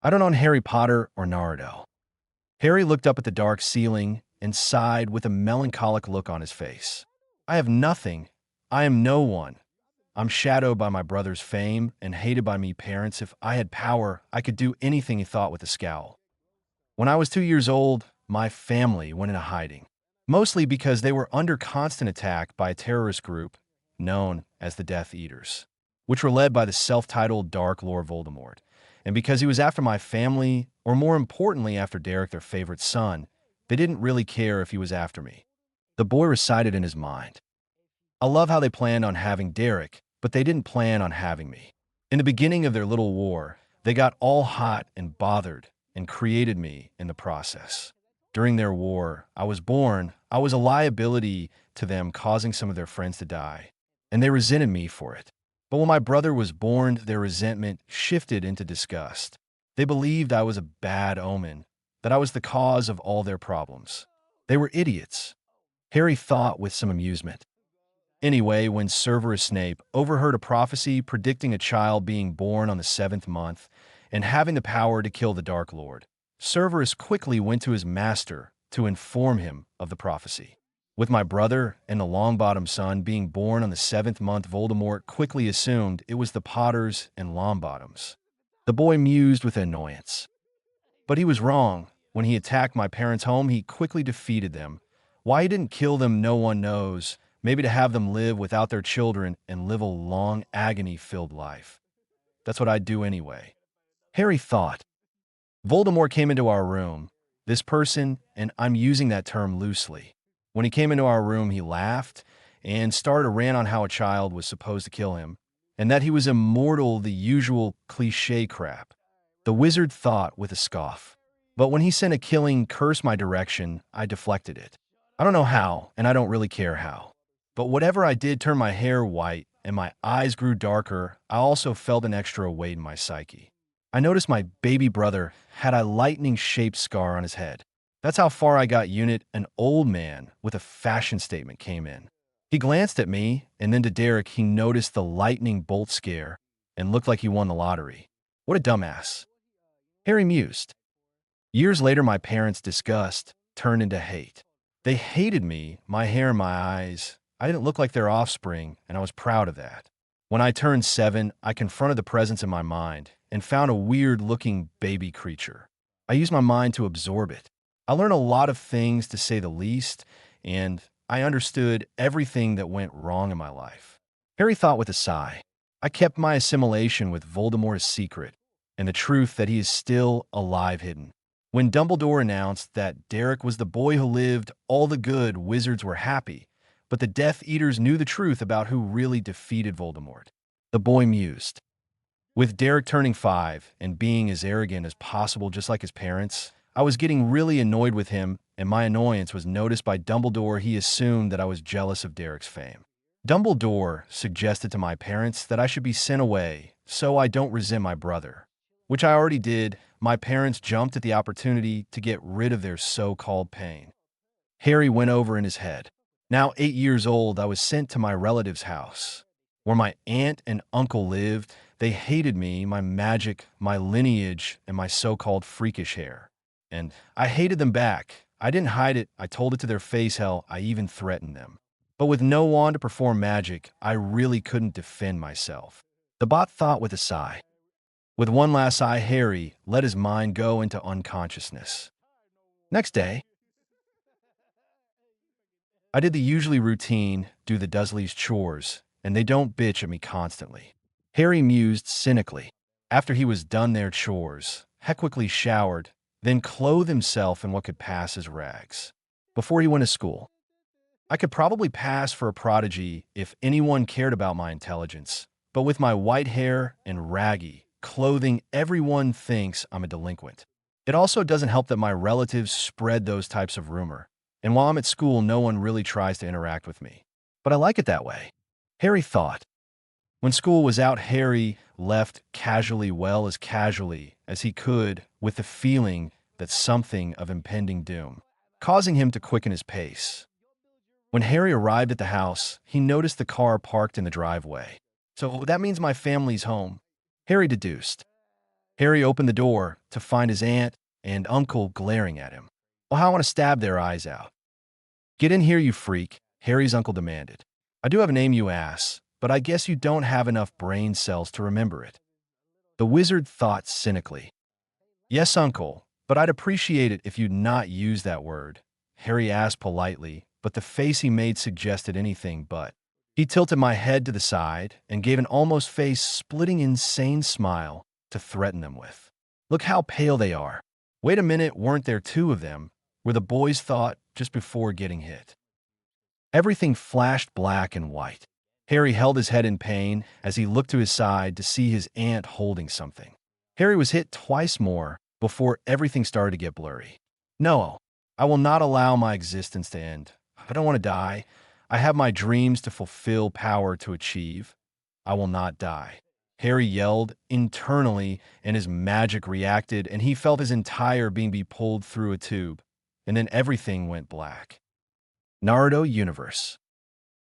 I don't own Harry Potter or Naruto. Harry looked up at the dark ceiling and sighed with a melancholic look on his face. I have nothing. I am no one. I'm shadowed by my brother's fame and hated by me parents. If I had power, I could do anything, he thought with a scowl. When I was 2 years old, my family went into hiding, mostly because they were under constant attack by a terrorist group known as the Death Eaters, which were led by the self-titled Dark Lord Voldemort. And because he was after my family, or more importantly after Derek, their favorite son, they didn't really care if he was after me. The boy recited in his mind. I love how they planned on having Derek, but they didn't plan on having me. In the beginning of their little war, they got all hot and bothered and created me in the process. During their war, I was born, I was a liability to them, causing some of their friends to die, and they resented me for it. But when my brother was born, their resentment shifted into disgust. They believed I was a bad omen, that I was the cause of all their problems. They were idiots, Harry thought with some amusement. Anyway, when Severus Snape overheard a prophecy predicting a child being born on the 7th month and having the power to kill the Dark Lord, Severus quickly went to his master to inform him of the prophecy. With my brother and the Longbottom son being born on the 7th month, Voldemort quickly assumed it was the Potters and Longbottoms. The boy mused with annoyance. But he was wrong. When he attacked my parents' home, he quickly defeated them. Why he didn't kill them, no one knows. Maybe to have them live without their children and live a long, agony-filled life. That's what I'd do anyway. Harry thought. Voldemort came into our room. This person, and I'm using that term loosely. When he came into our room, he laughed and started a rant on how a child was supposed to kill him, and that he was immortal, the usual cliché crap. The wizard thought with a scoff. But when he sent a killing curse my direction, I deflected it. I don't know how, and I don't really care how. But whatever I did turned my hair white, and my eyes grew darker. I also felt an extra weight in my psyche. I noticed my baby brother had a lightning-shaped scar on his head. That's how far I got. Unit, an old man with a fashion statement came in. He glanced at me, and then to Derek. He noticed the lightning bolt scare and looked like he won the lottery. What a dumbass. Harry mused. Years later, my parents' disgust turned into hate. They hated me, my hair and my eyes. I didn't look like their offspring, and I was proud of that. When I turned 7, I confronted the presence in my mind and found a weird-looking baby creature. I used my mind to absorb it. I learned a lot of things, to say the least, and I understood everything that went wrong in my life. Harry thought with a sigh. I kept my assimilation with Voldemort a secret, and the truth that he is still alive hidden. When Dumbledore announced that Derek was the boy who lived, all the good wizards were happy, but the Death Eaters knew the truth about who really defeated Voldemort. The boy mused. With Derek turning 5 and being as arrogant as possible, just like his parents, I was getting really annoyed with him, and my annoyance was noticed by Dumbledore. He assumed that I was jealous of Derek's fame. Dumbledore suggested to my parents that I should be sent away so I don't resent my brother, which I already did. My parents jumped at the opportunity to get rid of their so-called pain. Harry went over in his head. Now 8 years old, I was sent to my relative's house, where my aunt and uncle lived. They hated me, my magic, my lineage, and my so-called freakish hair. And I hated them back. I didn't hide it. I told it to their face. Hell, I even threatened them. But with no wand to perform magic, I really couldn't defend myself. The bot thought with a sigh. With one last sigh, Harry let his mind go into unconsciousness. Next day, I did the usually routine, do the Dursleys' chores, and they don't bitch at me constantly. Harry mused cynically. After he was done their chores, he quickly showered, then clothed himself in what could pass as rags. Before he went to school, I could probably pass for a prodigy if anyone cared about my intelligence, but with my white hair and raggy clothing, everyone thinks I'm a delinquent. It also doesn't help that my relatives spread those types of rumor, and while I'm at school, no one really tries to interact with me. But I like it that way. Harry thought. When school was out, Harry left casually, well as casually as he could, with the feeling that something of impending doom, causing him to quicken his pace. When Harry arrived at the house, he noticed the car parked in the driveway. So that means my family's home, Harry deduced. Harry opened the door to find his aunt and uncle glaring at him. Well, how I want to stab their eyes out. Get in here, you freak, Harry's uncle demanded. I do have a name, you ass, but I guess you don't have enough brain cells to remember it. The wizard thought cynically. Yes, uncle, but I'd appreciate it if you'd not use that word, Harry asked politely, but the face he made suggested anything but. He tilted my head to the side and gave an almost face-splitting insane smile to threaten them with. Look how pale they are. Wait a minute, weren't there two of them? Were the boys thought just before getting hit. Everything flashed black and white. Harry held his head in pain as he looked to his side to see his aunt holding something. Harry was hit twice more before everything started to get blurry. No, I will not allow my existence to end. I don't want to die. I have my dreams to fulfill, power to achieve. I will not die. Harry yelled internally, and his magic reacted, and he felt his entire being be pulled through a tube. And then everything went black. Naruto Universe.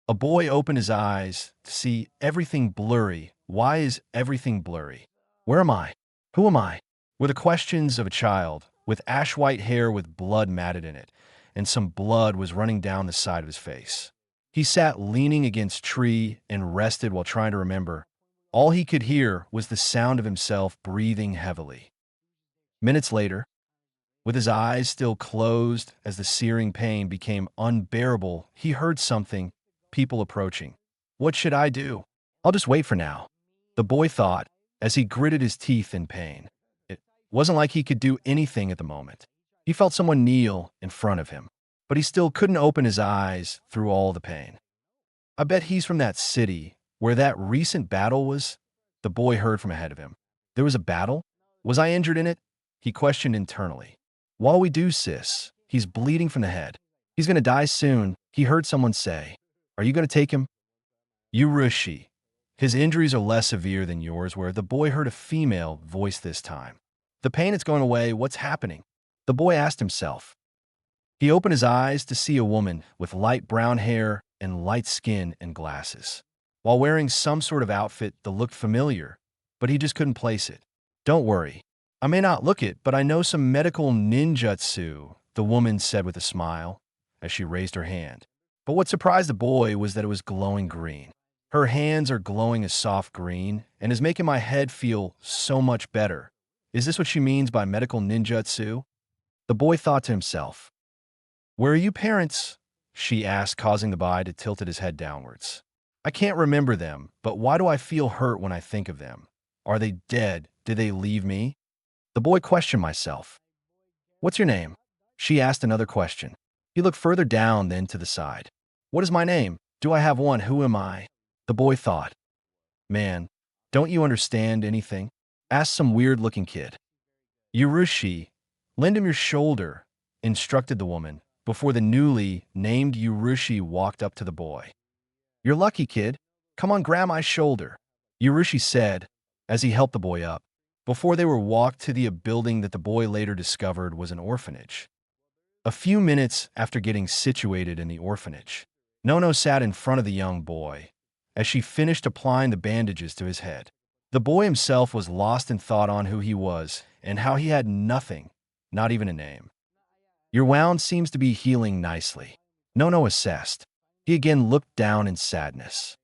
A boy opened his eyes to see everything blurry. Why is everything blurry? Where am I? Who am I? Were the questions of a child, with ash-white hair with blood matted in it, and some blood was running down the side of his face. He sat leaning against a tree and rested while trying to remember. All he could hear was the sound of himself breathing heavily. Minutes later, with his eyes still closed as the searing pain became unbearable, he heard something, people approaching. What should I do? I'll just wait for now, the boy thought as he gritted his teeth in pain. It wasn't like he could do anything at the moment. He felt someone kneel in front of him, but he still couldn't open his eyes through all the pain. I bet he's from that city where that recent battle was, the boy heard from ahead of him. There was a battle? Was I injured in it? He questioned internally. While we do, sis, he's bleeding from the head. He's going to die soon, he heard someone say. Are you going to take him? Urushi. His injuries are less severe than yours, where the boy heard a female voice this time. The pain is going away, what's happening? The boy asked himself. He opened his eyes to see a woman with light brown hair and light skin and glasses, while wearing some sort of outfit that looked familiar, but he just couldn't place it. Don't worry. I may not look it, but I know some medical ninjutsu, the woman said with a smile as she raised her hand. But what surprised the boy was that it was glowing green. Her hands are glowing a soft green and is making my head feel so much better. Is this what she means by medical ninjutsu? The boy thought to himself. Where are you parents? She asked, causing the boy to tilt his head downwards. I can't remember them, but why do I feel hurt when I think of them? Are they dead? Did they leave me? The boy questioned myself. What's your name? She asked another question. He looked further down, then to the side. What is my name? Do I have one? Who am I? The boy thought. Man, don't you understand anything? Asked some weird-looking kid. Urushi, lend him your shoulder, instructed the woman, before the newly named Urushi walked up to the boy. You're lucky, kid. Come on, grab my shoulder, Urushi said as he helped the boy up, before they were walked to the building that the boy later discovered was an orphanage. A few minutes after getting situated in the orphanage, Nono sat in front of the young boy as she finished applying the bandages to his head. The boy himself was lost in thought on who he was and how he had nothing, not even a name. Your wound seems to be healing nicely, Nono assessed. He again looked down in sadness.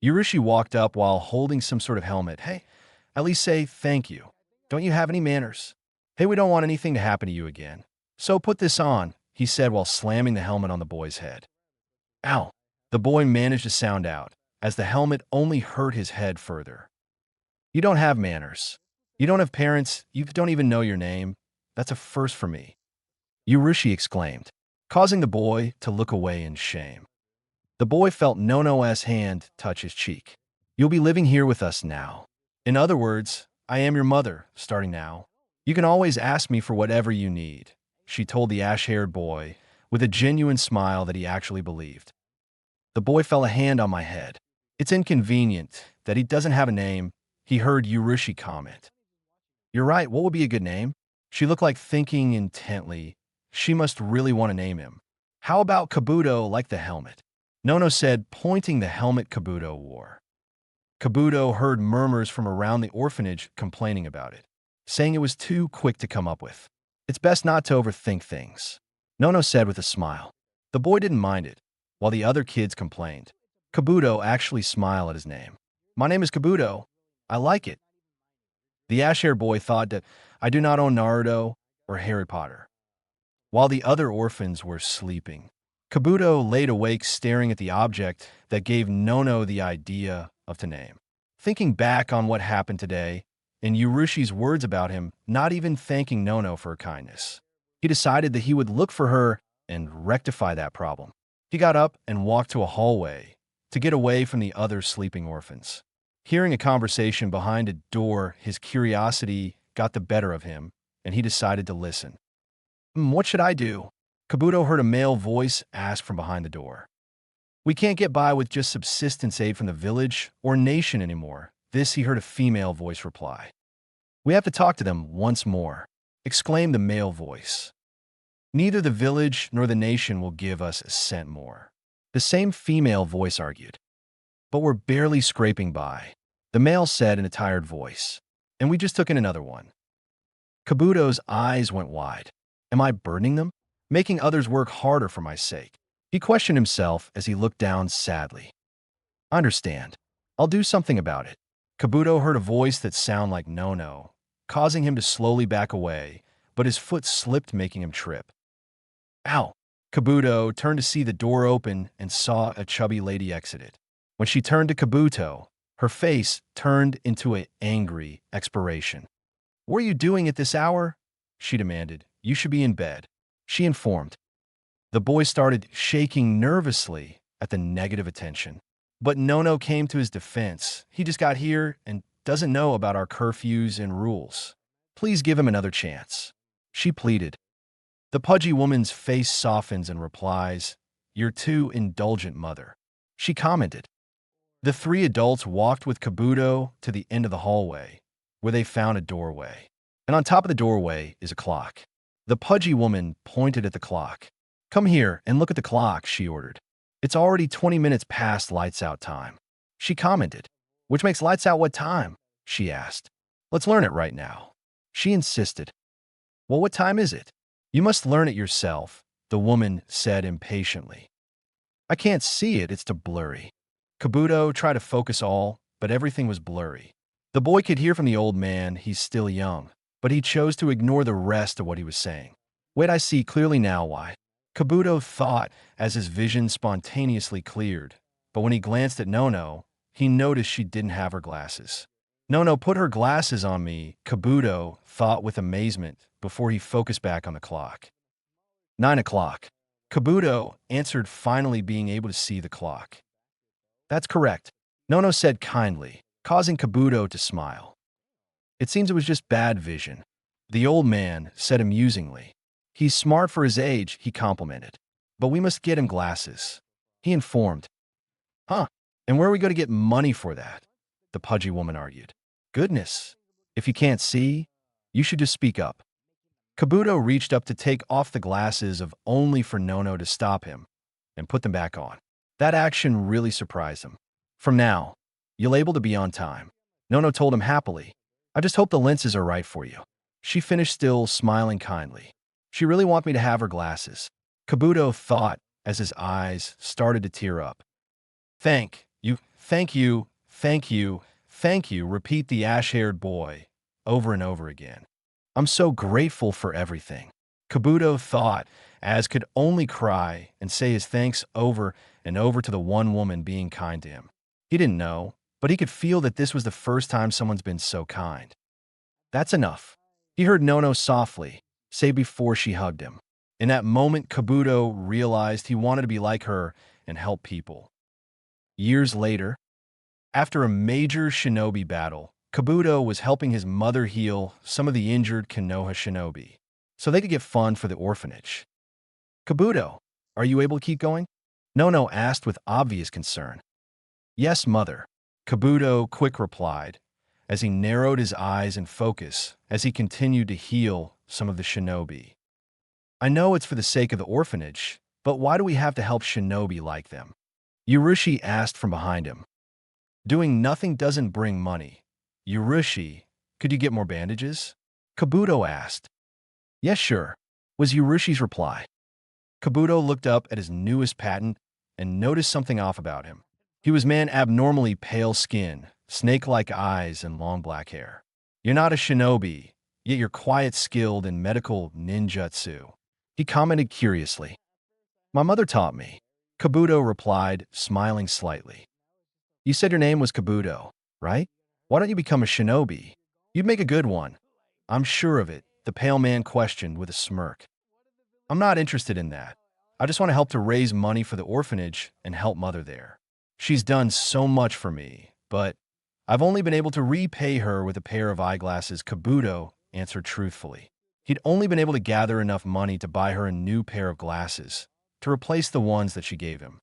Urushi walked up while holding some sort of helmet. Hey, at least say thank you. Don't you have any manners? Hey, we don't want anything to happen to you again. So put this on, he said while slamming the helmet on the boy's head. Ow! The boy managed to sound out, as the helmet only hurt his head further. You don't have manners. You don't have parents. You don't even know your name. That's a first for me, Urushi exclaimed, causing the boy to look away in shame. The boy felt Nono's hand touch his cheek. You'll be living here with us now. In other words, I am your mother, starting now. You can always ask me for whatever you need, she told the ash-haired boy, with a genuine smile that he actually believed. The boy felt a hand on my head. It's inconvenient that he doesn't have a name, he heard Urushi comment. You're right, what would be a good name? She looked like thinking intently. She must really want to name him. How about Kabuto, like the helmet? Nono said, pointing the helmet Kabuto wore. Kabuto heard murmurs from around the orphanage complaining about it. saying it was too quick to come up with. It's best not to overthink things, Nono said with a smile. The boy didn't mind it, while the other kids complained. Kabuto actually smiled at his name. My name is Kabuto. I like it. The ash-haired boy thought that I do not own Naruto or Harry Potter. While the other orphans were sleeping, Kabuto laid awake staring at the object that gave Nono the idea of the name. Thinking back on what happened today, and Urushi's words about him not even thanking Nono for her kindness, he decided that he would look for her and rectify that problem. He got up and walked to a hallway to get away from the other sleeping orphans. Hearing a conversation behind a door, his curiosity got the better of him, and he decided to listen. What should I do? Kabuto heard a male voice ask from behind the door. We can't get by with just subsistence aid from the village or nation anymore. This he heard a female voice reply. We have to talk to them once more, exclaimed the male voice. Neither the village nor the nation will give us a cent more, the same female voice argued. But we're barely scraping by, the male said in a tired voice, and we just took in another one. Kabuto's eyes went wide. Am I burdening them? Making others work harder for my sake? He questioned himself as he looked down sadly. I understand. I'll do something about it. Kabuto heard a voice that sounded like no, causing him to slowly back away, but his foot slipped, making him trip. Ow! Kabuto turned to see the door open and saw a chubby lady exit it. When she turned to Kabuto, her face turned into an angry expiration. What are you doing at this hour? She demanded. You should be in bed, she informed. The boy started shaking nervously at the negative attention. But Nono came to his defense. He just got here and doesn't know about our curfews and rules. Please give him another chance, she pleaded. The pudgy woman's face softens and replies, You're too indulgent, mother, she commented. The three adults walked with Kabuto to the end of the hallway, where they found a doorway. And on top of the doorway is a clock. The pudgy woman pointed at the clock. Come here and look at the clock, she ordered. It's already 20 minutes past lights out time, she commented. Which makes lights out what time? She asked. Let's learn it right now, she insisted. Well, what time is it? You must learn it yourself, the woman said impatiently. I can't see it, it's too blurry. Kabuto tried to focus all, but everything was blurry. The boy could hear from the old man he's still young, but he chose to ignore the rest of what he was saying. Wait, I see clearly now why, Kabuto thought as his vision spontaneously cleared. But when he glanced at Nono, he noticed she didn't have her glasses. Nono put her glasses on me, Kabuto thought with amazement before he focused back on the clock. 9 o'clock. Kabuto answered, finally being able to see the clock. That's correct, Nono said kindly, causing Kabuto to smile. It seems it was just bad vision, the old man said amusingly. He's smart for his age, he complimented. But we must get him glasses, he informed. Huh, and where are we going to get money for that? The pudgy woman argued. Goodness, if you can't see, you should just speak up. Kabuto reached up to take off the glasses of only for Nono to stop him and put them back on. That action really surprised him. From now, you'll able to be on time, Nono told him happily. I just hope the lenses are right for you, she finished, still smiling kindly. She really wants me to have her glasses, Kabuto thought as his eyes started to tear up. Thank you, thank you, thank you, thank you, repeat the ash-haired boy over and over again. I'm so grateful for everything, Kabuto thought as could only cry and say his thanks over and over to the one woman being kind to him. He didn't know, but he could feel that this was the first time someone's been so kind. That's enough, he heard Nono softly say before she hugged him. In that moment, Kabuto realized he wanted to be like her and help people. Years later, after a major shinobi battle, Kabuto was helping his mother heal some of the injured Konoha shinobi, so they could get funds for the orphanage. Kabuto, are you able to keep going? Nono asked with obvious concern. Yes, mother, Kabuto quick replied, as he narrowed his eyes in focus as he continued to heal some of the shinobi. I know it's for the sake of the orphanage, but why do we have to help shinobi like them? Urushi asked from behind him. Doing nothing doesn't bring money. Urushi, could you get more bandages? Kabuto asked. Yes, sure, was Urushi's reply. Kabuto looked up at his newest patent and noticed something off about him. He was man abnormally pale skin, snake-like eyes, and long black hair. You're not a shinobi, yet you're quite skilled in medical ninjutsu, he commented curiously. My mother taught me, Kabuto replied, smiling slightly. You said your name was Kabuto, right? Why don't you become a shinobi? You'd make a good one. I'm sure of it, the pale man questioned with a smirk. I'm not interested in that. I just want to help to raise money for the orphanage and help mother there. She's done so much for me, but I've only been able to repay her with a pair of eyeglasses, Kabuto answered truthfully. He'd only been able to gather enough money to buy her a new pair of glasses, to replace the ones that she gave him.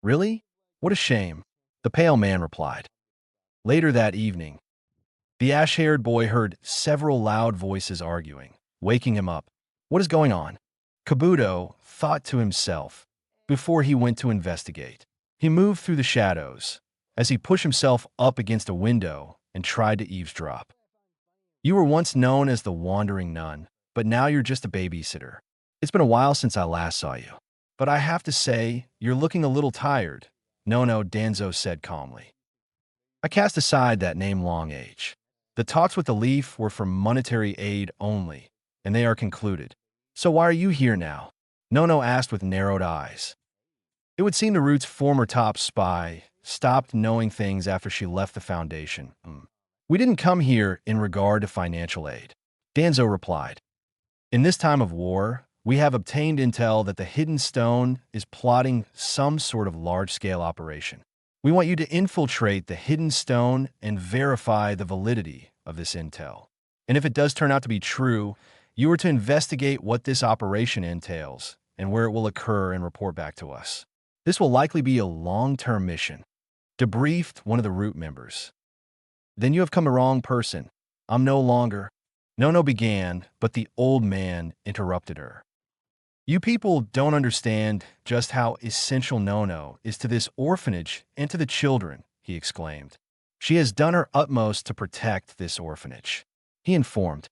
Really? What a shame, the pale man replied. Later that evening, the ash-haired boy heard several loud voices arguing, waking him up. What is going on? Kabuto thought to himself before he went to investigate. He moved through the shadows as he pushed himself up against a window and tried to eavesdrop. You were once known as the Wandering Nun, but now you're just a babysitter. It's been a while since I last saw you. But I have to say, you're looking a little tired, Nono Danzo said calmly. I cast aside that name-long age. The talks with the Leaf were for monetary aid only, and they are concluded. So why are you here now? Nono asked with narrowed eyes. It would seem the Root's former top spy stopped knowing things after she left the Foundation. We didn't come here in regard to financial aid, Danzo replied. In this time of war, we have obtained intel that the Hidden Stone is plotting some sort of large-scale operation. We want you to infiltrate the Hidden Stone and verify the validity of this intel. And if it does turn out to be true, you are to investigate what this operation entails and where it will occur and report back to us. This will likely be a long-term mission, debriefed one of the Root members. Then you have come the wrong person. I'm no longer. Nono began, but the old man interrupted her. You people don't understand just how essential Nono is to this orphanage and to the children, he exclaimed. She has done her utmost to protect this orphanage, he informed.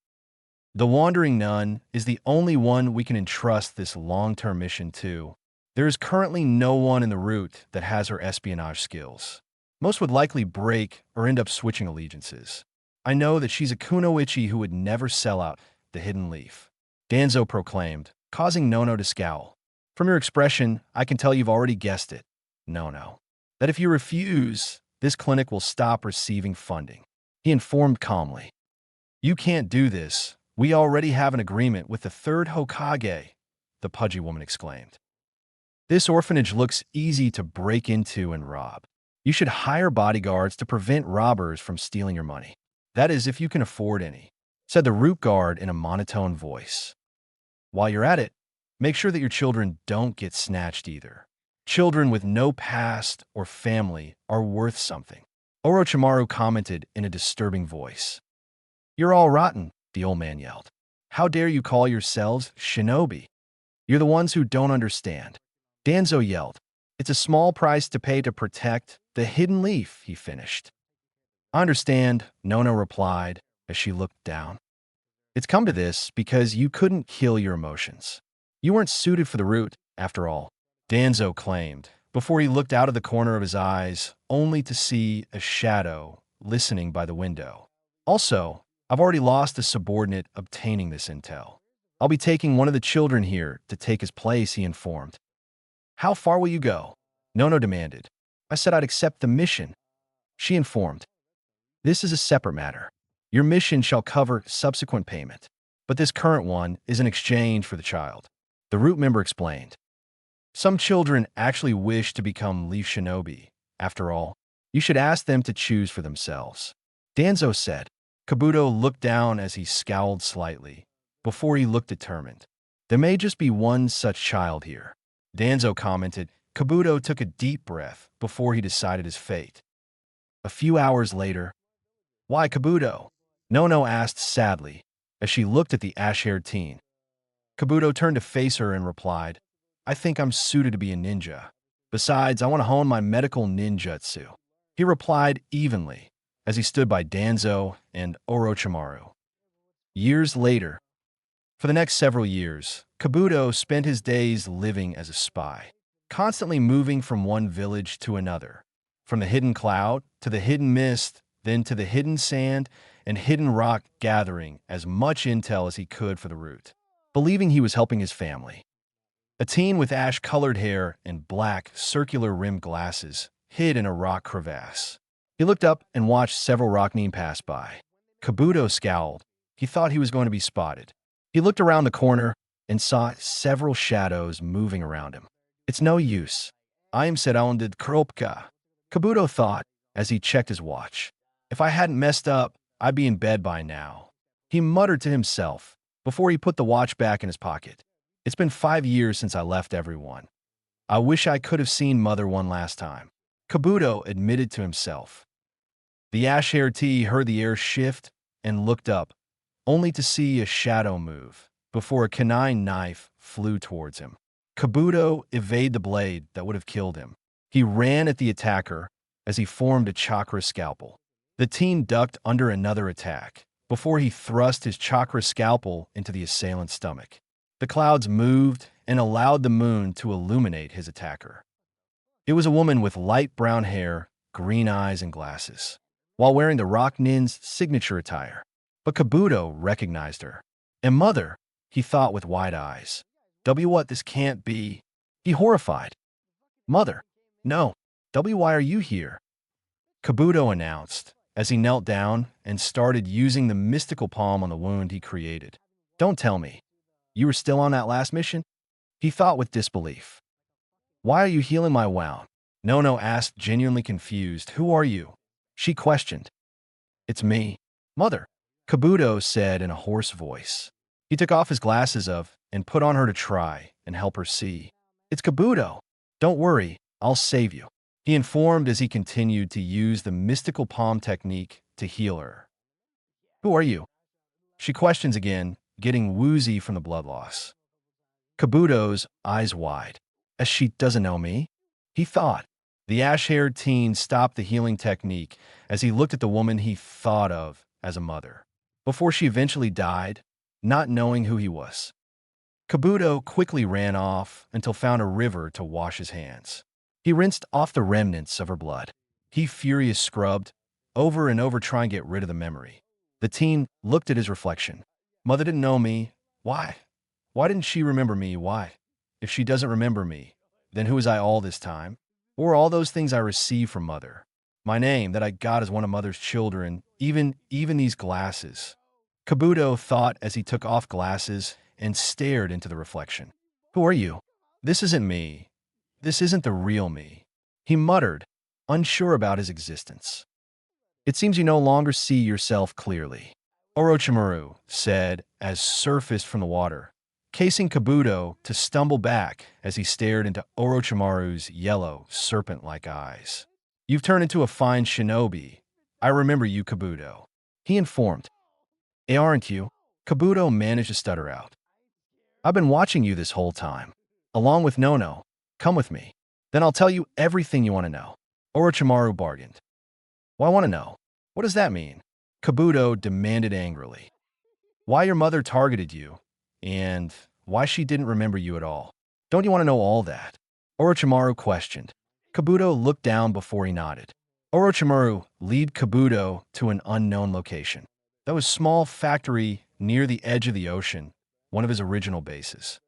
The Wandering Nun is the only one we can entrust this long-term mission to. There is currently no one in the Root that has her espionage skills. Most would likely break or end up switching allegiances. I know that she's a kunoichi who would never sell out the Hidden Leaf, Danzo proclaimed, causing Nono to scowl. From your expression, I can tell you've already guessed it, Nono. That if you refuse, this clinic will stop receiving funding, he informed calmly. You can't do this. We already have an agreement with the third Hokage, the pudgy woman exclaimed. This orphanage looks easy to break into and rob. You should hire bodyguards to prevent robbers from stealing your money. That is, if you can afford any, said the Root Guard in a monotone voice. While you're at it, make sure that your children don't get snatched either. Children with no past or family are worth something, Orochimaru commented in a disturbing voice. You're all rotten, the old man yelled. How dare you call yourselves shinobi? You're the ones who don't understand. Danzo yelled. It's a small price to pay to protect the Hidden Leaf, he finished. I understand, Nono replied as she looked down. It's come to this because you couldn't kill your emotions. You weren't suited for the Root, after all, Danzo claimed, before he looked out of the corner of his eyes, only to see a shadow listening by the window. Also, I've already lost a subordinate obtaining this intel. I'll be taking one of the children here to take his place, he informed. How far will you go? Nono demanded. I said I'd accept the mission, she informed. This is a separate matter. Your mission shall cover subsequent payment, but this current one is in exchange for the child, the Root member explained. Some children actually wish to become Leaf Shinobi. After all, you should ask them to choose for themselves, Danzo said. Kabuto looked down as he scowled slightly, before he looked determined. There may just be one such child here, Danzo commented. Kabuto took a deep breath before he decided his fate. A few hours later, why Kabuto? Nono asked sadly, as she looked at the ash-haired teen. Kabuto turned to face her and replied, I think I'm suited to be a ninja. Besides, I want to hone my medical ninjutsu, he replied evenly, as he stood by Danzo and Orochimaru. Years later, for the next several years, Kabuto spent his days living as a spy, constantly moving from one village to another, from the hidden cloud to the hidden mist, then to the hidden sand and hidden rock, gathering as much intel as he could for the route, believing he was helping his family. A teen with ash-colored hair and black, circular-rimmed glasses hid in a rock crevasse. He looked up and watched several rockmen pass by. Kabuto scowled. He thought he was going to be spotted. He looked around the corner and saw several shadows moving around him. It's no use. I am surrounded, Kropka. Kabuto thought as he checked his watch. If I hadn't messed up, I'd be in bed by now. He muttered to himself before he put the watch back in his pocket. It's been 5 years since I left everyone. I wish I could have seen Mother one last time. Kabuto admitted to himself. The ash-haired T heard the air shift and looked up, only to see a shadow move before a canine knife flew towards him. Kabuto evaded the blade that would have killed him. He ran at the attacker as he formed a chakra scalpel. The teen ducked under another attack before he thrust his chakra scalpel into the assailant's stomach. The clouds moved and allowed the moon to illuminate his attacker. It was a woman with light brown hair, green eyes, and glasses, while wearing the Rock Nin's signature attire. But Kabuto recognized her. And Mother, he thought with wide eyes. What, this can't be. He horrified. Mother, no. Why are you here? Kabuto announced as he knelt down and started using the mystical palm on the wound he created. Don't tell me. You were still on that last mission? He thought with disbelief. Why are you healing my wound? Nono asked, genuinely confused. Who are you? She questioned. It's me, Mother, Kabuto said in a hoarse voice. He took off his glasses and put on her to try and help her see. It's Kabuto. Don't worry, I'll save you, he informed as he continued to use the mystical palm technique to heal her. Who are you? She questions again, getting woozy from the blood loss. Kabuto's eyes wide. As she doesn't know me? He thought. The ash-haired teen stopped the healing technique as he looked at the woman he thought of as a mother, before she eventually died, not knowing who he was. Kabuto quickly ran off until found a river to wash his hands. He rinsed off the remnants of her blood. He furious scrubbed over and over trying to get rid of the memory. The teen looked at his reflection. Mother didn't know me. Why? Why didn't she remember me? Why? If she doesn't remember me, then who was I all this time? Or all those things I received from Mother? My name that I got as one of Mother's children, even these glasses. Kabuto thought as he took off glasses and stared into the reflection. Who are you? This isn't me. This isn't the real me, he muttered, unsure about his existence. It seems you no longer see yourself clearly, Orochimaru said as surfaced from the water, casing Kabuto to stumble back as he stared into Orochimaru's yellow, serpent-like eyes. You've turned into a fine shinobi. I remember you, Kabuto, he informed. Aren't you? Kabuto managed to stutter out. I've been watching you this whole time, along with Nono. Come with me. Then I'll tell you everything you want to know, Orochimaru bargained. Well, I want to know. What does that mean? Kabuto demanded angrily. Why your mother targeted you, and why she didn't remember you at all. Don't you want to know all that? Orochimaru questioned. Kabuto looked down before he nodded. Orochimaru led Kabuto to an unknown location. That was a small factory near the edge of the ocean, one of his original bases.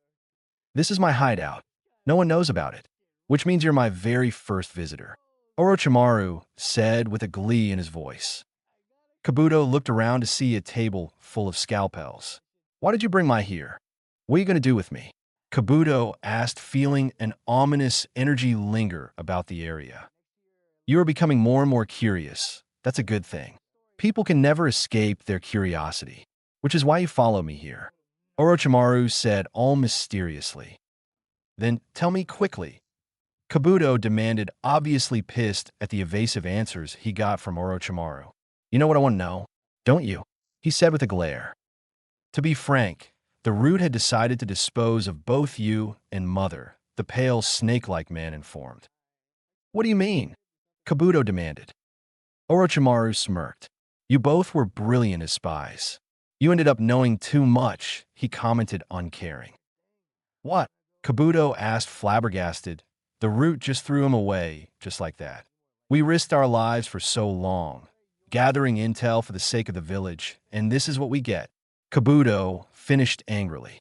This is my hideout. No one knows about it, which means you're my very first visitor, Orochimaru said with a glee in his voice. Kabuto looked around to see a table full of scalpels. Why did you bring my here? What are you going to do with me? Kabuto asked, feeling an ominous energy linger about the area. You are becoming more and more curious. That's a good thing. People can never escape their curiosity, which is why you follow me here, Orochimaru said all mysteriously. Then tell me quickly, Kabuto demanded, obviously pissed at the evasive answers he got from Orochimaru. You know what I want to know, don't you? He said with a glare. To be frank, the root had decided to dispose of both you and Mother, the pale snake-like man informed. What do you mean? Kabuto demanded. Orochimaru smirked. You both were brilliant as spies. You ended up knowing too much, he commented uncaring. What? Kabuto asked flabbergasted. The root just threw him away, just like that. We risked our lives for so long, gathering intel for the sake of the village, and this is what we get. Kabuto finished angrily.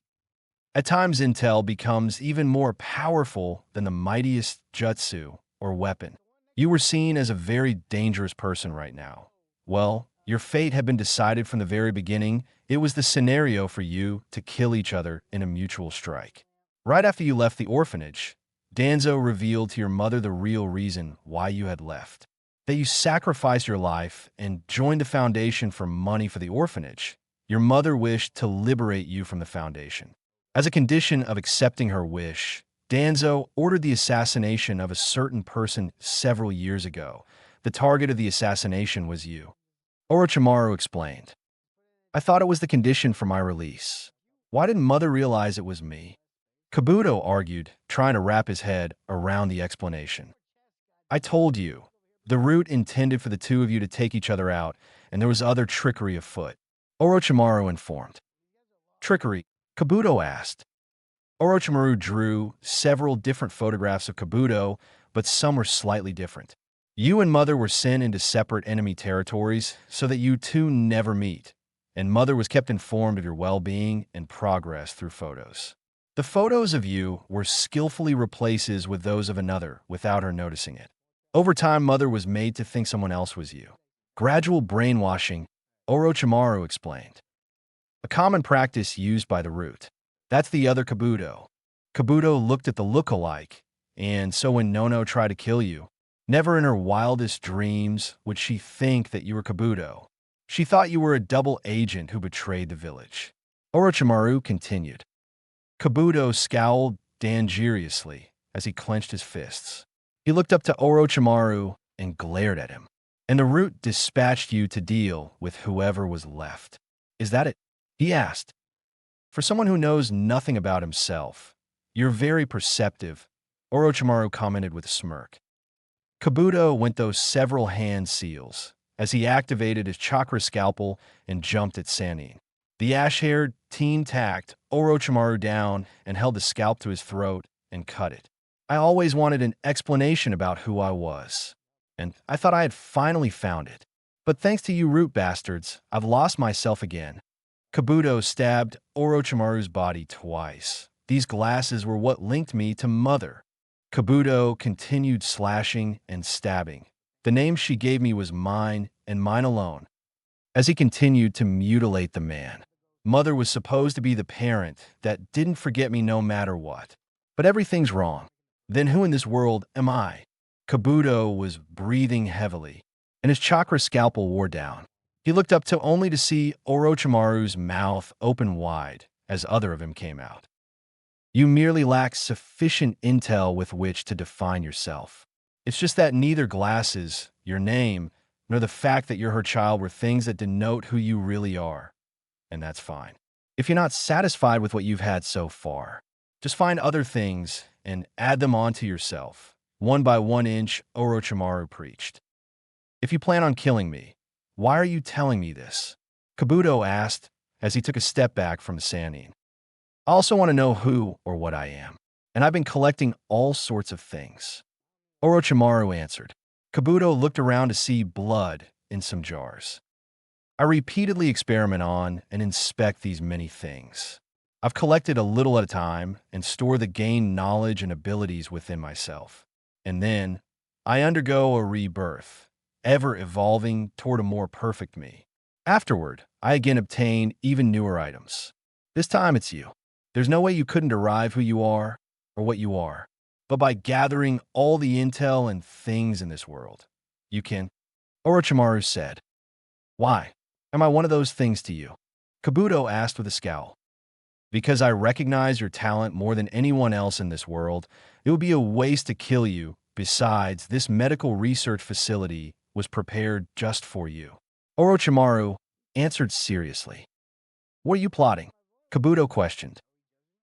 At times, intel becomes even more powerful than the mightiest jutsu or weapon. You were seen as a very dangerous person right now. Well, your fate had been decided from the very beginning. It was the scenario for you to kill each other in a mutual strike. Right after you left the orphanage, Danzo revealed to your mother the real reason why you had left. That you sacrificed your life and joined the Foundation for money for the orphanage. Your mother wished to liberate you from the Foundation. As a condition of accepting her wish, Danzo ordered the assassination of a certain person several years ago. The target of the assassination was you. Orochimaru explained. I thought it was the condition for my release. Why didn't Mother realize it was me? Kabuto argued, trying to wrap his head around the explanation. I told you. The root intended for the two of you to take each other out, and there was other trickery afoot. Orochimaru informed. Trickery? Kabuto asked. Orochimaru drew several different photographs of Kabuto, but some were slightly different. You and Mother were sent into separate enemy territories so that you two never meet, and Mother was kept informed of your well-being and progress through photos. The photos of you were skillfully replaces with those of another without her noticing it. Over time, Mother was made to think someone else was you. Gradual brainwashing, Orochimaru explained. A common practice used by the root. That's the other Kabuto. Kabuto looked at the look-alike, and so when Nono tried to kill you, never in her wildest dreams would she think that you were Kabuto. She thought you were a double agent who betrayed the village. Orochimaru continued. Kabuto scowled dangerously as he clenched his fists. He looked up to Orochimaru and glared at him. And the root dispatched you to deal with whoever was left. Is that it? He asked. For someone who knows nothing about himself, you're very perceptive, Orochimaru commented with a smirk. Kabuto went those several hand seals as he activated his chakra scalpel and jumped at Sannin. The ash-haired teen tacked Orochimaru down and held the scalp to his throat and cut it. I always wanted an explanation about who I was, and I thought I had finally found it. But thanks to you root bastards, I've lost myself again. Kabuto stabbed Orochimaru's body twice. These glasses were what linked me to Mother. Kabuto continued slashing and stabbing. The name she gave me was mine and mine alone. As he continued to mutilate the man, Mother was supposed to be the parent that didn't forget me no matter what. But everything's wrong. Then who in this world am I? Kabuto was breathing heavily, and his chakra scalpel wore down. He looked up to only to see Orochimaru's mouth open wide as other of him came out. You merely lack sufficient intel with which to define yourself. It's just that neither glasses, your name, nor the fact that you're her child were things that denote who you really are. And that's fine. If you're not satisfied with what you've had so far, just find other things and add them onto yourself. 1 by 1 inch, Orochimaru preached. If you plan on killing me, why are you telling me this? Kabuto asked as he took a step back from Sannin. I also want to know who or what I am, and I've been collecting all sorts of things. Orochimaru answered. Kabuto looked around to see blood in some jars. I repeatedly experiment on and inspect these many things. I've collected a little at a time and store the gained knowledge and abilities within myself. And then I undergo a rebirth, ever evolving toward a more perfect me. Afterward, I again obtain even newer items. This time it's you. There's no way you couldn't derive who you are or what you are, but by gathering all the intel and things in this world, you can. Orochimaru said. Why? Am I one of those things to you? Kabuto asked with a scowl. Because I recognize your talent more than anyone else in this world, it would be a waste to kill you. Besides, this medical research facility was prepared just for you. Orochimaru answered seriously. What are you plotting? Kabuto questioned.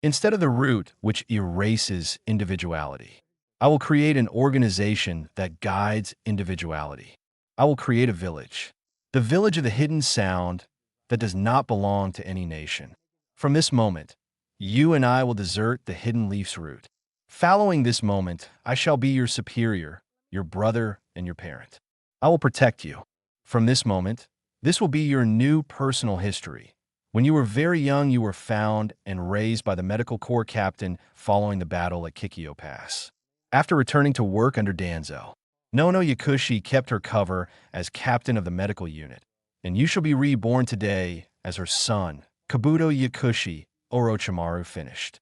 Instead of the root which erases individuality, I will create an organization that guides individuality. I will create a village. The village of the hidden sound, that does not belong to any nation. From this moment, you and I will desert the hidden leaf's root. Following this moment, I shall be your superior, your brother, and your parent. I will protect you. From this moment, this will be your new personal history. When you were very young, you were found and raised by the medical corps captain following the battle at Kikyo Pass. After returning to work under Danzo, Nono Yakushi kept her cover as captain of the medical unit, and you shall be reborn today as her son, Kabuto Yakushi. Orochimaru finished.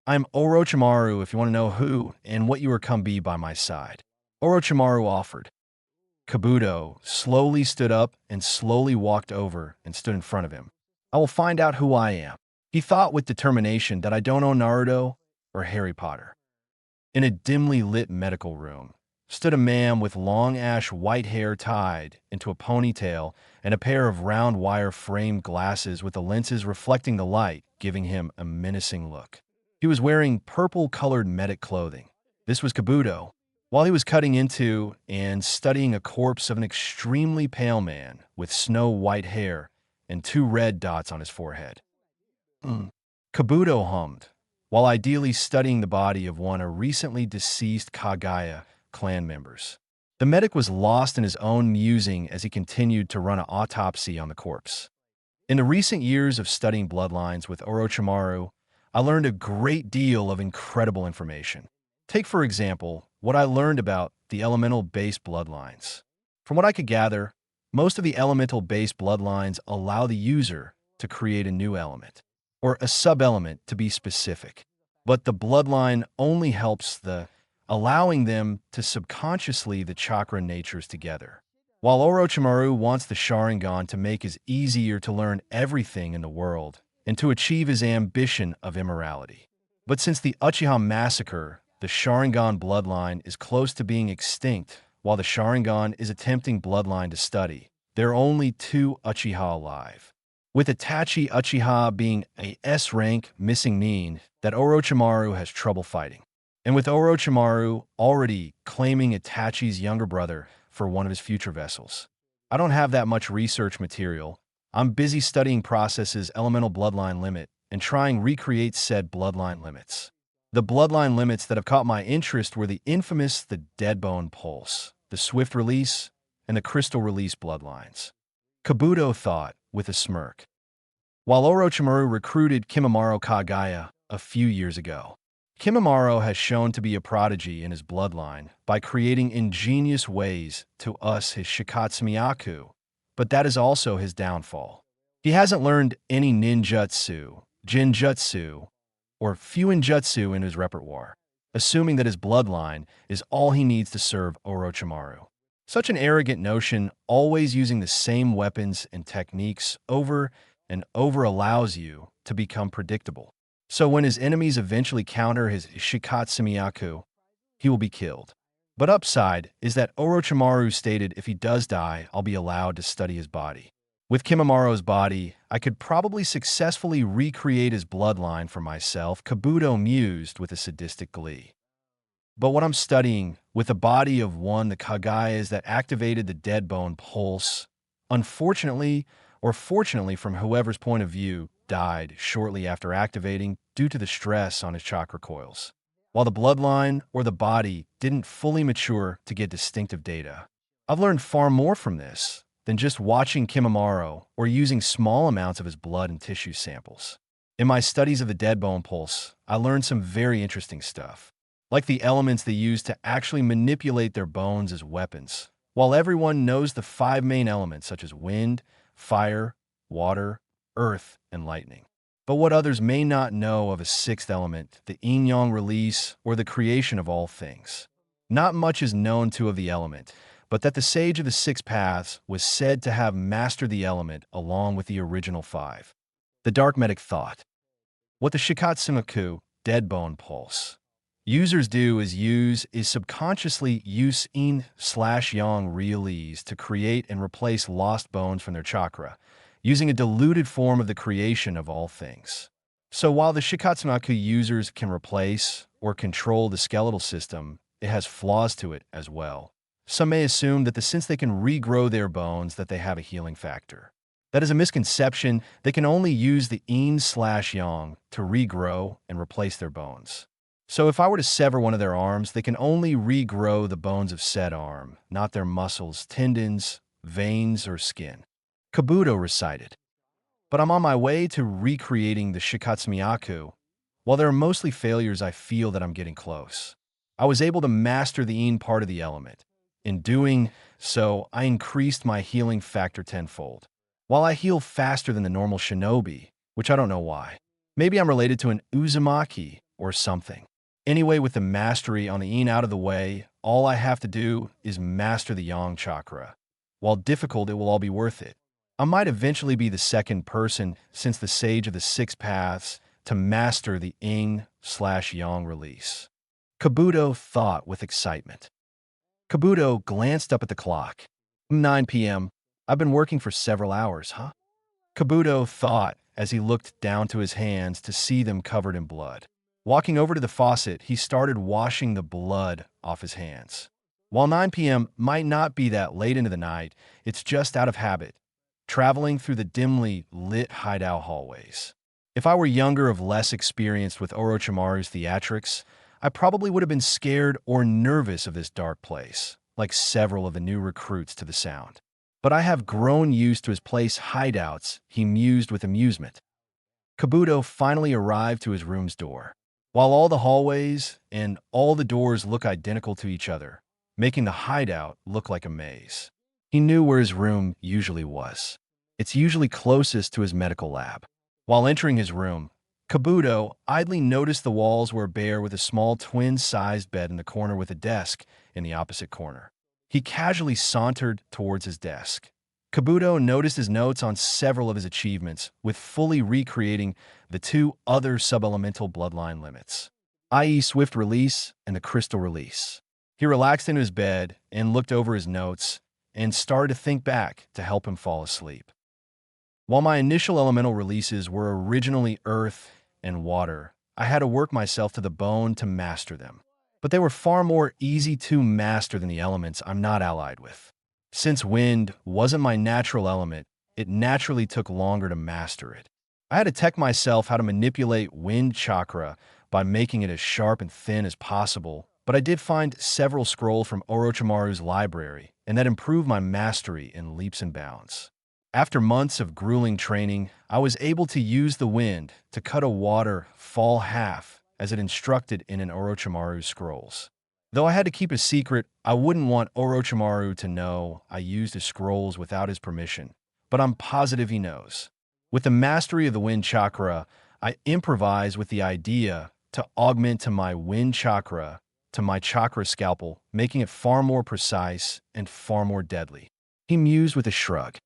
I'm Orochimaru if you want to know who and what you are come be by my side. Orochimaru offered. Kabuto slowly stood up and slowly walked over and stood in front of him. I will find out who I am. He thought with determination that I don't know Naruto or Harry Potter. In a dimly lit medical room stood a man with long ash white hair tied into a ponytail and a pair of round wire-framed glasses with the lenses reflecting the light, giving him a menacing look. He was wearing purple-colored medic clothing. This was Kabuto. While he was cutting into and studying a corpse of an extremely pale man with snow-white hair and 2 red dots on his forehead. Kabuto hummed, while ideally studying the body of one of recently deceased Kagaya clan members. The medic was lost in his own musing as he continued to run an autopsy on the corpse. In the recent years of studying bloodlines with Orochimaru, I learned a great deal of incredible information. Take, for example, what I learned about the elemental-based bloodlines. From what I could gather, most of the elemental-based bloodlines allow the user to create a new element, or a sub-element to be specific. But the bloodline only helps allowing them to subconsciously the chakra natures together. While Orochimaru wants the Sharingan to make it easier to learn everything in the world and to achieve his ambition of immorality. But since the Uchiha massacre, the Sharingan bloodline is close to being extinct, while the Sharingan is attempting bloodline to study. There are only 2 Uchiha alive. With Itachi Uchiha being a S-rank missing mean that Orochimaru has trouble fighting. And with Orochimaru already claiming Itachi's younger brother for one of his future vessels. I don't have that much research material. I'm busy studying processes elemental bloodline limit and trying recreate said bloodline limits. The bloodline limits that have caught my interest were the infamous the Deadbone Pulse, the Swift Release, and the Crystal Release bloodlines. Kabuto thought with a smirk. While Orochimaru recruited Kimimaro Kagaya a few years ago, Kimimaro has shown to be a prodigy in his bloodline by creating ingenious ways to us his Shikatsumiyaku, but that is also his downfall. He hasn't learned any ninjutsu, jinjutsu, or fuinjutsu in his repertoire, assuming that his bloodline is all he needs to serve Orochimaru. Such an arrogant notion, always using the same weapons and techniques over and over, allows you to become predictable. So when his enemies eventually counter his Shikatsumiyaku, he will be killed. But upside is that Orochimaru stated if he does die, I'll be allowed to study his body. With Kimimaro's body, I could probably successfully recreate his bloodline for myself, Kabuto mused with a sadistic glee. But what I'm studying, with the body of one the Kagayas that activated the Deadbone Pulse, unfortunately, or fortunately from whoever's point of view, died shortly after activating due to the stress on his chakra coils. While the bloodline or the body didn't fully mature to get distinctive data, I've learned far more from this than just watching Kimimaro or using small amounts of his blood and tissue samples. In my studies of the Deadbone Pulse, I learned some very interesting stuff, like the elements they use to actually manipulate their bones as weapons. While everyone knows the 5 main elements such as wind, fire, water, earth, and lightning. But what others may not know of a 6th element, the yin-yang release, or the creation of all things. Not much is known to of the element, but that the sage of the 6 paths was said to have mastered the element along with the original 5. The Dark Medic thought. What the Shikatsumiyaku, Deadbone Pulse, users do is subconsciously use yin/yang release to create and replace lost bones from their chakra, using a diluted form of the creation of all things. So while the Shikatsumiyaku users can replace or control the skeletal system, it has flaws to it as well. Some may assume that since they can regrow their bones that they have a healing factor. That is a misconception. They can only use the yin/yang to regrow and replace their bones. So if I were to sever one of their arms, they can only regrow the bones of said arm, not their muscles, tendons, veins, or skin. Kabuto recited. But I'm on my way to recreating the Shikatsumiyaku. While there are mostly failures, I feel that I'm getting close. I was able to master the yin part of the element. In doing so, I increased my healing factor tenfold. While I heal faster than the normal shinobi, which I don't know why. Maybe I'm related to an Uzumaki or something. Anyway, with the mastery on the yin out of the way, all I have to do is master the yang chakra. While difficult, it will all be worth it. I might eventually be the second person since the Sage of the Six Paths to master the yin/yang release. Kabuto thought with excitement. Kabuto glanced up at the clock. 9 p.m. I've been working for several hours, huh? Kabuto thought as he looked down to his hands to see them covered in blood. Walking over to the faucet, he started washing the blood off his hands. While 9 p.m. might not be that late into the night, it's just out of habit, traveling through the dimly lit hideout hallways. If I were younger or less experienced with Orochimaru's theatrics, I probably would have been scared or nervous of this dark place, like several of the new recruits to the sound. But I have grown used to his place hideouts, he mused with amusement. Kabuto finally arrived to his room's door. While all the hallways and all the doors look identical to each other, making the hideout look like a maze. He knew where his room usually was. It's usually closest to his medical lab. While entering his room, Kabuto idly noticed the walls were bare with a small twin-sized bed in the corner with a desk in the opposite corner. He casually sauntered towards his desk. Kabuto noticed his notes on several of his achievements, with fully recreating the two other subelemental bloodline limits, i.e. Swift Release and the Crystal Release. He relaxed into his bed and looked over his notes and started to think back to help him fall asleep. While my initial elemental releases were originally Earth and Water, I had to work myself to the bone to master them. But they were far more easy to master than the elements I'm not allied with. Since wind wasn't my natural element, it naturally took longer to master it. I had to tech myself how to manipulate wind chakra by making it as sharp and thin as possible, but I did find several scrolls from Orochimaru's library, and that improved my mastery in leaps and bounds. After months of grueling training, I was able to use the wind to cut a water fall half as it instructed in an Orochimaru's scrolls. Though I had to keep a secret, I wouldn't want Orochimaru to know I used his scrolls without his permission, but I'm positive he knows. With the mastery of the wind chakra, I improvise with the idea to augment to my wind chakra to my chakra scalpel, making it far more precise and far more deadly. He mused with a shrug.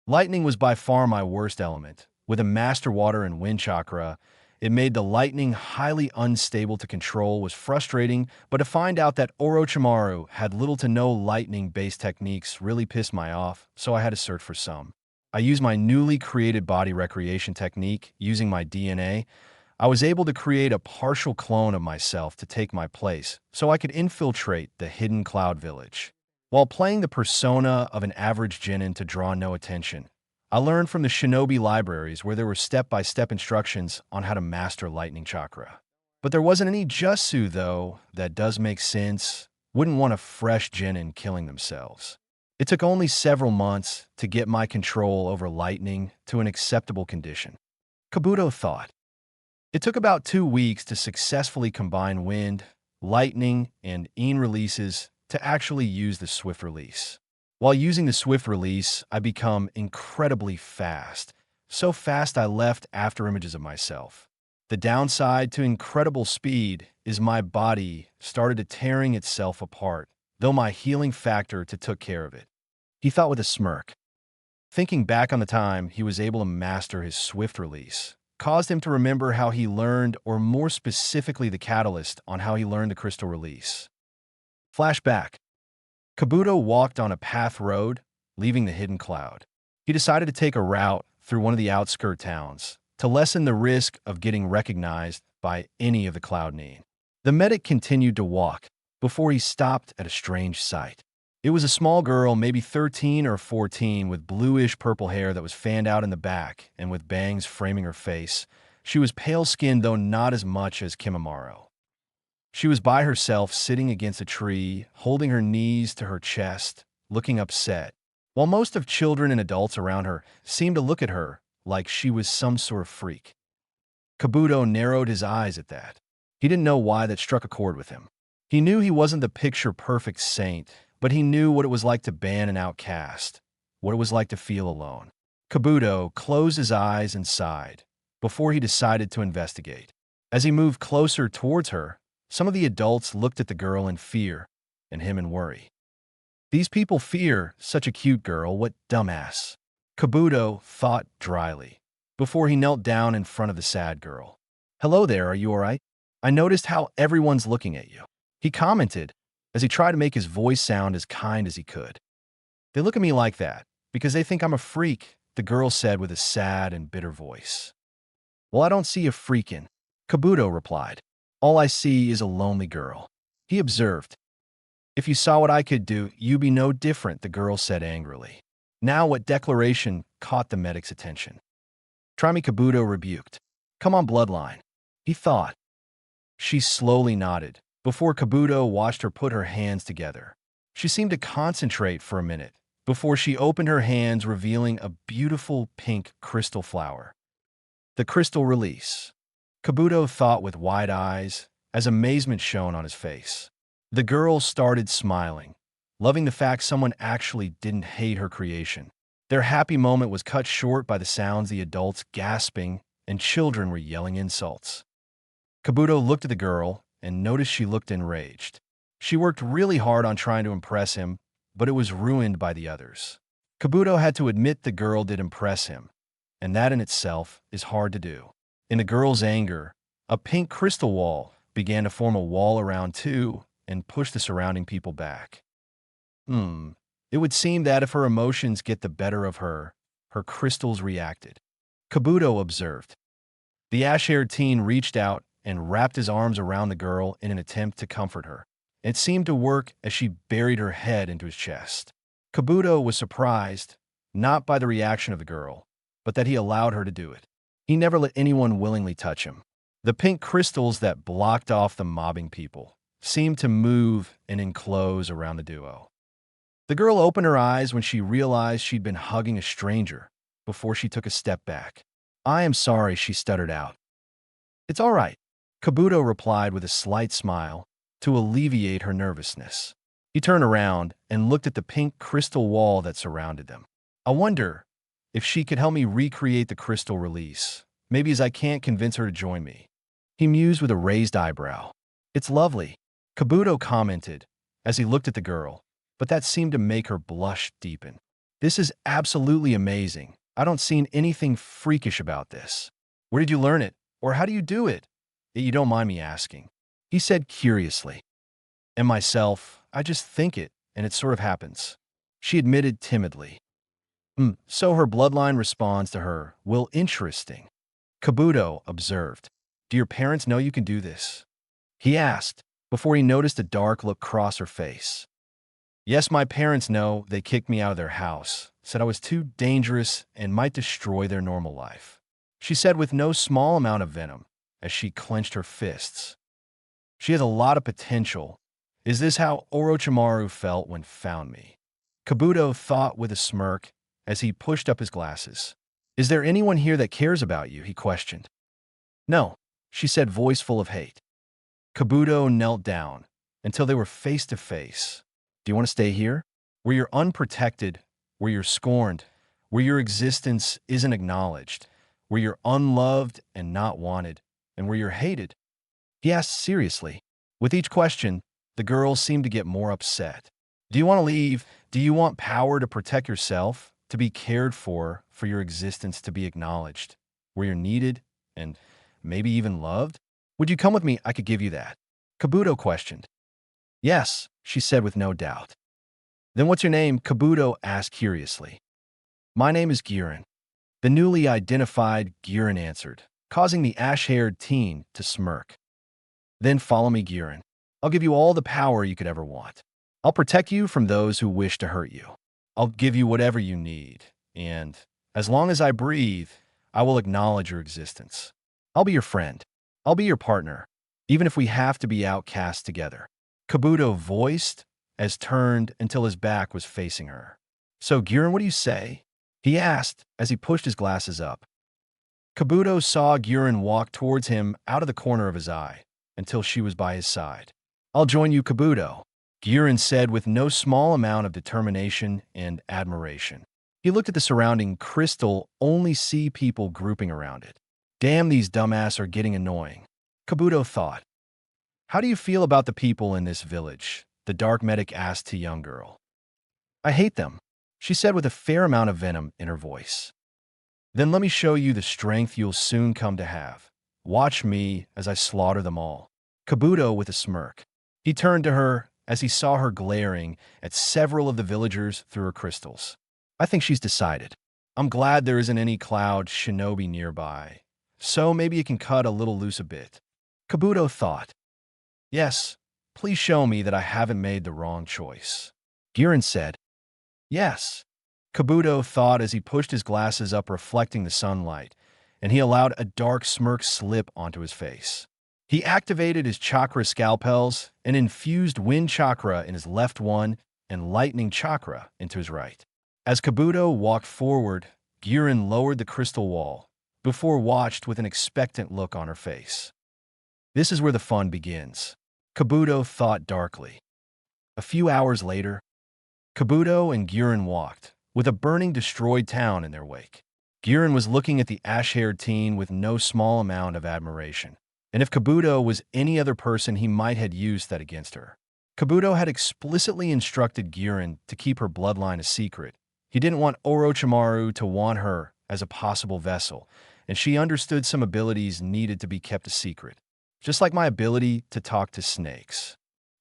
Lightning was by far my worst element. With a master water and wind chakra, it made the lightning highly unstable to control was frustrating, but to find out that Orochimaru had little to no lightning-based techniques really pissed me off, so I had to search for some. I used my newly created body recreation technique using my DNA. I was able to create a partial clone of myself to take my place, so I could infiltrate the hidden cloud village. While playing the persona of an average genin to draw no attention, I learned from the shinobi libraries where there were step-by-step instructions on how to master lightning chakra. But there wasn't any jutsu, though, that does make sense. Wouldn't want a fresh genin killing themselves. It took only several months to get my control over lightning to an acceptable condition. Kabuto thought. It took about 2 weeks to successfully combine wind, lightning, and yin releases to actually use the swift release. While using the swift release, I become incredibly fast. So fast I left after images of myself. The downside to incredible speed is my body started to tearing itself apart, though my healing factor took care of it. He thought with a smirk. Thinking back on the time he was able to master his swift release, caused him to remember how he learned, or more specifically the catalyst on how he learned the crystal release. Flashback. Kabuto walked on a path road, leaving the hidden cloud. He decided to take a route through one of the outskirt towns to lessen the risk of getting recognized by any of the cloud nin. The medic continued to walk before he stopped at a strange sight. It was a small girl, maybe 13 or 14, with bluish purple hair that was fanned out in the back and with bangs framing her face. She was pale-skinned, though not as much as Kimimaro. She was by herself, sitting against a tree, holding her knees to her chest, looking upset, while most of children and adults around her seemed to look at her like she was some sort of freak. Kabuto narrowed his eyes at that. He didn't know why that struck a chord with him. He knew he wasn't the picture-perfect saint, but he knew what it was like to ban an outcast, what it was like to feel alone. Kabuto closed his eyes and sighed before he decided to investigate. As he moved closer towards her, some of the adults looked at the girl in fear and him in worry. These people fear such a cute girl, what dumbass. Kabuto thought dryly before he knelt down in front of the sad girl. Hello there, are you all right? I noticed how everyone's looking at you, he commented as he tried to make his voice sound as kind as he could. They look at me like that because they think I'm a freak, the girl said with a sad and bitter voice. Well, I don't see a freakin', Kabuto replied. All I see is a lonely girl, he observed. If you saw what I could do, you'd be no different, the girl said angrily. Now what declaration caught the medic's attention? Try me, Kabuto rebuked. Come on, bloodline, he thought. She slowly nodded before Kabuto watched her put her hands together. She seemed to concentrate for a minute before she opened her hands, revealing a beautiful pink crystal flower. The crystal release, Kabuto thought with wide eyes as amazement shone on his face. The girl started smiling, loving the fact someone actually didn't hate her creation. Their happy moment was cut short by the sounds, the adults gasping and children were yelling insults. Kabuto looked at the girl and noticed she looked enraged. She worked really hard on trying to impress him, but it was ruined by the others. Kabuto had to admit the girl did impress him, and that in itself is hard to do. In the girl's anger, a pink crystal wall began to form a wall around too and push the surrounding people back. It would seem that if her emotions get the better of her, her crystals reacted, Kabuto observed. The ash-haired teen reached out and wrapped his arms around the girl in an attempt to comfort her. It seemed to work as she buried her head into his chest. Kabuto was surprised, not by the reaction of the girl, but that he allowed her to do it. He never let anyone willingly touch him. The pink crystals that blocked off the mobbing people seemed to move and enclose around the duo. The girl opened her eyes when she realized she'd been hugging a stranger before she took a step back. I am sorry, she stuttered out. It's all right, Kabuto replied with a slight smile to alleviate her nervousness. He turned around and looked at the pink crystal wall that surrounded them. I wonder if she could help me recreate the crystal release, maybe as I can't convince her to join me. He mused with a raised eyebrow. It's lovely, Kabuto commented as he looked at the girl, but that seemed to make her blush deepen. This is absolutely amazing. I don't see anything freakish about this. Where did you learn it? Or how do you do it? You don't mind me asking, he said curiously. And myself, I just think it, and it sort of happens, she admitted timidly. So her bloodline responds to her. Well, interesting, Kabuto observed. Do your parents know you can do this? He asked, before he noticed a dark look cross her face. Yes, my parents know. They kicked me out of their house, said I was too dangerous and might destroy their normal life, she said with no small amount of venom as she clenched her fists. She has a lot of potential. Is this how Orochimaru felt when found me? Kabuto thought with a smirk as he pushed up his glasses. Is there anyone here that cares about you? He questioned. No, she said, voice full of hate. Kabuto knelt down until they were face to face. Do you want to stay here? Where you're unprotected, where you're scorned, where your existence isn't acknowledged, where you're unloved and not wanted, and where you're hated? He asked seriously. With each question, the girl seemed to get more upset. Do you want to leave? Do you want power to protect yourself, to be cared for your existence to be acknowledged, where you're needed, and maybe even loved? Would you come with me? I could give you that, Kabuto questioned. Yes, she said with no doubt. Then what's your name? Kabuto asked curiously. My name is Girin, the newly identified Girin answered, causing the ash-haired teen to smirk. Then follow me, Girin. I'll give you all the power you could ever want. I'll protect you from those who wish to hurt you. I'll give you whatever you need, and as long as I breathe, I will acknowledge your existence. I'll be your friend. I'll be your partner, even if we have to be outcast together. Kabuto voiced as turned until his back was facing her. So, Girin, what do you say? He asked as he pushed his glasses up. Kabuto saw Girin walk towards him out of the corner of his eye until she was by his side. I'll join you, Kabuto, Girin said with no small amount of determination and admiration. He looked at the surrounding crystal, only see people grouping around it. Damn, these dumbass are getting annoying, Kabuto thought. How do you feel about the people in this village? The dark medic asked the young girl. I hate them, she said with a fair amount of venom in her voice. Then let me show you the strength you'll soon come to have. Watch me as I slaughter them all. Kabuto with a smirk. He turned to her as he saw her glaring at several of the villagers through her crystals. I think she's decided. I'm glad there isn't any cloud shinobi nearby, so maybe it can cut a little loose a bit. Kabuto thought. Yes, please show me that I haven't made the wrong choice. Girin said. Yes. Kabuto thought as he pushed his glasses up reflecting the sunlight, and he allowed a dark smirk slip onto his face. He activated his chakra scalpels and infused wind chakra in his left one and lightning chakra into his right. As Kabuto walked forward, Girin lowered the crystal wall before watched with an expectant look on her face. This is where the fun begins, Kabuto thought darkly. A few hours later, Kabuto and Girin walked, with a burning, destroyed town in their wake. Girin was looking at the ash-haired teen with no small amount of admiration. And if Kabuto was any other person, he might have used that against her. Kabuto had explicitly instructed Girin to keep her bloodline a secret. He didn't want Orochimaru to want her as a possible vessel, and she understood some abilities needed to be kept a secret. Just like my ability to talk to snakes.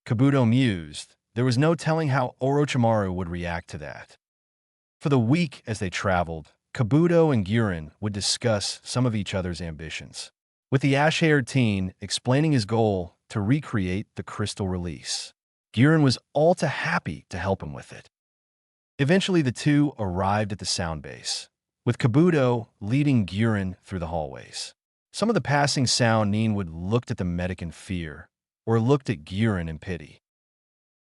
Kabuto mused. There was no telling how Orochimaru would react to that. For the week as they traveled, Kabuto and Girin would discuss some of each other's ambitions, with the ash-haired teen explaining his goal to recreate the crystal release. Girin was all too happy to help him with it. Eventually, the two arrived at the sound base, with Kabuto leading Girin through the hallways. Some of the passing sound Nin would looked at the medic in fear, or looked at Girin in pity.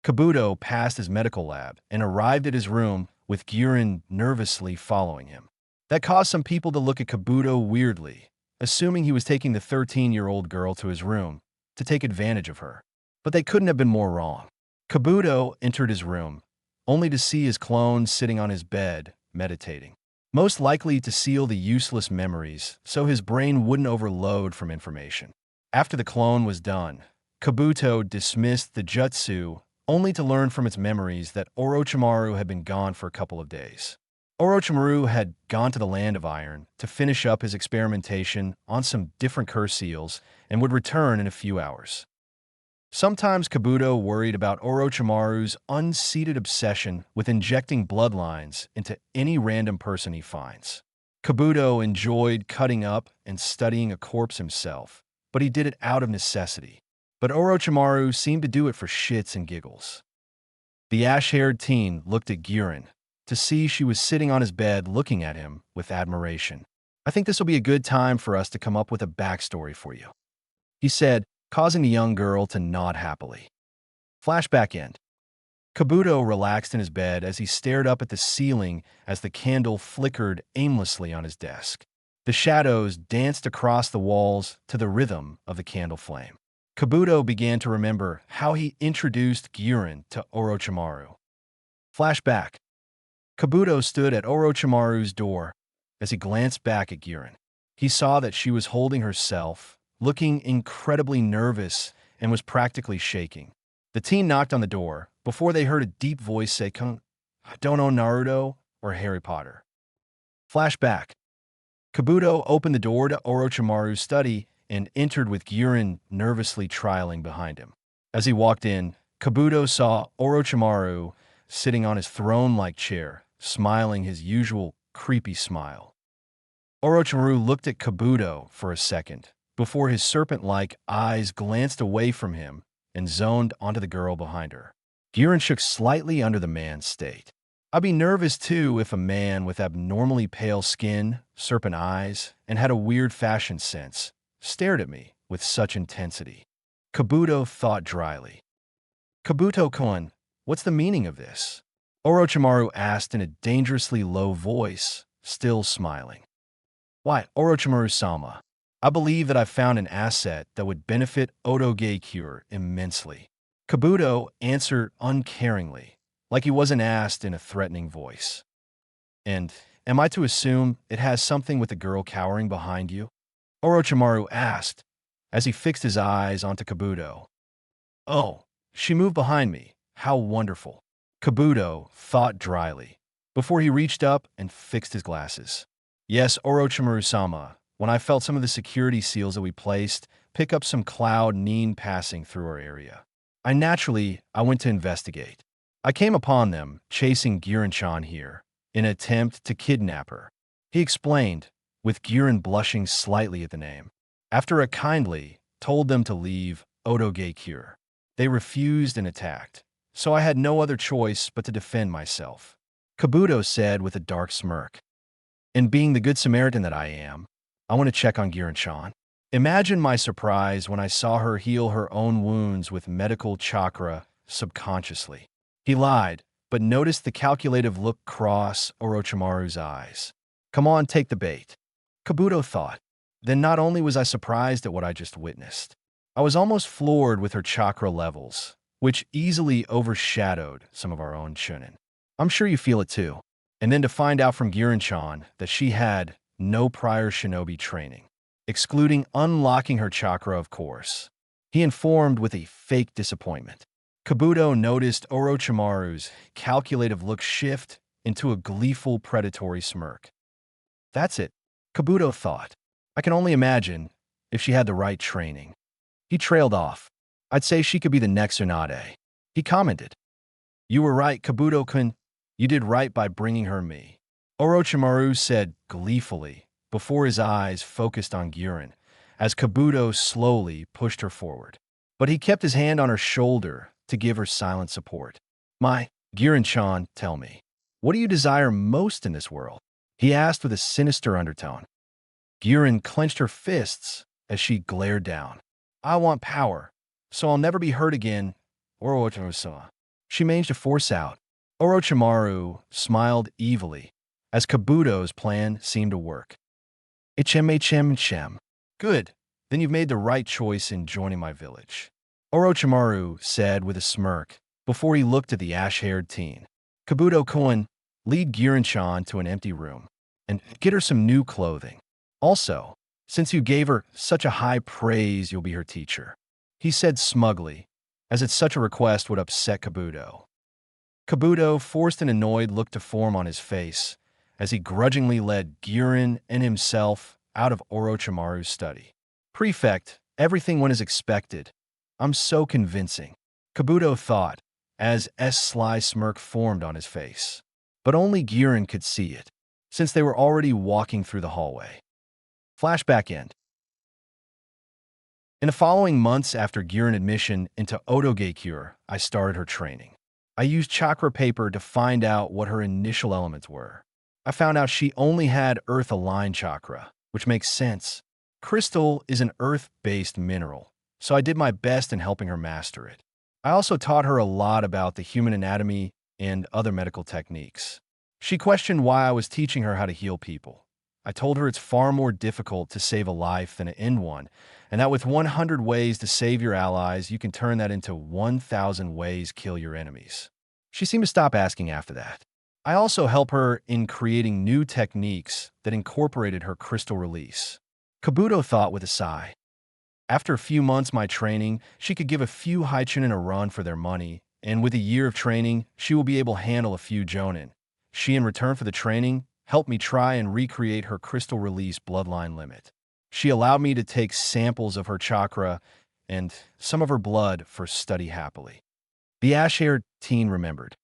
Kabuto passed his medical lab and arrived at his room with Girin nervously following him. That caused some people to look at Kabuto weirdly, assuming he was taking the 13-year-old girl to his room to take advantage of her. But they couldn't have been more wrong. Kabuto entered his room, only to see his clone sitting on his bed, meditating. Most likely to seal the useless memories so his brain wouldn't overload from information. After the clone was done, Kabuto dismissed the jutsu only to learn from its memories that Orochimaru had been gone for a couple of days. Orochimaru had gone to the Land of Iron to finish up his experimentation on some different curse seals and would return in a few hours. Sometimes Kabuto worried about Orochimaru's unseated obsession with injecting bloodlines into any random person he finds. Kabuto enjoyed cutting up and studying a corpse himself, but he did it out of necessity. But Orochimaru seemed to do it for shits and giggles. The ash-haired teen looked at Girin to see she was sitting on his bed looking at him with admiration. I think this will be a good time for us to come up with a backstory for you, he said, causing the young girl to nod happily. Flashback end. Kabuto relaxed in his bed as he stared up at the ceiling as the candle flickered aimlessly on his desk. The shadows danced across the walls to the rhythm of the candle flame. Kabuto began to remember how he introduced Girin to Orochimaru. Flashback. Kabuto stood at Orochimaru's door as he glanced back at Girin. He saw that she was holding herself, looking incredibly nervous, and was practically shaking. The teen knocked on the door before they heard a deep voice say, "I don't know Naruto or Harry Potter." Flashback. Kabuto opened the door to Orochimaru's study and entered with Girin nervously trailing behind him. As he walked in, Kabuto saw Orochimaru sitting on his throne-like chair, smiling his usual creepy smile. Orochimaru looked at Kabuto for a second, before his serpent-like eyes glanced away from him and zoned onto the girl behind her. Giran shook slightly under the man's state. I'd be nervous too if a man with abnormally pale skin, serpent eyes, and had a weird fashion sense stared at me with such intensity. Kabuto thought dryly. Kabuto-kun, what's the meaning of this? Orochimaru asked in a dangerously low voice, still smiling. Why, Orochimaru-sama, I believe that I've found an asset that would benefit Otoge-cure immensely. Kabuto answered uncaringly, like he wasn't asked in a threatening voice. And am I to assume it has something with the girl cowering behind you? Orochimaru asked, as he fixed his eyes onto Kabuto. Oh, she moved behind me. How wonderful. Kabuto thought dryly, before he reached up and fixed his glasses. Yes, Orochimaru-sama, when I felt some of the security seals that we placed pick up some cloud neen passing through our area. I went to investigate. I came upon them chasing Giran-chan here in an attempt to kidnap her. He explained, with Giran blushing slightly at the name. After I kindly told them to leave Otoge-cure, they refused and attacked, so I had no other choice but to defend myself. Kabuto said with a dark smirk. And being the good Samaritan that I am, I want to check on Giran-chan. Imagine my surprise when I saw her heal her own wounds with medical chakra subconsciously. He lied, but noticed the calculative look cross Orochimaru's eyes. Come on, take the bait. Kabuto thought. Then not only was I surprised at what I just witnessed, I was almost floored with her chakra levels, which easily overshadowed some of our own chunin. I'm sure you feel it too. And then to find out from Giran-chan that she had no prior shinobi training, excluding unlocking her chakra, of course. He informed with a fake disappointment. Kabuto noticed Orochimaru's calculative look shift into a gleeful predatory smirk. That's it, Kabuto thought. I can only imagine if she had the right training. He trailed off. I'd say she could be the next Tsunade. He commented. You were right, Kabuto-kun. You did right by bringing her me. Orochimaru said gleefully, before his eyes focused on Giran, as Kabuto slowly pushed her forward. But he kept his hand on her shoulder to give her silent support. My, Giran-chan, tell me, what do you desire most in this world? He asked with a sinister undertone. Giran clenched her fists as she glared down. I want power, so I'll never be hurt again, Orochimaru-sama. She managed to force out. Orochimaru smiled evilly, as Kabuto's plan seemed to work. Ichem. Good, then you've made the right choice in joining my village. Orochimaru said with a smirk, before he looked at the ash-haired teen. Kabuto-kun, lead Giran-chan to an empty room, and get her some new clothing. Also, since you gave her such a high praise, you'll be her teacher. He said smugly, as if such a request would upset Kabuto. Kabuto forced an annoyed look to form on his face as he grudgingly led Giran and himself out of Orochimaru's study. Prefect, everything went as expected. I'm so convincing, Kabuto thought, as S sly smirk formed on his face. But only Giran could see it, since they were already walking through the hallway. Flashback end. In the following months after Giran admission into Otoge-cure, I started her training. I used chakra paper to find out what her initial elements were. I found out she only had earth-aligned chakra, which makes sense. Crystal is an earth-based mineral, so I did my best in helping her master it. I also taught her a lot about the human anatomy and other medical techniques. She questioned why I was teaching her how to heal people. I told her it's far more difficult to save a life than to end one, and that with 100 ways to save your allies, you can turn that into 1,000 ways kill your enemies. She seemed to stop asking after that. I also help her in creating new techniques that incorporated her crystal release. Kabuto thought with a sigh. After a few months my training, she could give a few Haichunin a run for their money, and with a year of training, she will be able to handle a few Jonin. She, in return for the training, helped me try and recreate her crystal release bloodline limit. She allowed me to take samples of her chakra and some of her blood for study happily. The ash-haired teen remembered.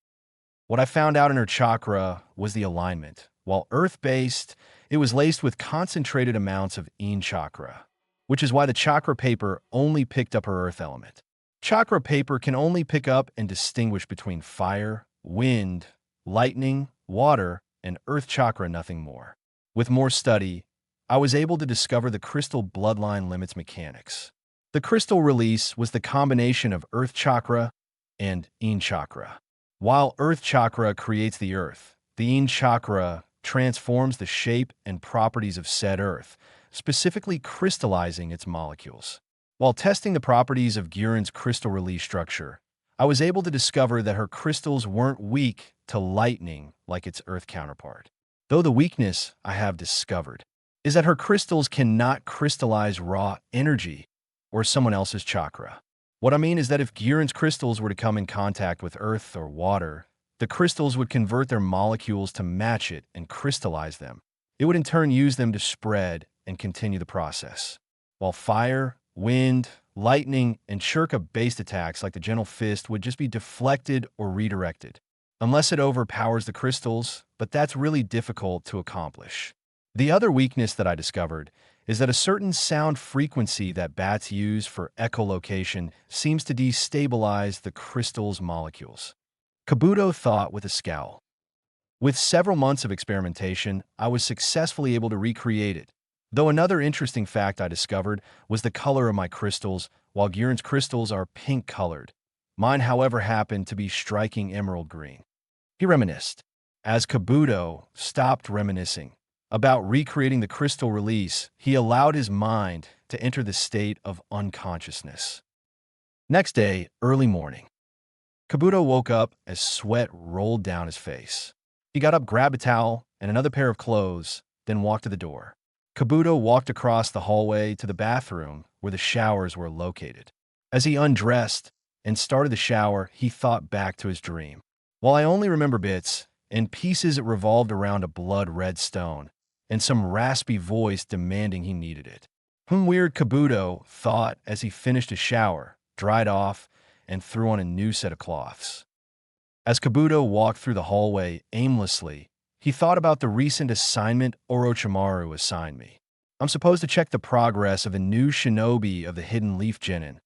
What I found out in her chakra was the alignment. While earth-based, it was laced with concentrated amounts of Yin chakra, which is why the chakra paper only picked up her earth element. Chakra paper can only pick up and distinguish between fire, wind, lightning, water, and earth chakra, nothing more. With more study, I was able to discover the crystal bloodline limits mechanics. The crystal release was the combination of earth chakra and yin chakra. While earth chakra creates the earth, the yin chakra transforms the shape and properties of said earth, specifically crystallizing its molecules. While testing the properties of Guerin's crystal release structure, I was able to discover that her crystals weren't weak to lightning like its earth counterpart. Though the weakness I have discovered is that her crystals cannot crystallize raw energy or someone else's chakra. What I mean is that if Guerin's crystals were to come in contact with earth or water, the crystals would convert their molecules to match it and crystallize them. It would in turn use them to spread and continue the process. While fire, wind, lightning, and shurika-based attacks like the gentle fist would just be deflected or redirected, unless it overpowers the crystals, but that's really difficult to accomplish. The other weakness that I discovered is that a certain sound frequency that bats use for echolocation seems to destabilize the crystal's molecules. Kabuto thought with a scowl. With several months of experimentation, I was successfully able to recreate it. Though another interesting fact I discovered was the color of my crystals. While Guerin's crystals are pink-colored, mine, however, happened to be striking emerald green. He reminisced. As Kabuto stopped reminiscing about recreating the crystal release, he allowed his mind to enter the state of unconsciousness. Next day, early morning, Kabuto woke up as sweat rolled down his face. He got up, grabbed a towel and another pair of clothes, then walked to the door. Kabuto walked across the hallway to the bathroom where the showers were located. As he undressed and started the shower, he thought back to his dream. While I only remember bits and pieces, it revolved around a blood-red stone and some raspy voice demanding he needed it. Weird, Kabuto thought as he finished his shower, dried off, and threw on a new set of cloths. As Kabuto walked through the hallway aimlessly, he thought about the recent assignment Orochimaru assigned me. I'm supposed to check the progress of a new shinobi of the Hidden Leaf Genin,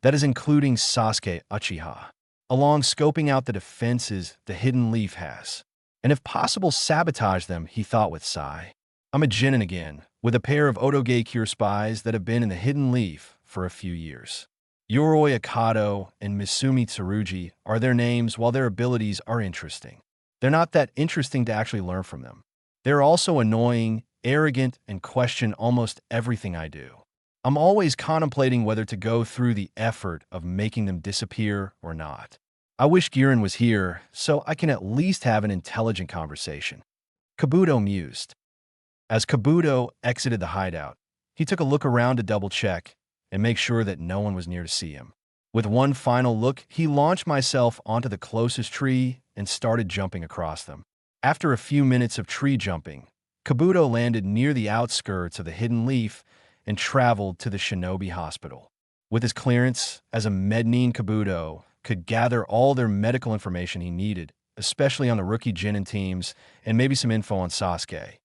that is including Sasuke Uchiha, along scoping out the defenses the Hidden Leaf has, and if possible sabotage them, he thought with sigh. I'm a genin again, with a pair of Otoge Cure spies that have been in the Hidden Leaf for a few years. Yoroi Akado and Misumi Tsurugi are their names, while their abilities are interesting. They're not that interesting to actually learn from them. They're also annoying, arrogant, and question almost everything I do. I'm always contemplating whether to go through the effort of making them disappear or not. I wish Guerin was here so I can at least have an intelligent conversation. Kabuto mused. As Kabuto exited the hideout, he took a look around to double-check and make sure that no one was near to see him. With one final look, he launched myself onto the closest tree and started jumping across them. After a few minutes of tree jumping, Kabuto landed near the outskirts of the Hidden Leaf and traveled to the Shinobi Hospital. With his clearance as a Mednin, Kabuto could gather all their medical information he needed, especially on the rookie Genin teams and maybe some info on Sasuke.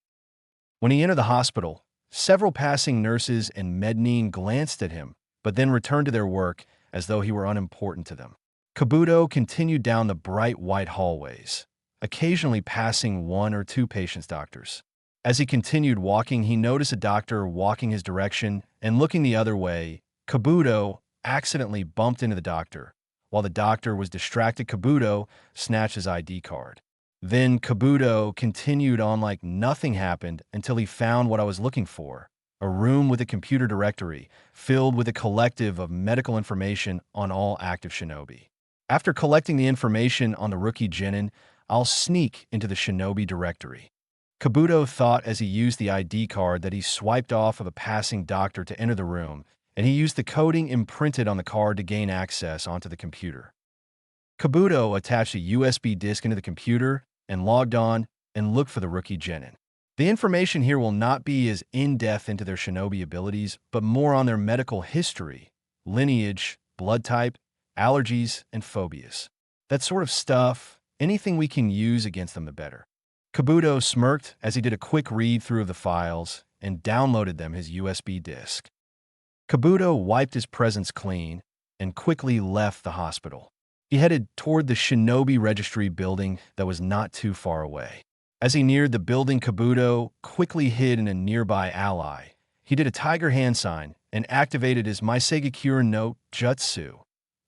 When he entered the hospital, several passing nurses and Mednin glanced at him, but then returned to their work as though he were unimportant to them. Kabuto continued down the bright white hallways, occasionally passing one or two patients' doctors. As he continued walking, he noticed a doctor walking his direction, and looking the other way, Kabuto accidentally bumped into the doctor. While the doctor was distracted, Kabuto snatched his ID card. Then Kabuto continued on like nothing happened until he found what I was looking for, a room with a computer directory filled with a collective of medical information on all active shinobi. After collecting the information on the rookie Genin, I'll sneak into the shinobi directory. Kabuto thought as he used the ID card that he swiped off of a passing doctor to enter the room, and he used the coding imprinted on the card to gain access onto the computer. Kabuto attached a USB disk into the computer and logged on and looked for the rookie Genin. The information here will not be as in-depth into their shinobi abilities, but more on their medical history, lineage, blood type, allergies, and phobias. That sort of stuff, anything we can use against them, the better. Kabuto smirked as he did a quick read-through of the files and downloaded them his USB disk. Kabuto wiped his presence clean and quickly left the hospital. He headed toward the Shinobi Registry building that was not too far away. As he neared the building, Kabuto quickly hid in a nearby ally. He did a tiger hand sign and activated his Maisegakure no Jutsu,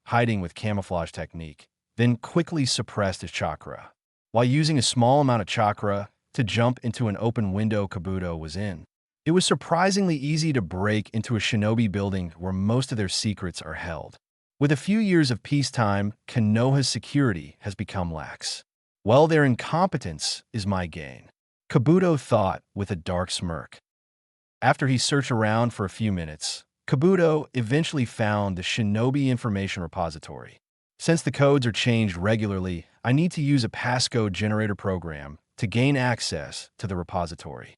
hiding with camouflage technique, then quickly suppressed his chakra. While using a small amount of chakra to jump into an open window Kabuto was in, it was surprisingly easy to break into a shinobi building where most of their secrets are held. With a few years of peacetime, Konoha's security has become lax. Well, their incompetence is my gain, Kabuto thought with a dark smirk. After he searched around for a few minutes, Kabuto eventually found the Shinobi Information Repository. Since the codes are changed regularly, I need to use a passcode generator program to gain access to the repository.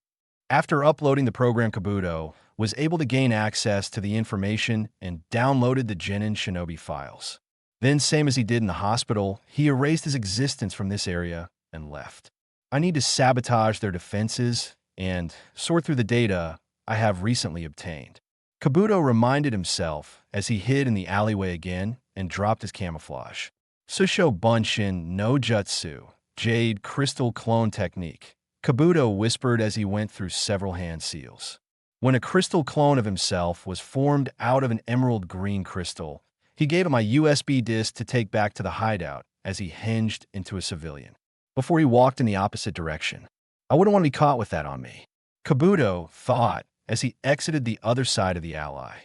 After uploading the program, Kabuto was able to gain access to the information and downloaded the Genin Shinobi files. Then, same as he did in the hospital, he erased his existence from this area and left. I need to sabotage their defenses and sort through the data I have recently obtained. Kabuto reminded himself as he hid in the alleyway again and dropped his camouflage. Susho Bunshin no Jutsu, Jade Crystal Clone Technique, Kabuto whispered as he went through several hand seals. When a crystal clone of himself was formed out of an emerald green crystal, he gave him a USB disk to take back to the hideout as he hinged into a civilian. Before he walked in the opposite direction. I wouldn't want to be caught with that on me, Kabuto thought as he exited the other side of the ally.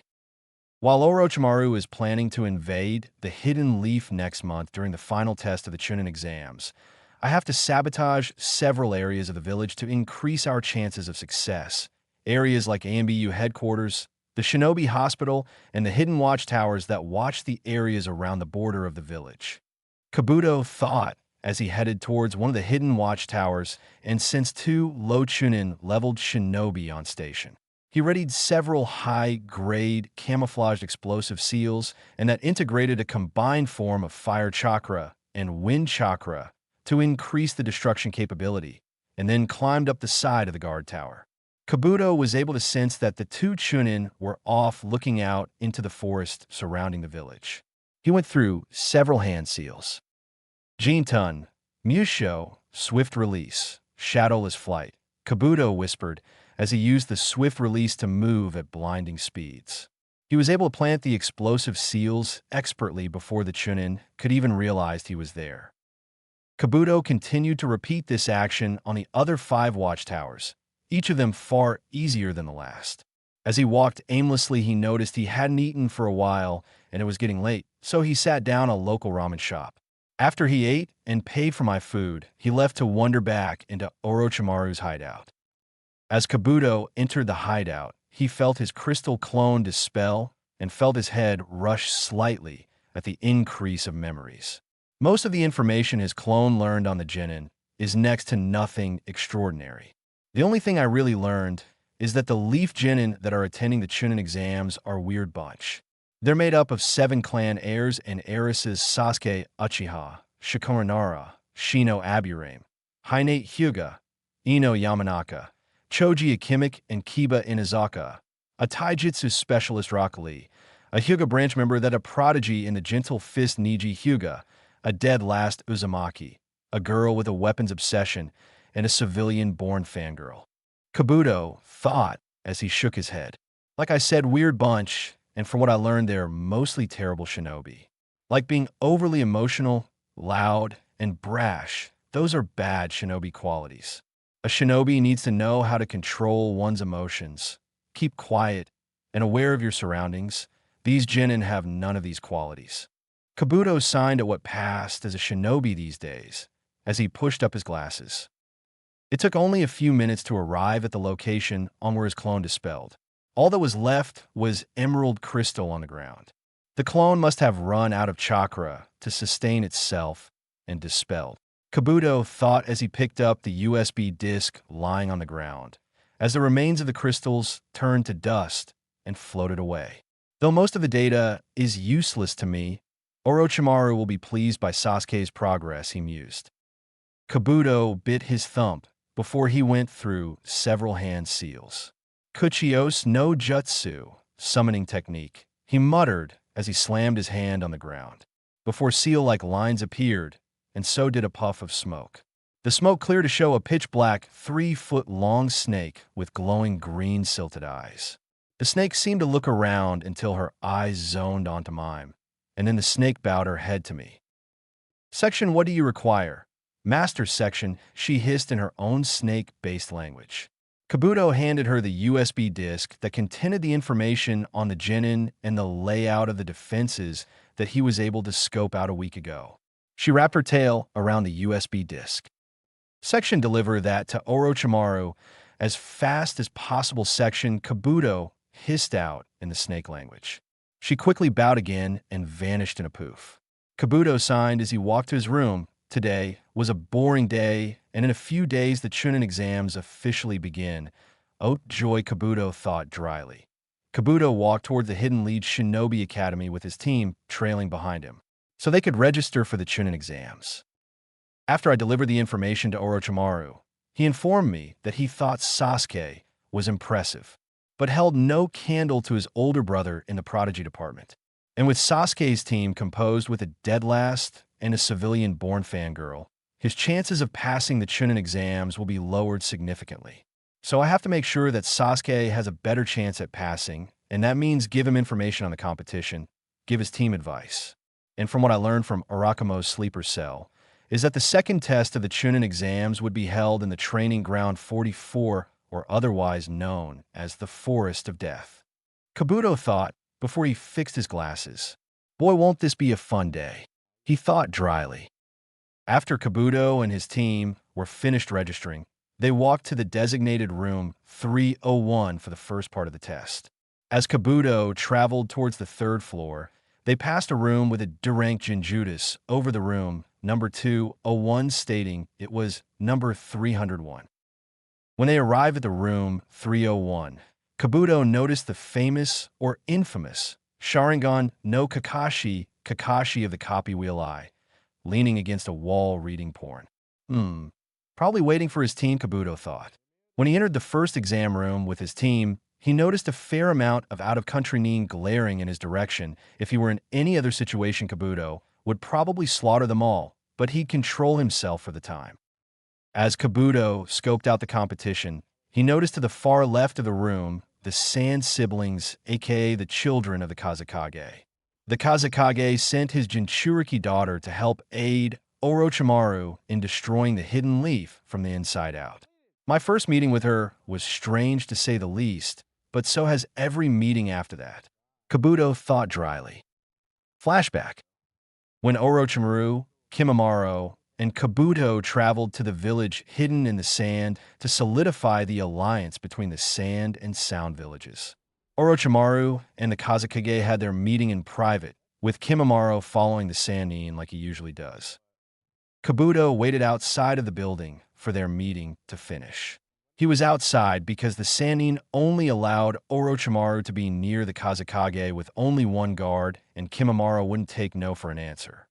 While Orochimaru is planning to invade the Hidden Leaf next month during the final test of the Chunin exams, I have to sabotage several areas of the village to increase our chances of success. Areas like AMBU headquarters, the Shinobi Hospital, and the hidden watchtowers that watch the areas around the border of the village. Kabuto thought as he headed towards one of the hidden watchtowers and sensed two low Chunin leveled shinobi on station. He readied several high-grade camouflaged explosive seals and that integrated a combined form of fire chakra and wind chakra to increase the destruction capability, and then climbed up the side of the guard tower. Kabuto was able to sense that the two Chunin were off looking out into the forest surrounding the village. He went through several hand seals. Jintun, Musho, Swift Release, Shadowless Flight, Kabuto whispered as he used the swift release to move at blinding speeds. He was able to plant the explosive seals expertly before the Chunin could even realize he was there. Kabuto continued to repeat this action on the other 5 watchtowers, each of them far easier than the last. As he walked aimlessly, he noticed he hadn't eaten for a while and it was getting late, so he sat down at a local ramen shop. After he ate and paid for my food, he left to wander back into Orochimaru's hideout. As Kabuto entered the hideout, he felt his crystal clone dispel and felt his head rush slightly at the increase of memories. Most of the information his clone learned on the Genin is next to nothing extraordinary. The only thing I really learned is that the Leaf Genin that are attending the Chunin exams are a weird bunch. They're made up of 7 clan heirs and heiresses: Sasuke Uchiha, Shikorinara, Shino Aburame, Hinate Hyuga, Ino Yamanaka, Choji Akimic, and Kiba Inazaka, a taijutsu specialist Rock Lee, a Hyuga branch member that a prodigy in the Gentle Fist Niji Hyuga, a dead last Uzumaki, a girl with a weapons obsession, and a civilian-born fangirl. Kabuto thought as he shook his head. Like I said, weird bunch, and from what I learned, they're mostly terrible shinobi. Like being overly emotional, loud, and brash, those are bad shinobi qualities. A shinobi needs to know how to control one's emotions, keep quiet, and aware of your surroundings. These genin have none of these qualities. Kabuto signed at what passed as a shinobi these days, as he pushed up his glasses. It took only a few minutes to arrive at the location on where his clone dispelled. All that was left was emerald crystal on the ground. The clone must have run out of chakra to sustain itself and dispelled. Kabuto thought as he picked up the USB disk lying on the ground, as the remains of the crystals turned to dust and floated away. Though most of the data is useless to me, Orochimaru will be pleased by Sasuke's progress, he mused. Kabuto bit his thumb before he went through several hand seals. Kuchios no Jutsu, summoning technique, he muttered as he slammed his hand on the ground. Before seal-like lines appeared, and so did a puff of smoke. The smoke cleared to show a pitch-black, 3-foot-long snake with glowing green silted eyes. The snake seemed to look around until her eyes zoned onto mine, and then the snake bowed her head to me. "Section, what do you require?" "Master section," she hissed in her own snake-based language. Kabuto handed her the USB disk that contained the information on the genin and the layout of the defenses that he was able to scope out a week ago. She wrapped her tail around the USB disk. "Section, deliver that to Orochimaru as fast as possible." Section, Kabuto hissed out in the snake language. She quickly bowed again and vanished in a poof. Kabuto signed as he walked to his room. Today was a boring day, and in a few days the Chunin exams officially begin. Oh joy, Kabuto thought dryly. Kabuto walked toward the Hidden Lead Shinobi Academy with his team trailing behind him, so they could register for the Chunin exams. After I delivered the information to Orochimaru, he informed me that he thought Sasuke was impressive, but held no candle to his older brother in the Prodigy department. And with Sasuke's team composed with a dead last and a civilian-born fangirl, his chances of passing the Chunin exams will be lowered significantly. So I have to make sure that Sasuke has a better chance at passing, and that means give him information on the competition, give his team advice. And from what I learned from Arakumo's sleeper cell, is that the second test of the Chunin exams would be held in the Training Ground 44, or otherwise known as the Forest of Death. Kabuto thought before he fixed his glasses. Boy, won't this be a fun day, he thought dryly. After Kabuto and his team were finished registering, they walked to the designated room 301 for the first part of the test. As Kabuto traveled towards the third floor, they passed a room with a D-rank Jinjutsu over the room number 201, stating it was number 301. When they arrived at the room 301, Kabuto noticed the famous or infamous Sharingan no Kakashi, Kakashi of the Copy Wheel Eye, leaning against a wall reading porn. Probably waiting for his team, Kabuto thought. When he entered the first exam room with his team, he noticed a fair amount of out-of-country nin glaring in his direction. If he were in any other situation, Kabuto would probably slaughter them all, but he'd control himself for the time. As Kabuto scoped out the competition, he noticed to the far left of the room the Sand siblings, aka the children of the Kazekage. The Kazekage sent his Jinchuriki daughter to help aid Orochimaru in destroying the Hidden Leaf from the inside out. My first meeting with her was strange to say the least, but so has every meeting after that, Kabuto thought dryly. Flashback. When Orochimaru, Kimimaro, and Kabuto traveled to the village hidden in the sand to solidify the alliance between the Sand and Sound villages. Orochimaru and the Kazekage had their meeting in private, with Kimimaro following the Sannin like he usually does. Kabuto waited outside of the building for their meeting to finish. He was outside because the Sannin only allowed Orochimaru to be near the Kazekage with only one guard, and Kimimaro wouldn't take no for an answer.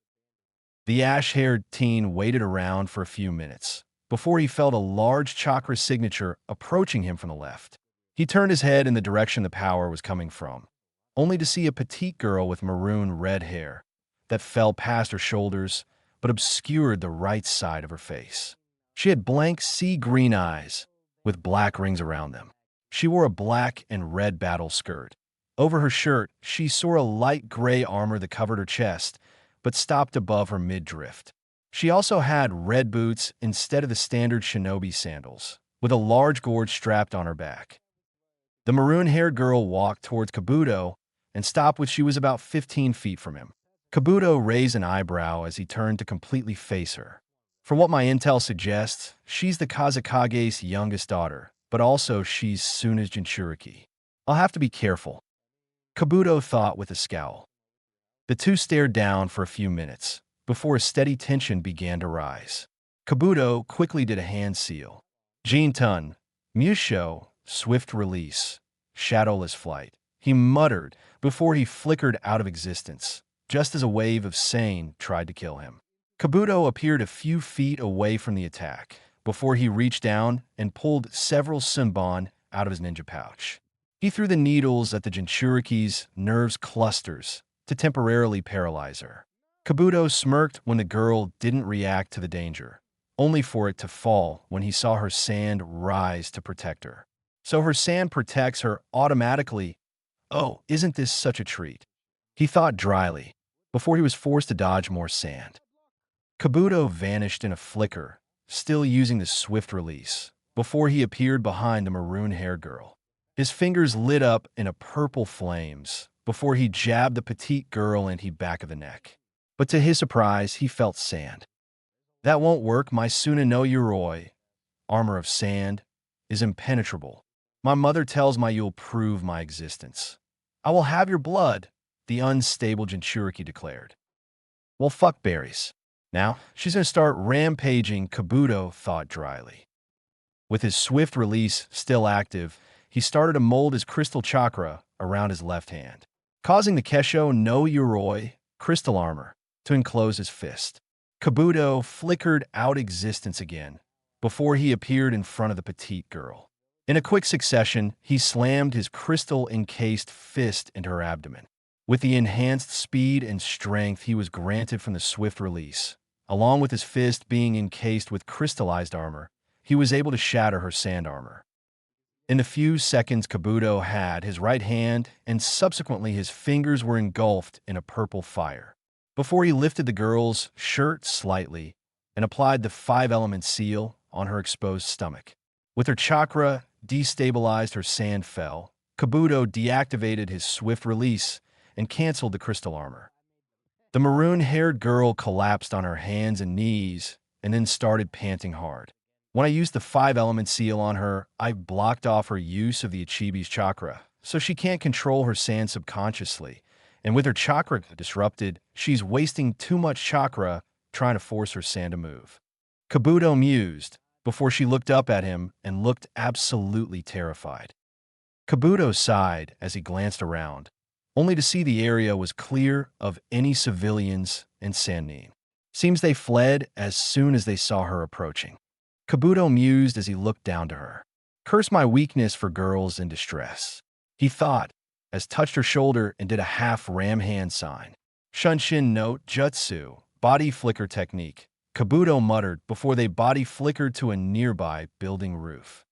The ash-haired teen waited around for a few minutes before he felt a large chakra signature approaching him from the left. He turned his head in the direction the power was coming from, only to see a petite girl with maroon-red hair that fell past her shoulders but obscured the right side of her face. She had blank sea-green eyes with black rings around them. She wore a black and red battle skirt. Over her shirt, she wore a light gray armor that covered her chest, but stopped above her midriff. She also had red boots instead of the standard shinobi sandals, with a large gourd strapped on her back. The maroon-haired girl walked towards Kabuto and stopped when she was about 15 feet from him. Kabuto raised an eyebrow as he turned to completely face her. From what my intel suggests, she's the Kazekage's youngest daughter, but also she's Suna's Jinchuriki. I'll have to be careful, Kabuto thought with a scowl. The two stared down for a few minutes before a steady tension began to rise. Kabuto quickly did a hand seal. Jin-tun, Musho, swift release, shadowless flight, he muttered before he flickered out of existence, just as a wave of sane tried to kill him. Kabuto appeared a few feet away from the attack before he reached down and pulled several sunbon out of his ninja pouch. He threw the needles at the Jinchuriki's nerves clusters to temporarily paralyze her. Kabuto smirked when the girl didn't react to the danger, only for it to fall when he saw her sand rise to protect her. So her sand protects her automatically. Oh, isn't this such a treat? He thought dryly, before he was forced to dodge more sand. Kabuto vanished in a flicker, still using the swift release, before he appeared behind the maroon-haired girl. His fingers lit up in a purple flames before he jabbed the petite girl in the back of the neck. But to his surprise, he felt sand. That won't work, my Suna no Yoroi. Armor of sand is impenetrable. My mother tells me you'll prove my existence. I will have your blood, the unstable Jinchuriki declared. Well, fuck berries. Now, she's gonna start rampaging, Kabuto thought dryly. With his swift release still active, he started to mold his crystal chakra around his left hand, causing the Kesho no Yoroi crystal armor to enclose his fist. Kabuto flickered out existence again before he appeared in front of the petite girl. In a quick succession, he slammed his crystal-encased fist into her abdomen. With the enhanced speed and strength he was granted from the swift release, along with his fist being encased with crystallized armor, he was able to shatter her sand armor. In the few seconds Kabuto had, his right hand and subsequently his fingers were engulfed in a purple fire. Before he lifted the girl's shirt slightly and applied the 5-element seal on her exposed stomach. With her chakra destabilized, her sand fell. Kabuto deactivated his swift release and canceled the crystal armor. The maroon-haired girl collapsed on her hands and knees and then started panting hard. When I used the 5-element seal on her, I blocked off her use of the Ichibi's chakra, so she can't control her sand subconsciously. And with her chakra disrupted, she's wasting too much chakra trying to force her sand to move. Kabuto mused before she looked up at him and looked absolutely terrified. Kabuto sighed as he glanced around, only to see the area was clear of any civilians and Sannin. Seems they fled as soon as they saw her approaching. Kabuto mused as he looked down to her. Curse my weakness for girls in distress, he thought, as touched her shoulder and did a half ram hand sign. Shunshin no Jutsu, body flicker technique, Kabuto muttered before they body flickered to a nearby building roof.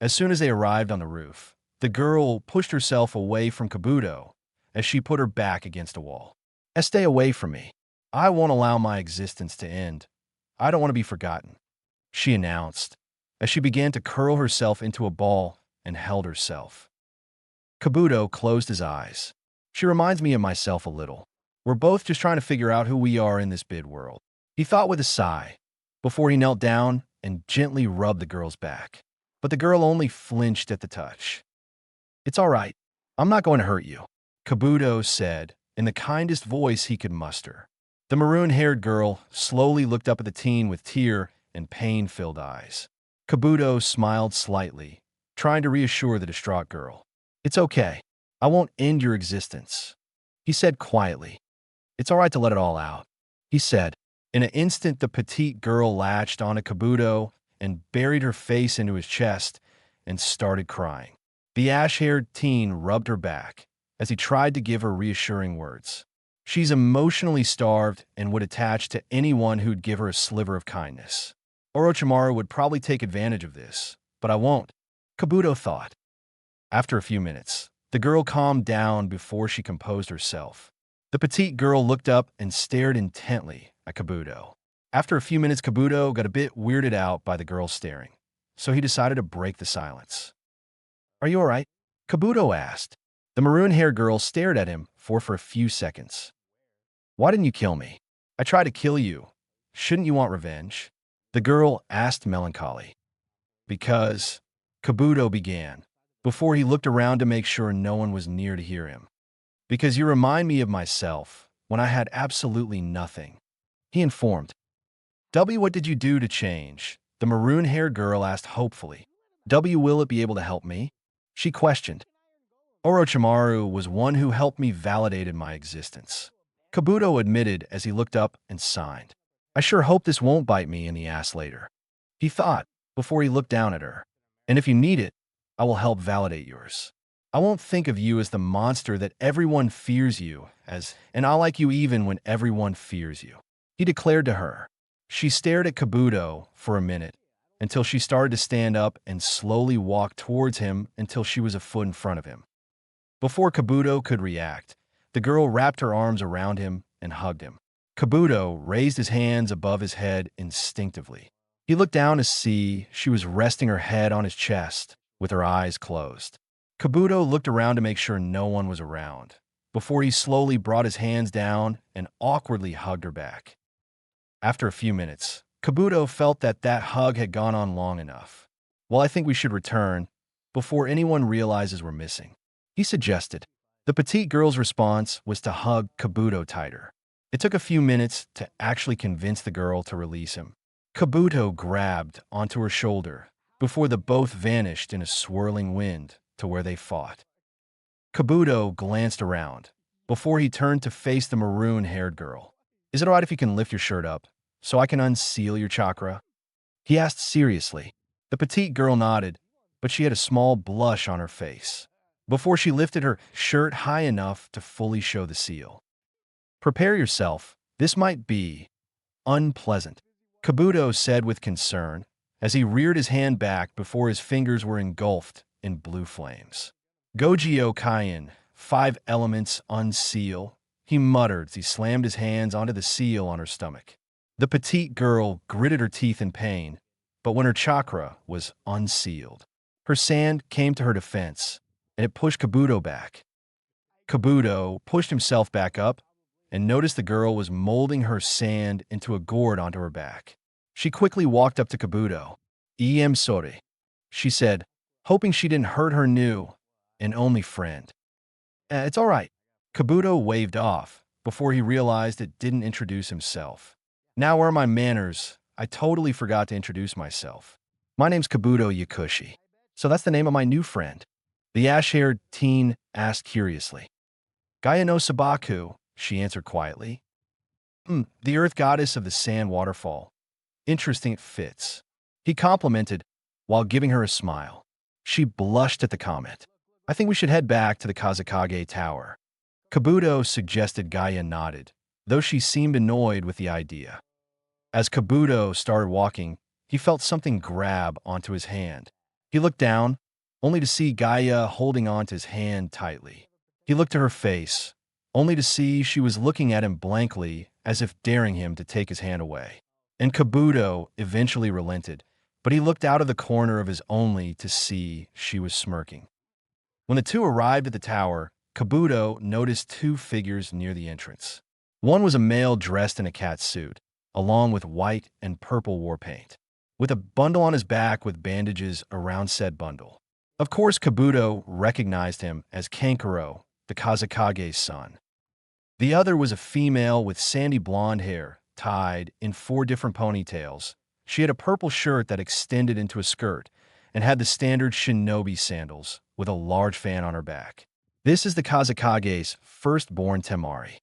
As soon as they arrived on the roof, the girl pushed herself away from Kabuto as she put her back against a wall. Stay away from me. I won't allow my existence to end. I don't want to be forgotten, she announced, as she began to curl herself into a ball and held herself. Kabuto closed his eyes. She reminds me of myself a little. We're both just trying to figure out who we are in this bid world, he thought with a sigh, before he knelt down and gently rubbed the girl's back. But the girl only flinched at the touch. It's all right. I'm not going to hurt you, Kabuto said in the kindest voice he could muster. The maroon-haired girl slowly looked up at the teen with tear and pain-filled eyes. Kabuto smiled slightly, trying to reassure the distraught girl. It's okay. I won't end your existence, he said quietly. It's all right to let it all out, he said. In an instant, the petite girl latched onto Kabuto and buried her face into his chest and started crying. The ash-haired teen rubbed her back as he tried to give her reassuring words. She's emotionally starved and would attach to anyone who'd give her a sliver of kindness. Orochimaru would probably take advantage of this, but I won't, Kabuto thought. After a few minutes, the girl calmed down before she composed herself. The petite girl looked up and stared intently at Kabuto. After a few minutes, Kabuto got a bit weirded out by the girl staring, so he decided to break the silence. Are you all right? Kabuto asked. The maroon-haired girl stared at him for a few seconds. Why didn't you kill me? I tried to kill you. Shouldn't you want revenge? The girl asked melancholy. Because, Kabuto began, before he looked around to make sure no one was near to hear him. Because you remind me of myself when I had absolutely nothing, he informed. What did you do to change? The maroon-haired girl asked hopefully. Will it be able to help me? She questioned. Orochimaru was one who helped me validated my existence, Kabuto admitted as he looked up and signed. I sure hope this won't bite me in the ass later, he thought before he looked down at her. And if you need it, I will help validate yours. I won't think of you as the monster that everyone fears you as, and I'll like you even when everyone fears you," he declared to her. She stared at Kabuto for a minute, until she started to stand up and slowly walk towards him until she was a foot in front of him. Before Kabuto could react, the girl wrapped her arms around him and hugged him. Kabuto raised his hands above his head instinctively. He looked down to see she was resting her head on his chest with her eyes closed. Kabuto looked around to make sure no one was around, before he slowly brought his hands down and awkwardly hugged her back. After a few minutes, Kabuto felt that hug had gone on long enough. "Well, I think we should return before anyone realizes we're missing," he suggested. The petite girl's response was to hug Kabuto tighter. It took a few minutes to actually convince the girl to release him. Kabuto grabbed onto her shoulder before the both vanished in a swirling wind to where they fought. Kabuto glanced around before he turned to face the maroon-haired girl. "Is it all right if you can lift your shirt up so I can unseal your chakra?" he asked seriously. The petite girl nodded, but she had a small blush on her face before she lifted her shirt high enough to fully show the seal. "Prepare yourself. This might be unpleasant," Kabuto said with concern as he reared his hand back before his fingers were engulfed in blue flames. "Gojio Kaien, 5 elements unseal," he muttered as he slammed his hands onto the seal on her stomach. The petite girl gritted her teeth in pain, but when her chakra was unsealed, her sand came to her defense, and it pushed Kabuto back. Kabuto pushed himself back up and noticed the girl was molding her sand into a gourd onto her back. She quickly walked up to Kabuto. "Em sorry," she said, hoping she didn't hurt her new and only friend. It's all right." Kabuto waved off before he realized it didn't introduce himself. "Now where are my manners? I totally forgot to introduce myself. My name's Kabuto Yakushi." "So that's the name of my new friend?" the ash-haired teen asked curiously. "Gaia no Sabaku," she answered quietly. The earth goddess of the sand waterfall. Interesting, it fits," he complimented while giving her a smile. She blushed at the comment. "I think we should head back to the Kazakage Tower." Kabuto suggested. Gaia nodded, though she seemed annoyed with the idea. As Kabuto started walking, he felt something grab onto his hand. He looked down, only to see Gaia holding onto his hand tightly. He looked at her face, only to see she was looking at him blankly as if daring him to take his hand away. And Kabuto eventually relented, but he looked out of the corner of his only to see she was smirking. When the two arrived at the tower, Kabuto noticed 2 figures near the entrance. One was a male dressed in a cat suit, along with white and purple war paint, with a bundle on his back with bandages around said bundle. Of course, Kabuto recognized him as Kankuro, the Kazakage's son. The other was a female with sandy blonde hair, tied in 4 different ponytails. She had a purple shirt that extended into a skirt and had the standard shinobi sandals with a large fan on her back. This is the Kazakage's firstborn Temari.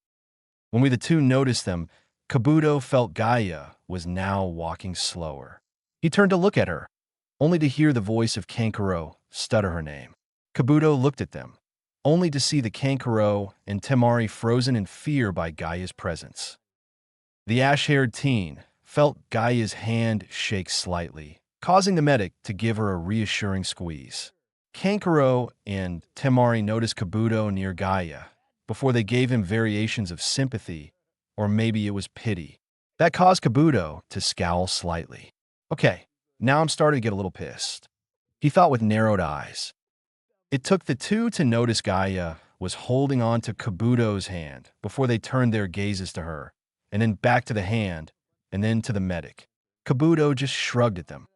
When the two noticed them, Kabuto felt Gaia was now walking slower. He turned to look at her, only to hear the voice of Kankuro stutter her name. Kabuto looked at them, only to see the Kankuro and Temari frozen in fear by Gaia's presence. The ash-haired teen felt Gaia's hand shake slightly, causing the medic to give her a reassuring squeeze. Kankuro and Temari noticed Kabuto near Gaia before they gave him variations of sympathy, or maybe it was pity. That caused Kabuto to scowl slightly. "Okay, now I'm starting to get a little pissed," he thought with narrowed eyes. It took the two to notice Gaia was holding on to Kabuto's hand before they turned their gazes to her, and then back to the hand, and then to the medic. Kabuto just shrugged at them.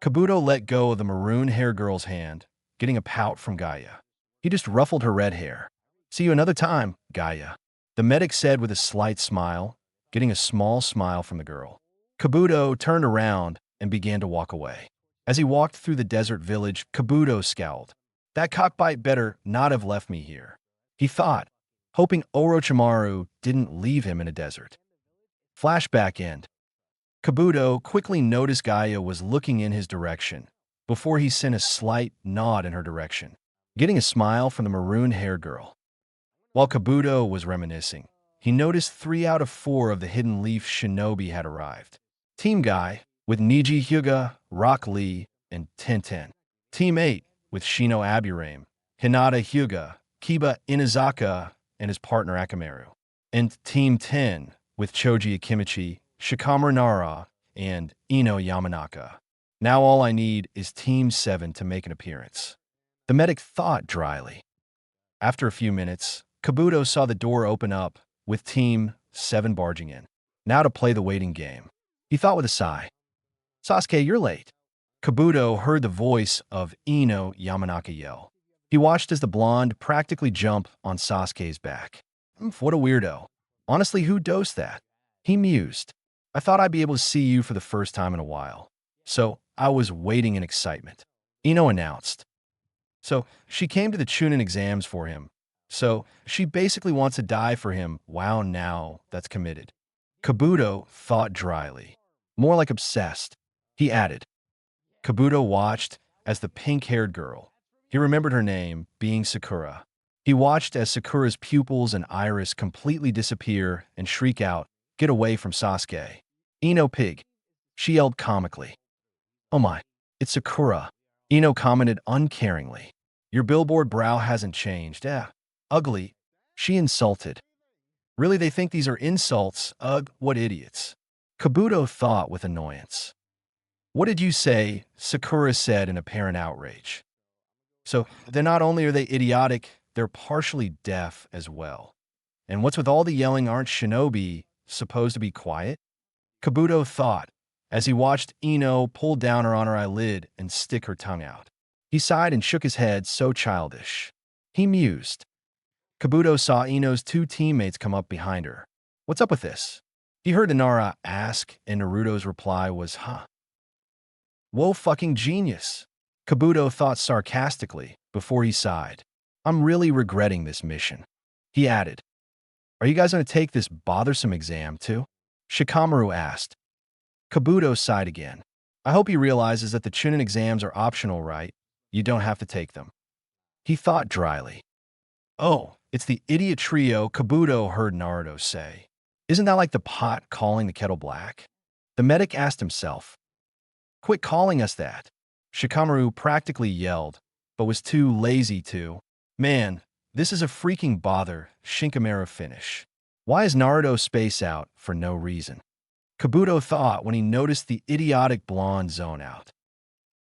Kabuto let go of the maroon-haired girl's hand, getting a pout from Gaia. He just ruffled her red hair. "See you another time, Gaia," the medic said with a slight smile, getting a small smile from the girl. Kabuto turned around and began to walk away. As he walked through the desert village, Kabuto scowled. That cockbite better not have left me here, he thought, hoping Orochimaru didn't leave him in a desert. Flashback end. Kabuto quickly noticed Gaia was looking in his direction before he sent a slight nod in her direction. getting a smile from the maroon-haired girl. While Kabuto was reminiscing, he noticed 3 out of 4 of the Hidden Leaf shinobi had arrived. Team Guy, with Niji Hyuga, Rock Lee, and Tenten. Team 8, with Shino Aburame, Hinata Hyuga, Kiba Inazaka, and his partner Akamaru. And Team 10, with Choji Akimichi, Shikamaru Nara, and Ino Yamanaka. Now all I need is Team 7 to make an appearance. The medic thought dryly. After a few minutes, Kabuto saw the door open up, with Team 7 barging in. Now to play the waiting game. He thought with a sigh. Sasuke, you're late. Kabuto heard the voice of Ino Yamanaka yell. He watched as the blonde practically jump on Sasuke's back. What a weirdo. Honestly, who dosed that? He mused. I thought I'd be able to see you for the first time in a while. So I was waiting in excitement. Ino announced. So she came to the Chunin exams for him. So she basically wants to die for him. Wow, now that's committed. Kabuto thought dryly. More like obsessed. He added. Kabuto watched as the pink-haired girl, he remembered her name, being Sakura. He watched as Sakura's pupils and iris completely disappear and shriek out, "Get away from Sasuke." Ino pig. She yelled comically. Oh my, it's Sakura. Ino commented uncaringly. Your billboard brow hasn't changed. Ugly. She insulted. Really, they think these are insults? Ugh, what idiots. Kabuto thought with annoyance. What did you say? Sakura said in apparent outrage. So, they're not only are they idiotic, they're partially deaf as well. And what's with all the yelling, aren't shinobi supposed to be quiet? Kabuto thought, as he watched Ino pull down her on her eyelid and stick her tongue out. He sighed and shook his head, so childish. He mused. Kabuto saw Ino's 2 teammates come up behind her. What's up with this? He heard Inara ask, and Naruto's reply was, huh. Whoa, fucking genius. Kabuto thought sarcastically before he sighed. I'm really regretting this mission. He added, are you guys going to take this bothersome exam too? Shikamaru asked. Kabuto sighed again. I hope he realizes that the Chunin exams are optional, right? You don't have to take them. He thought dryly. Oh, it's the idiot trio, Kabuto heard Naruto say. Isn't that like the pot calling the kettle black? The medic asked himself. Quit calling us that. Shikamaru practically yelled, but was too lazy to. Man, this is a freaking bother, Shinkamera finish. Why is Naruto space out for no reason? Kabuto thought when he noticed the idiotic blonde zone out.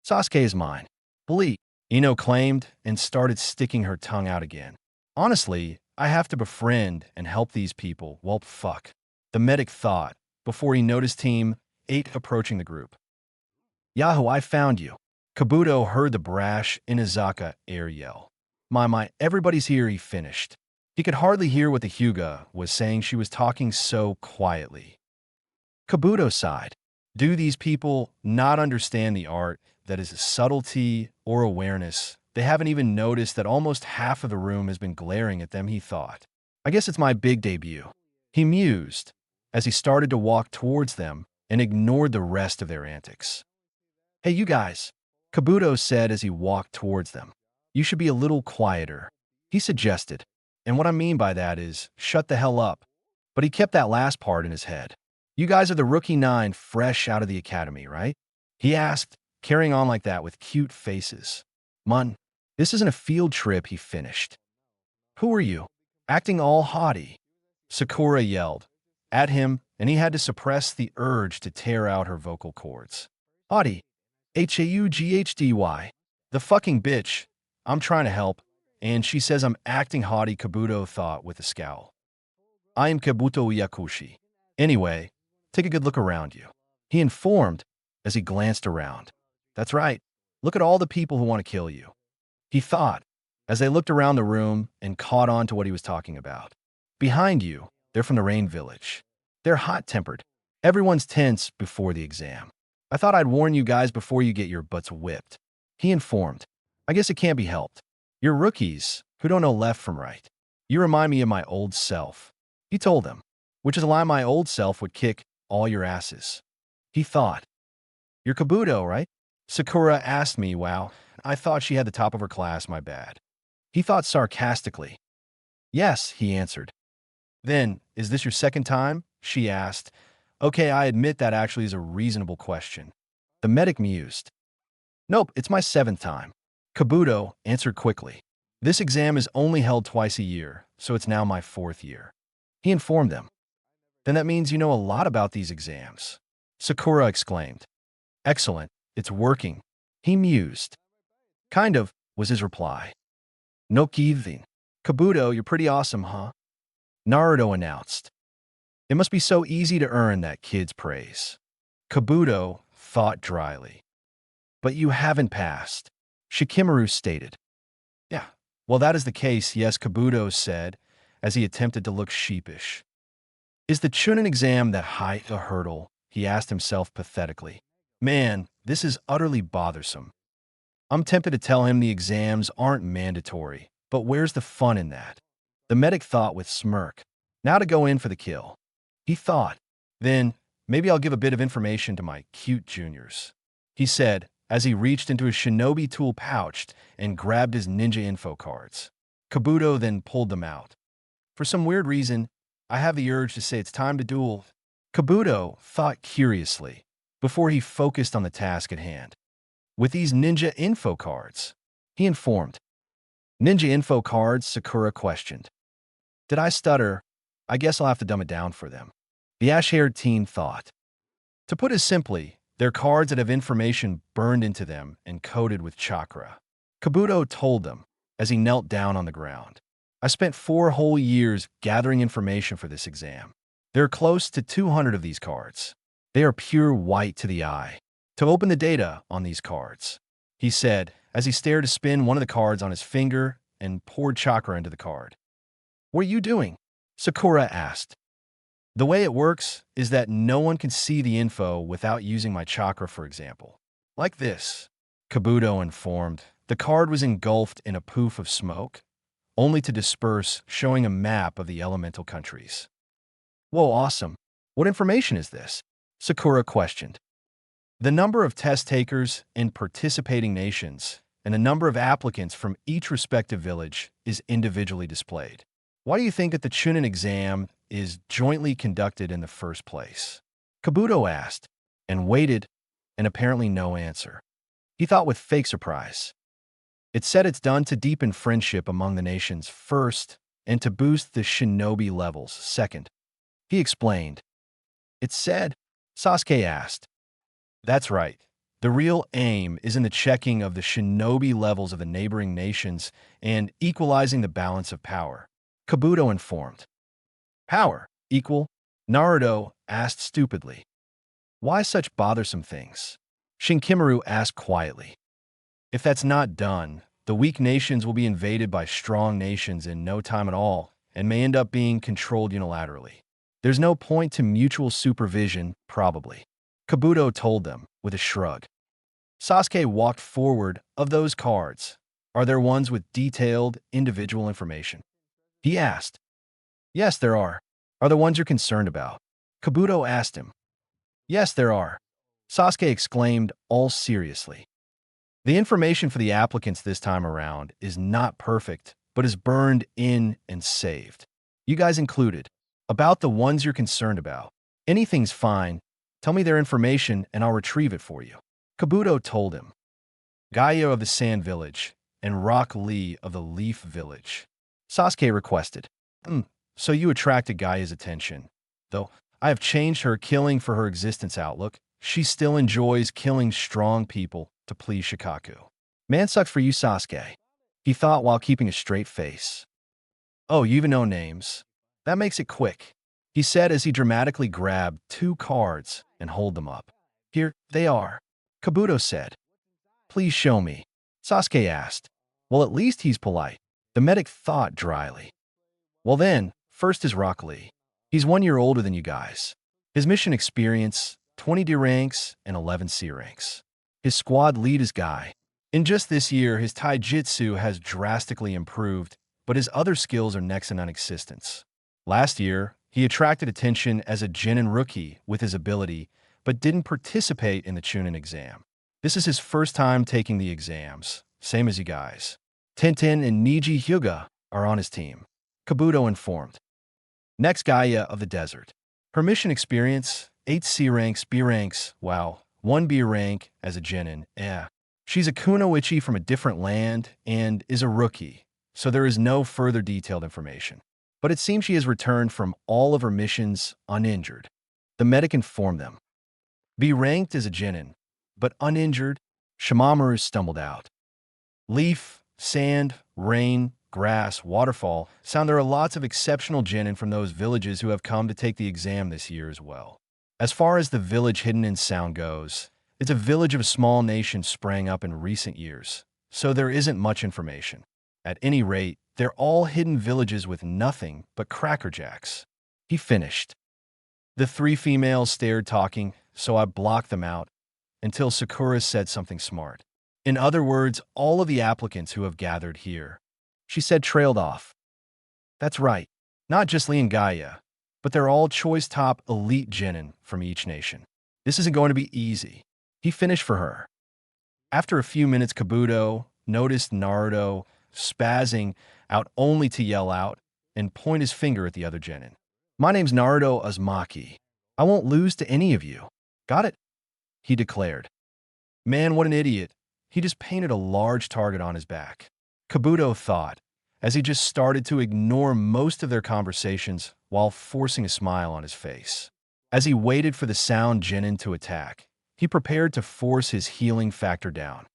Sasuke is mine. Bleep, Ino claimed and started sticking her tongue out again. Honestly, I have to befriend and help these people. Well, fuck. The medic thought before he noticed Team 8 approaching the group. Yahoo, I found you. Kabuto heard the brash Inazaka air yell. My, everybody's here, he finished. He could hardly hear what the Hyuga was saying. She was talking so quietly. Kabuto sighed. Do these people not understand the art that is subtlety or awareness? They haven't even noticed that almost half of the room has been glaring at them, he thought. I guess it's my big debut. He mused as he started to walk towards them and ignored the rest of their antics. Hey, you guys, Kabuto said as he walked towards them. You should be a little quieter, he suggested. And what I mean by that is, shut the hell up. But he kept that last part in his head. You guys are the rookie 9 fresh out of the academy, right? He asked, carrying on like that with cute faces. Mun, this isn't a field trip, he finished. Who are you? Acting all haughty. Sakura yelled at him, and he had to suppress the urge to tear out her vocal cords. Haughty. Haughdy. The fucking bitch. I'm trying to help, and she says I'm acting haughty, Kabuto thought with a scowl. I am Kabuto Yakushi. Anyway, take a good look around you, he informed as he glanced around. That's right. Look at all the people who want to kill you, he thought as they looked around the room and caught on to what he was talking about. Behind you, they're from the Rain Village. They're hot-tempered. Everyone's tense before the exam. I thought I'd warn you guys before you get your butts whipped, he informed. I guess it can't be helped. You're rookies who don't know left from right. You remind me of my old self, he told them, which is a lie. My old self would kick all your asses, he thought. You're Kabuto, right? Sakura asked me. Wow, I thought she had the top of her class, my bad. He thought sarcastically. Yes, he answered. Then, is this your second time? She asked. Okay, I admit that actually is a reasonable question. The medic mused. Nope, it's my seventh time. Kabuto answered quickly. This exam is only held twice a year, so it's now my fourth year. He informed them. Then that means you know a lot about these exams. Sakura exclaimed. Excellent, it's working. He mused. Kind of, was his reply. No kidding. Kabuto, you're pretty awesome, huh? Naruto announced. It must be so easy to earn that kid's praise. Kabuto thought dryly. But you haven't passed, Shikamaru stated. Yeah, well that is the case, yes, Kabuto said, as he attempted to look sheepish. Is the Chunin exam that high a hurdle? He asked himself pathetically. Man, this is utterly bothersome. I'm tempted to tell him the exams aren't mandatory, but where's the fun in that? The medic thought with smirk. Now to go in for the kill. He thought. Then, maybe I'll give a bit of information to my cute juniors. He said, as he reached into his shinobi tool pouch and grabbed his ninja info cards. Kabuto then pulled them out. For some weird reason, I have the urge to say it's time to duel. Kabuto thought curiously, before he focused on the task at hand. With these ninja info cards, he informed. Ninja info cards, Sakura questioned. Did I stutter? I guess I'll have to dumb it down for them. The ash-haired teen thought. To put it simply, they're cards that have information burned into them and coated with chakra. Kabuto told them, as he knelt down on the ground. I spent 4 whole years gathering information for this exam. There are close to 200 of these cards. They are pure white to the eye. To open the data on these cards, he said, as he stared to spin one of the cards on his finger and poured chakra into the card. What are you doing? Sakura asked. The way it works is that no one can see the info without using my chakra, for example. Like this, Kabuto informed. The card was engulfed in a poof of smoke, only to disperse, showing a map of the elemental countries. Whoa, awesome. What information is this? Sakura questioned. The number of test takers in participating nations and the number of applicants from each respective village is individually displayed. Why do you think that the Chunin exam is jointly conducted in the first place? Kabuto asked, and waited, and apparently no answer. He thought with fake surprise. It said it's done to deepen friendship among the nations first and to boost the shinobi levels second. He explained. It said, Sasuke asked. That's right. The real aim is in the checking of the shinobi levels of the neighboring nations and equalizing the balance of power. Kabuto informed. Power, equal? Naruto asked stupidly. Why such bothersome things? Shinkimaru asked quietly. If that's not done, the weak nations will be invaded by strong nations in no time at all and may end up being controlled unilaterally. There's no point to mutual supervision, probably. Kabuto told them, with a shrug. Sasuke walked forward. Of those cards, are there ones with detailed, individual information? He asked. Yes, there are. Are the ones you're concerned about? Kabuto asked him. Yes, there are. Sasuke exclaimed, all seriously. The information for the applicants this time around is not perfect, but is burned in and saved. You guys included. About the ones you're concerned about. Anything's fine. Tell me their information and I'll retrieve it for you. Kabuto told him. Gaia of the Sand Village and Rock Lee of the Leaf Village. Sasuke requested. So you attracted Gaia's attention. Though I have changed her killing for her existence outlook, she still enjoys killing strong people to please Shikaku. Man sucks for you, Sasuke. He thought while keeping a straight face. Oh, you even know names. That makes it quick, he said as he dramatically grabbed 2 cards and held them up. Here they are, Kabuto said. Please show me, Sasuke asked. Well, at least he's polite. The medic thought dryly. Well then, first is Rock Lee. He's 1 year older than you guys. His mission experience, 20 D ranks and 11 C ranks. His squad lead is Guy. In just this year, his taijutsu has drastically improved, but his other skills are next to non-existence. Last year, he attracted attention as a genin rookie with his ability, but didn't participate in the Chunin exam. This is his first time taking the exams, same as you guys. Tintin and Niji Hyuga are on his team, Kabuto informed. Next Gaia of the desert. Her mission experience, 8 C ranks, B ranks, wow, 1 B rank as a genin, She's a kunoichi from a different land and is a rookie, so there is no further detailed information. But it seems she has returned from all of her missions uninjured. The medic informed them. B ranked as a genin, but uninjured, Shimamaru stumbled out. Leaf, sand, rain, grass, waterfall sound there are lots of exceptional genin from those villages who have come to take the exam this year as well. As far as the village hidden in sound goes, it's a village of a small nation sprang up in recent years, so there isn't much information. At any rate, they're all hidden villages with nothing but crackerjacks. He finished. The 3 females stared talking, so I blocked them out until Sakura said something smart. In other words, all of the applicants who have gathered here, she said, trailed off. That's right, not just Lee and Gaia, but they're all choice top elite genin from each nation. This isn't going to be easy. He finished for her. After a few minutes, Kabuto noticed Naruto spazzing out only to yell out and point his finger at the other genin. My name's Naruto Uzumaki. I won't lose to any of you. Got it? He declared. Man, what an idiot. He just painted a large target on his back. Kabuto thought, as he just started to ignore most of their conversations while forcing a smile on his face. As he waited for the sound genin to attack, he prepared to force his healing factor down.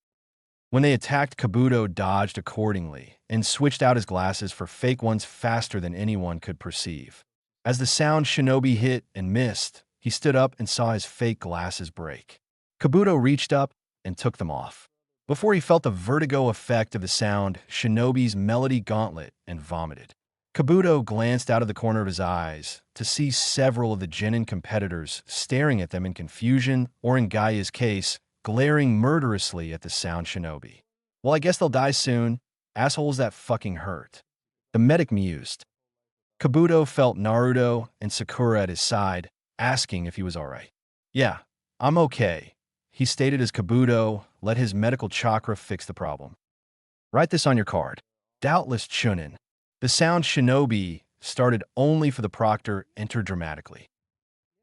When they attacked, Kabuto dodged accordingly and switched out his glasses for fake ones faster than anyone could perceive. As the sound shinobi hit and missed, he stood up and saw his fake glasses break. Kabuto reached up and took them off. Before he felt the vertigo effect of the sound shinobi's melody gauntlet and vomited. Kabuto glanced out of the corner of his eyes to see several of the genin competitors staring at them in confusion, or in Gaia's case, glaring murderously at the sound shinobi. Well, I guess they'll die soon. Assholes that fucking hurt. The medic mused. Kabuto felt Naruto and Sakura at his side, asking if he was alright. Yeah, I'm okay, he stated as Kabuto let his medical chakra fix the problem. Write this on your card. Doubtless Chunin. The sound shinobi started only for the proctor entered dramatically.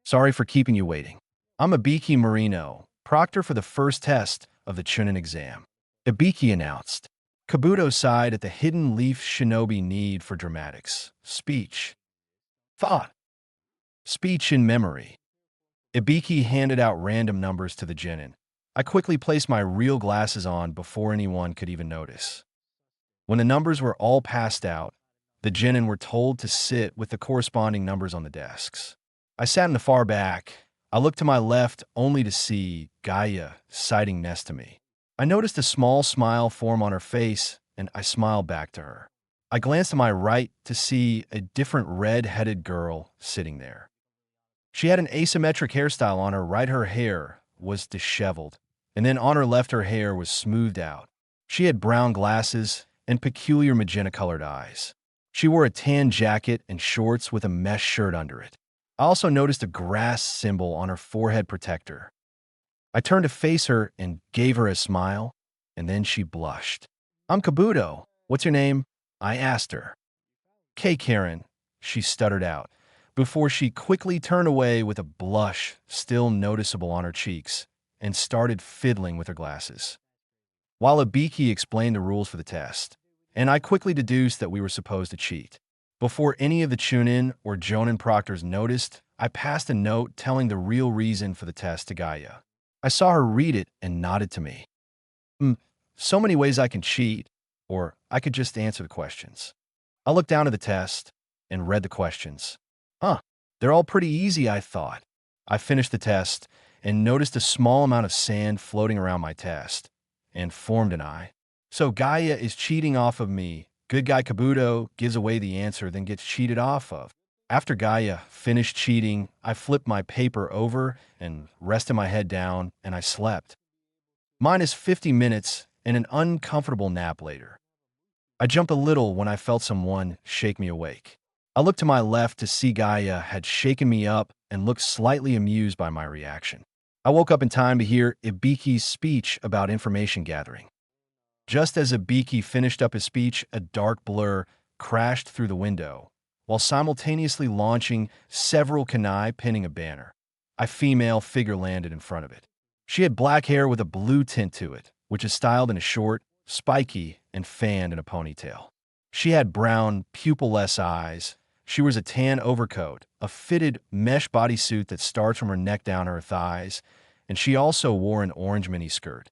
Sorry for keeping you waiting. I'm Ibiki Marino, proctor for the first test of the Chunin exam. Ibiki announced. Kabuto sighed at the hidden leaf shinobi need for dramatics. Speech. Thought. Speech in memory. Ibiki handed out random numbers to the genin. I quickly placed my real glasses on before anyone could even notice. When the numbers were all passed out, the genin were told to sit with the corresponding numbers on the desks. I sat in the far back. I looked to my left only to see Gaia sighting next to me. I noticed a small smile form on her face, and I smiled back to her. I glanced to my right to see a different red-headed girl sitting there. She had an asymmetric hairstyle on her right. Her hair was disheveled, and then on her left her hair was smoothed out. She had brown glasses and peculiar magenta-colored eyes. She wore a tan jacket and shorts with a mesh shirt under it. I also noticed a grass symbol on her forehead protector. I turned to face her and gave her a smile, and then she blushed. I'm Kabuto. What's your name? I asked her. K. Karen, she stuttered out, before she quickly turned away with a blush still noticeable on her cheeks and started fiddling with her glasses. While Ibiki explained the rules for the test, and I quickly deduced that we were supposed to cheat. Before any of the Chunin or Jonin proctors noticed, I passed a note telling the real reason for the test to Gaia. I saw her read it and nodded to me. So many ways I can cheat, or I could just answer the questions. I looked down at the test and read the questions. They're all pretty easy, I thought. I finished the test and noticed a small amount of sand floating around my test, and formed an eye. So Gaia is cheating off of me. Good guy Kabuto gives away the answer, then gets cheated off of. After Gaia finished cheating, I flipped my paper over and rested my head down, and I slept. Minus 50 minutes and an uncomfortable nap later. I jumped a little when I felt someone shake me awake. I looked to my left to see Gaia had shaken me up and looked slightly amused by my reaction. I woke up in time to hear Ibiki's speech about information gathering. Just as Abiki finished up his speech, a dark blur crashed through the window, while simultaneously launching several kunai pinning a banner. A female figure landed in front of it. She had black hair with a blue tint to it, which is styled in a short, spiky, and fanned in a ponytail. She had brown, pupil-less eyes. She wears a tan overcoat, a fitted mesh bodysuit that starts from her neck down to her thighs, and she also wore an orange miniskirt.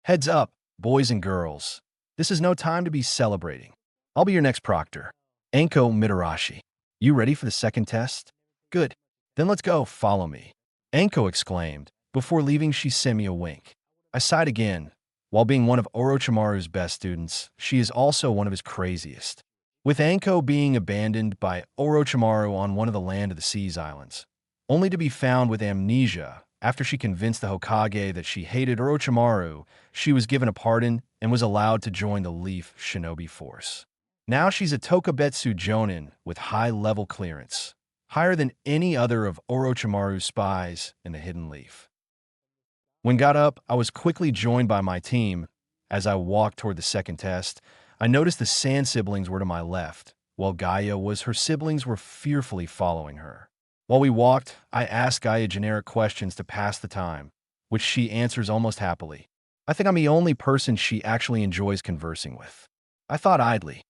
Heads up, boys and girls. This is no time to be celebrating. I'll be your next proctor. Anko Mitarashi. You ready for the second test? Good. Then let's go, follow me. Anko exclaimed. Before leaving, she sent me a wink. I sighed again. While being one of Orochimaru's best students, she is also one of his craziest. With Anko being abandoned by Orochimaru on one of the Land of the Seas islands, only to be found with amnesia after she convinced the Hokage that she hated Orochimaru, she was given a pardon and was allowed to join the Leaf Shinobi Force. Now she's a Tokubetsu Jonin with high-level clearance, higher than any other of Orochimaru's spies in the Hidden Leaf. When got up, I was quickly joined by my team. As I walked toward the second test, I noticed the Sand siblings were to my left, while her siblings were fearfully following her. While we walked, I asked Gaia generic questions to pass the time, which she answers almost happily. I think I'm the only person she actually enjoys conversing with. I thought idly.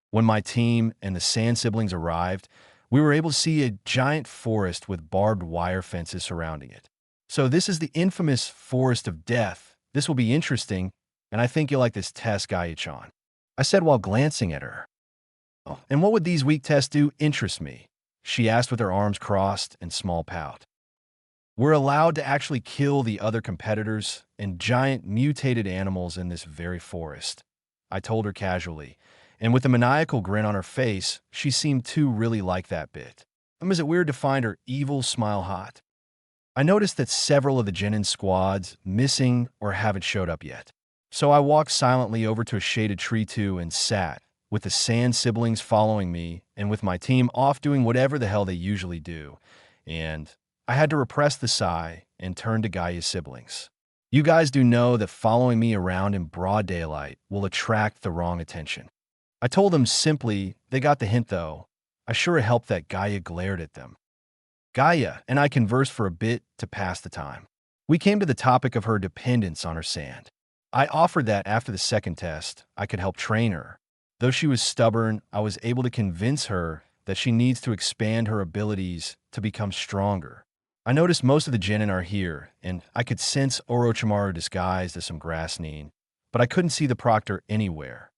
When my team and the Sand siblings arrived, we were able to see a giant forest with barbed wire fences surrounding it. So this is the infamous Forest of Death. This will be interesting, and I think you'll like this test, Gaia-chan. I said while glancing at her. Oh, and what would these weak tests do interest me? She asked with her arms crossed and small pout. We're allowed to actually kill the other competitors and giant mutated animals in this very forest, I told her casually, and with a maniacal grin on her face, she seemed to really like that bit. Is it weird to find her evil smile hot? I noticed that several of the Genin squads missing or haven't showed up yet. So I walked silently over to a shaded tree too and sat, with the Sand siblings following me and with my team off doing whatever the hell they usually do. And I had to repress the sigh and turn to Gaia's siblings. You guys do know that following me around in broad daylight will attract the wrong attention. I told them simply. They got the hint though. I sure helped that Gaia glared at them. Gaia and I conversed for a bit to pass the time. We came to the topic of her dependence on her sand. I offered that after the second test, I could help train her. Though she was stubborn, I was able to convince her that she needs to expand her abilities to become stronger. I noticed most of the Genin are here, and I could sense Orochimaru disguised as some grass neen, but I couldn't see the proctor anywhere.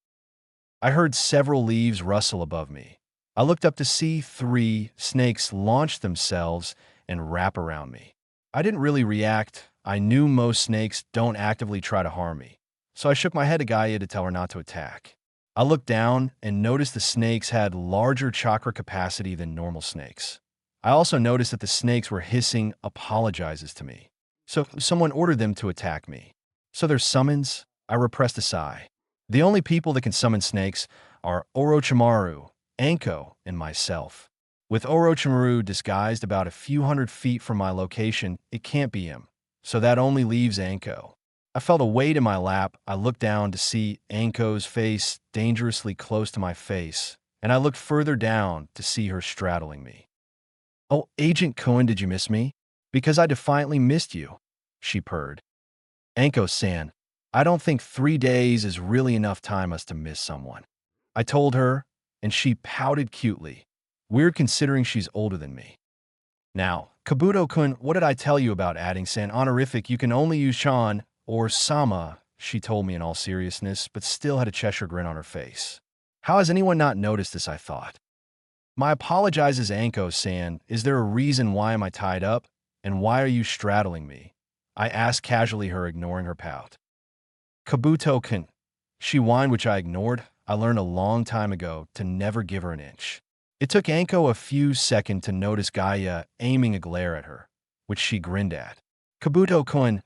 I heard several leaves rustle above me. I looked up to see 3 snakes launch themselves and wrap around me. I didn't really react. I knew most snakes don't actively try to harm me, so I shook my head at Gaia to tell her not to attack. I looked down and noticed the snakes had larger chakra capacity than normal snakes. I also noticed that the snakes were hissing apologizes to me. So someone ordered them to attack me. So their summons, I repressed a sigh. The only people that can summon snakes are Orochimaru, Anko, and myself. With Orochimaru disguised about a few hundred feet from my location, it can't be him. So that only leaves Anko. I felt a weight in my lap. I looked down to see Anko's face dangerously close to my face, and I looked further down to see her straddling me. Oh, Agent Cohen, did you miss me? Because I defiantly missed you, she purred. Anko-san, I don't think 3 days is really enough time us to miss someone. I told her, and she pouted cutely. Weird considering she's older than me. Now, Kabuto-kun, what did I tell you about adding san honorific? You can only use Chan or Sama, she told me in all seriousness, but still had a Cheshire grin on her face. How has anyone not noticed this, I thought. My apologizes, Anko-san. Is there a reason why am I tied up? And why are you straddling me? I asked casually, her ignoring her pout. Kabuto-kun, she whined, which I ignored. I learned a long time ago to never give her an inch. It took Anko a few seconds to notice Gaia aiming a glare at her, which she grinned at. Kabuto-kun,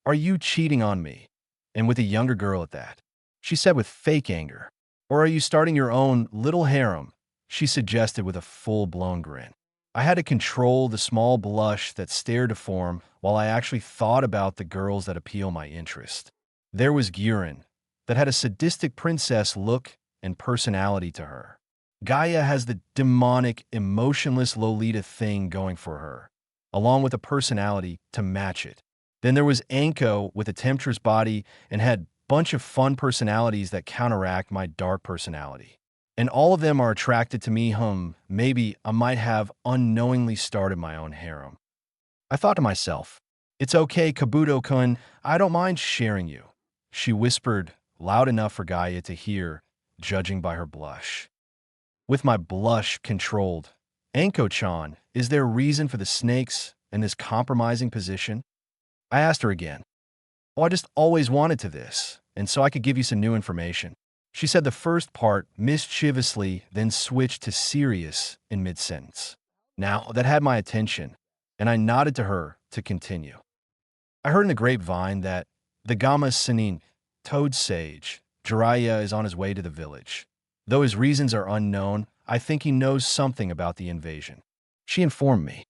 are you cheating on me? And with a younger girl at that, she said with fake anger. Or are you starting your own little harem? She suggested with a full-blown grin. I had to control the small blush that stared to form while I actually thought about the girls that appeal my interest. There was Guren, that had a sadistic princess look and personality to her. Gaia has the demonic, emotionless Lolita thing going for her, along with a personality to match it. Then there was Anko with a temptress body and had bunch of fun personalities that counteract my dark personality. And all of them are attracted to me. Maybe I might have unknowingly started my own harem. I thought to myself, it's okay, Kabuto-kun, I don't mind sharing you. She whispered, loud enough for Gaia to hear, judging by her blush. With my blush controlled, Anko-chan, is there a reason for the snakes and this compromising position? I asked her again. Oh, I just always wanted to this, and so I could give you some new information. She said the first part mischievously, then switched to serious in mid-sentence. Now, that had my attention, and I nodded to her to continue. I heard in the grapevine that the Gamma Senin, Toad Sage, Jiraiya is on his way to the village. Though his reasons are unknown, I think he knows something about the invasion. She informed me.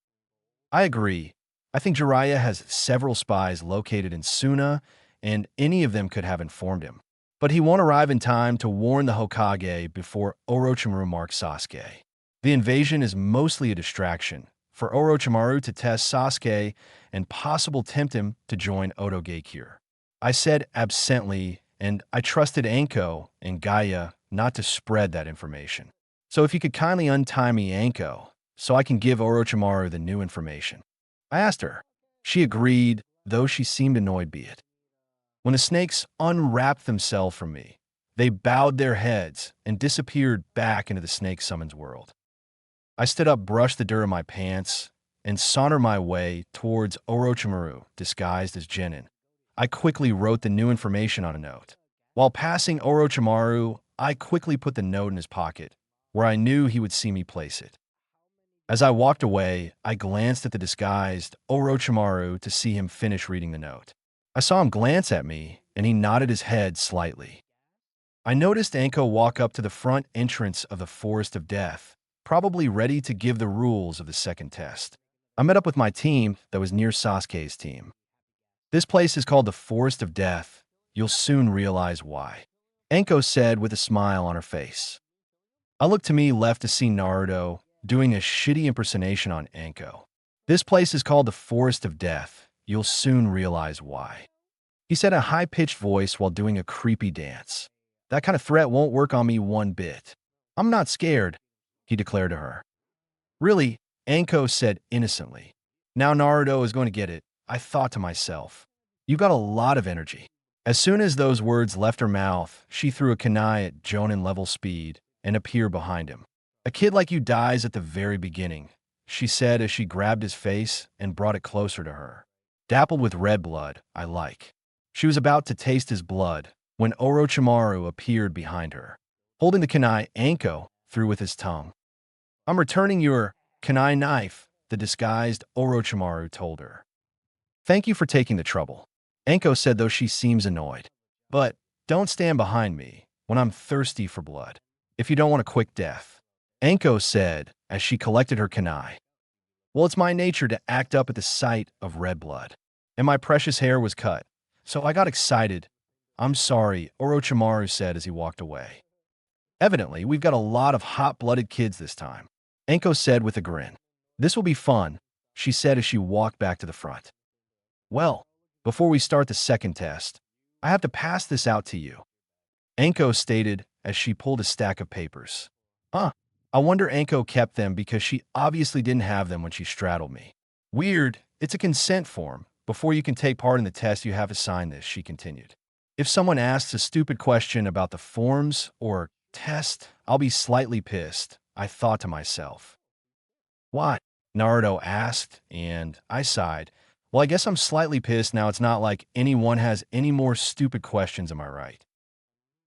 I agree. I think Jiraiya has several spies located in Suna, and any of them could have informed him. But he won't arrive in time to warn the Hokage before Orochimaru marks Sasuke. The invasion is mostly a distraction for Orochimaru to test Sasuke and possibly tempt him to join Oda Geikure. I said absently, and I trusted Anko and Gaia not to spread that information. So if you could kindly untie me, Anko, so I can give Orochimaru the new information. I asked her. She agreed, though she seemed annoyed by it. When the snakes unwrapped themselves from me, they bowed their heads and disappeared back into the snake summons world. I stood up, brushed the dirt on my pants, and sauntered my way towards Orochimaru, disguised as Genin. I quickly wrote the new information on a note. While passing Orochimaru, I quickly put the note in his pocket, where I knew he would see me place it. As I walked away, I glanced at the disguised Orochimaru to see him finish reading the note. I saw him glance at me, and he nodded his head slightly. I noticed Anko walk up to the front entrance of the Forest of Death, probably ready to give the rules of the second test. I met up with my team that was near Sasuke's team. This place is called the Forest of Death. You'll soon realize why, Anko said with a smile on her face. I looked to me left to see Naruto doing a shitty impersonation on Anko. This place is called the Forest of Death. You'll soon realize why, he said in a high-pitched voice while doing a creepy dance. That kind of threat won't work on me one bit. I'm not scared, he declared to her. Really, Anko said innocently. Now Naruto is going to get it, I thought to myself. You've got a lot of energy. As soon as those words left her mouth, she threw a kunai at Jonin level speed and appeared behind him. A kid like you dies at the very beginning, she said as she grabbed his face and brought it closer to her. Dappled with red blood, I like. She was about to taste his blood when Orochimaru appeared behind her. Holding the kunai, Anko threw with his tongue. I'm returning your kunai knife, the disguised Orochimaru told her. Thank you for taking the trouble, Anko said, though she seems annoyed. But don't stand behind me when I'm thirsty for blood, if you don't want a quick death, Anko said as she collected her kunai. Well, it's my nature to act up at the sight of red blood, and my precious hair was cut, so I got excited. I'm sorry, Orochimaru said as he walked away. Evidently, we've got a lot of hot-blooded kids this time, Anko said with a grin. This will be fun, she said as she walked back to the front. Well, before we start the second test, I have to pass this out to you, Anko stated as she pulled a stack of papers. I wonder Anko kept them because she obviously didn't have them when she straddled me. Weird, it's a consent form. Before you can take part in the test, you have to sign this, she continued. If someone asks a stupid question about the forms or test, I'll be slightly pissed, I thought to myself. What? Naruto asked, and I sighed. Well, I guess I'm slightly pissed now. It's not like anyone has any more stupid questions, am I right?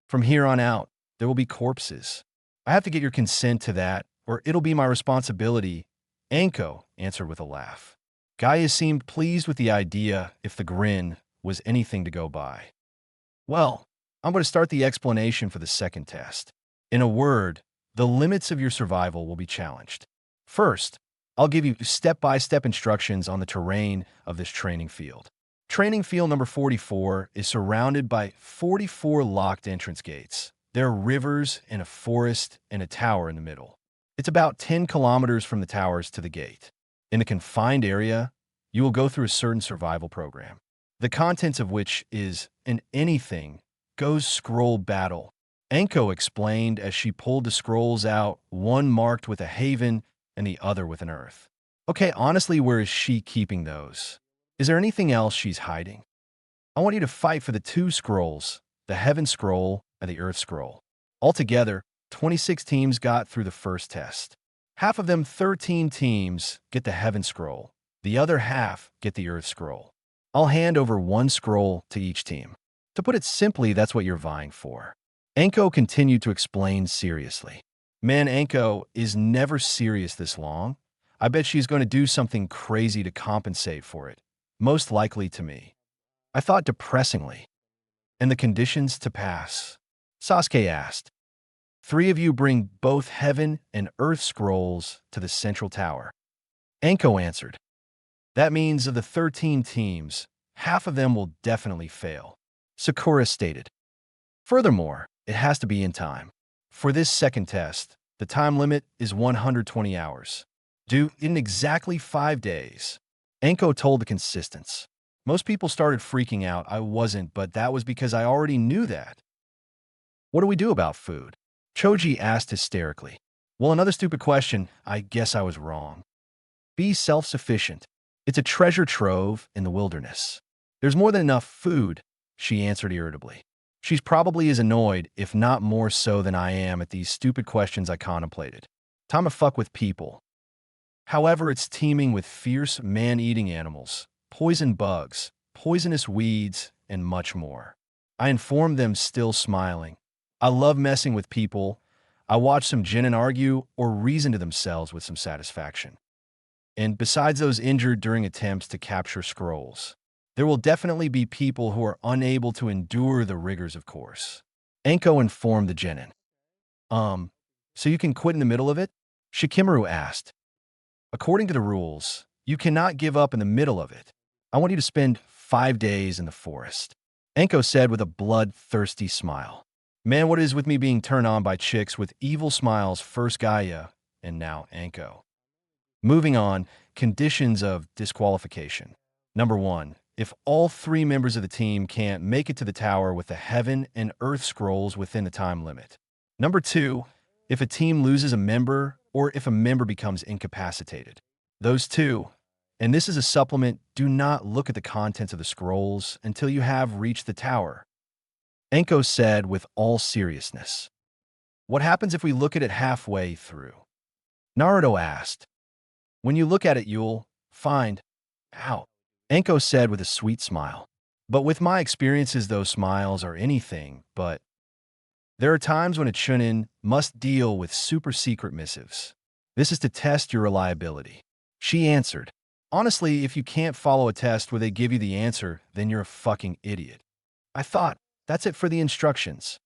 From here on out, there will be corpses. I have to get your consent to that, or it'll be my responsibility, Anko answered with a laugh. Gaia seemed pleased with the idea if the grin was anything to go by. Well, I'm going to start the explanation for the second test. In a word, the limits of your survival will be challenged. First, I'll give you step-by-step instructions on the terrain of this training field. Training field number 44 is surrounded by 44 locked entrance gates. There are rivers and a forest and a tower in the middle. It's about 10 kilometers from the towers to the gate. In a confined area, you will go through a certain survival program, the contents of which is an anything goes scroll battle. Anko explained as she pulled the scrolls out, one marked with a haven and the other with an earth. Okay, honestly, where is she keeping those? Is there anything else she's hiding? I want you to fight for the two scrolls, the heaven scroll and the earth scroll. Altogether, 26 teams got through the first test. Half of them, 13 teams, get the heaven scroll. The other half get the earth scroll. I'll hand over one scroll to each team. To put it simply, that's what you're vying for. Anko continued to explain seriously. Man, Anko is never serious this long. I bet she's going to do something crazy to compensate for it. Most likely to me. I thought depressingly. And the conditions to pass? Sasuke asked. 3 of you bring both heaven and earth scrolls to the central tower. Anko answered. That means of the 13 teams, half of them will definitely fail. Sakura stated. Furthermore, it has to be in time. For this second test, the time limit is 120 hours. Due in exactly 5 days. Anko told the consistents. Most people started freaking out. I wasn't, but that was because I already knew that. What do we do about food? Choji asked hysterically. Well, another stupid question. I guess I was wrong. Be self-sufficient. It's a treasure trove in the wilderness. There's more than enough food, she answered irritably. She's probably as annoyed, if not more so than I am, at these stupid questions I contemplated. Time to fuck with people. However, it's teeming with fierce man-eating animals, poison bugs, poisonous weeds, and much more. I informed them, still smiling. I love messing with people. I watch some genin argue or reason to themselves with some satisfaction. And besides those injured during attempts to capture scrolls, there will definitely be people who are unable to endure the rigors, of course. Anko informed the genin. So you can quit in the middle of it? Shikamaru asked. According to the rules, you cannot give up in the middle of it. I want you to spend 5 days in the forest. Anko said with a bloodthirsty smile. Man, what is with me being turned on by chicks with evil smiles, first Gaia, and now Anko. Moving on, conditions of disqualification. Number 1, if all 3 members of the team can't make it to the tower with the heaven and earth scrolls within the time limit. Number 2, if a team loses a member or if a member becomes incapacitated. Those 2, and this is a supplement, do not look at the contents of the scrolls until you have reached the tower. Anko said with all seriousness. What happens if we look at it halfway through? Naruto asked. When you look at it, you'll find out. Anko said with a sweet smile. But with my experiences, those smiles are anything but. There are times when a chunin must deal with super secret missives. This is to test your reliability. She answered. Honestly, if you can't follow a test where they give you the answer, then you're a fucking idiot. I thought, that's it for the instructions.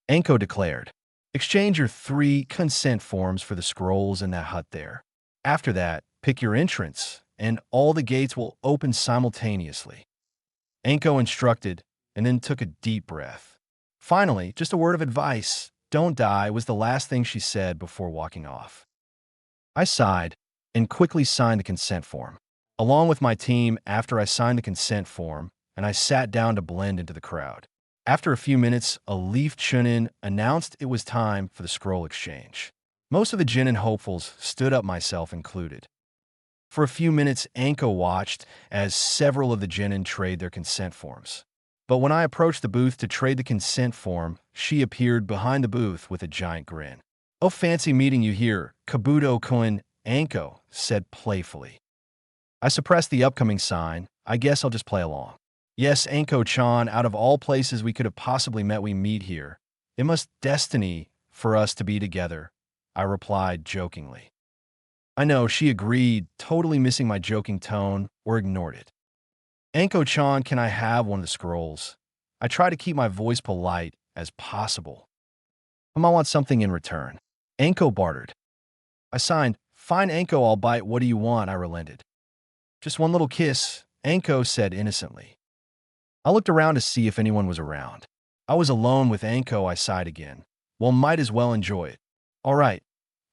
Anko declared. Exchange your 3 consent forms for the scrolls in that hut there. After that, pick your entrance, and all the gates will open simultaneously. Anko instructed, and then took a deep breath. Finally, just a word of advice, don't die, was the last thing she said before walking off. I sighed and quickly signed the consent form. Along with my team, after I signed the consent form, and I sat down to blend into the crowd. After a few minutes, a leaf chunin announced it was time for the scroll exchange. Most of the genin hopefuls stood up, myself included. For a few minutes, Anko watched as several of the genin trade their consent forms. But when I approached the booth to trade the consent form, she appeared behind the booth with a giant grin. Oh, fancy meeting you here, Kabuto-kun, Anko said playfully. I suppressed the upcoming sign. I guess I'll just play along. Yes, Anko-chan, out of all places we could have possibly met, we meet here. It must destiny for us to be together, I replied jokingly. I know, she agreed, totally missing my joking tone, or ignored it. Anko-chan, can I have one of the scrolls? I try to keep my voice polite as possible. I want something in return. Anko bartered. I signed, fine Anko, I'll bite, what do you want? I relented. Just one little kiss, Anko said innocently. I looked around to see if anyone was around. I was alone with Anko. I sighed again. Well, might as well enjoy it. All right.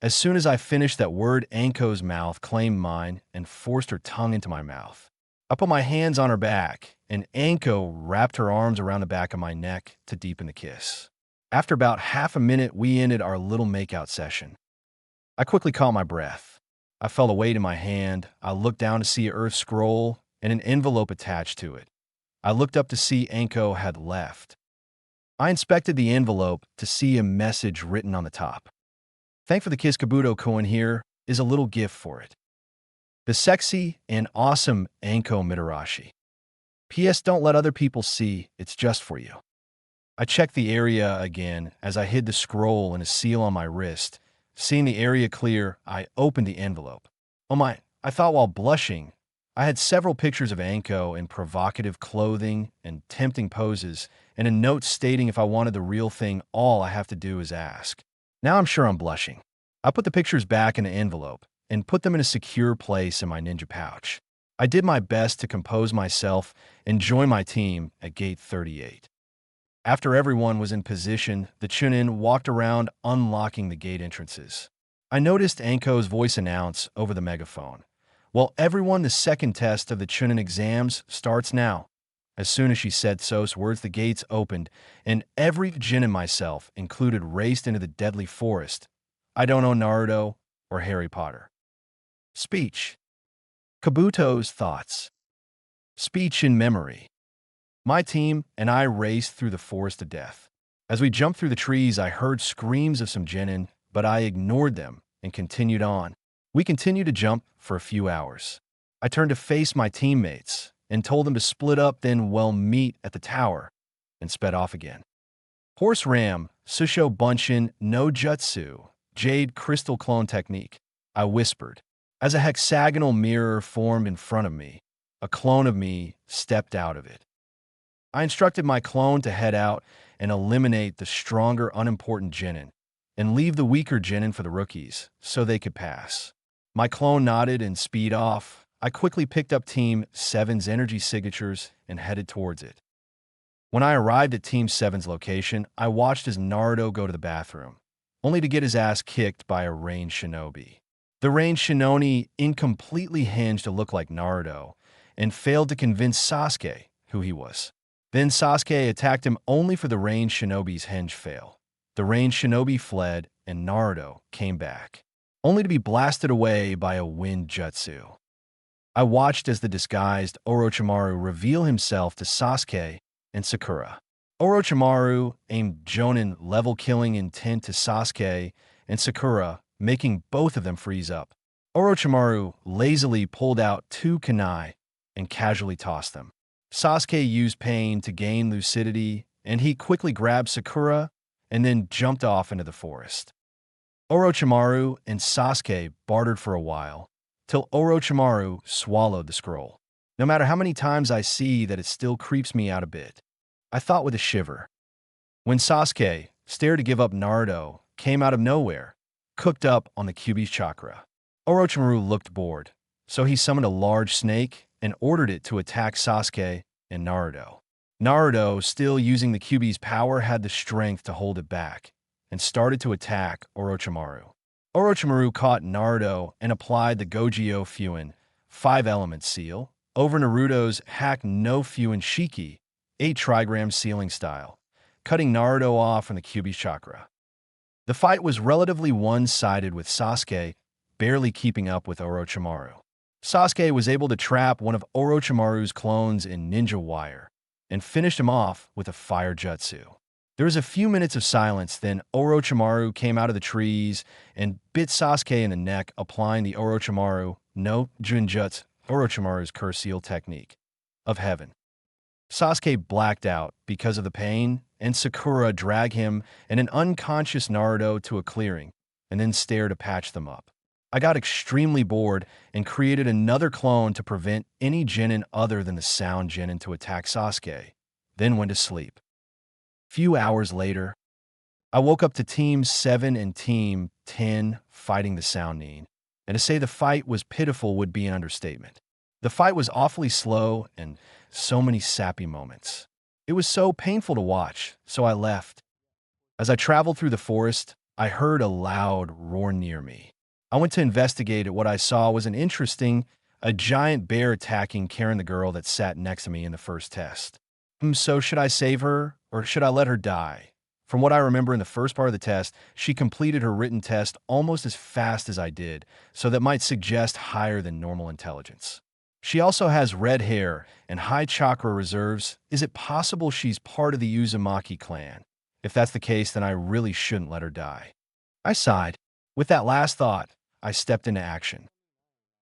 As soon as I finished that word, Anko's mouth claimed mine and forced her tongue into my mouth. I put my hands on her back, and Anko wrapped her arms around the back of my neck to deepen the kiss. After about half a minute, we ended our little makeout session. I quickly caught my breath. I felt a weight in my hand. I looked down to see Earth's scroll and an envelope attached to it. I looked up to see Anko had left. I inspected the envelope to see a message written on the top. Thank for the kiss. Kabuto coin here is a little gift for it. The sexy and awesome Anko Mitarashi. P.S. Don't let other people see, it's just for you. I checked the area again as I hid the scroll and a seal on my wrist. Seeing the area clear, I opened the envelope. Oh my, I thought while blushing. I had several pictures of Anko in provocative clothing and tempting poses, and a note stating if I wanted the real thing, all I have to do is ask. Now I'm sure I'm blushing. I put the pictures back in the envelope and put them in a secure place in my ninja pouch. I did my best to compose myself and join my team at gate 38. After everyone was in position, the Chunin walked around unlocking the gate entrances. I noticed Anko's voice announce over the megaphone. Well, everyone, the second test of the Chunin exams starts now. As soon as she said those words, the gates opened, and every Jin and myself included raced into the deadly forest. I don't know Naruto or Harry Potter. Speech. Kabuto's thoughts. Speech in memory. My team and I raced through the forest of death. As we jumped through the trees, I heard screams of some genin, but I ignored them and continued on. We continued to jump for a few hours. I turned to face my teammates and told them to split up, then meet at the tower, and sped off again. Horse Ram, Susho Bunshin, no Jutsu, Jade Crystal Clone Technique, I whispered. As a hexagonal mirror formed in front of me, a clone of me stepped out of it. I instructed my clone to head out and eliminate the stronger, unimportant genin, and leave the weaker genin for the rookies, so they could pass. My clone nodded and speed off. I quickly picked up Team 7's energy signatures and headed towards it. When I arrived at Team 7's location, I watched as Naruto go to the bathroom, only to get his ass kicked by a ranged shinobi. The ranged shinobi incompletely hinged to look like Naruto and failed to convince Sasuke who he was. Then Sasuke attacked him only for the ranged shinobi's hinge fail. The ranged shinobi fled and Naruto came back, only to be blasted away by a wind jutsu. I watched as the disguised Orochimaru reveal himself to Sasuke and Sakura. Orochimaru aimed Jonin level-killing intent to Sasuke and Sakura, making both of them freeze up. Orochimaru lazily pulled out 2 kunai and casually tossed them. Sasuke used pain to gain lucidity, and he quickly grabbed Sakura and then jumped off into the forest. Orochimaru and Sasuke bartered for a while, till Orochimaru swallowed the scroll. No matter how many times I see that, it still creeps me out a bit, I thought with a shiver. When Sasuke, scared to give up Naruto, came out of nowhere, cooked up on the Kyuubi's chakra. Orochimaru looked bored, so he summoned a large snake and ordered it to attack Sasuke and Naruto. Naruto, still using the Kyuubi's power, had the strength to hold it back and started to attack Orochimaru. Orochimaru caught Naruto and applied the Gogyo Fuin 5-element seal over Naruto's Hack no Fuin Shiki 8-trigram sealing style, cutting Naruto off from the Kyuubi's chakra. The fight was relatively one-sided, with Sasuke barely keeping up with Orochimaru. Sasuke was able to trap one of Orochimaru's clones in ninja wire and finished him off with a fire jutsu. There was a few minutes of silence, then Orochimaru came out of the trees and bit Sasuke in the neck, applying the Orochimaru no Junjutsu, Orochimaru's curse seal technique of heaven. Sasuke blacked out because of the pain, and Sakura dragged him and an unconscious Naruto to a clearing and then stared to patch them up. I got extremely bored and created another clone to prevent any genin other than the sound genin to attack Sasuke, then went to sleep. Few hours later, I woke up to Team 7 and Team 10 fighting the sound nin, and to say the fight was pitiful would be an understatement. The fight was awfully slow and so many sappy moments. It was so painful to watch, so I left. As I traveled through the forest, I heard a loud roar near me. I went to investigate it. What I saw was a giant bear attacking Karen, the girl that sat next to me in the first test. So should I save her or should I let her die? From what I remember in the first part of the test, she completed her written test almost as fast as I did, so that might suggest higher than normal intelligence. She also has red hair and high chakra reserves. Is it possible she's part of the Uzumaki clan? If that's the case, then I really shouldn't let her die. I sighed. With that last thought, I stepped into action.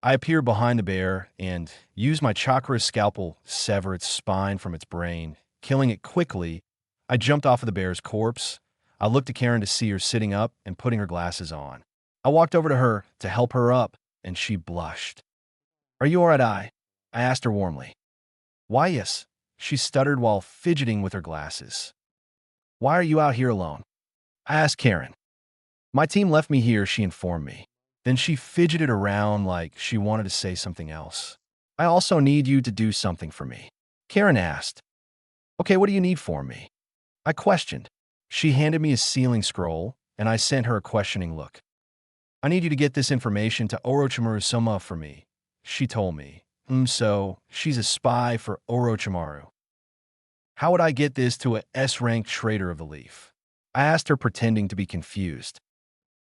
I appeared behind the bear and used my chakra scalpel to sever its spine from its brain, killing it quickly. I jumped off of the bear's corpse. I looked at Karen to see her sitting up and putting her glasses on. I walked over to her to help her up, and she blushed. Are you all right, I asked her warmly. Why, yes, she stuttered while fidgeting with her glasses. Why are you out here alone? I asked Karen. My team left me here, she informed me. Then she fidgeted around like she wanted to say something else. I also need you to do something for me. Karen asked. Okay, what do you need for me? I questioned. She handed me a sealing scroll, and I sent her a questioning look. I need you to get this information to Orochimaru Soma for me, she told me. So she's a spy for Orochimaru. How would I get this to a S-ranked traitor of the Leaf? I asked her, pretending to be confused.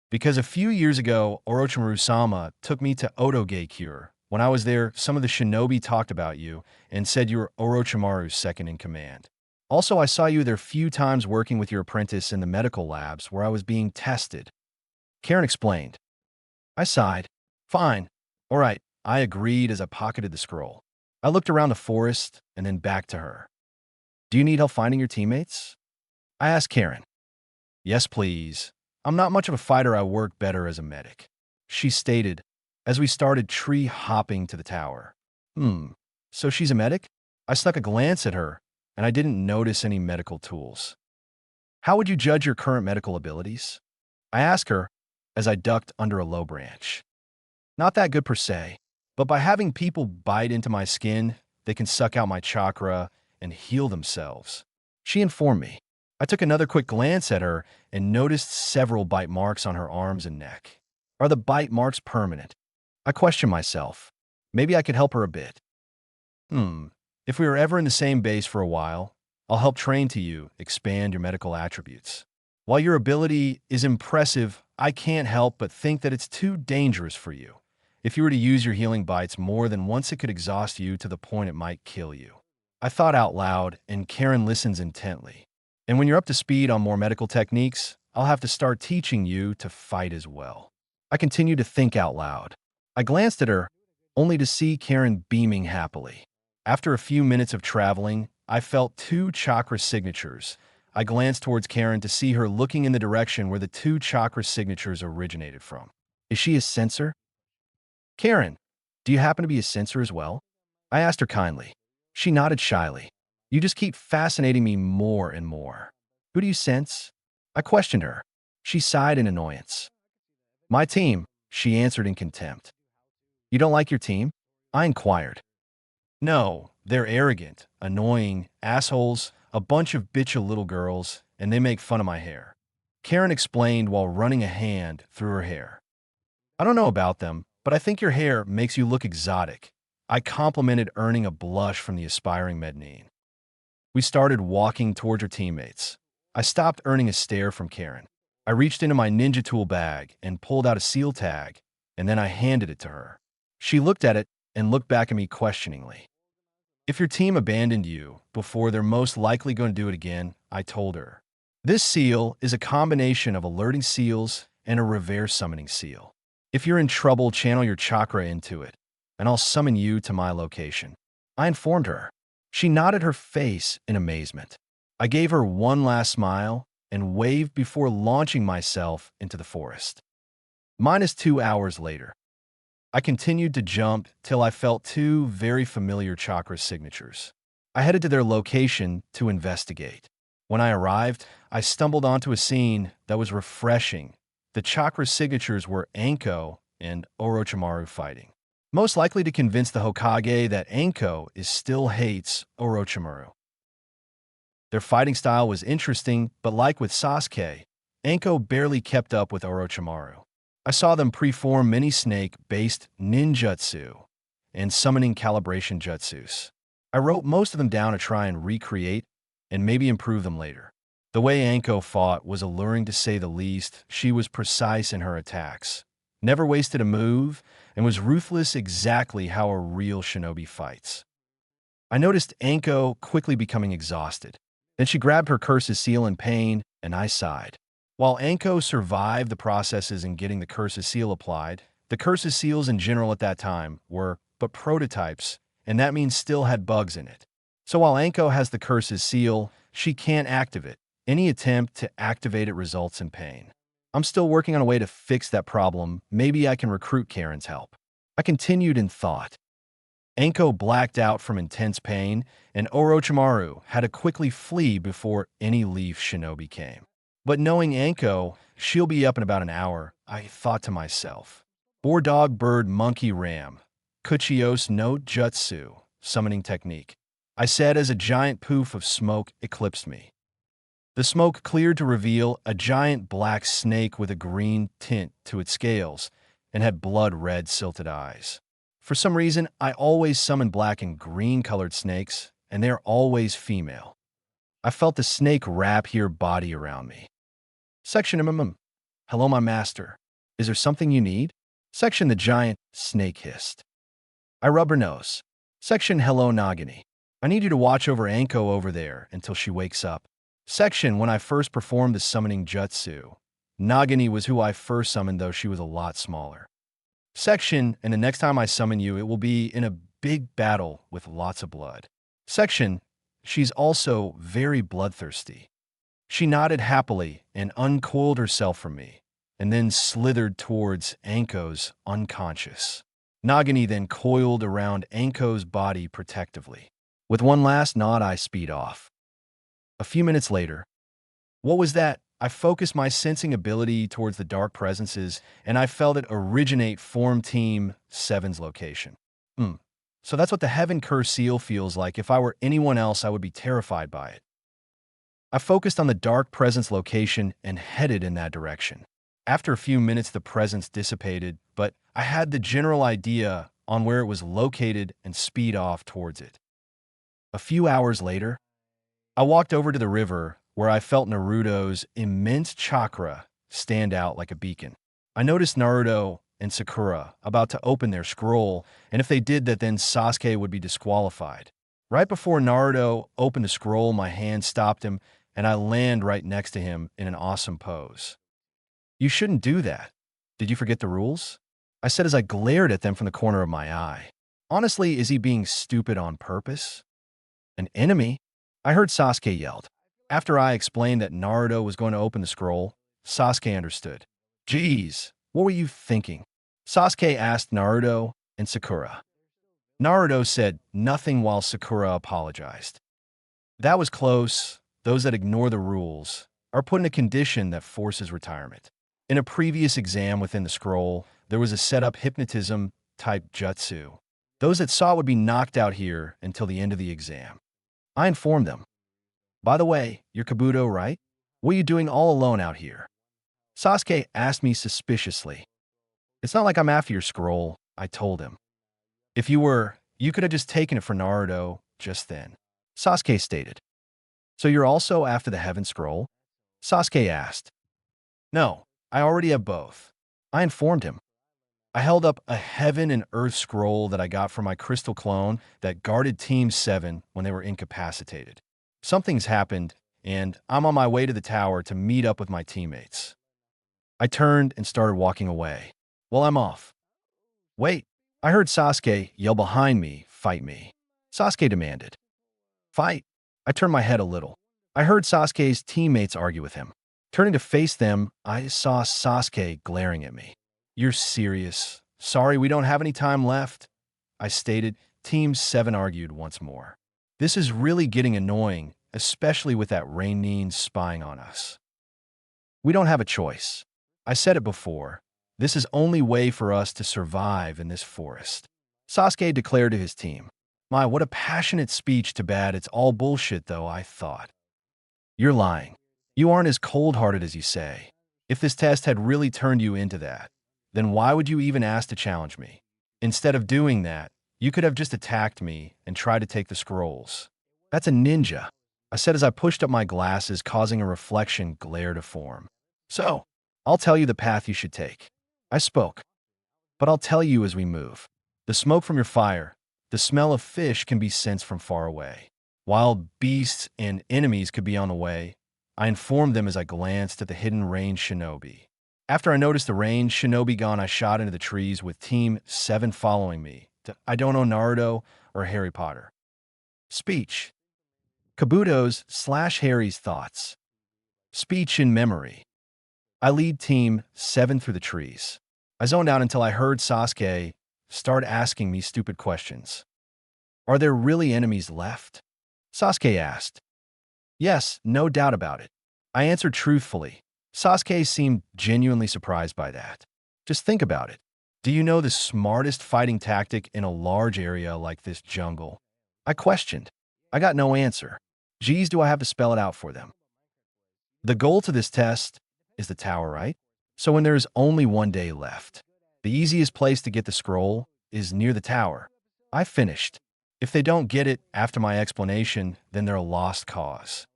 Because a few years ago, Orochimaru-sama took me to Otoge-cure. When I was there, some of the shinobi talked about you and said you were Orochimaru's second in command. Also, I saw you there a few times working with your apprentice in the medical labs where I was being tested. Karen explained. I sighed. Fine. All right, I agreed as I pocketed the scroll. I looked around the forest and then back to her. Do you need help finding your teammates? I asked Karen. Yes, please. I'm not much of a fighter. I work better as a medic, she stated as we started tree hopping to the tower. So she's a medic? I snuck a glance at her, and I didn't notice any medical tools. How would you judge your current medical abilities? I asked her as I ducked under a low branch. Not that good per se, but by having people bite into my skin, they can suck out my chakra and heal themselves, she informed me. I took another quick glance at her and noticed several bite marks on her arms and neck. Are the bite marks permanent? I questioned myself. Maybe I could help her a bit. If we are ever in the same base for a while, I'll help train to you, expand your medical attributes. While your ability is impressive, I can't help but think that it's too dangerous for you. If you were to use your healing bites more than once, it could exhaust you to the point it might kill you. I thought out loud, and Karen listens intently. And when you're up to speed on more medical techniques, I'll have to start teaching you to fight as well. I continued to think out loud. I glanced at her, only to see Karen beaming happily. After a few minutes of traveling, I felt 2 chakra signatures. I glanced towards Karen to see her looking in the direction where the 2 chakra signatures originated from. Is she a censor? Karen, do you happen to be a censor as well? I asked her kindly. She nodded shyly. You just keep fascinating me more and more. Who do you sense? I questioned her. She sighed in annoyance. My team, she answered in contempt. You don't like your team? I inquired. No, they're arrogant, annoying, assholes, a bunch of bitcha little girls, and they make fun of my hair. Karen explained while running a hand through her hair. I don't know about them, but I think your hair makes you look exotic. I complimented, earning a blush from the aspiring Mednine. We started walking towards her teammates. I stopped, earning a stare from Karen. I reached into my ninja tool bag and pulled out a seal tag, and then I handed it to her. She looked at it and looked back at me questioningly. If your team abandoned you before, they're most likely going to do it again, I told her. This seal is a combination of alerting seals and a reverse summoning seal. If you're in trouble, channel your chakra into it, and I'll summon you to my location, I informed her. She nodded her face in amazement. I gave her one last smile and waved before launching myself into the forest. -2 hours later, I continued to jump till I felt 2 very familiar chakra signatures. I headed to their location to investigate. When I arrived, I stumbled onto a scene that was refreshing. The chakra signatures were Anko and Orochimaru fighting. most likely to convince the Hokage that Anko is still hates Orochimaru. Their fighting style was interesting, but like with Sasuke, Anko barely kept up with Orochimaru. I saw them preform mini snake-based ninjutsu and summoning calibration jutsus. I wrote most of them down to try and recreate and maybe improve them later. The way Anko fought was alluring to say the least. She was precise in her attacks, never wasted a move, and was ruthless exactly how a real shinobi fights. I noticed Anko quickly becoming exhausted. Then she grabbed her curse's seal in pain, and I sighed. While Anko survived the processes in getting the curse's seal applied, the curse's seals in general at that time were but prototypes, and that means still had bugs in it. So while Anko has the curse's seal, she can't activate it. Any attempt to activate it results in pain. I'm still working on a way to fix that problem. Maybe I can recruit Karen's help. I continued in thought. Anko blacked out from intense pain, and Orochimaru had to quickly flee before any leaf shinobi came. But knowing Anko, she'll be up in about an hour, I thought to myself. Boar dog bird monkey ram, Kuchios no jutsu, summoning technique. I said as a giant poof of smoke eclipsed me. The smoke cleared to reveal a giant black snake with a green tint to its scales and had blood-red silted eyes. For some reason, I always summon black and green-colored snakes, and they're always female. I felt the snake wrap her body around me. Section Hello, my master. Is there something you need? Section the giant snake hissed. I rubbed her nose. Section Hello, Nagini. I need you to watch over Anko over there until she wakes up. Section when I first performed the summoning jutsu. Nagini was who I first summoned, though she was a lot smaller. Section, and the next time I summon you, it will be in a big battle with lots of blood. Section, she's also very bloodthirsty. She nodded happily and uncoiled herself from me, and then slithered towards Anko's unconscious. Nagini then coiled around Anko's body protectively. With one last nod, I speed off. A few minutes later, what was that? I focused my sensing ability towards the dark presences, and I felt it originate from Team 7's location. So that's what the Heaven Curse seal feels like. If I were anyone else, I would be terrified by it. I focused on the dark presence location and headed in that direction. After a few minutes, the presence dissipated, but I had the general idea on where it was located and speed off towards it. A few hours later, I walked over to the river where I felt Naruto's immense chakra stand out like a beacon. I noticed Naruto and Sakura about to open their scroll, and if they did that, then Sasuke would be disqualified. Right before Naruto opened the scroll, my hand stopped him, and I landed right next to him in an awesome pose. You shouldn't do that. Did you forget the rules? I said as I glared at them from the corner of my eye. Honestly, is he being stupid on purpose? An enemy? I heard Sasuke yelled. After I explained that Naruto was going to open the scroll, Sasuke understood. Geez, what were you thinking? Sasuke asked Naruto and Sakura. Naruto said nothing while Sakura apologized. That was close. Those that ignore the rules are put in a condition that forces retirement. In a previous exam within the scroll, there was a set-up hypnotism-type jutsu. Those that saw it would be knocked out here until the end of the exam. I informed them. By the way, you're Kabuto, right? What are you doing all alone out here? Sasuke asked me suspiciously. It's not like I'm after your scroll, I told him. If you were, you could have just taken it for Naruto just then. Sasuke stated. So you're also after the Heaven Scroll? Sasuke asked. No, I already have both. I informed him. I held up a Heaven and Earth Scroll that I got from my crystal clone that guarded Team 7 when they were incapacitated. Something's happened, and I'm on my way to the tower to meet up with my teammates. I turned and started walking away. Well, I'm off. Wait, I heard Sasuke yell behind me, fight me. Sasuke demanded. Fight? I turned my head a little. I heard Sasuke's teammates argue with him. Turning to face them, I saw Sasuke glaring at me. You're serious? Sorry, we don't have any time left, I stated. Team 7 argued once more. This is really getting annoying, especially with that Rainin spying on us. We don't have a choice. I said it before. This is only way for us to survive in this forest. Sasuke declared to his team. My, what a passionate speech. Too bad it's all bullshit, though, I thought. You're lying. You aren't as cold-hearted as you say. If this test had really turned you into that, then why would you even ask to challenge me? Instead of doing that, you could have just attacked me and tried to take the scrolls. That's a ninja, I said as I pushed up my glasses, causing a reflection glare to form. So, I'll tell you the path you should take. I spoke. But I'll tell you as we move. The smoke from your fire, the smell of fish can be sensed from far away. Wild beasts and enemies could be on the way. I informed them as I glanced at the hidden range shinobi. After I noticed the range shinobi gone, I shot into the trees with Team 7 following me. I don't know Naruto or Harry Potter. Speech. Kabuto's/Harry's thoughts. Speech in memory. I lead Team 7 through the trees. I zoned out until I heard Sasuke start asking me stupid questions. Are there really enemies left? Sasuke asked. Yes, no doubt about it. I answered truthfully. Sasuke seemed genuinely surprised by that. Just think about it. Do you know the smartest fighting tactic in a large area like this jungle? I questioned. I got no answer. Geez, do I have to spell it out for them? The goal to this test is the tower, right? So when there's only one day left, the easiest place to get the scroll is near the tower. I finished. If they don't get it after my explanation, then they're a lost cause.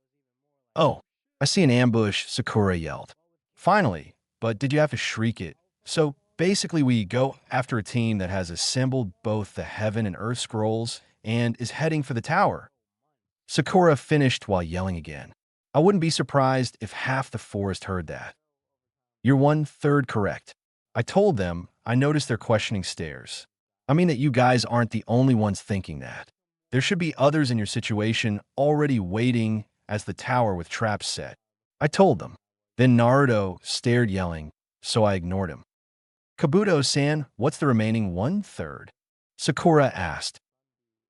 Oh, I see an ambush, Sakura yelled. Finally, but did you have to shriek it? So basically we go after a team that has assembled both the heaven and earth scrolls and is heading for the tower. Sakura finished while yelling again. I wouldn't be surprised if half the forest heard that. You're 1/3 correct. I told them. I noticed their questioning stares. I mean that you guys aren't the only ones thinking that. There should be others in your situation already waiting as the tower with traps set. I told them. Then Naruto stared yelling, so I ignored him. Kabuto-san, what's the remaining 1/3? Sakura asked.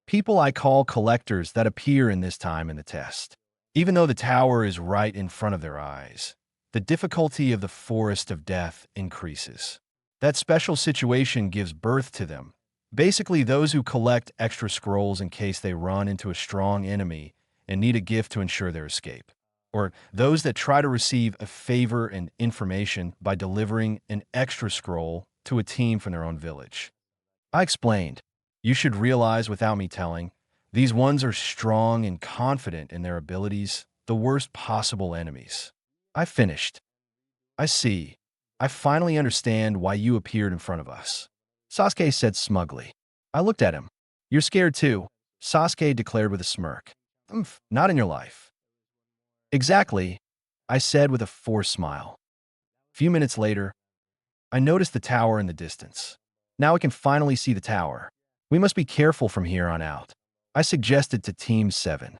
People I call collectors that appear in this time in the test. Even though the tower is right in front of their eyes, the difficulty of the forest of death increases. That special situation gives birth to them. Basically, those who collect extra scrolls in case they run into a strong enemy and need a gift to ensure their escape. Or those that try to receive a favor and information by delivering an extra scroll to a team from their own village. I explained. You should realize without me telling, these ones are strong and confident in their abilities, the worst possible enemies. I finished. I see. I finally understand why you appeared in front of us. Sasuke said smugly. I looked at him. You're scared too, Sasuke declared with a smirk. Not in your life. Exactly, I said with a forced smile. A few minutes later, I noticed the tower in the distance. Now I can finally see the tower. We must be careful from here on out. I suggested to Team 7.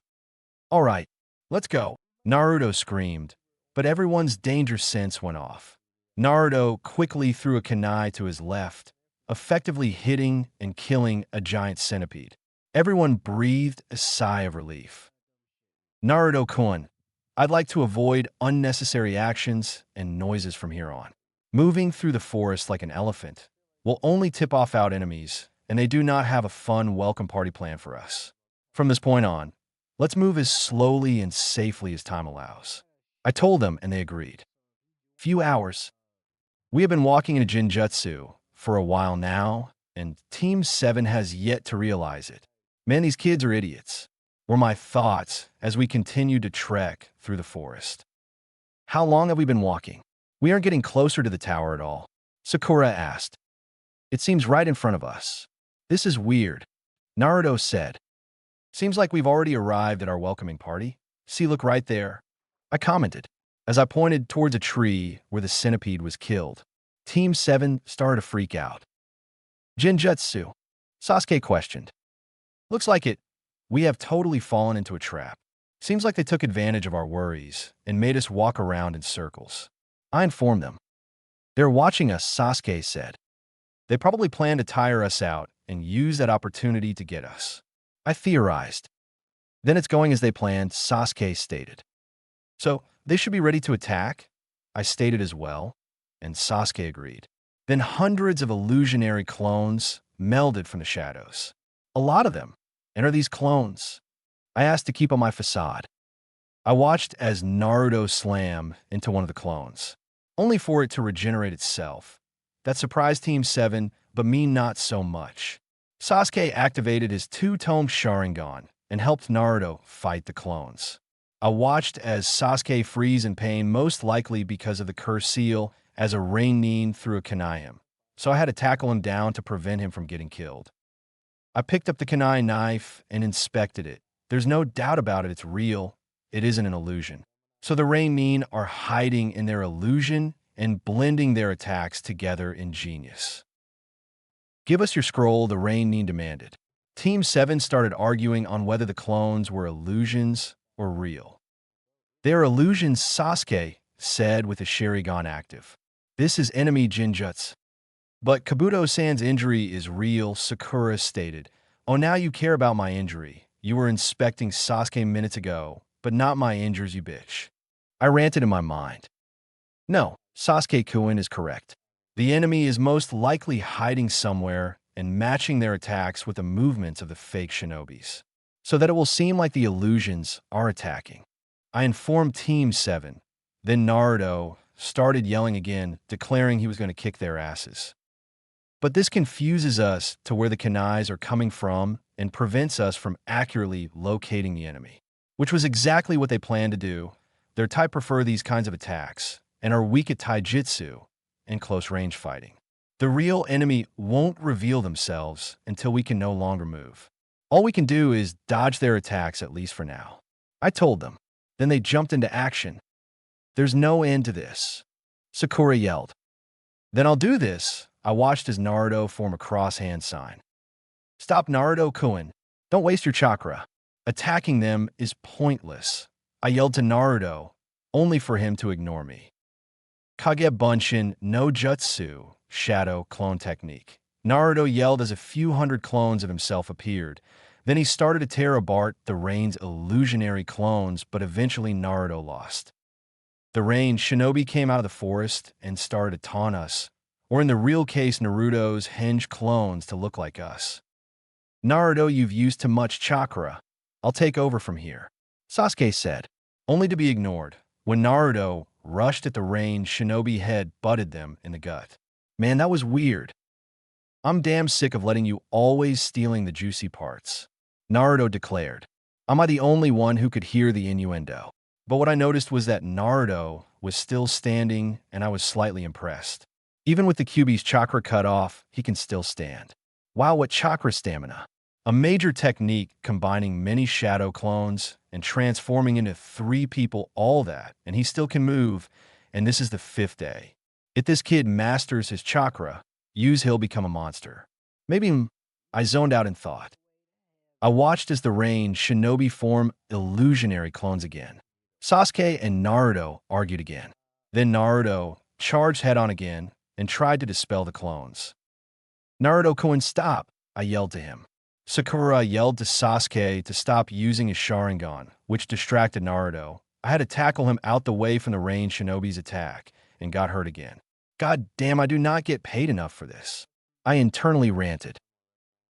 All right, let's go, Naruto screamed, but everyone's danger sense went off. Naruto quickly threw a kunai to his left, effectively hitting and killing a giant centipede. Everyone breathed a sigh of relief. Naruto-kun, I'd like to avoid unnecessary actions and noises from here on. Moving through the forest like an elephant will only tip off out enemies, and they do not have a fun welcome party plan for us. From this point on, let's move as slowly and safely as time allows. I told them, and they agreed. Few hours. We have been walking in a Jinjutsu for a while now, and Team 7 has yet to realize it. Man, these kids are idiots, were my thoughts as we continued to trek through the forest. How long have we been walking? We aren't getting closer to the tower at all, Sakura asked. It seems right in front of us. This is weird, Naruto said. Seems like we've already arrived at our welcoming party. See, look right there, I commented, as I pointed towards a tree where the centipede was killed. Team 7 started to freak out. Jinjutsu, Sasuke questioned. Looks like it. We have totally fallen into a trap. Seems like they took advantage of our worries and made us walk around in circles. I informed them. They're watching us, Sasuke said. They probably plan to tire us out and use that opportunity to get us. I theorized. Then it's going as they planned, Sasuke stated. So, they should be ready to attack? I stated as well, and Sasuke agreed. Then hundreds of illusionary clones melded from the shadows. A lot of them. And are these clones? I asked to keep on my facade. I watched as Naruto slam into one of the clones, only for it to regenerate itself. That surprised Team 7, but me not so much. Sasuke activated his two-tome Sharingan and helped Naruto fight the clones. I watched as Sasuke freeze in pain, most likely because of the cursed seal, as a rain threw a kunai him. So I had to tackle him down to prevent him from getting killed. I picked up the kunai knife and inspected it. There's no doubt about it, it's real. It isn't an illusion. So the rain are hiding in their illusion and blending their attacks together in genius. Give us your scroll, the rain demanded. Team 7 started arguing on whether the clones were illusions or real. They're illusions, Sasuke said with a Sharingan active. This is enemy Jinjutsu. But Kabuto-san's injury is real, Sakura stated. Oh, now you care about my injury. You were inspecting Sasuke minutes ago, but not my injuries, you bitch. I ranted in my mind. No, Sasuke-kun is correct. The enemy is most likely hiding somewhere and matching their attacks with the movements of the fake shinobis, so that it will seem like the illusions are attacking. I informed Team 7. Then Naruto started yelling again, declaring he was going to kick their asses. But this confuses us to where the kunais are coming from and prevents us from accurately locating the enemy, which was exactly what they planned to do. Their type prefer these kinds of attacks and are weak at taijutsu and close-range fighting. The real enemy won't reveal themselves until we can no longer move. All we can do is dodge their attacks, at least for now. I told them. Then they jumped into action. There's no end to this, Sakura yelled. Then I'll do this. I watched as Naruto form a cross-hand sign. Stop, Naruto-kun. Don't waste your chakra. Attacking them is pointless. I yelled to Naruto, only for him to ignore me. Kage Bunshin no Jutsu, shadow clone technique. Naruto yelled as a few hundred clones of himself appeared. Then he started to tear apart the rain's illusionary clones, but eventually Naruto lost. The rain shinobi came out of the forest and started to taunt us, or in the real case, Naruto's henge clones to look like us. Naruto, you've used too much chakra. I'll take over from here, Sasuke said, only to be ignored. When Naruto rushed at the rain, shinobi head butted them in the gut. Man, that was weird. I'm damn sick of letting you always stealing the juicy parts, Naruto declared. Am I the only one who could hear the innuendo? But what I noticed was that Naruto was still standing, and I was slightly impressed. Even with the Kyuubi's chakra cut off, he can still stand. Wow, what chakra stamina. A major technique combining many shadow clones and transforming into 3 people, all that, and he still can move, and this is the 5th day. If this kid masters his chakra, he'll become a monster. Maybe. I zoned out in thought. I watched as the rain shinobi form illusionary clones again. Sasuke and Naruto argued again. Then Naruto charged head-on again and tried to dispel the clones. Naruto-kun, stop, I yelled to him. Sakura yelled to Sasuke to stop using his Sharingan, which distracted Naruto. I had to tackle him out the way from the rain shinobi's attack and got hurt again. God damn, I do not get paid enough for this, I internally ranted.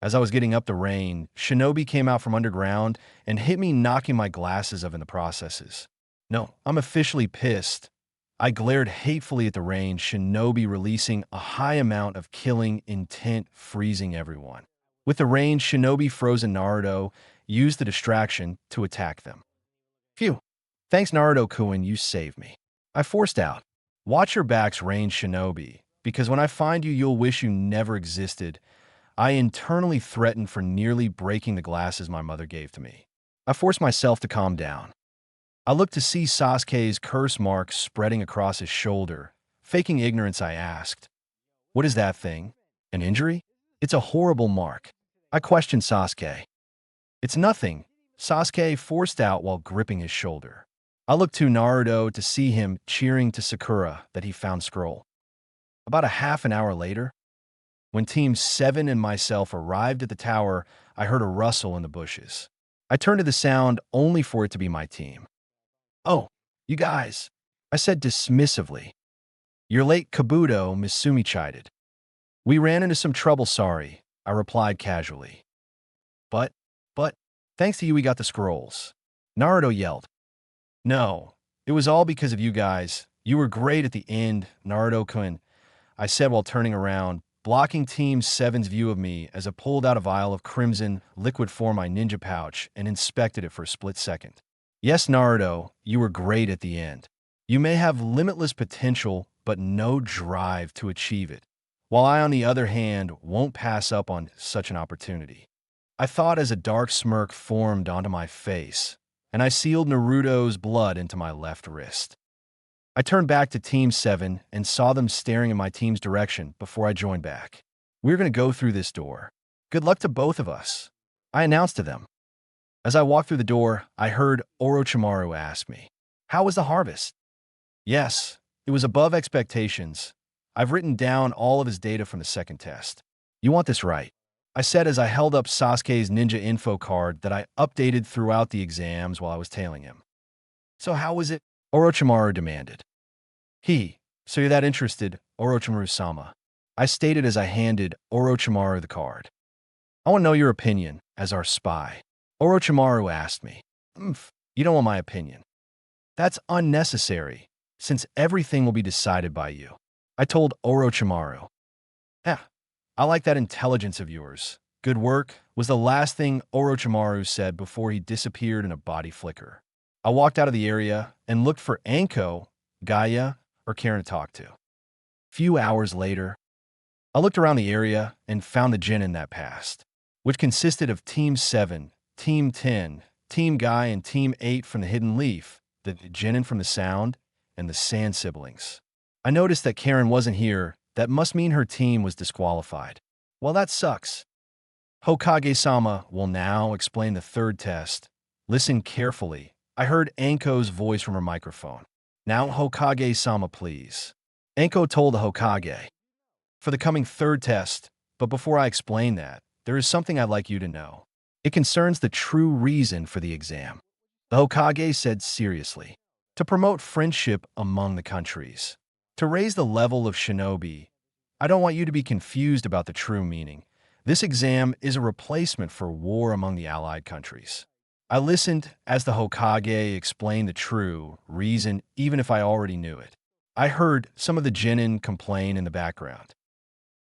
As I was getting up the rain, shinobi came out from underground and hit me, knocking my glasses off in the processes. No, I'm officially pissed. I glared hatefully at the rain shinobi, releasing a high amount of killing intent, freezing everyone. With the rain shinobi frozen, Naruto used the distraction to attack them. Phew. Thanks, Naruto-kun, you saved me. I forced out. Watch your backs, rain shinobi, because when I find you, you'll wish you never existed. I internally threatened for nearly breaking the glasses my mother gave to me. I forced myself to calm down. I looked to see Sasuke's curse mark spreading across his shoulder. Faking ignorance, I asked, "What is that thing? An injury?" "It's a horrible mark." I questioned Sasuke. "It's nothing," Sasuke forced out while gripping his shoulder. I looked to Naruto to see him cheering to Sakura that he found scroll. About a half an hour later, when Team 7 and myself arrived at the tower, I heard a rustle in the bushes. I turned to the sound only for it to be my team. "Oh, you guys," I said dismissively. "You're late, Kabuto," Misumi chided. "We ran into some trouble, sorry," I replied casually. But, but, thanks to you we got the scrolls. Naruto yelled. No, it was all because of you guys. You were great at the end, Naruto-kun, I said while turning around, blocking Team 7's view of me as I pulled out a vial of crimson liquid from my ninja pouch and inspected it for a split second. Yes, Naruto, you were great at the end. You may have limitless potential, but no drive to achieve it, while I, on the other hand, won't pass up on such an opportunity. I thought as a dark smirk formed onto my face, and I sealed Naruto's blood into my left wrist. I turned back to Team 7 and saw them staring in my team's direction before I joined back. We're going to go through this door. Good luck to both of us, I announced to them. As I walked through the door, I heard Orochimaru ask me, how was the harvest? Yes, it was above expectations. I've written down all of his data from the second test. You want this right, I said as I held up Sasuke's ninja info card that I updated throughout the exams while I was tailing him. So how was it? Orochimaru demanded. So you're that interested, Orochimaru-sama, I stated as I handed Orochimaru the card. I want to know your opinion as our spy. Orochimaru asked me. You don't want my opinion. That's unnecessary, since everything will be decided by you, I told Orochimaru. Yeah, I like that intelligence of yours. Good work, was the last thing Orochimaru said before he disappeared in a body flicker. I walked out of the area and looked for Anko, Gaia, or Karen to talk to. Few hours later, I looked around the area and found the genin that passed, which consisted of Team 7, Team 10, Team Guy, and Team 8 from the Hidden Leaf, the genin from the Sound, and the Sand siblings. I noticed that Karen wasn't here. That must mean her team was disqualified. Well, that sucks. Hokage-sama will now explain the third test. Listen carefully. I heard Anko's voice from her microphone. Now, Hokage-sama, please. Anko told the Hokage. For the coming third test, but before I explain that, there is something I'd like you to know. It concerns the true reason for the exam. The Hokage said seriously. To promote friendship among the countries. To raise the level of shinobi. I don't want you to be confused about the true meaning. This exam is a replacement for war among the allied countries. I listened as the Hokage explained the true reason, even if I already knew it. I heard some of the genin complain in the background.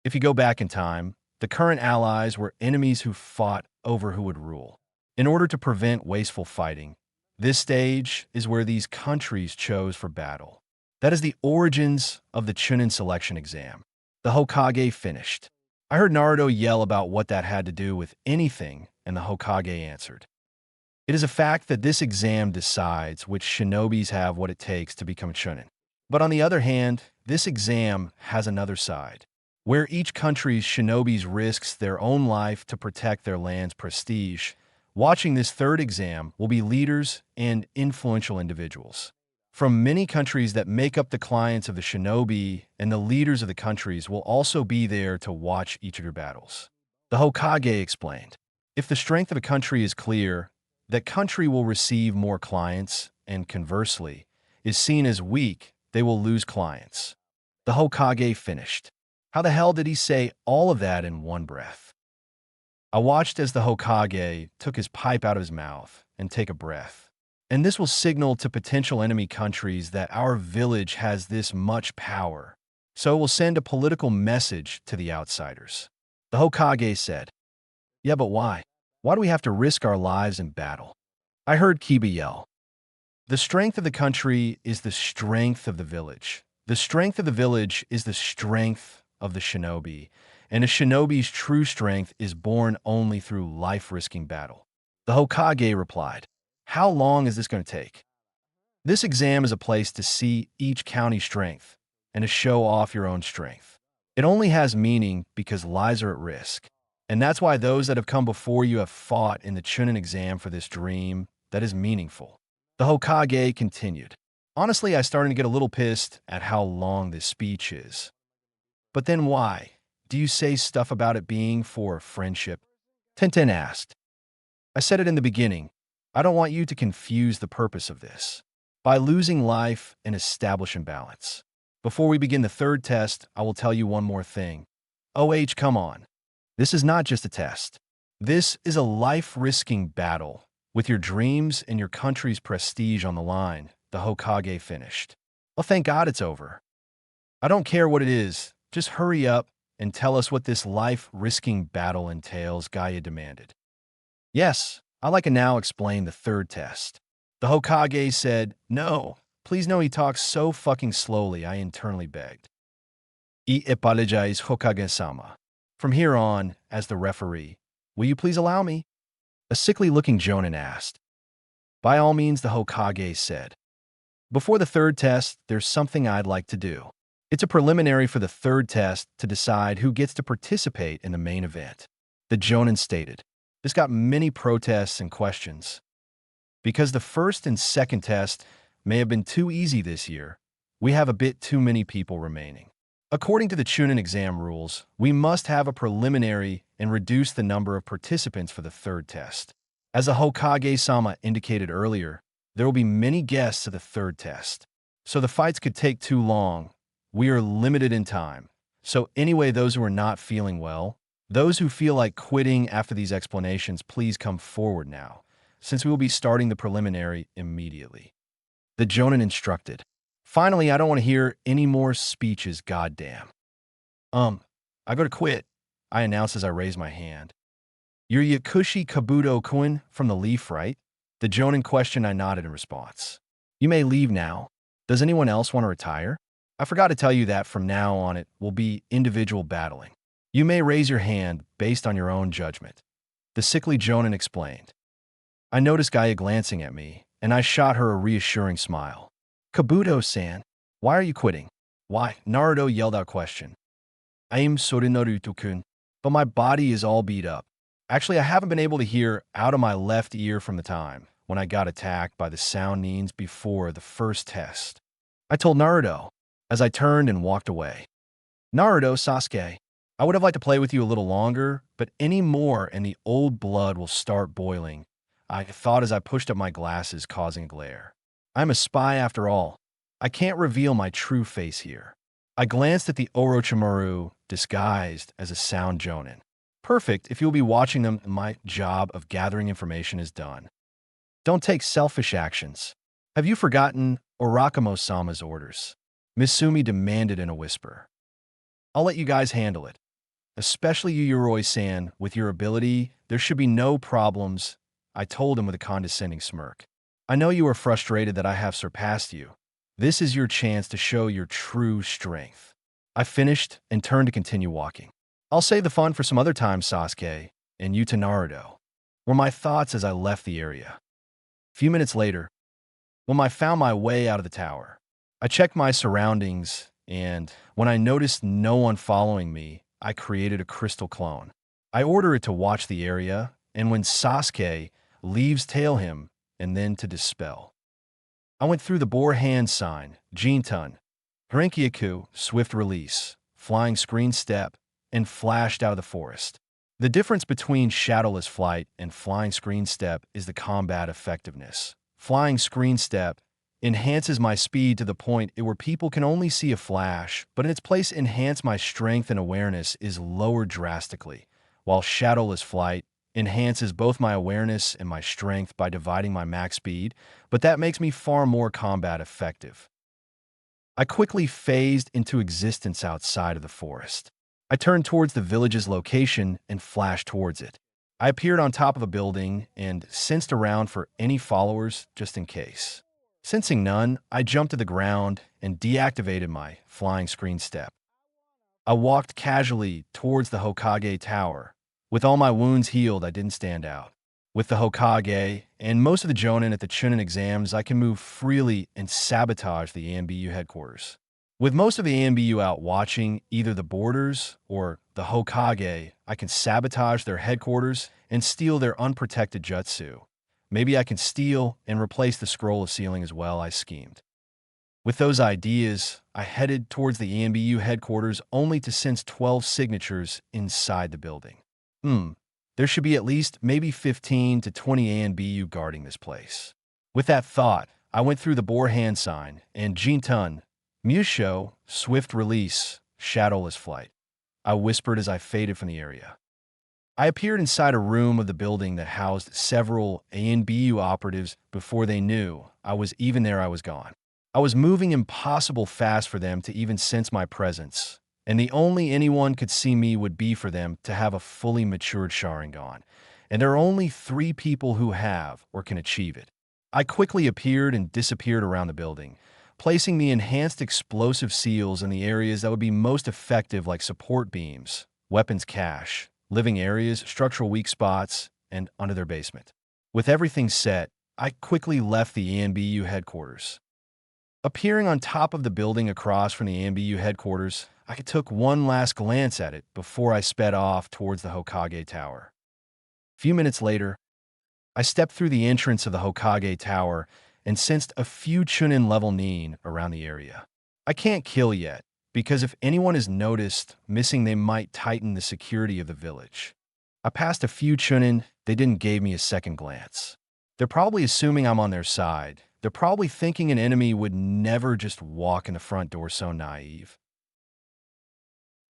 If you go back in time, the current allies were enemies who fought over who would rule. In order to prevent wasteful fighting, this stage is where these countries chose for battle. That is the origins of the Chunin selection exam. The Hokage finished. I heard Naruto yell about what that had to do with anything, and the Hokage answered. It is a fact that this exam decides which shinobis have what it takes to become Chunin. But on the other hand, this exam has another side, where each country's shinobis risks their own life to protect their land's prestige. Watching this third exam will be leaders and influential individuals from many countries that make up the clients of the shinobi, and the leaders of the countries will also be there to watch each of your battles. The Hokage explained. If the strength of a country is clear, that country will receive more clients, and conversely, is seen as weak, they will lose clients. The Hokage finished. How the hell did he say all of that in one breath? I watched as the Hokage took his pipe out of his mouth and take a breath. And this will signal to potential enemy countries that our village has this much power. So it will send a political message to the outsiders. The Hokage said, Yeah, but why? Why do we have to risk our lives in battle? I heard Kiba yell. The strength of the country is the strength of the village. The strength of the village is the strength of the shinobi. And a shinobi's true strength is born only through life-risking battle. The Hokage replied, How long is this going to take? This exam is a place to see each county's strength and to show off your own strength. It only has meaning because lives are at risk. And that's why those that have come before you have fought in the Chunin exam for this dream that is meaningful. The Hokage continued. Honestly, I started to get a little pissed at how long this speech is. But then why do you say stuff about it being for friendship? Tenten asked. I said it in the beginning. I don't want you to confuse the purpose of this by losing life and establish imbalance. Before we begin the third test, I will tell you one more thing. OH, come on. This is not just a test. This is a life-risking battle. With your dreams and your country's prestige on the line, the Hokage finished. Well, thank God it's over. I don't care what it is. Just hurry up and tell us what this life-risking battle entails, Gaia demanded. Yes, I can now explain the third test. The Hokage said, no, please no, he talks so fucking slowly, I internally begged. I apologize, Hokage-sama. From here on, as the referee, will you please allow me? A sickly-looking Jonin asked. By all means, the Hokage said. Before the third test, there's something I'd like to do. It's a preliminary for the third test to decide who gets to participate in the main event. The Jonin stated. This got many protests and questions. Because the first and second test may have been too easy this year, we have a bit too many people remaining. According to the Chunin exam rules, we must have a preliminary and reduce the number of participants for the third test. As the Hokage-sama indicated earlier, there will be many guests at the third test. So the fights could take too long. We are limited in time. So anyway, those who are not feeling well, those who feel like quitting after these explanations, please come forward now, since we will be starting the preliminary immediately. The Jonin instructed. Finally, I don't want to hear any more speeches, goddamn. I gotta quit, I announced as I raised my hand. You're Yakushi Kabuto-kun from the Leaf, right? The Jonin questioned. I nodded in response. You may leave now. Does anyone else want to retire? I forgot to tell you that from now on it will be individual battling. You may raise your hand based on your own judgment. The sickly Jonin explained. I noticed Gaia glancing at me, and I shot her a reassuring smile. Kabuto-san, why are you quitting? Why? Naruto yelled out question. I am sorry, Naruto-kun, but my body is all beat up. Actually, I haven't been able to hear out of my left ear from the time when I got attacked by the sound neens before the first test. I told Naruto as I turned and walked away. Naruto, Sasuke, I would have liked to play with you a little longer, but any more and the old blood will start boiling, I thought as I pushed up my glasses, causing a glare. I'm a spy after all. I can't reveal my true face here. I glanced at the Orochimaru, disguised as a sound Jonin. Perfect, if you'll be watching them, my job of gathering information is done. Don't take selfish actions. Have you forgotten Orakamo-sama's orders? Misumi demanded in a whisper. I'll let you guys handle it. Especially you, Yoroi-san, with your ability, there should be no problems, I told him with a condescending smirk. I know you are frustrated that I have surpassed you. This is your chance to show your true strength. I finished and turned to continue walking. I'll save the fun for some other time, Sasuke, and you to Naruto, were my thoughts as I left the area. A few minutes later, when I found my way out of the tower, I checked my surroundings, and when I noticed no one following me, I created a crystal clone. I order it to watch the area, and when Sasuke leaves, tail him, and then to dispel. I went through the boar hand sign, Jintan, Harinkyaku, swift release, flying screen step, and flashed out of the forest. The difference between shadowless flight and flying screen step is the combat effectiveness. Flying screen step enhances my speed to the point where people can only see a flash, but in its place enhance my strength and awareness is lowered drastically, while shadowless flight enhances both my awareness and my strength by dividing my max speed, but that makes me far more combat effective. I quickly phased into existence outside of the forest. I turned towards the village's location and flashed towards it. I appeared on top of a building and sensed around for any followers just in case. Sensing none, I jumped to the ground and deactivated my flying screen step. I walked casually towards the Hokage Tower. With all my wounds healed, I didn't stand out. With the Hokage and most of the Jonin at the Chunin exams, I can move freely and sabotage the AMBU headquarters. With most of the AMBU out watching either the borders or the Hokage, I can sabotage their headquarters and steal their unprotected jutsu. Maybe I can steal and replace the scroll of sealing as well, I schemed. With those ideas, I headed towards the AMBU headquarters only to sense 12 signatures inside the building. There should be at least maybe 15 to 20 AMBU guarding this place. With that thought, I went through the boar hand sign and Jintan, Musho, swift release, shadowless flight. I whispered as I faded from the area. I appeared inside a room of the building that housed several ANBU operatives before they knew I was even there. I was gone. I was moving impossible fast for them to even sense my presence, and the only anyone could see me would be for them to have a fully matured Sharingan, and there are only 3 people who have or can achieve it. I quickly appeared and disappeared around the building, placing the enhanced explosive seals in the areas that would be most effective, like support beams, weapons cache, living areas, structural weak spots, and under their basement. With everything set, I quickly left the ANBU headquarters. Appearing on top of the building across from the ANBU headquarters, I took one last glance at it before I sped off towards the Hokage Tower. A few minutes later, I stepped through the entrance of the Hokage Tower and sensed a few Chunin-level Nin around the area. I can't kill yet, because if anyone is noticed missing, they might tighten the security of the village. I passed a few Chunin, they didn't give me a second glance. They're probably assuming I'm on their side. They're probably thinking an enemy would never just walk in the front door, so naive.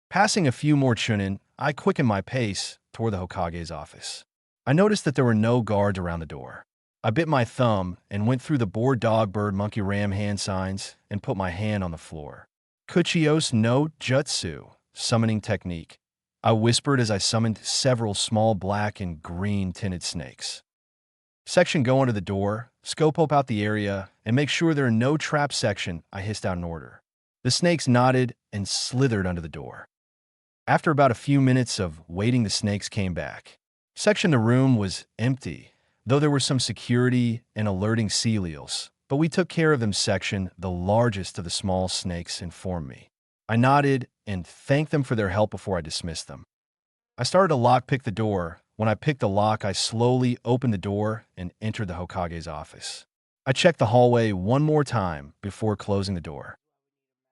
Passing a few more Chunin, I quickened my pace toward the Hokage's office. I noticed that there were no guards around the door. I bit my thumb and went through the boar, dog, bird, monkey, ram hand signs and put my hand on the floor. Kuchios no Jutsu, summoning technique. I whispered as I summoned several small black and green tinted snakes. Section, go under the door, scope out the area, and make sure there are no traps. Section, I hissed out an order. The snakes nodded and slithered under the door. After about a few minutes of waiting, the snakes came back. Section, the room was empty, though there were some security and alerting Celials, but we took care of them. Section, the largest of the small snakes, informed me. I nodded and thanked them for their help before I dismissed them. I started to lockpick the door. When I picked the lock, I slowly opened the door and entered the Hokage's office. I checked the hallway one more time before closing the door.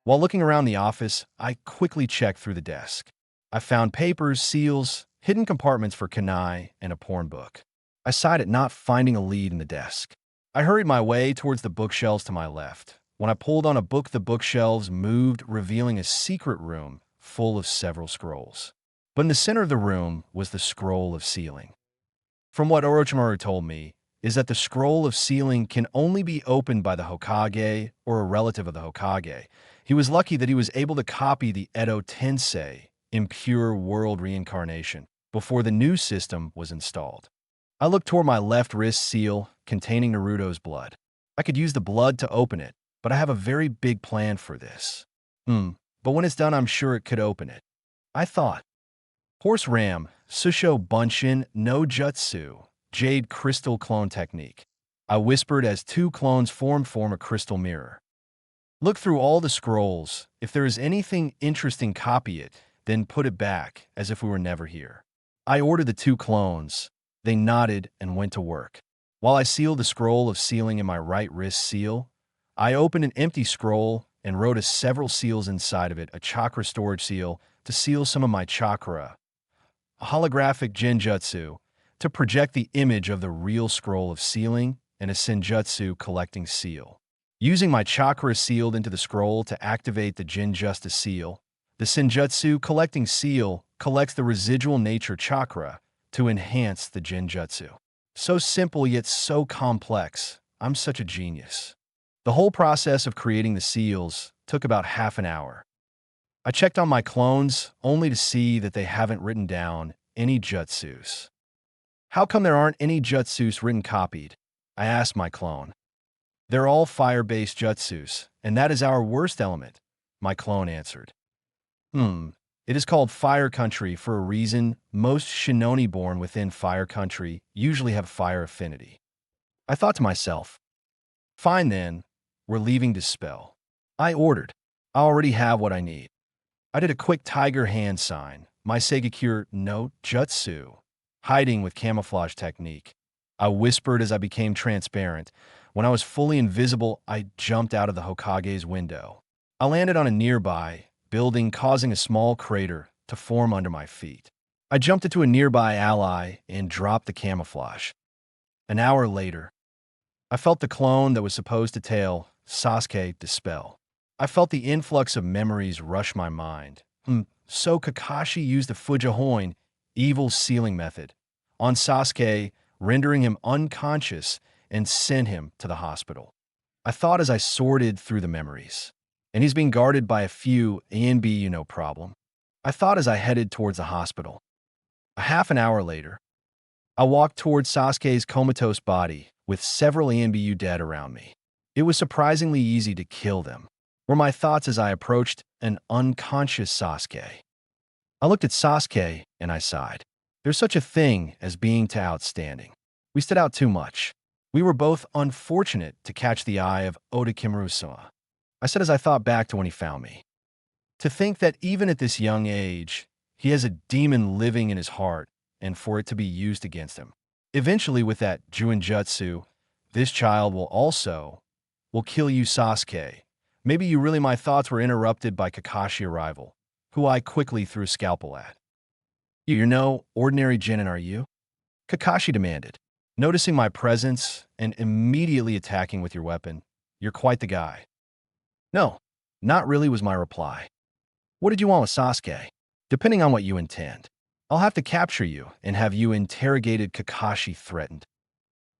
While looking around the office, I quickly checked through the desk. I found papers, seals, hidden compartments for kunai, and a porn book. I sighed at not finding a lead in the desk. I hurried my way towards the bookshelves to my left. When I pulled on a book, the bookshelves moved, revealing a secret room full of several scrolls. But in the center of the room was the scroll of sealing. From what Orochimaru told me, is that the scroll of sealing can only be opened by the Hokage or a relative of the Hokage. He was lucky that he was able to copy the Edo Tensei Impure World Reincarnation before the new system was installed. I looked toward my left wrist seal containing Naruto's blood. I could use the blood to open it, but I have a very big plan for this. But when it's done, I'm sure it could open it. I thought. Horse Ram, Susho Bunshin no Jutsu, Jade Crystal Clone Technique. I whispered as 2 clones form a crystal mirror. Look through all the scrolls. If there is anything interesting, copy it, then put it back as if we were never here. I ordered the 2 clones. They nodded and went to work. While I sealed the scroll of sealing in my right wrist seal, I opened an empty scroll and wrote several seals inside of it, a chakra storage seal to seal some of my chakra, a holographic genjutsu to project the image of the real scroll of sealing, and a senjutsu collecting seal. Using my chakra sealed into the scroll to activate the genjutsu seal, the senjutsu collecting seal collects the residual nature chakra to enhance the genjutsu. So simple yet so complex. I'm such a genius. The whole process of creating the seals took about half an hour. I checked on my clones only to see that they haven't written down any jutsus. How come there aren't any jutsus written copied? I asked my clone. They're all fire-based jutsus, and that is our worst element, my clone answered. It is called Fire Country for a reason. Most Shinoni born within Fire Country usually have fire affinity. I thought to myself, fine then, we're leaving Dispel. I ordered. I already have what I need. I did a quick tiger hand sign, my Segakure no Jutsu, hiding with camouflage technique. I whispered as I became transparent. When I was fully invisible, I jumped out of the Hokage's window. I landed on a nearby building, causing a small crater to form under my feet. I jumped into a nearby ally and dropped the camouflage. An hour later, I felt the clone that was supposed to tail Sasuke Dispel. I felt the influx of memories rush my mind. So Kakashi used the Fujihoin evil sealing method on Sasuke, rendering him unconscious and sent him to the hospital. I thought as I sorted through the memories. And he's being guarded by a few A&B, problem. I thought as I headed towards the hospital. A half an hour later, I walked towards Sasuke's comatose body with several ANBU dead around me. It was surprisingly easy to kill them, were my thoughts as I approached an unconscious Sasuke. I looked at Sasuke and I sighed. There's such a thing as being too outstanding. We stood out too much. We were both unfortunate to catch the eye of Oda Kimaru-sama. I said as I thought back to when he found me. To think that even at this young age, he has a demon living in his heart, and for it to be used against him. Eventually, with that Juinjutsu, this child will kill you, Sasuke. Maybe my thoughts were interrupted by Kakashi's arrival, who I quickly threw a scalpel at. You're no ordinary genin, are you? Kakashi demanded, noticing my presence and immediately attacking with your weapon. You're quite the guy. No, not really, was my reply. What did you want with Sasuke? Depending on what you intend. I'll have to capture you and have you interrogated, Kakashi threatened.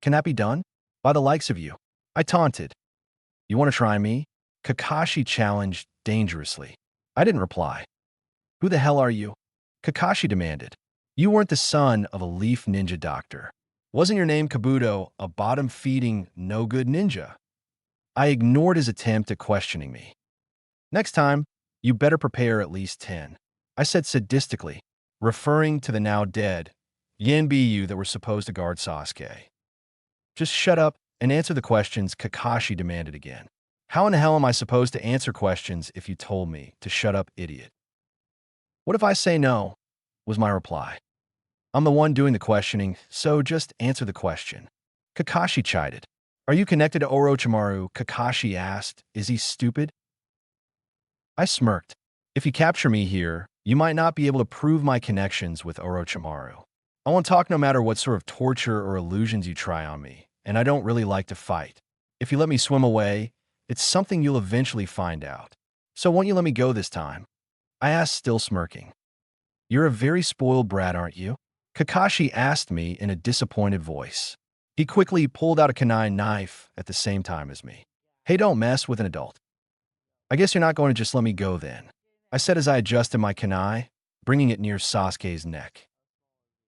Can that be done? By the likes of you. I taunted. You want to try me? Kakashi challenged dangerously. I didn't reply. Who the hell are you? Kakashi demanded. You weren't the son of a leaf ninja doctor. Wasn't your name Kabuto, a bottom-feeding, no-good ninja? I ignored his attempt at questioning me. Next time, you better prepare at least 10. I said sadistically, referring to the now dead Yanbiyu that were supposed to guard Sasuke. Just shut up and answer the questions, Kakashi demanded again. How in the hell am I supposed to answer questions if you told me to shut up, idiot? What if I say no? Was my reply. I'm the one doing the questioning, so just answer the question. Kakashi chided. Are you connected to Orochimaru? Kakashi asked. Is he stupid? I smirked. If you capture me here, you might not be able to prove my connections with Orochimaru. I won't talk no matter what sort of torture or illusions you try on me, and I don't really like to fight. If you let me swim away, it's something you'll eventually find out. So won't you let me go this time? I asked, still smirking. You're a very spoiled brat, aren't you? Kakashi asked me in a disappointed voice. He quickly pulled out a kunai knife at the same time as me. Hey, don't mess with an adult. I guess you're not going to just let me go then, I said as I adjusted my kunai, bringing it near Sasuke's neck.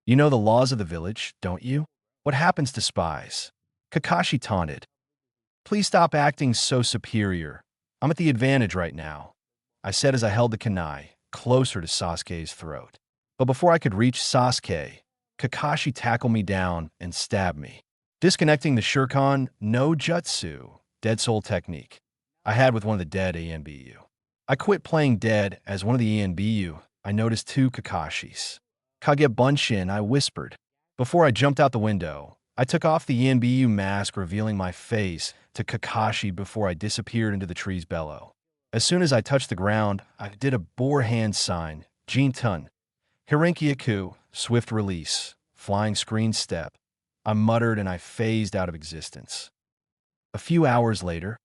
You know the laws of the village, don't you? What happens to spies? Kakashi taunted. Please stop acting so superior. I'm at the advantage right now, I said as I held the kunai closer to Sasuke's throat. But before I could reach Sasuke, Kakashi tackled me down and stabbed me, disconnecting the Shuriken no Jutsu, Dead Soul technique, I had with one of the dead ANBU. I quit playing dead as one of the ANBU. I noticed 2 Kakashis. Kage Bunshin, I whispered. Before I jumped out the window, I took off the ANBU mask, revealing my face to Kakashi before I disappeared into the tree's bellow. As soon as I touched the ground, I did a boar hand sign, Jin-tun, Hirenkyaku, swift release, flying screen step. I muttered and I phased out of existence. A few hours later,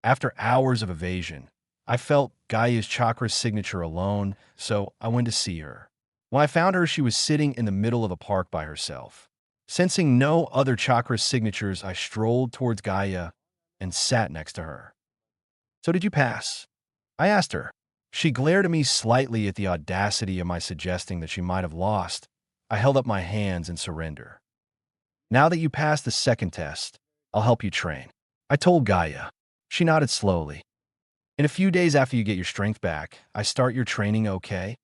after hours of evasion, I felt Gaia's chakra signature alone, so I went to see her. When I found her, she was sitting in the middle of a park by herself. Sensing no other chakra signatures, I strolled towards Gaia and sat next to her. So did you pass? I asked her. She glared at me slightly at the audacity of my suggesting that she might have lost. I held up my hands in surrender. Now that you passed the second test, I'll help you train, I told Gaia. She nodded slowly. In a few days after you get your strength back, I start your training, okay?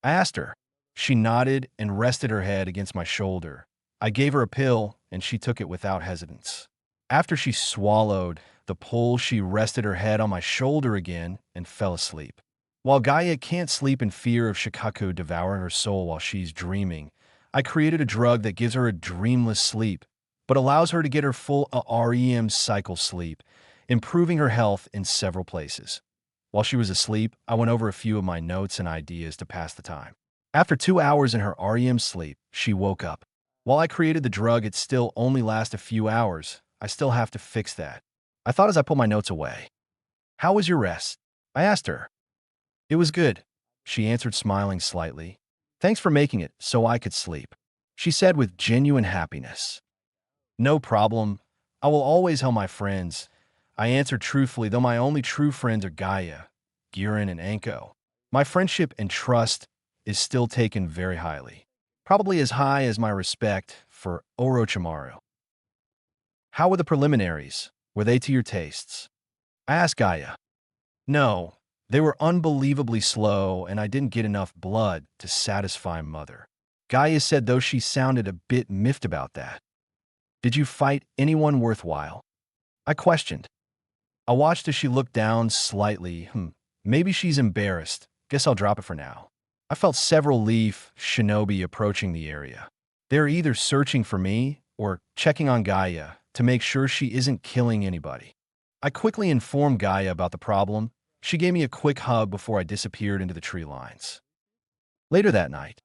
I asked her. She nodded and rested her head against my shoulder. I gave her a pill, and she took it without hesitance. After she swallowed the pull, she rested her head on my shoulder again and fell asleep. While Gaia can't sleep in fear of Shikaku devouring her soul while she's dreaming, I created a drug that gives her a dreamless sleep, but allows her to get her full REM cycle sleep, improving her health in several places. While she was asleep, I went over a few of my notes and ideas to pass the time. After 2 hours in her REM sleep, she woke up. While I created the drug, it still only lasts a few hours. I still have to fix that, I thought as I pulled my notes away. How was your rest? I asked her. It was good, she answered, smiling slightly. Thanks for making it so I could sleep, she said with genuine happiness. No problem. I will always help my friends, I answered truthfully, though my only true friends are Gaia, Gurin, and Anko. My friendship and trust is still taken very highly, probably as high as my respect for Orochimaru. How were the preliminaries? Were they to your tastes? I asked Gaia. No, they were unbelievably slow, and I didn't get enough blood to satisfy Mother. Gaia said, though she sounded a bit miffed about that. Did you fight anyone worthwhile? I questioned. I watched as she looked down slightly. Maybe she's embarrassed. Guess I'll drop it for now. I felt several Leaf shinobi approaching the area. They're either searching for me or checking on Gaia to make sure she isn't killing anybody. I quickly informed Gaia about the problem. She gave me a quick hug before I disappeared into the tree lines. Later that night,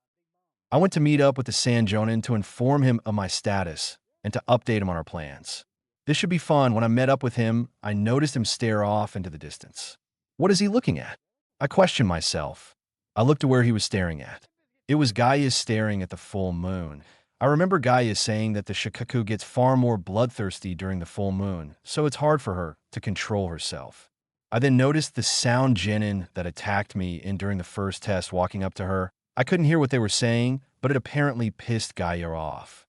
I went to meet up with the Sand Jonin to inform him of my status and to update him on our plans. This should be fun. When I met up with him, I noticed him stare off into the distance. What is he looking at? I questioned myself. I looked to where he was staring at. It was Gaia staring at the full moon. I remember Gaia saying that the Shikaku gets far more bloodthirsty during the full moon, so it's hard for her to control herself. I then noticed the sound genin that attacked me during the first test walking up to her. I couldn't hear what they were saying, but it apparently pissed Gaia off.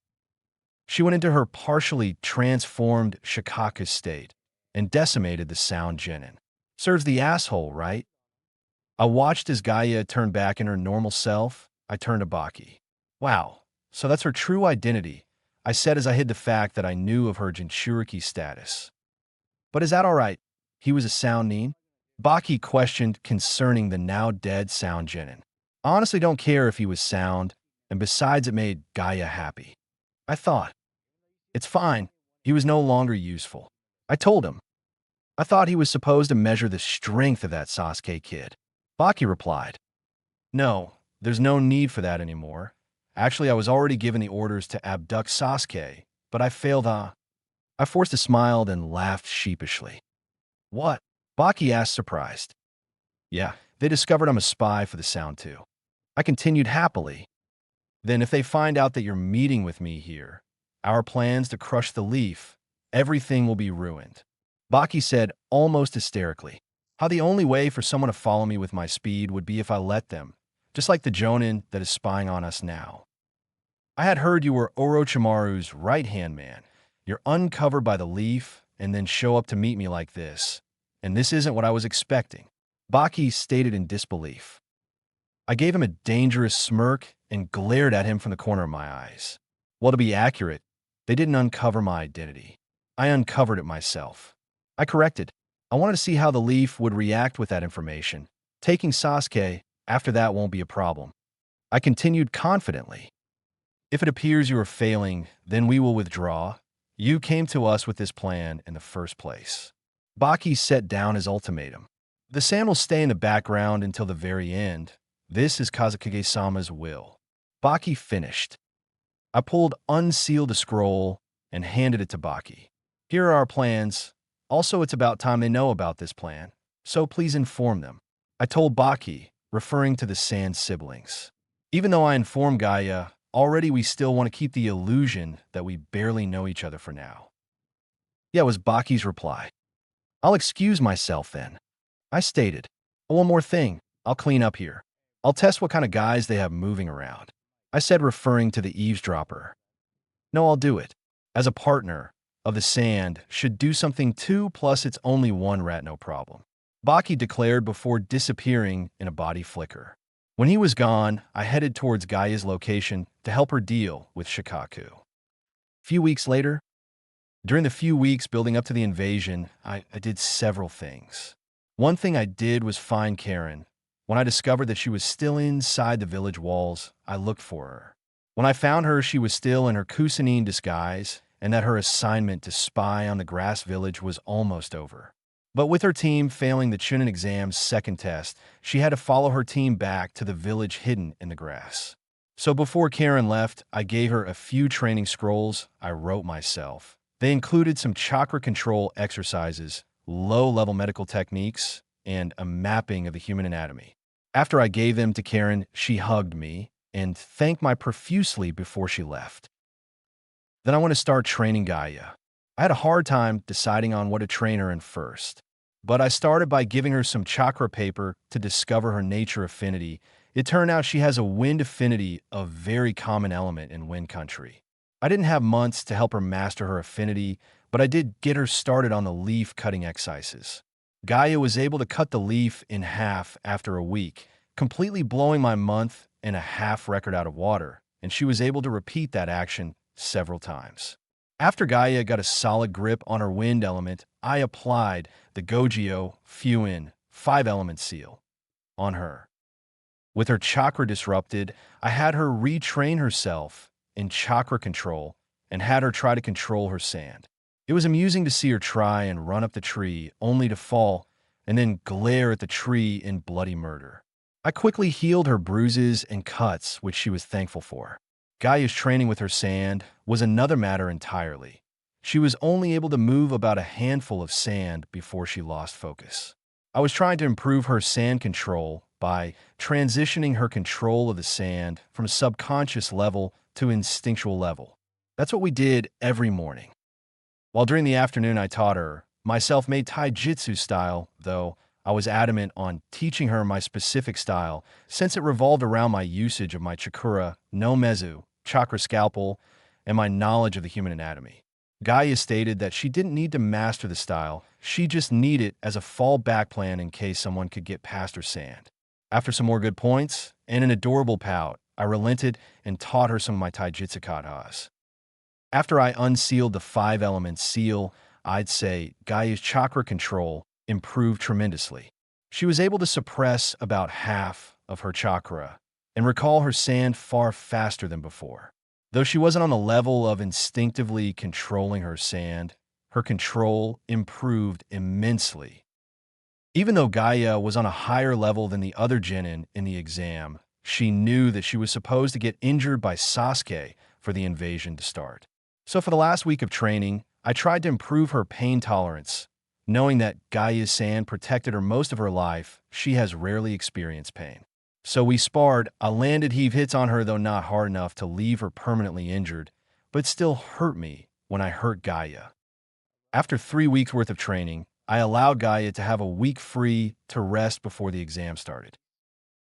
She went into her partially transformed Shikaku state and decimated the sound genin. Serves the asshole, right? I watched as Gaia turned back in her normal self. I turned to Baki. Wow, so that's her true identity, I said as I hid the fact that I knew of her Jinchuriki status. But is that all right? He was a sound nin? Baki questioned concerning the now dead sound genin. I honestly don't care if he was sound, and besides it made Gaia happy. I thought, it's fine. He was no longer useful. I told him. I thought he was supposed to measure the strength of that Sasuke kid. Baki replied, no, there's no need for that anymore. Actually, I was already given the orders to abduct Sasuke, but I failed. I forced a smile and laughed sheepishly. What? Baki asked, surprised. Yeah, they discovered I'm a spy for the Sound too. I continued happily. Then if they find out that you're meeting with me here, our plans to crush the Leaf, everything will be ruined. Baki said almost hysterically, how the only way for someone to follow me with my speed would be if I let them, just like the Jonin that is spying on us now. I had heard you were Orochimaru's right-hand man. You're uncovered by the Leaf and then show up to meet me like this. And this isn't what I was expecting. Baki stated in disbelief. I gave him a dangerous smirk and glared at him from the corner of my eyes. Well, to be accurate, they didn't uncover my identity. I uncovered it myself. I corrected. I wanted to see how the Leaf would react with that information. Taking Sasuke, after that won't be a problem. I continued confidently. If it appears you are failing, then we will withdraw. You came to us with this plan in the first place. Baki set down his ultimatum. The sand will stay in the background until the very end. This is Kazekage-sama's will. Baki finished. I unsealed a scroll and handed it to Baki. Here are our plans. Also, it's about time they know about this plan, so please inform them. I told Baki, referring to the Sand siblings. Even though I informed Gaia, already we still want to keep the illusion that we barely know each other for now. Yeah, was Baki's reply. I'll excuse myself then. I stated. Oh, one more thing. I'll clean up here. I'll test what kind of guys they have moving around. I said, referring to the eavesdropper. No, I'll do it. As a partner of the Sand, should do something too, plus it's only one rat, no problem. Baki declared before disappearing in a body flicker. When he was gone, I headed towards Gaia's location to help her deal with Shikaku. A few weeks later, during the few weeks building up to the invasion, I did several things. One thing I did was find Karen. When I discovered that she was still inside the village walls, I looked for her. When I found her, she was still in her Kusanine disguise, and that her assignment to spy on the grass village was almost over. But with her team failing the Chunin exam's second test, she had to follow her team back to the village hidden in the grass. So before Karen left, I gave her a few training scrolls I wrote myself. They included some chakra control exercises, low-level medical techniques, and a mapping of the human anatomy. After I gave them to Karen, she hugged me and thanked me profusely before she left. Then I want to start training Gaia. I had a hard time deciding on what to train her in first, but I started by giving her some chakra paper to discover her nature affinity. It turned out she has a wind affinity, a very common element in wind country. I didn't have months to help her master her affinity, but I did get her started on the leaf cutting exercises. Gaia was able to cut the leaf in half after a week, completely blowing my month and a half record out of water, and she was able to repeat that action several times. After Gaia got a solid grip on her wind element, I applied the Gogyo Fuin 5-element seal on her. With her chakra disrupted, I had her retrain herself in chakra control and had her try to control her sand. It was amusing to see her try and run up the tree, only to fall and then glare at the tree in bloody murder. I quickly healed her bruises and cuts, which she was thankful for. Gaia's training with her sand was another matter entirely. She was only able to move about a handful of sand before she lost focus. I was trying to improve her sand control by transitioning her control of the sand from a subconscious level to instinctual level. That's what we did every morning. While during the afternoon I taught her my self-made taijutsu style, though I was adamant on teaching her my specific style since it revolved around my usage of my chakra no mezu, chakra scalpel, and my knowledge of the human anatomy. Gaia stated that she didn't need to master the style, she just needed it as a fallback plan in case someone could get past her sand. After some more good points and an adorable pout, I relented and taught her some of my taijutsu katas. After I unsealed the 5-element seal, I'd say Gaia's chakra control improved tremendously. She was able to suppress about half of her chakra and recall her sand far faster than before. Though she wasn't on the level of instinctively controlling her sand, her control improved immensely. Even though Gaia was on a higher level than the other genin in the exam, she knew that she was supposed to get injured by Sasuke for the invasion to start. So for the last week of training, I tried to improve her pain tolerance. Knowing that Gaia's sand protected her most of her life, she has rarely experienced pain. So we sparred. I landed heave hits on her, though not hard enough to leave her permanently injured, but still hurt me when I hurt Gaia. After 3 weeks worth of training, I allowed Gaia to have a week free to rest before the exam started.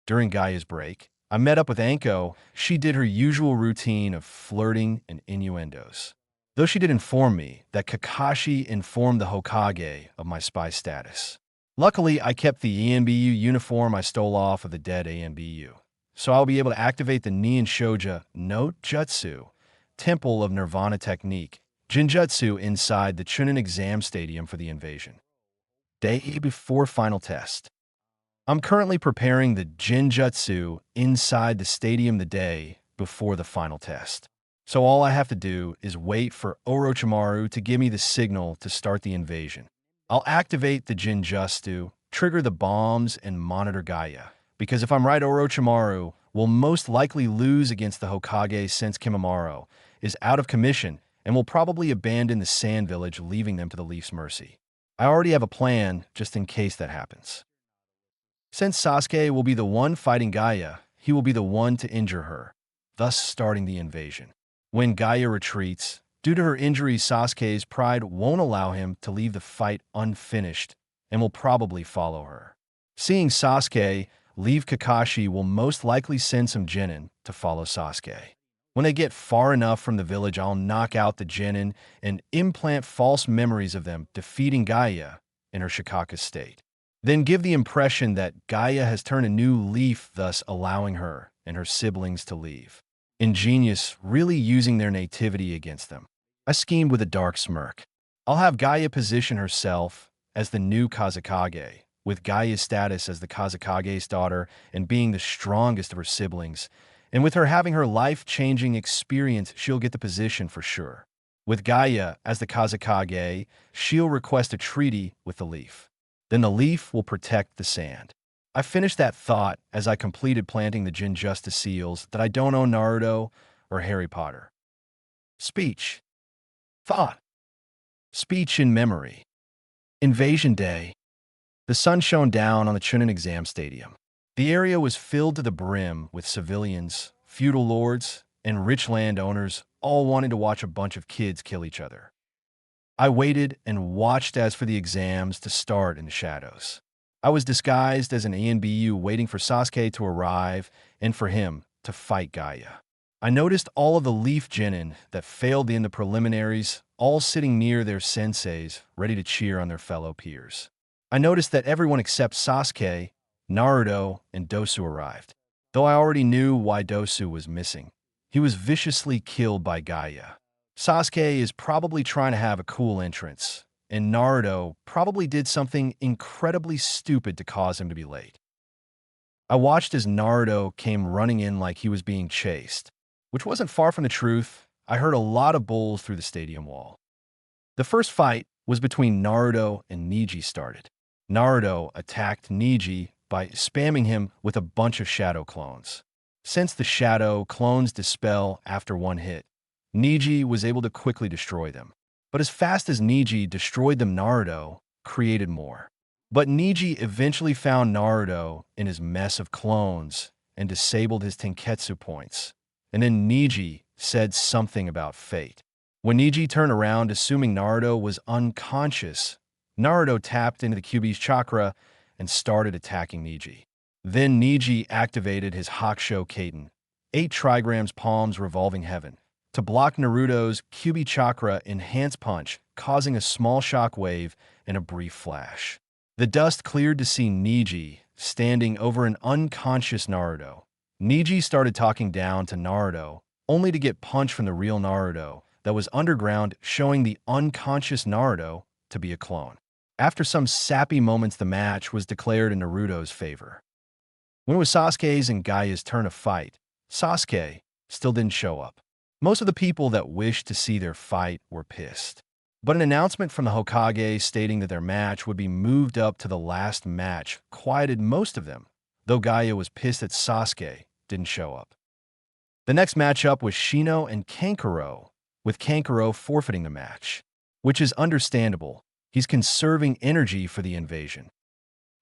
During Gaia's break, I met up with Anko. She did her usual routine of flirting and innuendos. Though she did inform me that Kakashi informed the Hokage of my spy status. Luckily, I kept the ENBU uniform I stole off of the dead ANBU, so I'll be able to activate the Nien Shoja no Jutsu, Temple of Nirvana Technique, Jinjutsu inside the Chunin exam stadium for the invasion. Day before final test. I'm currently preparing the Jinjutsu inside the stadium the day before the final test. So all I have to do is wait for Orochimaru to give me the signal to start the invasion. I'll activate the Jinjutsu, trigger the bombs, and monitor Gaia, because if I'm right, Orochimaru will most likely lose against the Hokage since Kimimaro is out of commission and will probably abandon the Sand Village, leaving them to the Leaf's mercy. I already have a plan just in case that happens. Since Sasuke will be the one fighting Gaia, he will be the one to injure her, thus starting the invasion. When Gaia retreats, due to her injury, Sasuke's pride won't allow him to leave the fight unfinished and will probably follow her. Seeing Sasuke leave, Kakashi will most likely send some genin to follow Sasuke. When they get far enough from the village, I'll knock out the genin and implant false memories of them defeating Gaia in her Shikaka state. Then give the impression that Gaia has turned a new leaf, thus allowing her and her siblings to leave. Ingenious, really using their nativity against them. I schemed with a dark smirk. I'll have Gaia position herself as the new Kazekage, with Gaia's status as the Kazekage's daughter and being the strongest of her siblings, and with her having her life-changing experience, she'll get the position for sure. With Gaia as the Kazekage, she'll request a treaty with the leaf. Then the leaf will protect the sand. I finished that thought as I completed planting the Jinjustice seals that I don't own Naruto or Harry Potter. Speech. Thought. Speech in memory. Invasion Day. The sun shone down on the Chunin exam stadium. The area was filled to the brim with civilians feudal lords, and rich landowners all wanting to watch a bunch of kids kill each other. I waited and watched as for the exams to start in the shadows. I was disguised as an ANBU waiting for Sasuke to arrive and for him to fight Gaia. I noticed all of the leaf genin that failed in the preliminaries all sitting near their senseis, ready to cheer on their fellow peers. I noticed that everyone except Sasuke, Naruto, and Dosu arrived. Though I already knew why Dosu was missing, he was viciously killed by Gaia. Sasuke is probably trying to have a cool entrance, and Naruto probably did something incredibly stupid to cause him to be late. I watched as Naruto came running in like he was being chased, which wasn't far from the truth. I heard a lot of bulls through the stadium wall. The first fight was between Naruto and Neji started. Naruto attacked Neji by spamming him with a bunch of shadow clones. Since the shadow clones dispel after one hit, Neji was able to quickly destroy them. But as fast as Neji destroyed them, Naruto created more. But Neji eventually found Naruto in his mess of clones and disabled his Tenketsu points. And then Neji said something about fate. When Neji turned around, assuming Naruto was unconscious, Naruto tapped into the Kyuubi's chakra and started attacking Neji. Then Neji activated his Hakusho Kaiten, 8 trigrams palms revolving heaven, to block Naruto's Kyuubi chakra enhance punch, causing a small shock wave and a brief flash. The dust cleared to see Neji standing over an unconscious Naruto. Neji started talking down to Naruto, only to get punched from the real Naruto that was underground, showing the unconscious Naruto to be a clone. After some sappy moments, the match was declared in Naruto's favor. When it was Sasuke's and Gaia's turn to fight, Sasuke still didn't show up. Most of the people that wished to see their fight were pissed. But an announcement from the Hokage stating that their match would be moved up to the last match quieted most of them, though Gaia was pissed that Sasuke didn't show up. The next matchup was Shino and Kankuro, with Kankuro forfeiting the match, which is understandable. He's conserving energy for the invasion.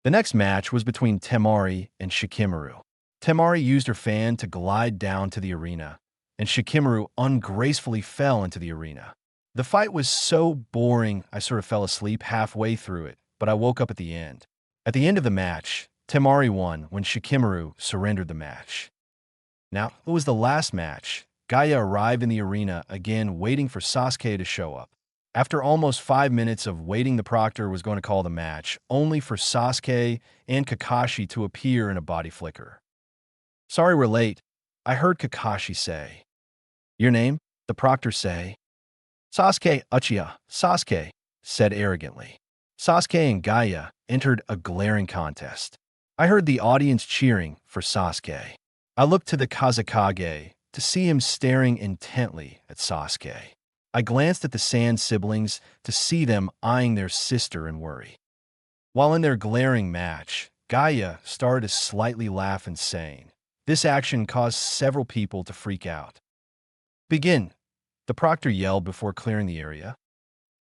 The next match was between Temari and Shikamaru. Temari used her fan to glide down to the arena, and Shikamaru ungracefully fell into the arena. The fight was so boring I sort of fell asleep halfway through it, but I woke up at the end. At the end of the match, Temari won when Shikamaru surrendered the match. Now, it was the last match. Gaia arrived in the arena again, waiting for Sasuke to show up. After almost 5 minutes of waiting, the proctor was going to call the match, only for Sasuke and Kakashi to appear in a body flicker. "Sorry we're late," I heard Kakashi say. "Your name?" the proctor say. "Sasuke Uchiha," Sasuke said arrogantly. Sasuke and Gaia entered a glaring contest. I heard the audience cheering for Sasuke. I looked to the Kazekage to see him staring intently at Sasuke. I glanced at the Sand siblings to see them eyeing their sister in worry. While in their glaring match, Gaia started to slightly laugh insane. This action caused several people to freak out. "Begin," the proctor yelled before clearing the area.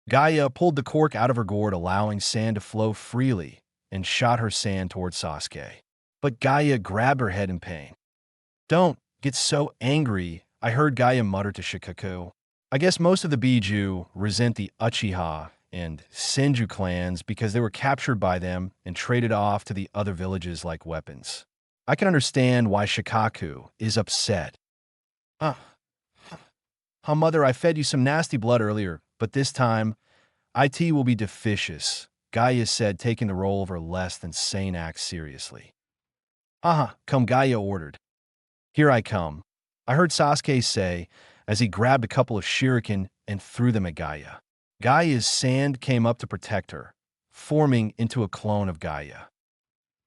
Gaia pulled the cork out of her gourd, allowing sand to flow freely, and shot her sand towards Sasuke. But Gaia grabbed her head in pain. "Don't get so angry," I heard Gaia mutter to Shikaku. I guess most of the Biju resent the Uchiha and Senju clans because they were captured by them and traded off to the other villages like weapons. I can understand why Shikaku is upset. Mother, I fed you some nasty blood earlier, but this time, IT will be deficious," Gaia said, taking the role of her less than sane act seriously. Come," Gaia ordered. "Here I come," I heard Sasuke say as he grabbed a couple of shuriken and threw them at Gaia. Gaia's sand came up to protect her, forming into a clone of Gaia.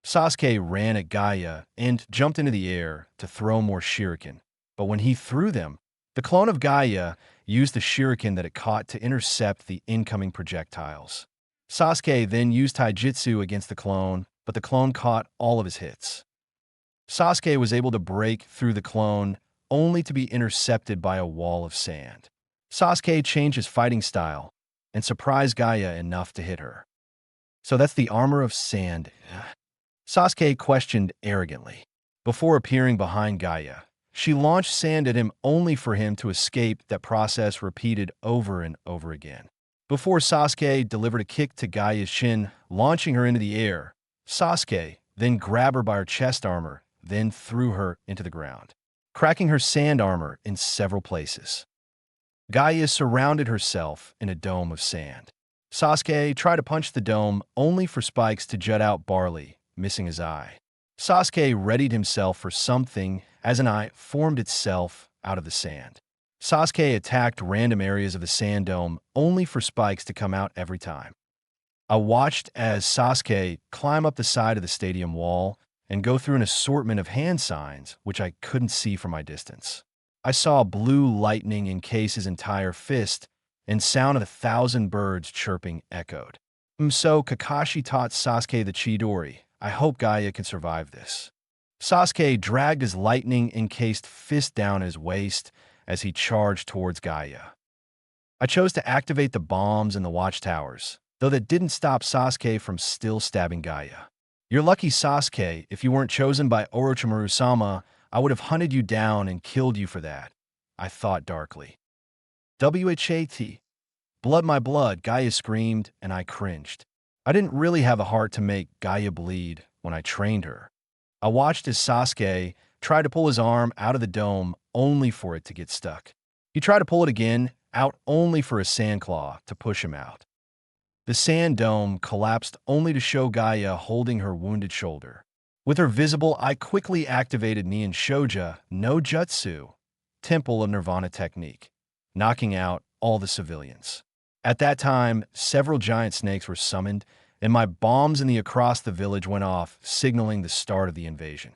Sasuke ran at Gaia and jumped into the air to throw more shuriken, but when he threw them, the clone of Gaia used the shuriken that it caught to intercept the incoming projectiles. Sasuke then used taijutsu against the clone, but the clone caught all of his hits. Sasuke was able to break through the clone, only to be intercepted by a wall of sand. Sasuke changed his fighting style and surprised Gaia enough to hit her. "So that's the armor of sand?" Sasuke questioned arrogantly. Before appearing behind Gaia, She launched sand at him only for him to escape, that process repeated over and over again. Before Sasuke delivered a kick to Gaia's shin, launching her into the air, Sasuke then grabbed her by her chest armor, then threw her into the ground, cracking her sand armor in several places. Gaia surrounded herself in a dome of sand. Sasuke tried to punch the dome only for spikes to jut out barley, missing his eye. Sasuke readied himself for something as an eye formed itself out of the sand. Sasuke attacked random areas of the sand dome only for spikes to come out every time. I watched as Sasuke climb up the side of the stadium wall and go through an assortment of hand signs which I couldn't see from my distance. I saw blue lightning encase his entire fist, and sound of 1,000 birds chirping echoed. So Kakashi taught Sasuke the Chidori. I hope Gaia can survive this. Sasuke dragged his lightning-encased fist down his waist as he charged towards Gaia. I chose to activate the bombs in the watchtowers, though that didn't stop Sasuke from still stabbing Gaia. You're lucky, Sasuke. If you weren't chosen by Orochimaru-sama, I would have hunted you down and killed you for that, I thought darkly. What? Blood my blood, Gaia screamed, and I cringed. I didn't really have a heart to make Gaia bleed when I trained her. I watched as Sasuke tried to pull his arm out of the dome only for it to get stuck. He tried to pull it again, out only for a sand claw to push him out. The sand dome collapsed only to show Gaia holding her wounded shoulder. With her visible, I quickly activated Nien Shoja no Jutsu, Temple of Nirvana technique, knocking out all the civilians. At that time, several giant snakes were summoned, and my bombs in the across the village went off, signaling the start of the invasion.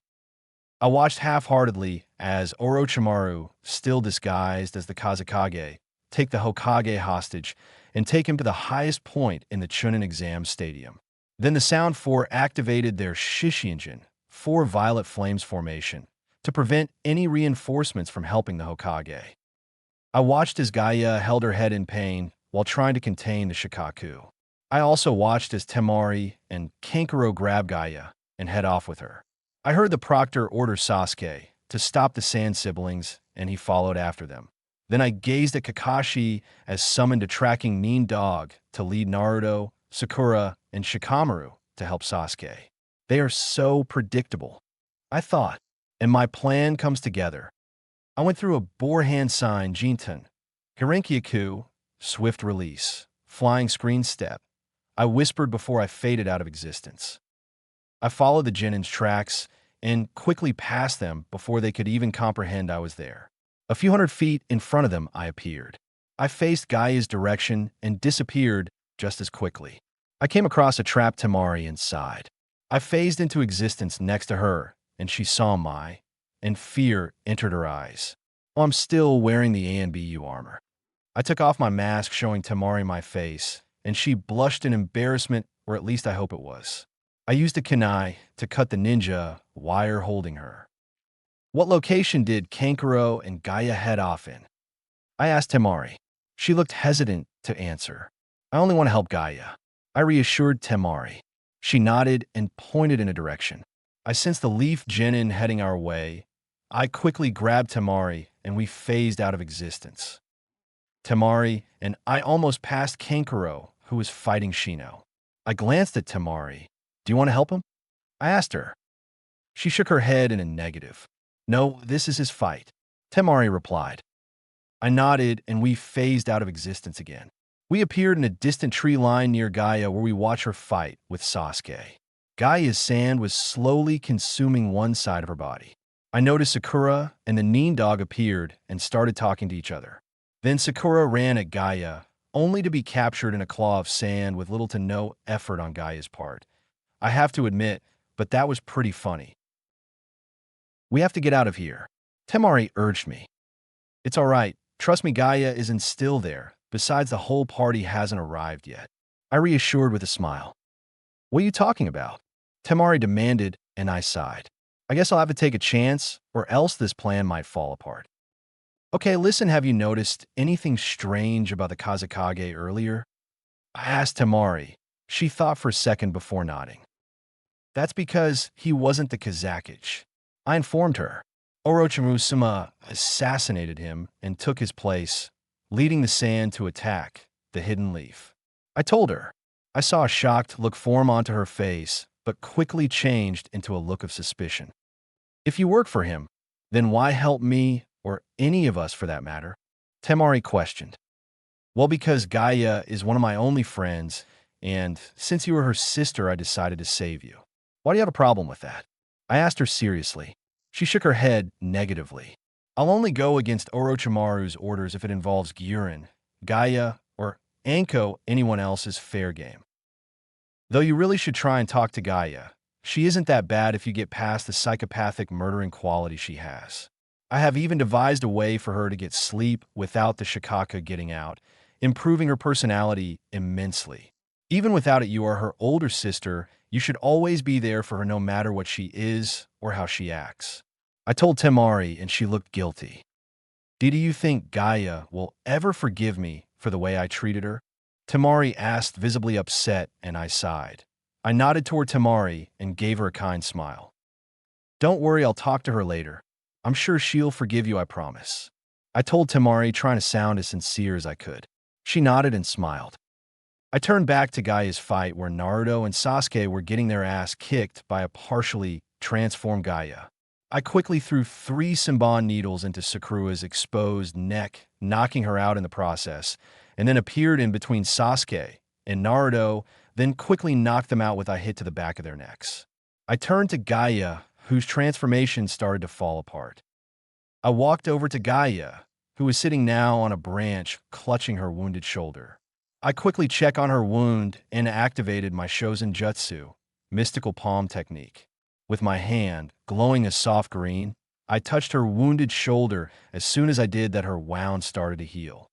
I watched half-heartedly as Orochimaru, still disguised as the Kazekage, take the Hokage hostage and take him to the highest point in the Chunin exam stadium. Then the Sound Four activated their Shishinjin, 4 violet flames formation, to prevent any reinforcements from helping the Hokage. I watched as Gaia held her head in pain while trying to contain the Shikaku. I also watched as Temari and Kankuro grab Gaia and head off with her. I heard the proctor order Sasuke to stop the Sand siblings, and he followed after them. Then I gazed at Kakashi as summoned a tracking Nin dog to lead Naruto, Sakura, and Shikamaru to help Sasuke. They are so predictable, I thought, and my plan comes together. I went through a boar hand sign Jinten, Harinkyaku, swift release, flying screen step. I whispered before I faded out of existence. I followed the Genin's tracks and quickly passed them before they could even comprehend I was there. A few hundred feet in front of them, I appeared. I faced Gaia's direction and disappeared just as quickly. I came across a trapped Temari and sighed. I phased into existence next to her, and she saw my, and fear entered her eyes. Oh, I'm still wearing the ANBU armor. I took off my mask, showing Temari my face, and she blushed in embarrassment, or at least I hope it was. I used a kunai to cut the ninja wire holding her. What location did Kankuro and Gaia head off in? I asked Temari. She looked hesitant to answer. I only want to help Gaia, I reassured Temari. She nodded and pointed in a direction. I sensed the Leaf Genin heading our way. I quickly grabbed Temari, and we phased out of existence. Temari and I almost passed Kankuro, who was fighting Shino. I glanced at Temari. Do you want to help him? I asked her. She shook her head in a negative. No, this is his fight, Temari replied. I nodded, and we phased out of existence again. We appeared in a distant tree line near Gaia where we watched her fight with Sasuke. Gaia's sand was slowly consuming one side of her body. I noticed Sakura and the Nin dog appeared and started talking to each other. Then Sakura ran at Gaia, only to be captured in a claw of sand with little to no effort on Gaia's part. I have to admit, but that was pretty funny. We have to get out of here, Temari urged me. It's all right. Trust me, Gaia isn't still there. Besides, the whole party hasn't arrived yet, I reassured with a smile. What are you talking about? Temari demanded, and I sighed. I guess I'll have to take a chance, or else this plan might fall apart. Okay, listen, have you noticed anything strange about the Kazekage earlier? I asked Temari. She thought for a second before nodding. That's because he wasn't the Kazakage, I informed her. Orochimaru assassinated him and took his place, leading the sand to attack the hidden leaf. I told her. I saw a shocked look form onto her face, but quickly changed into a look of suspicion. If you work for him, then why help me, or any of us for that matter? Temari questioned. Well, because Gaia is one of my only friends, and since you were her sister, I decided to save you. Why do you have a problem with that? I asked her seriously. She shook her head negatively. I'll only go against Orochimaru's orders if it involves Gyurin, Gaia, or Anko. Anyone else is fair game. Though you really should try and talk to Gaia. She isn't that bad if you get past the psychopathic murdering quality she has. I have even devised a way for her to get sleep without the Shikaka getting out, improving her personality immensely. Even without it, you are her older sister. You should always be there for her no matter what she is or how she acts. I told Temari and she looked guilty. Do you think Gaia will ever forgive me for the way I treated her? Temari asked, visibly upset, and I sighed. I nodded toward Temari and gave her a kind smile. Don't worry, I'll talk to her later. I'm sure she'll forgive you, I promise. I told Temari, trying to sound as sincere as I could. She nodded and smiled. I turned back to Gaia's fight where Naruto and Sasuke were getting their ass kicked by a partially transformed Gaia. I quickly threw 3 Senbon needles into Sakuru's exposed neck, knocking her out in the process, and then appeared in between Sasuke and Naruto, then quickly knocked them out with a hit to the back of their necks. I turned to Gaia, whose transformation started to fall apart. I walked over to Gaia, who was sitting now on a branch, clutching her wounded shoulder. I quickly checked on her wound and activated my Shozen Jutsu, mystical palm technique. With my hand, glowing a soft green, I touched her wounded shoulder. As soon as I did that, her wound started to heal.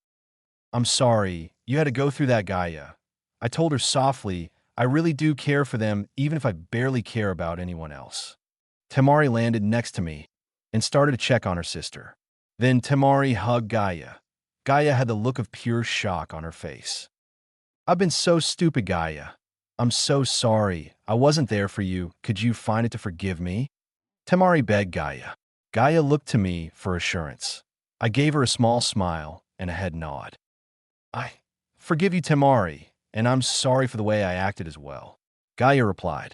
I'm sorry, you had to go through that, Gaia. I told her softly. I really do care for them, even if I barely care about anyone else. Temari landed next to me and started to check on her sister. Then Temari hugged Gaia. Gaia had the look of pure shock on her face. I've been so stupid, Gaia. I'm so sorry. I wasn't there for you. Could you find it to forgive me? Temari begged Gaia. Gaia looked to me for assurance. I gave her a small smile and a head nod. I forgive you, Temari, and I'm sorry for the way I acted as well. Gaia replied.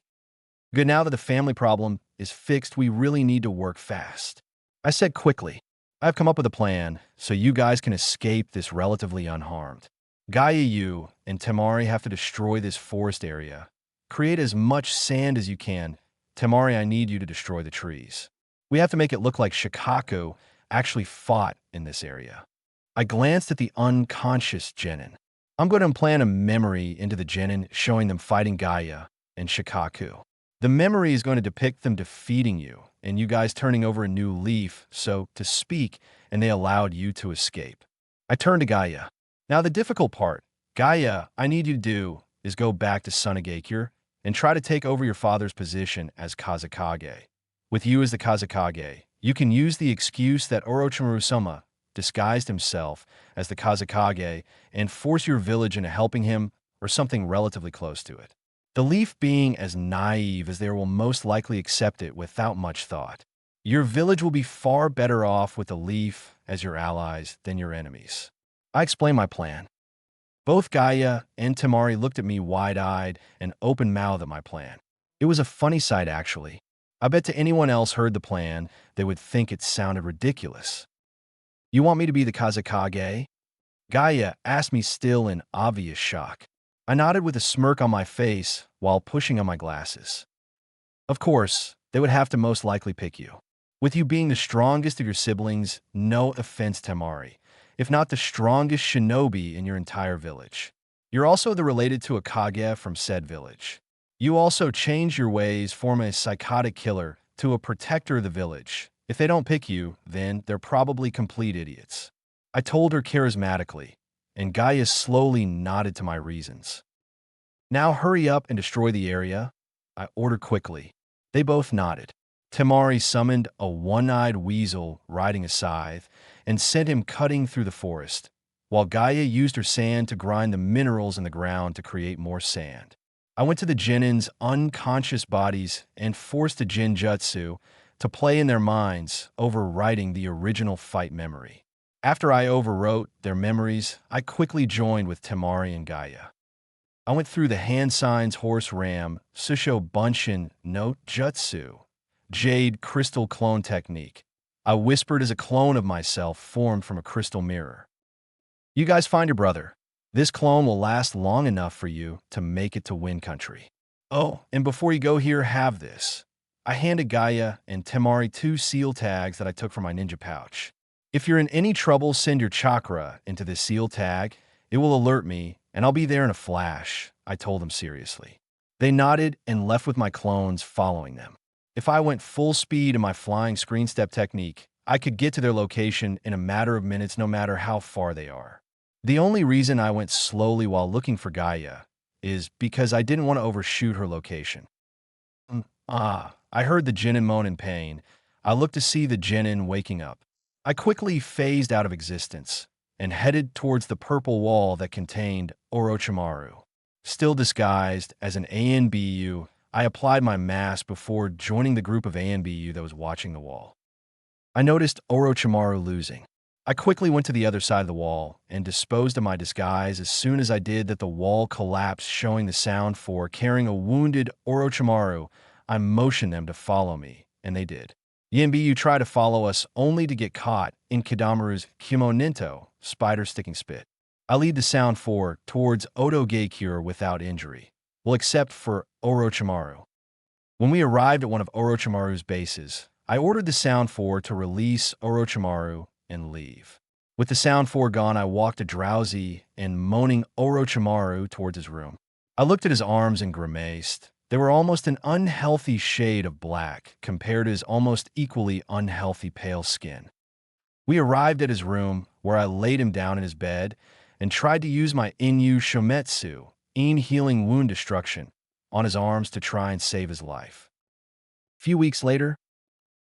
Good, now that the family problem is fixed, we really need to work fast. I said quickly. I've come up with a plan so you guys can escape this relatively unharmed. Gaia, you and Temari have to destroy this forest area. Create as much sand as you can. Temari, I need you to destroy the trees. We have to make it look like Shikaku actually fought in this area. I glanced at the unconscious genin. I'm going to implant a memory into the genin showing them fighting Gaia and Shikaku. The memory is going to depict them defeating you and you guys turning over a new leaf, so to speak, and they allowed you to escape. I turned to Gaia. Now the difficult part, Gaia, I need you to do is go back to Sunagakure and try to take over your father's position as Kazekage. With you as the Kazekage, you can use the excuse that Orochimaru-sama disguised himself as the Kazekage and force your village into helping him or something relatively close to it. The leaf being as naive as they will most likely accept it without much thought. Your village will be far better off with the leaf as your allies than your enemies. I explained my plan. Both Gaia and Temari looked at me wide-eyed and open-mouthed at my plan. It was a funny sight, actually. I bet to anyone else heard the plan, they would think it sounded ridiculous. You want me to be the Kazekage? Gaia asked me, still in obvious shock. I nodded with a smirk on my face while pushing on my glasses. Of course, they would have to most likely pick you. With you being the strongest of your siblings, no offense, Temari, if not the strongest shinobi in your entire village. You're also the related to a Kage from said village. You also change your ways from a psychotic killer to a protector of the village. If they don't pick you, then they're probably complete idiots. I told her charismatically, and Gaia slowly nodded to my reasons. Now hurry up and destroy the area, I ordered quickly. They both nodded. Temari summoned a one-eyed weasel riding a scythe and sent him cutting through the forest, while Gaia used her sand to grind the minerals in the ground to create more sand. I went to the genin's unconscious bodies and forced a genjutsu to play in their minds, overwriting the original fight memory. After I overwrote their memories, I quickly joined with Temari and Gaia. I went through the hand signs horse ram, Susho Bunshin no Jutsu, Jade crystal clone technique. I whispered as a clone of myself formed from a crystal mirror. You guys find your brother. This clone will last long enough for you to make it to Wind Country. Oh, and before you go here, have this. I handed Gaia and Temari 2 seal tags that I took from my ninja pouch. If you're in any trouble, send your chakra into this seal tag. It will alert me, and I'll be there in a flash, I told them seriously. They nodded and left with my clones following them. If I went full speed in my flying screen step technique, I could get to their location in a matter of minutes no matter how far they are. The only reason I went slowly while looking for Gaia is because I didn't want to overshoot her location. I heard the Genin moan in pain. I looked to see the Genin waking up. I quickly phased out of existence and headed towards the purple wall that contained Orochimaru. Still disguised as an ANBU, I applied my mask before joining the group of ANBU that was watching the wall. I noticed Orochimaru losing. I quickly went to the other side of the wall and disposed of my disguise. As soon as I did that, the wall collapsed, showing the sound for carrying a wounded Orochimaru. I motioned them to follow me, and they did. Yanbiyu tried to follow us only to get caught in Kidamaru's Kimoninto, spider-sticking spit. I lead the sound 4 towards Odo Geikure without injury. Well, except for Orochimaru. When we arrived at one of Orochimaru's bases, I ordered the sound 4 to release Orochimaru and leave. With the sound 4 gone, I walked a drowsy and moaning Orochimaru towards his room. I looked at his arms and grimaced. They were almost an unhealthy shade of black compared to his almost equally unhealthy pale skin. We arrived at his room, where I laid him down in his bed and tried to use my Inyu Shometsu, In healing wound destruction, on his arms to try and save his life. A few weeks later,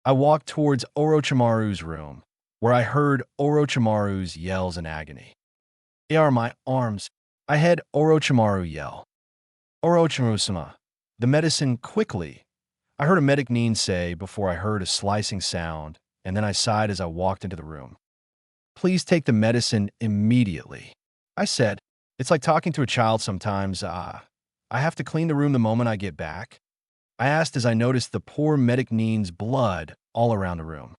I walked towards Orochimaru's room, where I heard Orochimaru's yells in agony. "They are my arms," I had Orochimaru yell. "Orochimaru-sama, the medicine quickly," I heard a medic Nin say before I heard a slicing sound, and then I sighed as I walked into the room. "Please take the medicine immediately," I said. It's like talking to a child sometimes. I have to clean the room the moment I get back," I asked as I noticed the poor medic Nin's blood all around the room.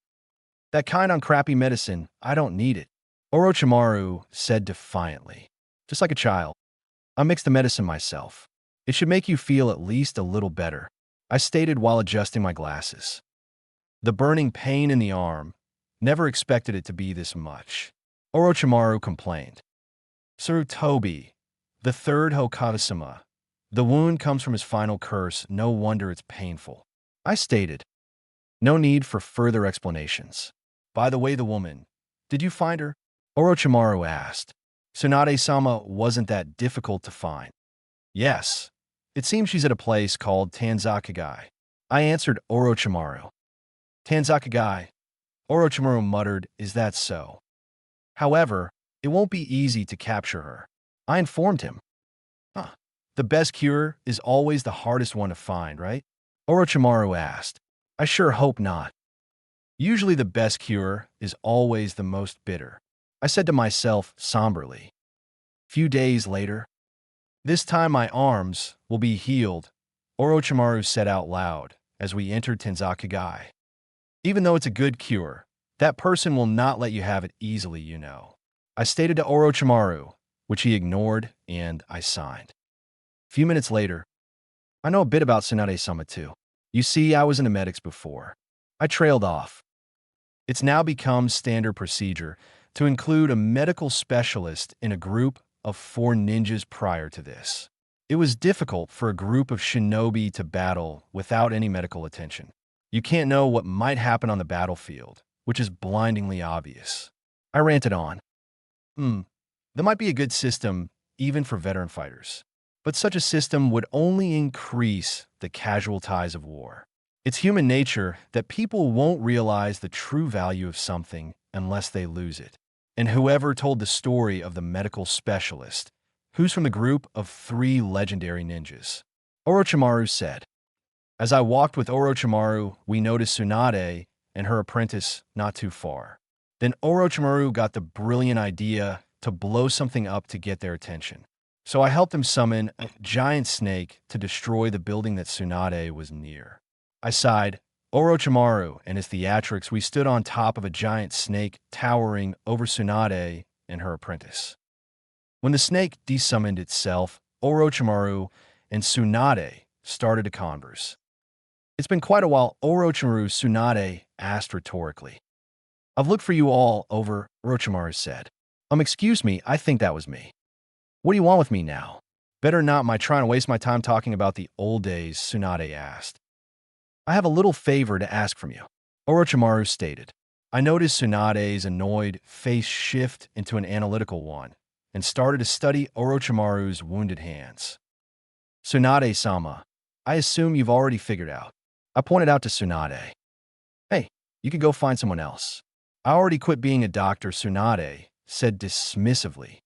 "That kind on crappy medicine, I don't need it," Orochimaru said defiantly. Just like a child, I mixed the medicine myself. "It should make you feel at least a little better," I stated while adjusting my glasses. The burning pain in the arm, never expected it to be this much, Orochimaru complained. "Sir Toby, the third Hokage-sama, the wound comes from his final curse, no wonder it's painful," I stated. No need for further explanations. "By the way, the woman, did you find her?" Orochimaru asked. "Tsunade-sama wasn't that difficult to find." "Yes. It seems she's at a place called Tanzakagai," I answered Orochimaru. "Tanzakagai," Orochimaru muttered, "is that so? However, it won't be easy to capture her," I informed him. "The best cure is always the hardest one to find, right?" Orochimaru asked. "I sure hope not. Usually the best cure is always the most bitter," I said to myself somberly. Few days later, "This time my arms will be healed," Orochimaru said out loud as we entered Tanzakagai. "Even though it's a good cure, that person will not let you have it easily, you know," I stated to Orochimaru, which he ignored, and I signed. A few minutes later, "I know a bit about Tsunade-sama too. You see, I was in the medics before." I trailed off. It's now become standard procedure to include a medical specialist in a group of 4 ninjas prior to this. It was difficult for a group of shinobi to battle without any medical attention. You can't know what might happen on the battlefield, which is blindingly obvious. I ranted on. That might be a good system even for veteran fighters. But such a system would only increase the casualties of war. It's human nature that people won't realize the true value of something unless they lose it. And whoever told the story of the medical specialist, who's from the group of 3 legendary ninjas? Orochimaru said. As I walked with Orochimaru, we noticed Tsunade and her apprentice not too far. Then Orochimaru got the brilliant idea to blow something up to get their attention. So I helped him summon a giant snake to destroy the building that Tsunade was near. I sighed. Orochimaru and his theatrics, we stood on top of a giant snake towering over Tsunade and her apprentice. When the snake desummoned itself, Orochimaru and Tsunade started to converse. It's been quite a while, Orochimaru, Tsunade asked rhetorically. I've looked for you all over, Orochimaru said. Excuse me, I think that was me. What do you want with me now? Better not my trying to waste my time talking about the old days, Tsunade asked. I have a little favor to ask from you, Orochimaru stated. I noticed Tsunade's annoyed face shift into an analytical one and started to study Orochimaru's wounded hands. Tsunade-sama, I assume you've already figured out. I pointed out to Tsunade. Hey, you could go find someone else. I already quit being a doctor, Tsunade said dismissively.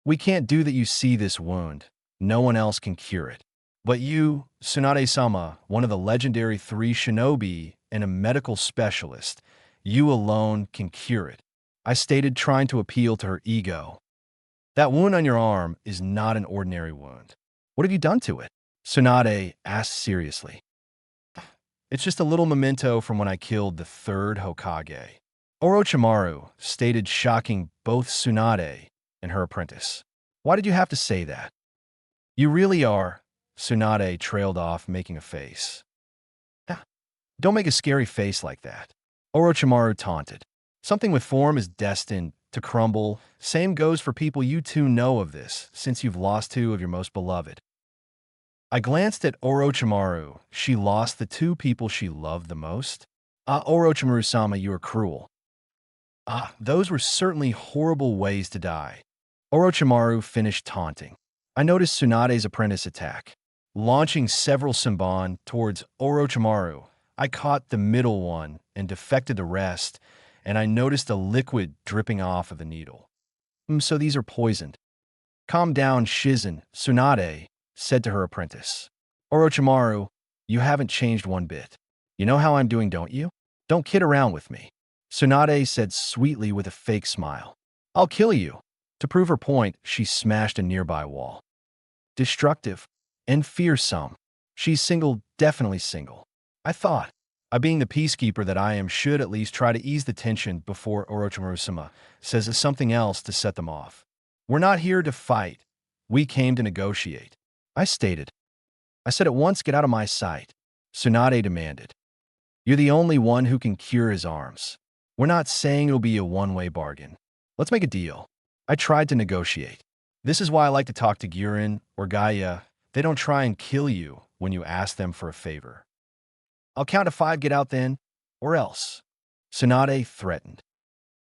We can't do that. You see this wound. No one else can cure it. But you, Tsunade-sama, one of the legendary 3 shinobi and a medical specialist, you alone can cure it, I stated, trying to appeal to her ego. That wound on your arm is not an ordinary wound. What have you done to it? Tsunade asked seriously. It's just a little memento from when I killed the 3rd Hokage, Orochimaru stated, shocking both Tsunade and her apprentice. Why did you have to say that? You really are, Tsunade trailed off, making a face. Don't make a scary face like that, Orochimaru taunted. Something with form is destined to crumble. Same goes for people. You two know of this, since you've lost 2 of your most beloved. I glanced at Orochimaru. She lost the 2 people she loved the most? Orochimaru-sama, you are cruel. Those were certainly horrible ways to die. Orochimaru finished taunting. I noticed Tsunade's apprentice attack, launching several Senbon towards Orochimaru. I caught the middle one and defected the rest, and I noticed a liquid dripping off of the needle. So these are poisoned. Calm down, Shizen, Tsunade said to her apprentice. Orochimaru, you haven't changed one bit. You know how I'm doing, don't you? Don't kid around with me, Tsunade said sweetly with a fake smile. I'll kill you. To prove her point, she smashed a nearby wall. Destructive and fearsome. She's single, definitely single. I thought, I being the peacekeeper that I am, should at least try to ease the tension before Orochimaru-sama says something else to set them off. We're not here to fight. We came to negotiate, I stated. I said at once, get out of my sight, Tsunade demanded. You're the only one who can cure his arms. We're not saying it'll be a one-way bargain. Let's make a deal. I tried to negotiate. This is why I like to talk to Guren or Gaia. They don't try and kill you when you ask them for a favor. I'll count to 5, get out then, or else, Tsunade threatened.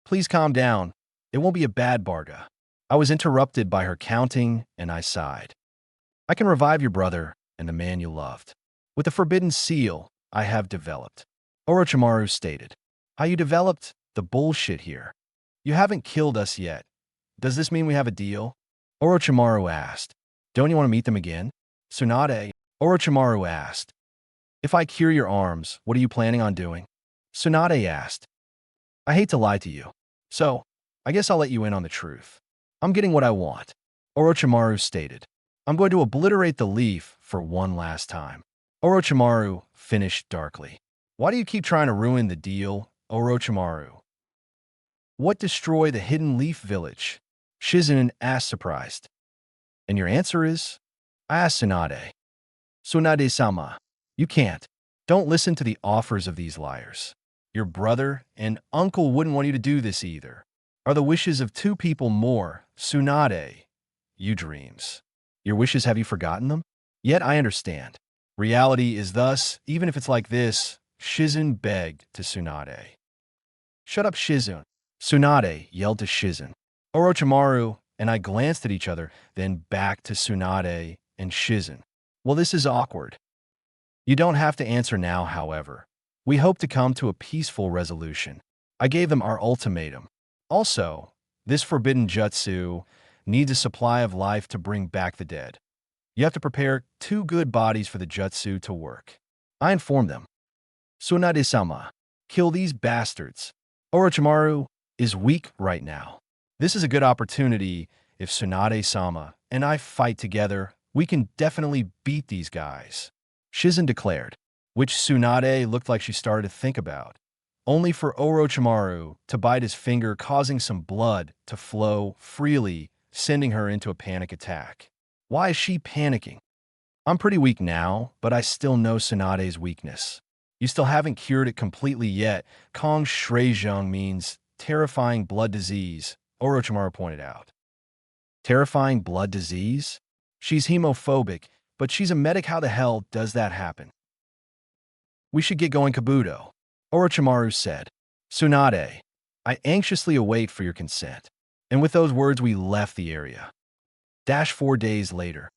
Please calm down. It won't be a bad bargain. I was interrupted by her counting, and I sighed. I can revive your brother and the man you loved. With the forbidden seal I have developed, Orochimaru stated. How you developed? The bullshit here. You haven't killed us yet. Does this mean we have a deal? Orochimaru asked. Don't you want to meet them again? Tsunade, Orochimaru asked. If I cure your arms, what are you planning on doing? Tsunade asked. I hate to lie to you, so I guess I'll let you in on the truth. I'm getting what I want, Orochimaru stated. I'm going to obliterate the leaf for one last time. Orochimaru finished darkly. Why do you keep trying to ruin the deal, Orochimaru? What destroy the hidden leaf village? Shizen asked, surprised. And your answer is? I asked Tsunade. Tsunade-sama, you can't. Don't listen to the offers of these liars. Your brother and uncle wouldn't want you to do this either. Are the wishes of 2 people more, Tsunade? You dreams. Your wishes, have you forgotten them? Yet I understand. Reality is thus, even if it's like this, Shizen begged to Tsunade. Shut up, Shizen, Tsunade yelled to Shizen. Orochimaru and I glanced at each other, then back to Tsunade and Shizen. Well, this is awkward. You don't have to answer now, however. We hope to come to a peaceful resolution. I gave them our ultimatum. Also, this forbidden jutsu needs a supply of life to bring back the dead. You have to prepare 2 good bodies for the jutsu to work. I informed them. Tsunade-sama, kill these bastards. Orochimaru is weak right now. This is a good opportunity. If Tsunade-sama and I fight together, we can definitely beat these guys. Shizen declared, which Tsunade looked like she started to think about, only for Orochimaru to bite his finger, causing some blood to flow freely, sending her into a panic attack. Why is she panicking? I'm pretty weak now, but I still know Tsunade's weakness. You still haven't cured it completely yet. Kong Shuizhong means terrifying blood disease, Orochimaru pointed out. Terrifying blood disease? She's hemophobic, but she's a medic. How the hell does that happen? We should get going, Kabuto, Orochimaru said. Tsunade, I anxiously await for your consent. And with those words, we left the area. 4 days later.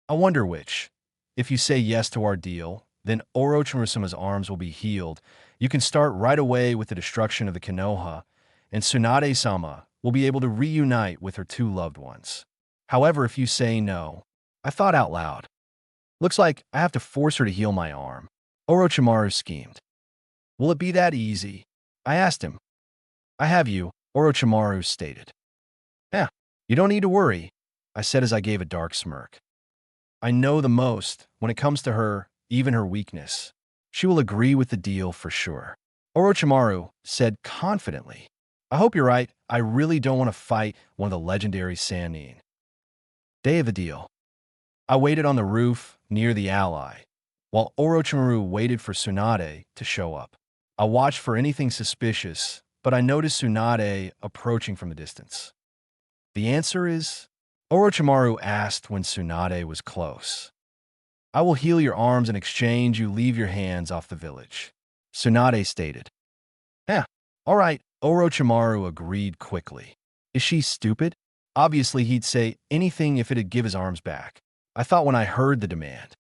I wonder which. If you say yes to our deal, then Orochimaru-sama's arms will be healed. You can start right away with the destruction of the Konoha, and Tsunade-sama will be able to reunite with her 2 loved ones. However, if you say no, I thought out loud. Looks like I have to force her to heal my arm. Orochimaru schemed. Will it be that easy? I asked him. I have you, Orochimaru stated. You don't need to worry, I said as I gave a dark smirk. I know the most when it comes to her, even her weakness. She will agree with the deal for sure. Orochimaru said confidently. I hope you're right. I really don't want to fight one of the legendary Sannin. Day of the deal. I waited on the roof near the ally, while Orochimaru waited for Tsunade to show up. I watched for anything suspicious, but I noticed Tsunade approaching from the distance. The answer is, Orochimaru asked when Tsunade was close. I will heal your arms in exchange you leave your hands off the village, Tsunade stated. All right, Orochimaru agreed quickly. Is she stupid? Obviously, he'd say anything if it'd give his arms back. I thought when I heard the demand.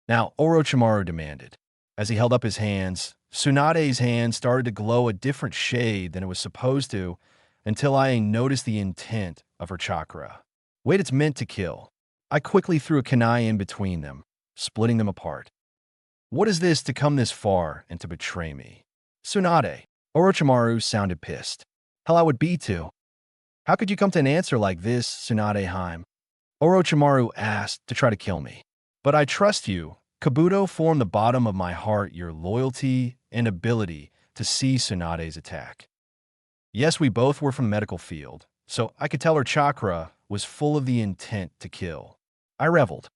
Now, Orochimaru demanded. As he held up his hands, Tsunade's hand started to glow a different shade than it was supposed to, until I noticed the intent of her chakra. Wait, it's meant to kill. I quickly threw a kunai in between them, splitting them apart. What is this to come this far and to betray me? Tsunade. Orochimaru sounded pissed. Hell, I would be too. How could you come to an answer like this, Tsunade-heim? Orochimaru asked to try to kill me. But I trust you, Kabuto, from the bottom of my heart, your loyalty and ability to see Tsunade's attack. Yes, we both were from the medical field, so I could tell her chakra was full of the intent to kill. I reveled.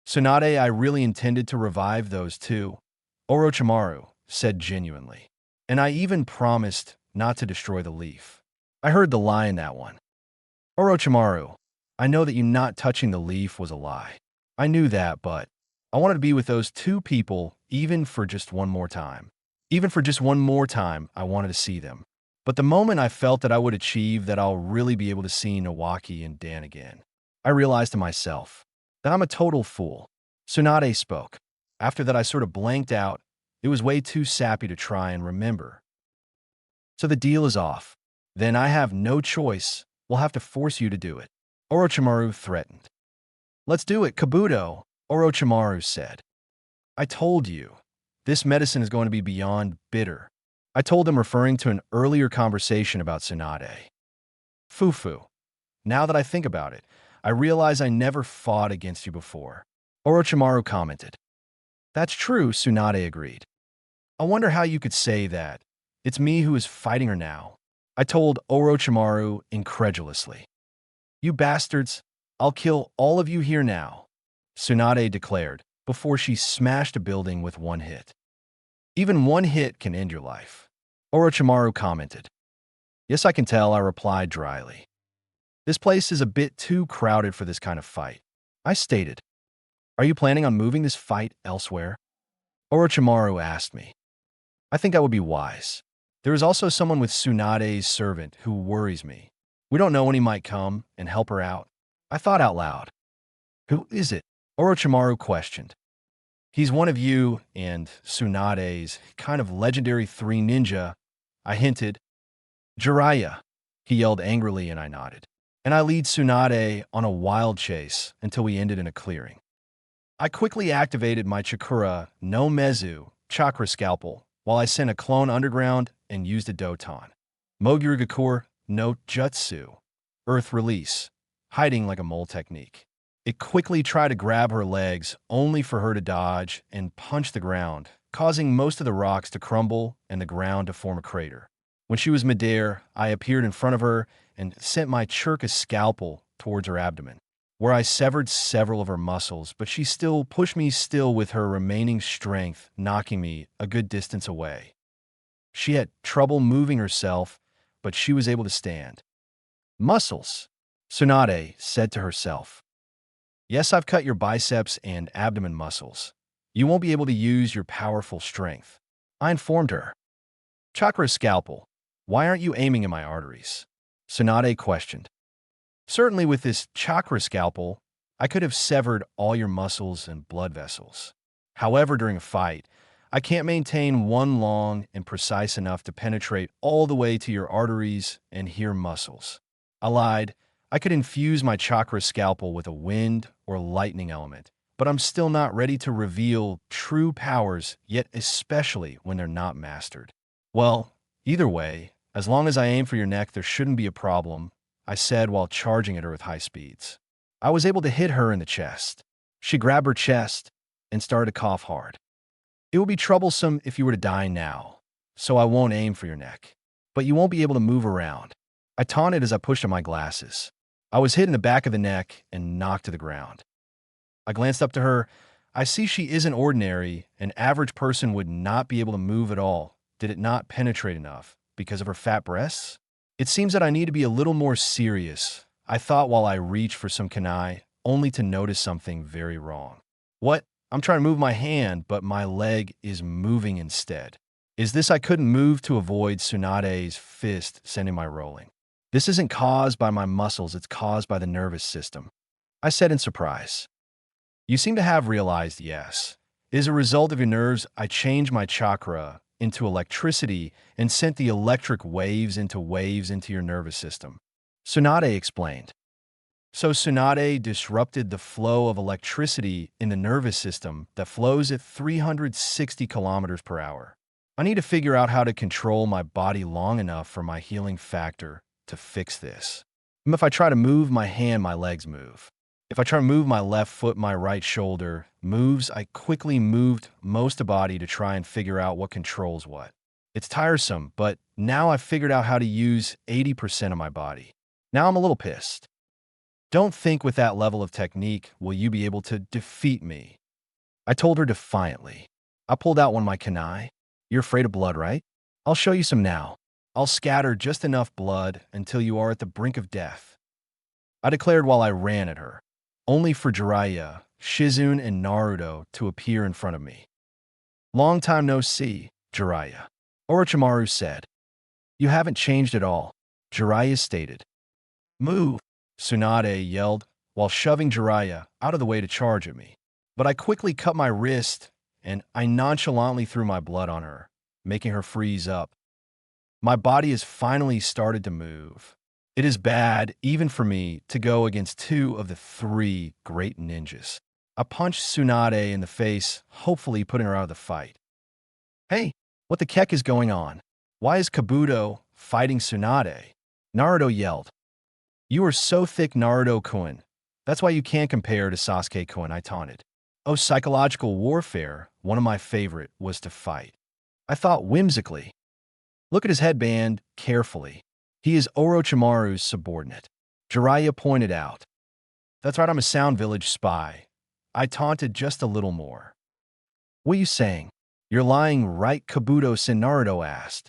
Tsunade, I really intended to revive those 2, Orochimaru said genuinely. And I even promised not to destroy the leaf. I heard the lie in that one. Orochimaru, I know that you not touching the leaf was a lie. I knew that, but I wanted to be with those 2 people even for just one more time. Even for just one more time, I wanted to see them. But the moment I felt that I would achieve that I'll really be able to see Nawaki and Dan again, I realized to myself that I'm a total fool. Tsunade spoke. After that, I sort of blanked out. It was way too sappy to try and remember. So the deal is off. Then I have no choice. We'll have to force you to do it. Orochimaru threatened. Let's do it, Kabuto, Orochimaru said. I told you, this medicine is going to be beyond bitter. I told him, referring to an earlier conversation about Tsunade. Fufu. Now that I think about it, I realize I never fought against you before. Orochimaru commented. That's true, Tsunade agreed. I wonder how you could say that. It's me who is fighting her now. I told Orochimaru incredulously. You bastards, I'll kill all of you here now, Tsunade declared before she smashed a building with one hit. Even one hit can end your life, Orochimaru commented. Yes, I can tell, I replied dryly. This place is a bit too crowded for this kind of fight, I stated. Are you planning on moving this fight elsewhere? Orochimaru asked me. I think that would be wise. There is also someone with Tsunade's servant who worries me. We don't know when he might come and help her out. I thought out loud. Who is it? Orochimaru questioned. He's one of you and Tsunade's kind of legendary 3 ninja, I hinted. Jiraiya, he yelled angrily, and I nodded. And I lead Tsunade on a wild chase until we ended in a clearing. I quickly activated my Chakura no Mezu chakra scalpel while I sent a clone underground and used a Doton. Mogurugakur no Jutsu, Earth Release, hiding like a mole technique. It quickly tried to grab her legs, only for her to dodge and punch the ground, causing most of the rocks to crumble and the ground to form a crater. When she was midair, I appeared in front of her and sent my Churka scalpel towards her abdomen, where I severed several of her muscles, but she still pushed me still with her remaining strength, knocking me a good distance away. She had trouble moving herself, but she was able to stand. Muscles, Tsunade said to herself. Yes, I've cut your biceps and abdomen muscles. You won't be able to use your powerful strength. I informed her. Chakra scalpel, why aren't you aiming in my arteries? Tsunade questioned. Certainly with this chakra scalpel, I could have severed all your muscles and blood vessels. However, during a fight, I can't maintain one long and precise enough to penetrate all the way to your arteries and here muscles. I lied. I could infuse my chakra scalpel with a wind or lightning element, but I'm still not ready to reveal true powers, yet especially when they're not mastered. Well, either way, as long as I aim for your neck, there shouldn't be a problem, I said while charging at her with high speeds. I was able to hit her in the chest. She grabbed her chest and started to cough hard. It would be troublesome if you were to die now, so I won't aim for your neck. But you won't be able to move around. I taunted as I pushed on my glasses. I was hit in the back of the neck and knocked to the ground. I glanced up to her. I see she isn't ordinary. An average person would not be able to move at all, did it not penetrate enough, because of her fat breasts? It seems that I need to be a little more serious, I thought while I reached for some kunai, only to notice something very wrong. What? I'm trying to move my hand, but my leg is moving instead. Is this I couldn't move to avoid Tsunade's fist sending my rolling? This isn't caused by my muscles, it's caused by the nervous system, I said in surprise. You seem to have realized, yes. It is a result of your nerves. I changed my chakra into electricity and sent the electric waves into your nervous system. Tsunade explained. So Tsunade disrupted the flow of electricity in the nervous system that flows at 360 kilometers per hour. I need to figure out how to control my body long enough for my healing factor to fix this. If I try to move my hand, my legs move. If I try to move my left foot, my right shoulder moves. I quickly moved most of the body to try and figure out what controls what. It's tiresome, but now I've figured out how to use 80% of my body. Now I'm a little pissed. Don't think with that level of technique will you be able to defeat me, I told her defiantly. I pulled out one of my kunai. You're afraid of blood, right? I'll show you some now. I'll scatter just enough blood until you are at the brink of death, I declared while I ran at her, only for Jiraiya, Shizune, and Naruto to appear in front of me. Long time no see, Jiraiya, Orochimaru said. You haven't changed at all, Jiraiya stated. Move, Tsunade yelled while shoving Jiraiya out of the way to charge at me. But I quickly cut my wrist and I nonchalantly threw my blood on her, making her freeze up. My body has finally started to move. It is bad, even for me, to go against two of the three great ninjas. I punched Tsunade in the face, hopefully putting her out of the fight. Hey, what the heck is going on? Why is Kabuto fighting Tsunade? Naruto yelled. You are so thick, Naruto-kun. That's why you can't compare to Sasuke-kun, I taunted. Oh, psychological warfare, one of my favorite, was to fight. I thought whimsically. Look at his headband carefully. He is Orochimaru's subordinate, Jiraiya pointed out. That's right, I'm a Sound Village spy. I taunted just a little more. What are you saying? You're lying, right? Kabuto-san, Naruto asked.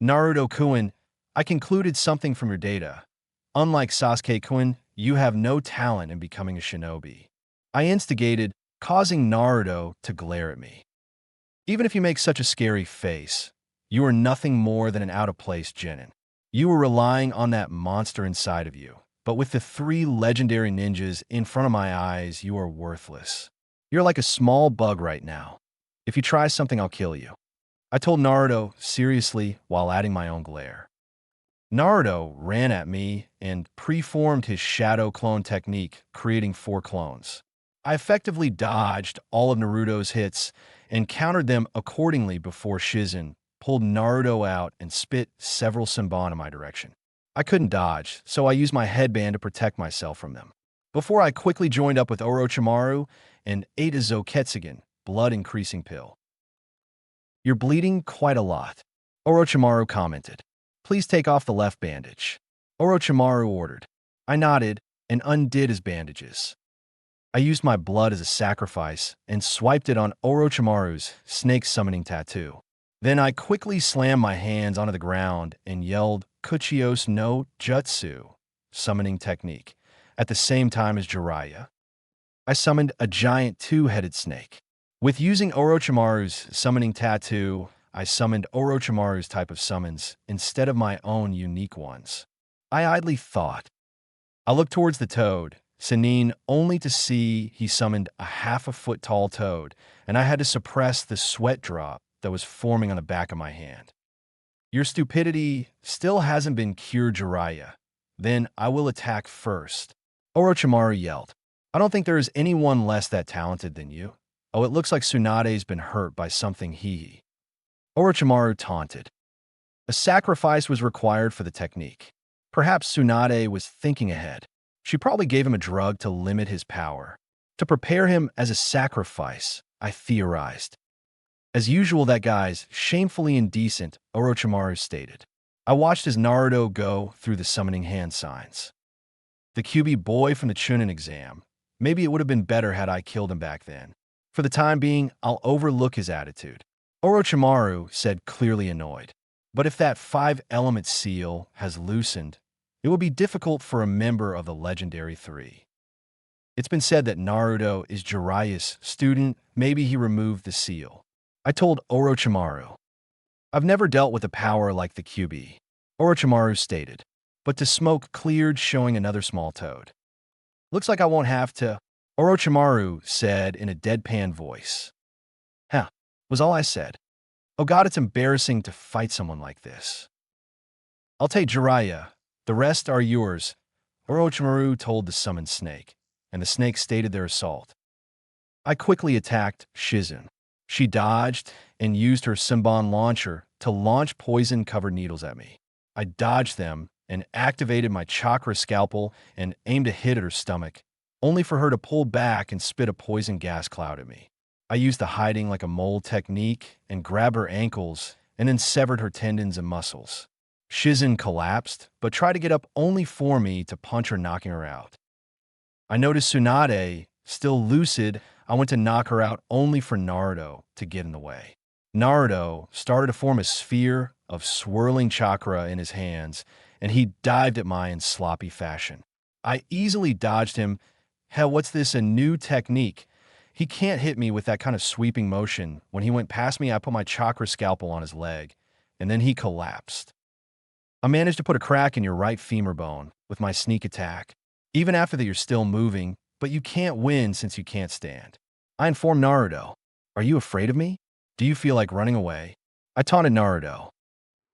Naruto-kun, I concluded something from your data. Unlike Sasuke-kun, you have no talent in becoming a shinobi. I instigated, causing Naruto to glare at me. Even if you make such a scary face, you are nothing more than an out-of-place genin. You were relying on that monster inside of you. But with the three legendary ninjas in front of my eyes, you are worthless. You're like a small bug right now. If you try something, I'll kill you, I told Naruto seriously while adding my own glare. Naruto ran at me and preformed his shadow clone technique, creating 4 clones. I effectively dodged all of Naruto's hits and countered them accordingly before Shizen pulled Naruto out and spit several Senbon in my direction. I couldn't dodge, so I used my headband to protect myself from them. Before I quickly joined up with Orochimaru and ate a Zoketsugen, blood-increasing pill. "You're bleeding quite a lot," Orochimaru commented. "Please take off the left bandage," Orochimaru ordered. I nodded and undid his bandages. I used my blood as a sacrifice and swiped it on Orochimaru's snake summoning tattoo. Then I quickly slammed my hands onto the ground and yelled Kuchios no Jutsu, summoning technique, at the same time as Jiraiya. I summoned a giant two-headed snake. With using Orochimaru's summoning tattoo, I summoned Orochimaru's type of summons instead of my own unique ones. I idly thought. I looked towards the toad, Sannin, only to see he summoned a half-a-foot tall toad, and I had to suppress the sweat drop that was forming on the back of my hand. "Your stupidity still hasn't been cured, Jiraiya. Then I will attack first," Orochimaru yelled. "I don't think there is anyone less that talented than you. Oh, it looks like Tsunade's been hurt by something he." Orochimaru taunted. A sacrifice was required for the technique. Perhaps Tsunade was thinking ahead. She probably gave him a drug to limit his power. To prepare him as a sacrifice, I theorized. "As usual, that guy's shamefully indecent," Orochimaru stated. I watched as Naruto go through the summoning hand signs. The QB boy from the Chunin exam. Maybe it would have been better had I killed him back then. For the time being, I'll overlook his attitude. Orochimaru said, clearly annoyed. But if that 5-element seal has loosened, it will be difficult for a member of the Legendary Three. It's been said that Naruto is Jiraiya's student. Maybe he removed the seal. I told Orochimaru. "I've never dealt with a power like the QB," Orochimaru stated, but the smoke cleared, showing another small toad. "Looks like I won't have to," Orochimaru said in a deadpan voice. "Huh," was all I said. "Oh god, it's embarrassing to fight someone like this." "I'll take Jiraiya. The rest are yours," Orochimaru told the summoned snake, and the snake stated their assault. I quickly attacked Shizen. She dodged and used her Senbon launcher to launch poison-covered needles at me. I dodged them and activated my chakra scalpel and aimed a hit at her stomach, only for her to pull back and spit a poison gas cloud at me. I used the hiding like a mole technique and grabbed her ankles and then severed her tendons and muscles. Shizen collapsed, but tried to get up only for me to punch her, knocking her out. I noticed Tsunade, still lucid. I went to knock her out only for Naruto to get in the way. Naruto started to form a sphere of swirling chakra in his hands, and he dived at mine in sloppy fashion. I easily dodged him. Hell, what's this, a new technique? He can't hit me with that kind of sweeping motion. When he went past me, I put my chakra scalpel on his leg, and then he collapsed. I managed to put a crack in your right femur bone with my sneak attack. Even after that, you're still moving, but you can't win since you can't stand. I informed Naruto. "Are you afraid of me? Do you feel like running away?" I taunted Naruto.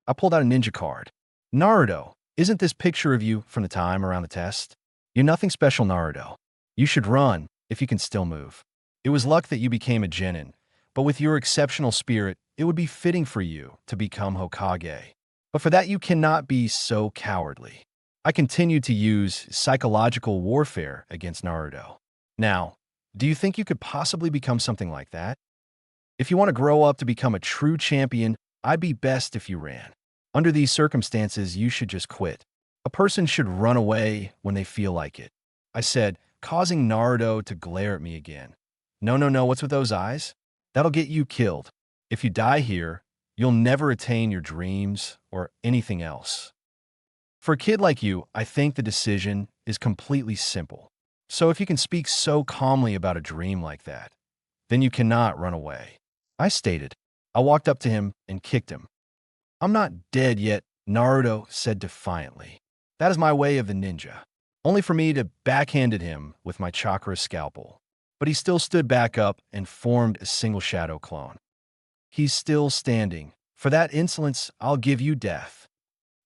I pulled out a ninja card. "Naruto, isn't this picture of you from the time around the test? You're nothing special, Naruto. You should run if you can still move. It was luck that you became a genin, but with your exceptional spirit, it would be fitting for you to become Hokage. But for that, you cannot be so cowardly." I continued to use psychological warfare against Naruto. "Now, do you think you could possibly become something like that? If you want to grow up to become a true champion, I'd be best if you ran. Under these circumstances, you should just quit. A person should run away when they feel like it," I said, causing Naruto to glare at me again. No, what's with those eyes? That'll get you killed. If you die here, you'll never attain your dreams or anything else. For a kid like you, I think the decision is completely simple. So if you can speak so calmly about a dream like that, then you cannot run away," I stated. I walked up to him and kicked him. "I'm not dead yet," Naruto said defiantly. "That is my way of the ninja." Only for me to backhanded him with my chakra scalpel. But he still stood back up and formed a single shadow clone. "He's still standing. For that insolence, I'll give you death,"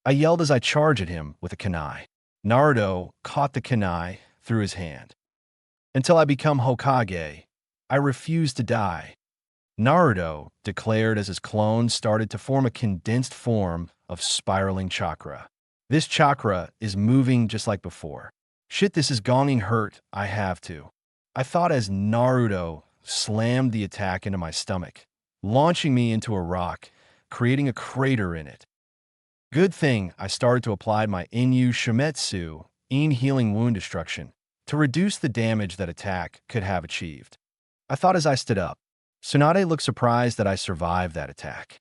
I yelled as I charged at him with a kunai. Naruto caught the kunai through his hand. Until I become Hokage, I refuse to die. Naruto declared as his clone started to form a condensed form of spiraling chakra. This chakra is moving just like before. Shit, this is gonging hurt. I have to. I thought as Naruto slammed the attack into my stomach, launching me into a rock, creating a crater in it. Good thing I started to apply my Inu Shimetsu, In Healing Wound Destruction, to reduce the damage that attack could have achieved. I thought as I stood up. Tsunade looked surprised that I survived that attack.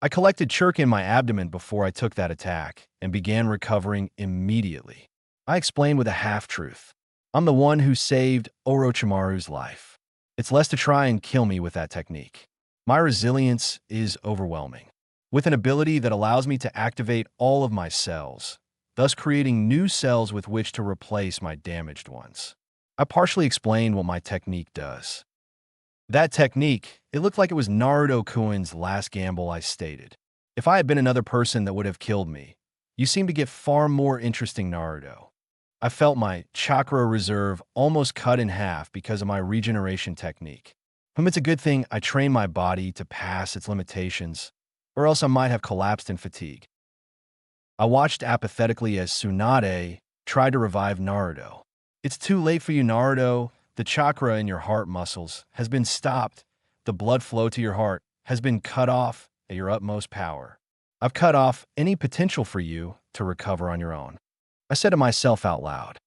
I collected chirk in my abdomen before I took that attack and began recovering immediately. I explained with a half-truth. I'm the one who saved Orochimaru's life. It's less to try and kill me with that technique. My resilience is overwhelming, with an ability that allows me to activate all of my cells, thus creating new cells with which to replace my damaged ones. I partially explained what my technique does. That technique, it looked like it was Naruto-kun's last gamble I stated. If I had been another person that would have killed me, you seem to get far more interesting, Naruto. I felt my chakra reserve almost cut in half because of my regeneration technique. It's a good thing I trained my body to pass its limitations, or else I might have collapsed in fatigue. I watched apathetically as Tsunade tried to revive Naruto. It's too late for you, Naruto. The chakra in your heart muscles has been stopped. The blood flow to your heart has been cut off at your utmost power. I've cut off any potential for you to recover on your own. I said to myself out loud.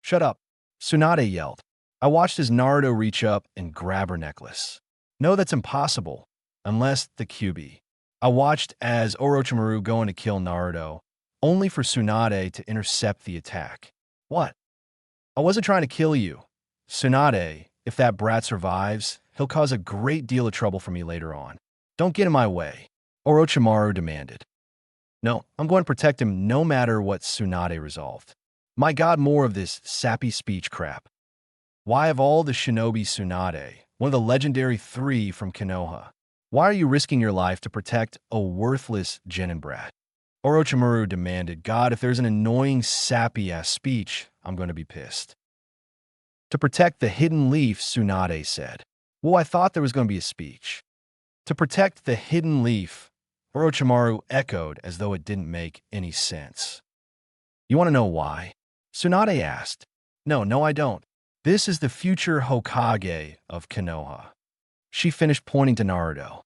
Shut up, Tsunade yelled. I watched as Naruto reach up and grab her necklace. No, that's impossible, unless the QB. I watched as Orochimaru going to kill Naruto, only for Tsunade to intercept the attack. What? I wasn't trying to kill you. Tsunade, if that brat survives, he'll cause a great deal of trouble for me later on. Don't get in my way, Orochimaru demanded. No, I'm going to protect him no matter what, Tsunade resolved. My god, more of this sappy speech crap. Why of all the shinobi, Tsunade, one of the legendary 3 from Konoha? Why are you risking your life to protect a worthless genin brat? Orochimaru demanded. God, if there's an annoying sappy-ass speech, I'm going to be pissed. To protect the hidden leaf, Tsunade said. Well, I thought there was going to be a speech. To protect the hidden leaf, Orochimaru echoed as though it didn't make any sense. You want to know why? Tsunade asked. No, I don't. This is the future Hokage of Konoha. She finished pointing to Naruto.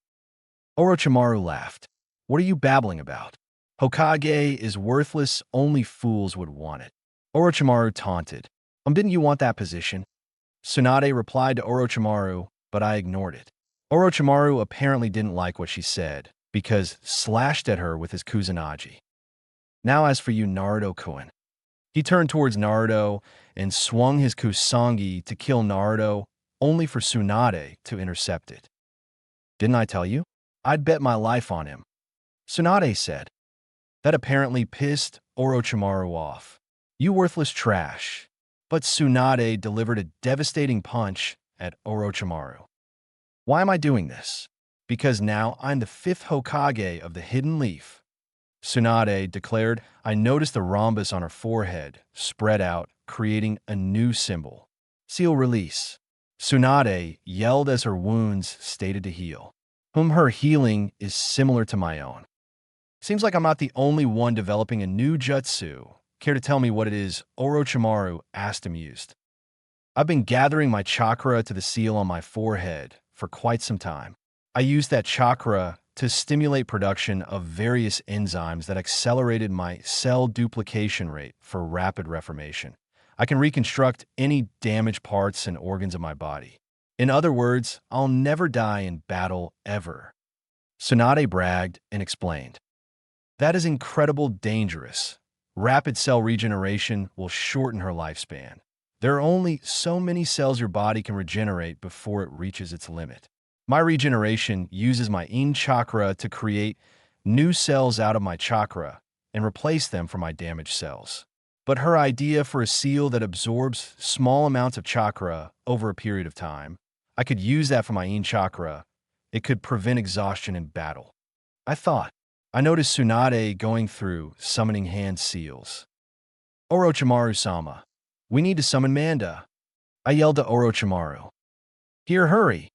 Orochimaru laughed. What are you babbling about? Hokage is worthless, only fools would want it. Orochimaru taunted. Didn't you want that position? Tsunade replied to Orochimaru, but I ignored it. Orochimaru apparently didn't like what she said, because slashed at her with his Kusanagi. Now as for you, Naruto-kun. He turned towards Naruto and swung his Kusanagi to kill Naruto, only for Tsunade to intercept it. Didn't I tell you? I'd bet my life on him, Tsunade said. That apparently pissed Orochimaru off. You worthless trash. But Tsunade delivered a devastating punch at Orochimaru. Why am I doing this? Because now I'm the 5th Hokage of the Hidden Leaf. Tsunade declared. I noticed the rhombus on her forehead spread out, creating a new symbol. Seal release. Tsunade yelled as her wounds stated to heal. Her healing is similar to my own. Seems like I'm not the only one developing a new jutsu. Care to tell me what it is? Orochimaru asked, amused. I've been gathering my chakra to the seal on my forehead for quite some time. I used that chakra to stimulate production of various enzymes that accelerated my cell duplication rate for rapid reformation. I can reconstruct any damaged parts and organs of my body. In other words, I'll never die in battle ever. Tsunade bragged and explained. That is incredible dangerous. Rapid cell regeneration will shorten her lifespan. There are only so many cells your body can regenerate before it reaches its limit. My regeneration uses my Yin chakra to create new cells out of my chakra and replace them for my damaged cells. But her idea for a seal that absorbs small amounts of chakra over a period of time, I could use that for my Yin chakra. It could prevent exhaustion in battle. I noticed Tsunade going through summoning hand seals. Orochimaru-sama, we need to summon Manda. I yelled to Orochimaru. Here, hurry,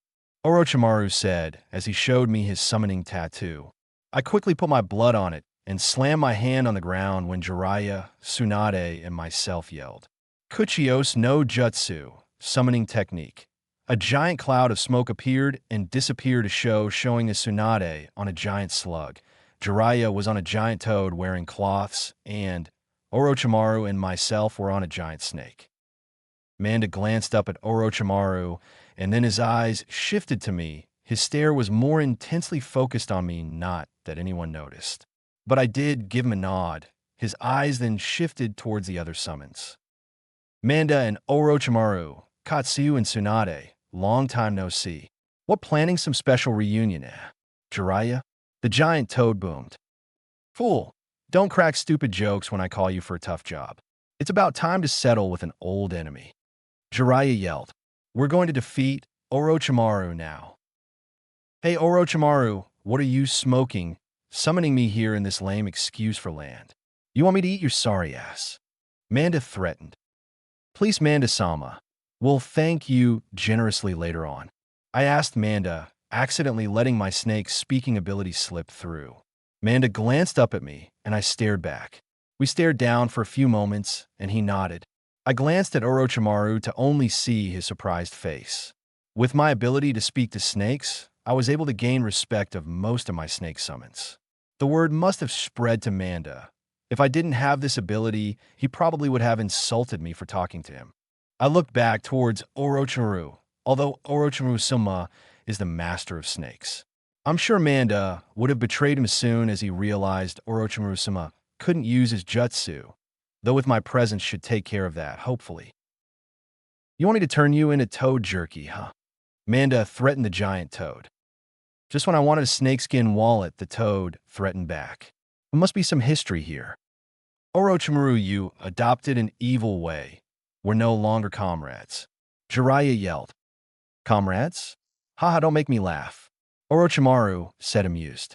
Orochimaru said as he showed me his summoning tattoo. I quickly put my blood on it and slammed my hand on the ground when Jiraiya, Tsunade, and myself yelled. Kuchios no Jutsu, summoning technique. A giant cloud of smoke appeared and disappeared showing a Tsunade on a giant slug. Jiraiya was on a giant toad wearing cloths, and Orochimaru and myself were on a giant snake. Manda glanced up at Orochimaru, and then his eyes shifted to me. His stare was more intensely focused on me, not that anyone noticed. But I did give him a nod. His eyes then shifted towards the other summons. Manda and Orochimaru, Katsu and Tsunade, long time no see. What, planning some special reunion, Jiraiya? The giant toad boomed. Fool, don't crack stupid jokes when I call you for a tough job. It's about time to settle with an old enemy. Jiraiya yelled. We're going to defeat Orochimaru now. Hey Orochimaru, what are you smoking? Summoning me here in this lame excuse for land. You want me to eat your sorry ass? Manda threatened. Please, Manda-sama. We'll thank you generously later on. I asked Manda, accidentally letting my snake's speaking ability slip through. Manda glanced up at me, and I stared back. We stared down for a few moments, and he nodded. I glanced at Orochimaru to only see his surprised face. With my ability to speak to snakes, I was able to gain respect of most of my snake summons. The word must have spread to Manda. If I didn't have this ability, he probably would have insulted me for talking to him. I looked back towards Orochimaru, although Orochimaru-sama is the master of snakes. I'm sure Manda would have betrayed him as soon as he realized Orochimaru-sama couldn't use his jutsu, though with my presence should take care of that, hopefully. You want me to turn you into toad jerky, huh? Manda threatened the giant toad. Just when I wanted a snakeskin wallet, the toad threatened back. There must be some history here. Orochimaru, you adopted an evil way. We're no longer comrades. Jiraiya yelled. Comrades? Haha, don't make me laugh. Orochimaru said, amused.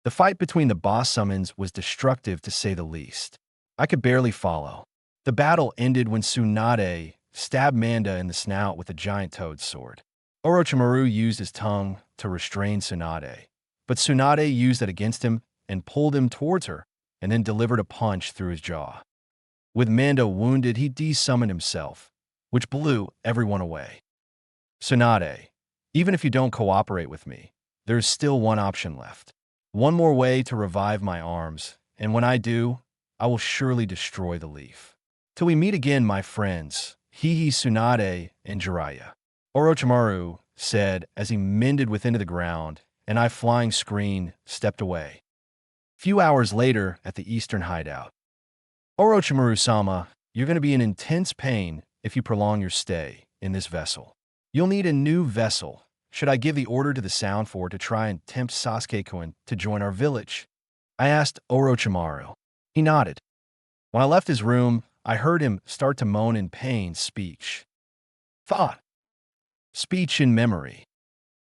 The fight between the boss summons was destructive to say the least. I could barely follow. The battle ended when Tsunade stabbed Manda in the snout with a giant toad sword. Orochimaru used his tongue to restrain Tsunade, but Tsunade used it against him and pulled him towards her, and then delivered a punch through his jaw. With Manda wounded, he de-summoned himself, which blew everyone away. Tsunade, even if you don't cooperate with me, there is still one option left. One more way to revive my arms, and when I do, I will surely destroy the leaf. Till we meet again, my friends, Hihi, Tsunade, and Jiraiya. Orochimaru said as he mended within the ground, and I, flying screen, stepped away. Few hours later, at the eastern hideout. Orochimaru-sama, you're going to be in intense pain if you prolong your stay in this vessel. You'll need a new vessel. Should I give the order to the Sound Fort to try and tempt Sasuke-kun to join our village? I asked Orochimaru. He nodded. When I left his room, I heard him start to moan in pain. Speech. Thought. Speech in memory.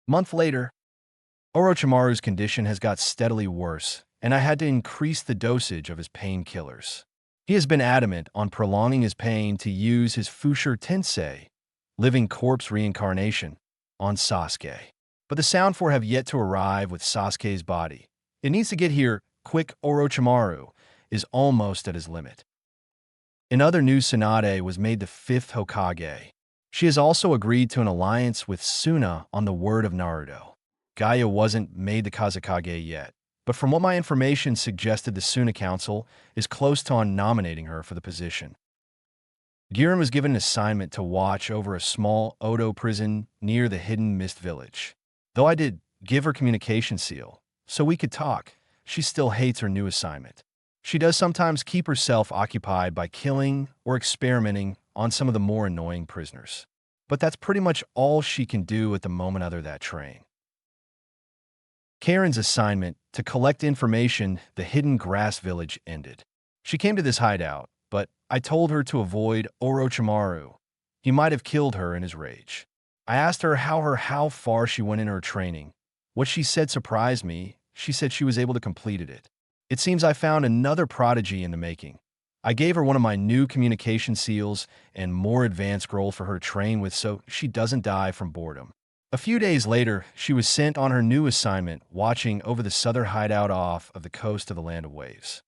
Month later, Orochimaru's condition has got steadily worse, and I had to increase the dosage of his painkillers. He has been adamant on prolonging his pain to use his Fushur Tensei, living corpse reincarnation, on Sasuke. But the Sound Fort have yet to arrive with Sasuke's body. It needs to get here quick. Orochimaru is almost at his limit. In other news, Tsunade was made the 5th Hokage. She has also agreed to an alliance with Suna on the word of Naruto. Gaia wasn't made the Kazekage yet, but from what my information suggested, the Suna Council is close to nominating her for the position. Giran was given an assignment to watch over a small Odo prison near the Hidden Mist Village. Though I did give her communication seal, so we could talk, she still hates her new assignment. She does sometimes keep herself occupied by killing or experimenting on some of the more annoying prisoners. But that's pretty much all she can do at the moment other that train. Karen's assignment to collect information the Hidden Grass Village ended. She came to this hideout, but I told her to avoid Orochimaru. He might have killed her in his rage. I asked her how far she went in her training. What she said surprised me. She said she was able to complete it. It seems I found another prodigy in the making. I gave her one of my new communication seals and more advanced scroll for her to train with so she doesn't die from boredom. A few days later, she was sent on her new assignment, watching over the southern hideout off of the coast of the Land of Waves.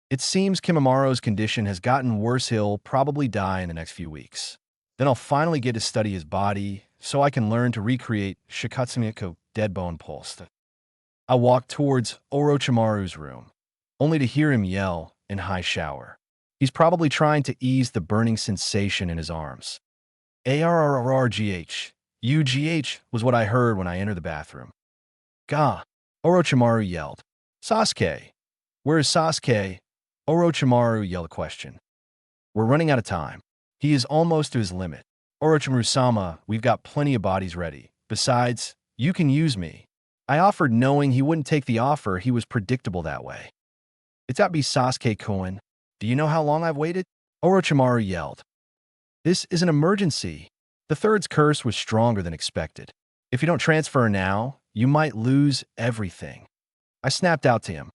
It seems Kimamaro's condition has gotten worse. He'll probably die in the next few weeks. Then I'll finally get to study his body so I can learn to recreate Shikatsumiku dead bone pulse. I walked towards Orochimaru's room, only to hear him yell in high shower. He's probably trying to ease the burning sensation in his arms. ARRRGH. UGH was what I heard when I entered the bathroom. Gah! Orochimaru yelled. Sasuke! Where is Sasuke? Orochimaru yelled a question. We're running out of time. He is almost to his limit. Orochimaru-sama, we've got plenty of bodies ready. Besides, you can use me. I offered knowing he wouldn't take the offer. He was predictable that way. It's gotta be Sasuke-kun. Do you know how long I've waited? Orochimaru yelled. This is an emergency. The third's curse was stronger than expected. If you don't transfer now, you might lose everything. I snapped out to him.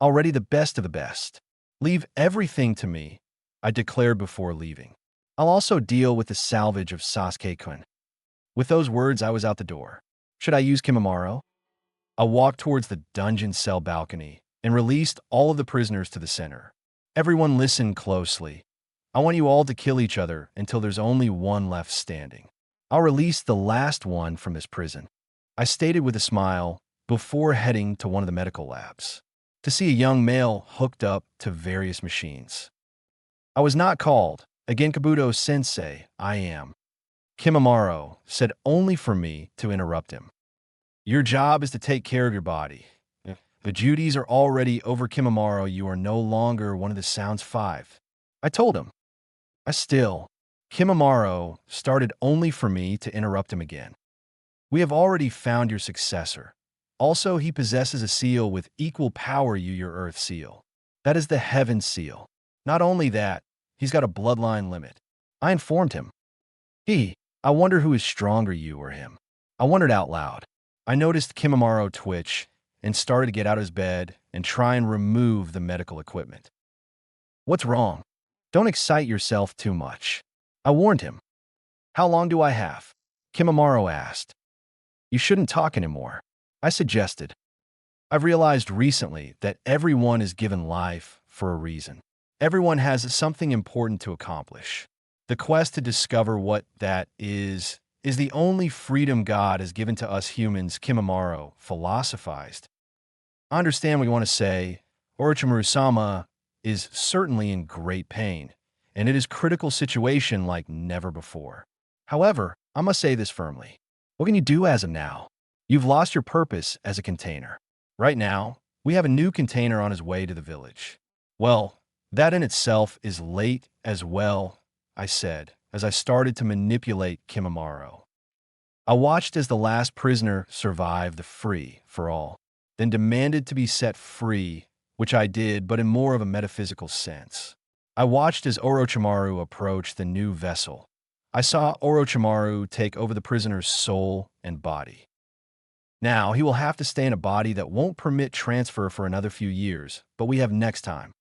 Already the best of the best. Leave everything to me, I declared before leaving. I'll also deal with the salvage of Sasuke-kun. With those words, I was out the door. Should I use Kimimaro? I walked towards the dungeon cell balcony and released all of the prisoners to the center. Everyone listen closely. I want you all to kill each other until there's only one left standing. I'll release the last one from this prison, I stated with a smile before heading to one of the medical labs to see a young male hooked up to various machines. I was not called. Again, Kabuto-sensei, I am. Kimimaro said only for me to interrupt him. Your job is to take care of your body. The duties are already over, Kimimaro. You are no longer one of the Sounds Five. I told him. Kimimaro started only for me to interrupt him again. We have already found your successor. Also, he possesses a seal with equal power your Earth seal. That is the Heaven seal. Not only that, he's got a bloodline limit. I informed him. I wonder who is stronger, you or him. I wondered out loud. I noticed Kimimaro twitch and started to get out of his bed and try and remove the medical equipment. What's wrong? Don't excite yourself too much. I warned him. How long do I have? Kimimaro asked. You shouldn't talk anymore, I suggested. I've realized recently that everyone is given life for a reason. Everyone has something important to accomplish. The quest to discover what that is the only freedom God has given to us humans, Kimimaro philosophized. I understand what you want to say. Orochimaru-sama is certainly in great pain, and it is a critical situation like never before. However, I must say this firmly. What can you do as of now? You've lost your purpose as a container. Right now, we have a new container on his way to the village. Well, that in itself is late as well, I said, as I started to manipulate Kimimaro. I watched as the last prisoner survived the free for all, then demanded to be set free, which I did, but in more of a metaphysical sense. I watched as Orochimaru approached the new vessel. I saw Orochimaru take over the prisoner's soul and body. Now, he will have to stay in a body that won't permit transfer for another few years, but we have next time.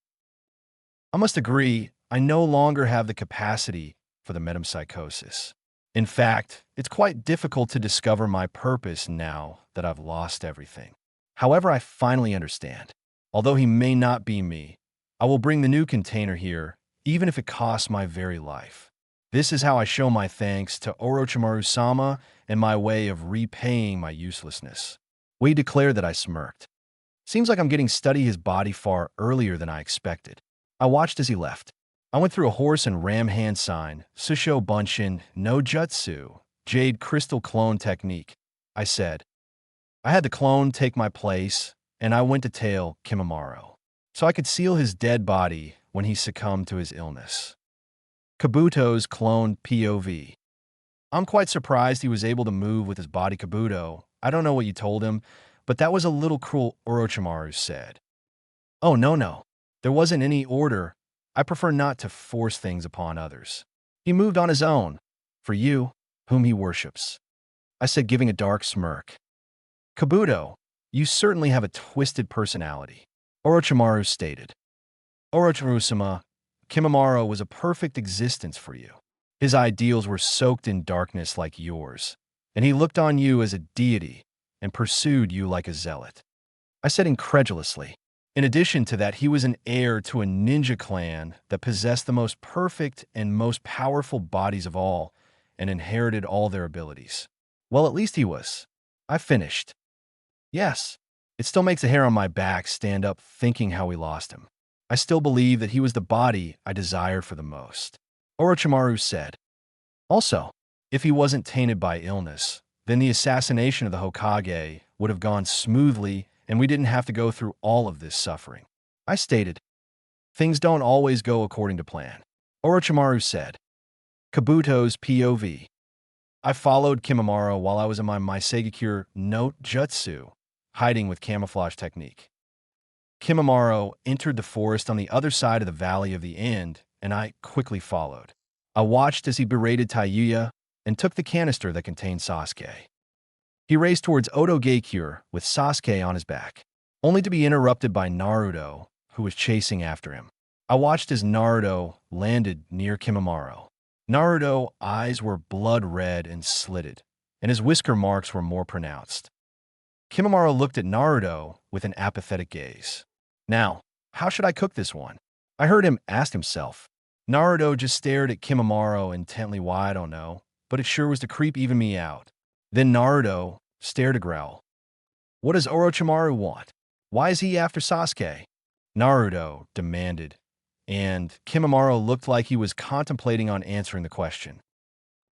I must agree, I no longer have the capacity for the metempsychosis. In fact, it's quite difficult to discover my purpose now that I've lost everything. However, I finally understand. Although he may not be me, I will bring the new container here, even if it costs my very life. This is how I show my thanks to Orochimaru-sama and my way of repaying my uselessness. We declare that I smirked. Seems like I'm getting to study his body far earlier than I expected. I watched as he left. I went through a horse and ram hand sign, Susho Bunshin, no jutsu, jade crystal clone technique, I said. I had the clone take my place, and I went to tail Kimimaro, so I could seal his dead body when he succumbed to his illness. Kabuto's clone POV. I'm quite surprised he was able to move with his body, Kabuto. I don't know what you told him, but that was a little cruel, Orochimaru said. Oh, no. There wasn't any order. I prefer not to force things upon others. He moved on his own, for you, whom he worships, I said, giving a dark smirk. Kabuto, you certainly have a twisted personality, Orochimaru stated. Orochimaru-sama, Kimimaro was a perfect existence for you. His ideals were soaked in darkness like yours, and he looked on you as a deity and pursued you like a zealot. I said incredulously. In addition to that, he was an heir to a ninja clan that possessed the most perfect and most powerful bodies of all and inherited all their abilities. Well, at least he was. I finished. Yes, it still makes the hair on my back stand up thinking how we lost him. I still believe that he was the body I desired for the most. Orochimaru said. Also, if he wasn't tainted by illness, then the assassination of the Hokage would have gone smoothly and we didn't have to go through all of this suffering. I stated, things don't always go according to plan. Orochimaru said. Kabuto's POV. I followed Kimimaro while I was in my Maisegakure no Jutsu, hiding with camouflage technique. Kimimaro entered the forest on the other side of the Valley of the End, and I quickly followed. I watched as he berated Taiyuya and took the canister that contained Sasuke. He raced towards Oto Geikure with Sasuke on his back, only to be interrupted by Naruto, who was chasing after him. I watched as Naruto landed near Kimimaro. Naruto's eyes were blood red and slitted, and his whisker marks were more pronounced. Kimimaro looked at Naruto with an apathetic gaze. Now, how should I cook this one? I heard him ask himself. Naruto just stared at Kimimaro intently. Why, I don't know, but it sure was to creep even me out. Then Naruto stared to growl. What does Orochimaru want? Why is he after Sasuke? Naruto demanded, and Kimimaro looked like he was contemplating on answering the question.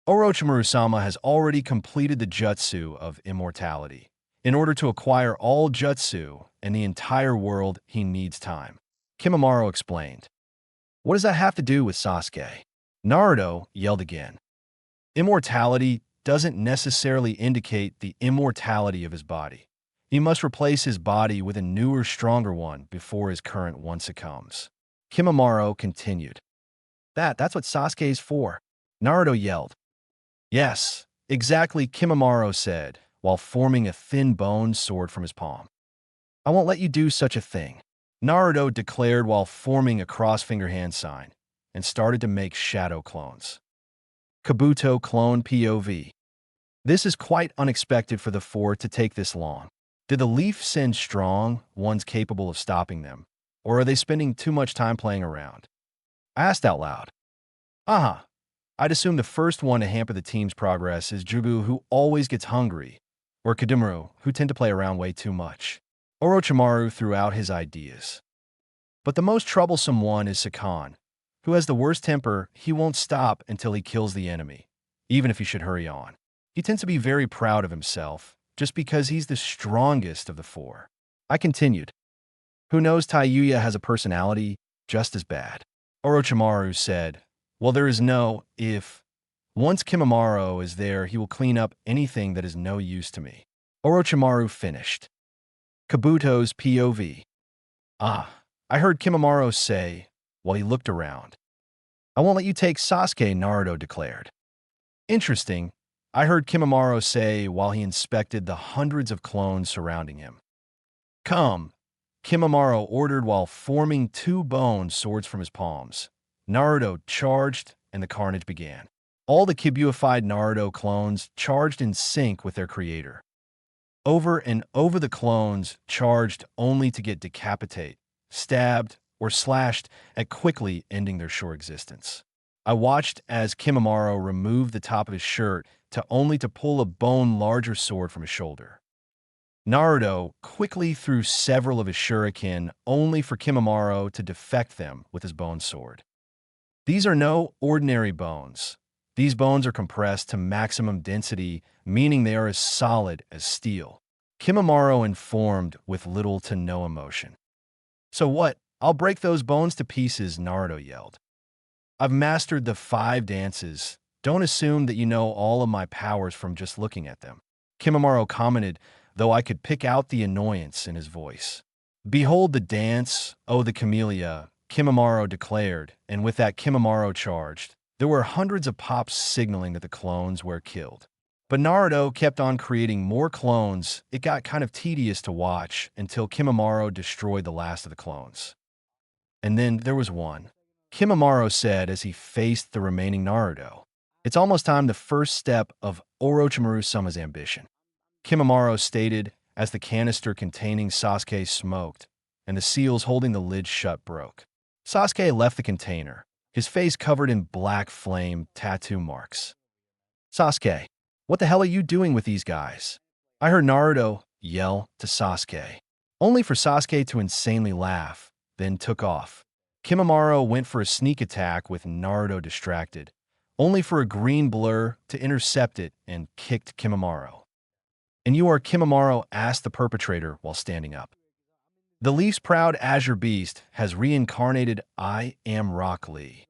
Orochimaru-sama has already completed the jutsu of immortality. In order to acquire all jutsu and the entire world, he needs time. Kimimaro explained. What does that have to do with Sasuke? Naruto yelled again. Immortality doesn't necessarily indicate the immortality of his body. He must replace his body with a newer, stronger one before his current one succumbs. Kimimaro continued. That's what Sasuke is for. Naruto yelled. Yes, exactly, Kimimaro said, while forming a thin bone sword from his palm. I won't let you do such a thing, Naruto declared while forming a cross-finger hand sign, and started to make shadow clones. Kabuto clone POV. This is quite unexpected for the four to take this long. Did the Leaf send strong ones capable of stopping them, or are they spending too much time playing around? I asked out loud. I'd assume the first one to hamper the team's progress is Jugu, who always gets hungry, or Kadimuro, who tend to play around way too much. Orochimaru threw out his ideas. But the most troublesome one is Sakan, who has the worst temper. He won't stop until he kills the enemy, even if he should hurry on. He tends to be very proud of himself, just because he's the strongest of the four. I continued. Who knows, Taiyuya has a personality just as bad. Orochimaru said, well, there is no if. Once Kimimaro is there, he will clean up anything that is no use to me. Orochimaru finished. Kabuto's POV. I heard Kimimaro say, while he looked around. I won't let you take Sasuke, Naruto declared. Interesting, I heard Kimimaro say while he inspected the hundreds of clones surrounding him. Come, Kimimaro ordered while forming two bone swords from his palms. Naruto charged, and the carnage began. All the Kibuified Naruto clones charged in sync with their creator. Over and over the clones charged only to get decapitated, stabbed, or slashed at quickly ending their short existence. I watched as Kimimaro removed the top of his shirt only to pull a bone larger sword from his shoulder. Naruto quickly threw several of his shuriken only for Kimimaro to defect them with his bone sword. These are no ordinary bones. These bones are compressed to maximum density, meaning they are as solid as steel. Kimimaro informed with little to no emotion. So what? I'll break those bones to pieces, Naruto yelled. I've mastered the 5 dances. Don't assume that you know all of my powers from just looking at them. Kimimaro commented, though I could pick out the annoyance in his voice. Behold the dance, oh the camellia, Kimimaro declared, and with that Kimimaro charged. There were hundreds of pops signaling that the clones were killed. But Naruto kept on creating more clones. It got kind of tedious to watch until Kimimaro destroyed the last of the clones. And then there was one. Kimimaro said as he faced the remaining Naruto. It's almost time the first step of Orochimaru-sama's ambition. Kimimaro stated as the canister containing Sasuke smoked, and the seals holding the lid shut broke. Sasuke left the container, his face covered in black flame tattoo marks. Sasuke, what the hell are you doing with these guys? I heard Naruto yell to Sasuke, only for Sasuke to insanely laugh, then took off. Kimimaro went for a sneak attack with Naruto distracted, only for a green blur to intercept it and kicked Kimimaro. And you are Kimimaro, asked the perpetrator while standing up. The Leaf's proud Azure Beast has reincarnated. I am Rock Lee.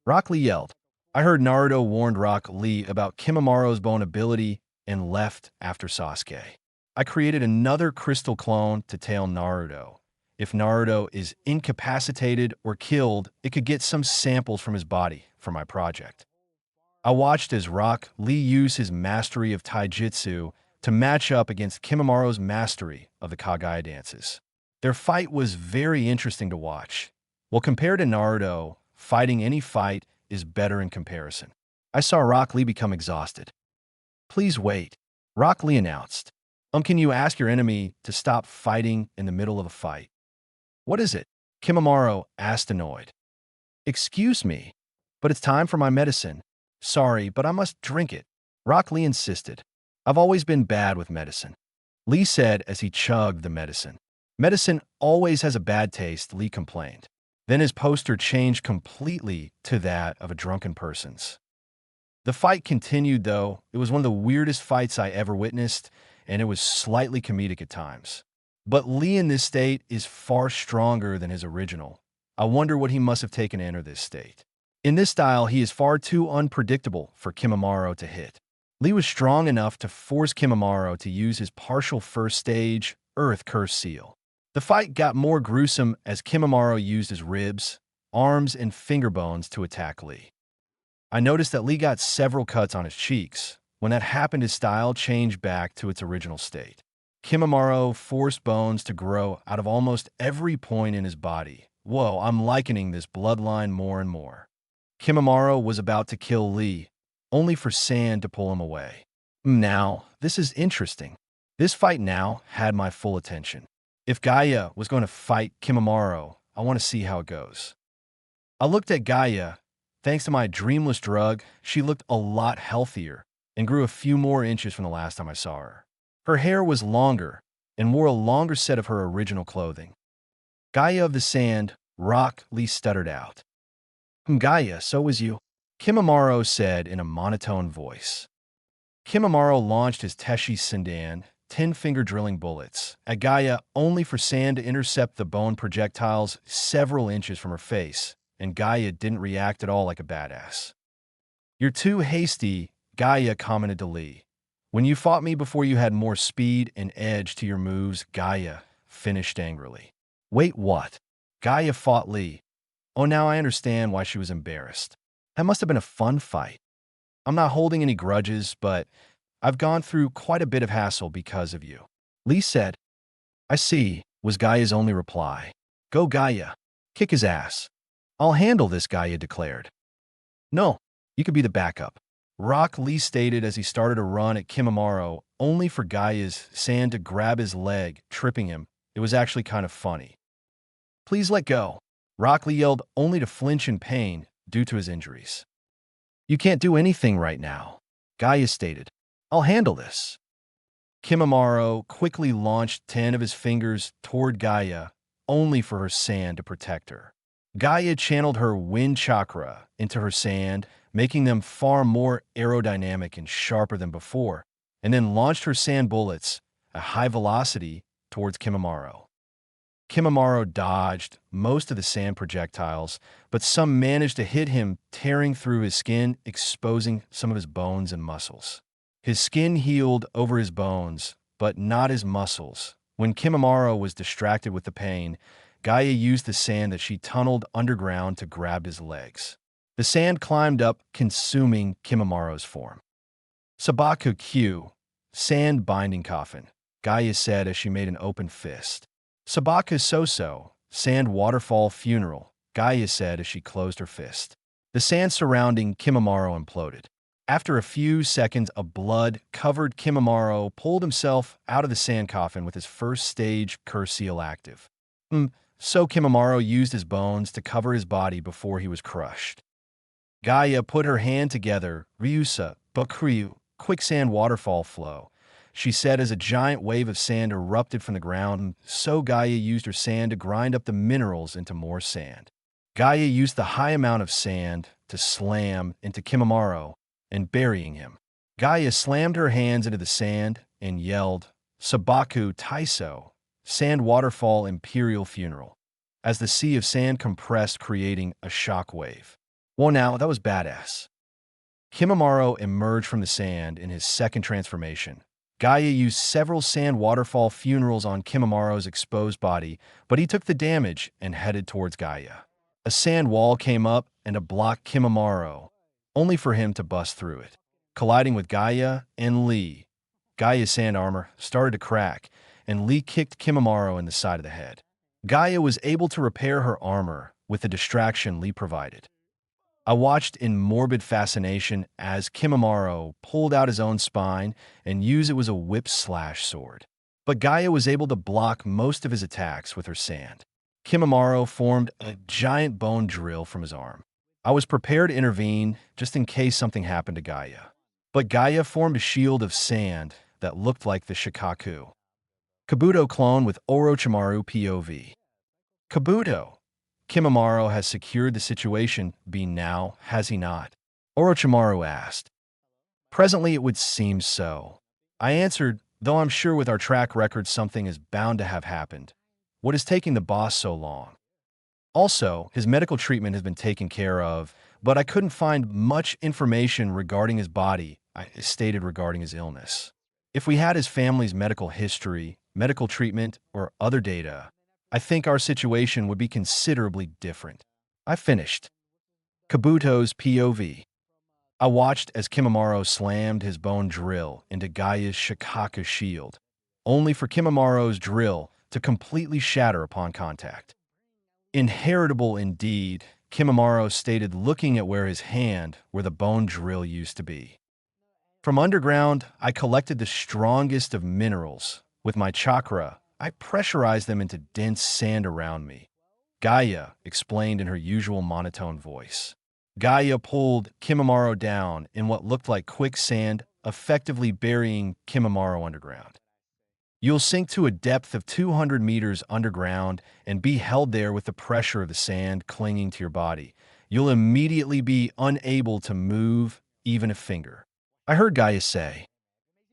Rock Lee yelled. I heard Naruto warned Rock Lee about Kimimaro's bone ability and left after Sasuke. I created another crystal clone to tail Naruto. If Naruto is incapacitated or killed, it could get some samples from his body for my project. I watched as Rock Lee use his mastery of taijutsu to match up against Kimimaro's mastery of the Kagaya dances. Their fight was very interesting to watch. Well, compared to Naruto, fighting any fight is better in comparison. I saw Rock Lee become exhausted. Please wait, Rock Lee announced. Can you ask your enemy to stop fighting in the middle of a fight? What is it? Kimimaro asked, annoyed. Excuse me, but it's time for my medicine. Sorry, but I must drink it. Rock Lee insisted. I've always been bad with medicine, Lee said as he chugged the medicine. Medicine always has a bad taste, Lee complained. Then his poster changed completely to that of a drunken person's. The fight continued, though. It was one of the weirdest fights I ever witnessed, and it was slightly comedic at times. But Lee in this state is far stronger than his original. I wonder what he must have taken to enter this state. In this style, he is far too unpredictable for Kimimaro to hit. Lee was strong enough to force Kimimaro to use his partial first stage, Earth Curse Seal. The fight got more gruesome as Kimimaro used his ribs, arms, and finger bones to attack Lee. I noticed that Lee got several cuts on his cheeks. When that happened, his style changed back to its original state. Kimimaro forced bones to grow out of almost every point in his body. Whoa, I'm likening this bloodline more and more. Kimimaro was about to kill Lee, only for Sand to pull him away. Now, this is interesting. This fight now had my full attention. If Gaia was going to fight Kimimaro, I want to see how it goes. I looked at Gaia. Thanks to my dreamless drug, she looked a lot healthier and grew a few more inches from the last time I saw her. Her hair was longer and wore a longer set of her original clothing. Gaia of the Sand, Rock Lee stuttered out. Gaia, so was you, Kimimaro said in a monotone voice. Kimimaro launched his Teshi Sendan, 10-finger drilling bullets, at Gaia only for Sand to intercept the bone projectiles several inches from her face, and Gaia didn't react at all like a badass. You're too hasty, Gaia commented to Lee. When you fought me before, you had more speed and edge to your moves, Gaia finished angrily. Wait, what? Gaia fought Lee. Oh, now I understand why she was embarrassed. That must have been a fun fight. I'm not holding any grudges, but I've gone through quite a bit of hassle because of you. Lee said. I see, was Gaia's only reply. Go, Gaia. Kick his ass. I'll handle this, Gaia declared. No, you could be the backup. Rock Lee stated as he started a run at Kimimaro, only for Gaia's Sand to grab his leg, tripping him. It was actually kind of funny. Please let go. Rock Lee yelled, only to flinch in pain due to his injuries. You can't do anything right now, Gaia stated. I'll handle this. Kimimaro quickly launched 10 of his fingers toward Gaia, only for her Sand to protect her. Gaia channeled her wind chakra into her Sand, making them far more aerodynamic and sharper than before, and then launched her Sand bullets at high velocity towards Kimimaro. Kimimaro dodged most of the Sand projectiles, but some managed to hit him, tearing through his skin, exposing some of his bones and muscles. His skin healed over his bones, but not his muscles. When Kimimaro was distracted with the pain, Gaia used the Sand that she tunneled underground to grab his legs. The Sand climbed up, consuming Kimimaro's form. Sabaku Q, Sand binding coffin, Gaia said as she made an open fist. Sabaku Soso, Sand waterfall funeral, Gaia said as she closed her fist. The sand surrounding Kimimaro imploded. After a few seconds of blood-covered, Kimimaro pulled himself out of the sand coffin with his first stage curse seal active. So Kimimaro used his bones to cover his body before he was crushed. Gaia put her hand together, Ryusa, Bakuryu, quicksand waterfall flow. She said as a giant wave of sand erupted from the ground, so Gaia used her sand to grind up the minerals into more sand. Gaia used the high amount of sand to slam into Kimimaro and burying him. Gaia slammed her hands into the sand and yelled, Sabaku Taiso, Sand Waterfall Imperial Funeral, as the sea of sand compressed, creating a shock wave. Well, now, that was badass. Kimimaro emerged from the sand in his second transformation. Gaia used several sand waterfall funerals on Kimimaro's exposed body, but he took the damage and headed towards Gaia. A sand wall came up and to block Kimimaro, only for him to bust through it. Colliding with Gaia and Lee, Gaia's sand armor started to crack, and Lee kicked Kimimaro in the side of the head. Gaia was able to repair her armor with the distraction Lee provided. I watched in morbid fascination as Kimimaro pulled out his own spine and used it as a whip/sword. But Gaia was able to block most of his attacks with her sand. Kimimaro formed a giant bone drill from his arm. I was prepared to intervene just in case something happened to Gaia. But Gaia formed a shield of sand that looked like the Shikaku. Kabuto clone with Orochimaru POV. Kabuto. Kimimaro has secured the situation now, has he not? Orochimaru asked. Presently it would seem so. I answered, though I'm sure with our track record something is bound to have happened. What is taking the boss so long? Also, his medical treatment has been taken care of, but I couldn't find much information regarding his body, I stated regarding his illness. If we had his family's medical history, medical treatment, or other data, I think our situation would be considerably different. I finished. Kabuto's POV. I watched as Kimimaro slammed his bone drill into Gaia's Shikaku shield, only for Kimimaro's drill to completely shatter upon contact. Inheritable indeed, Kimimaro stated, looking at where the bone drill used to be. From underground, I collected the strongest of minerals. With my chakra, I pressurized them into dense sand around me. Gaia explained in her usual monotone voice. Gaia pulled Kimimaro down in what looked like quicksand, effectively burying Kimimaro underground. You'll sink to a depth of 200 meters underground and be held there with the pressure of the sand clinging to your body. You'll immediately be unable to move even a finger. I heard Gaia say.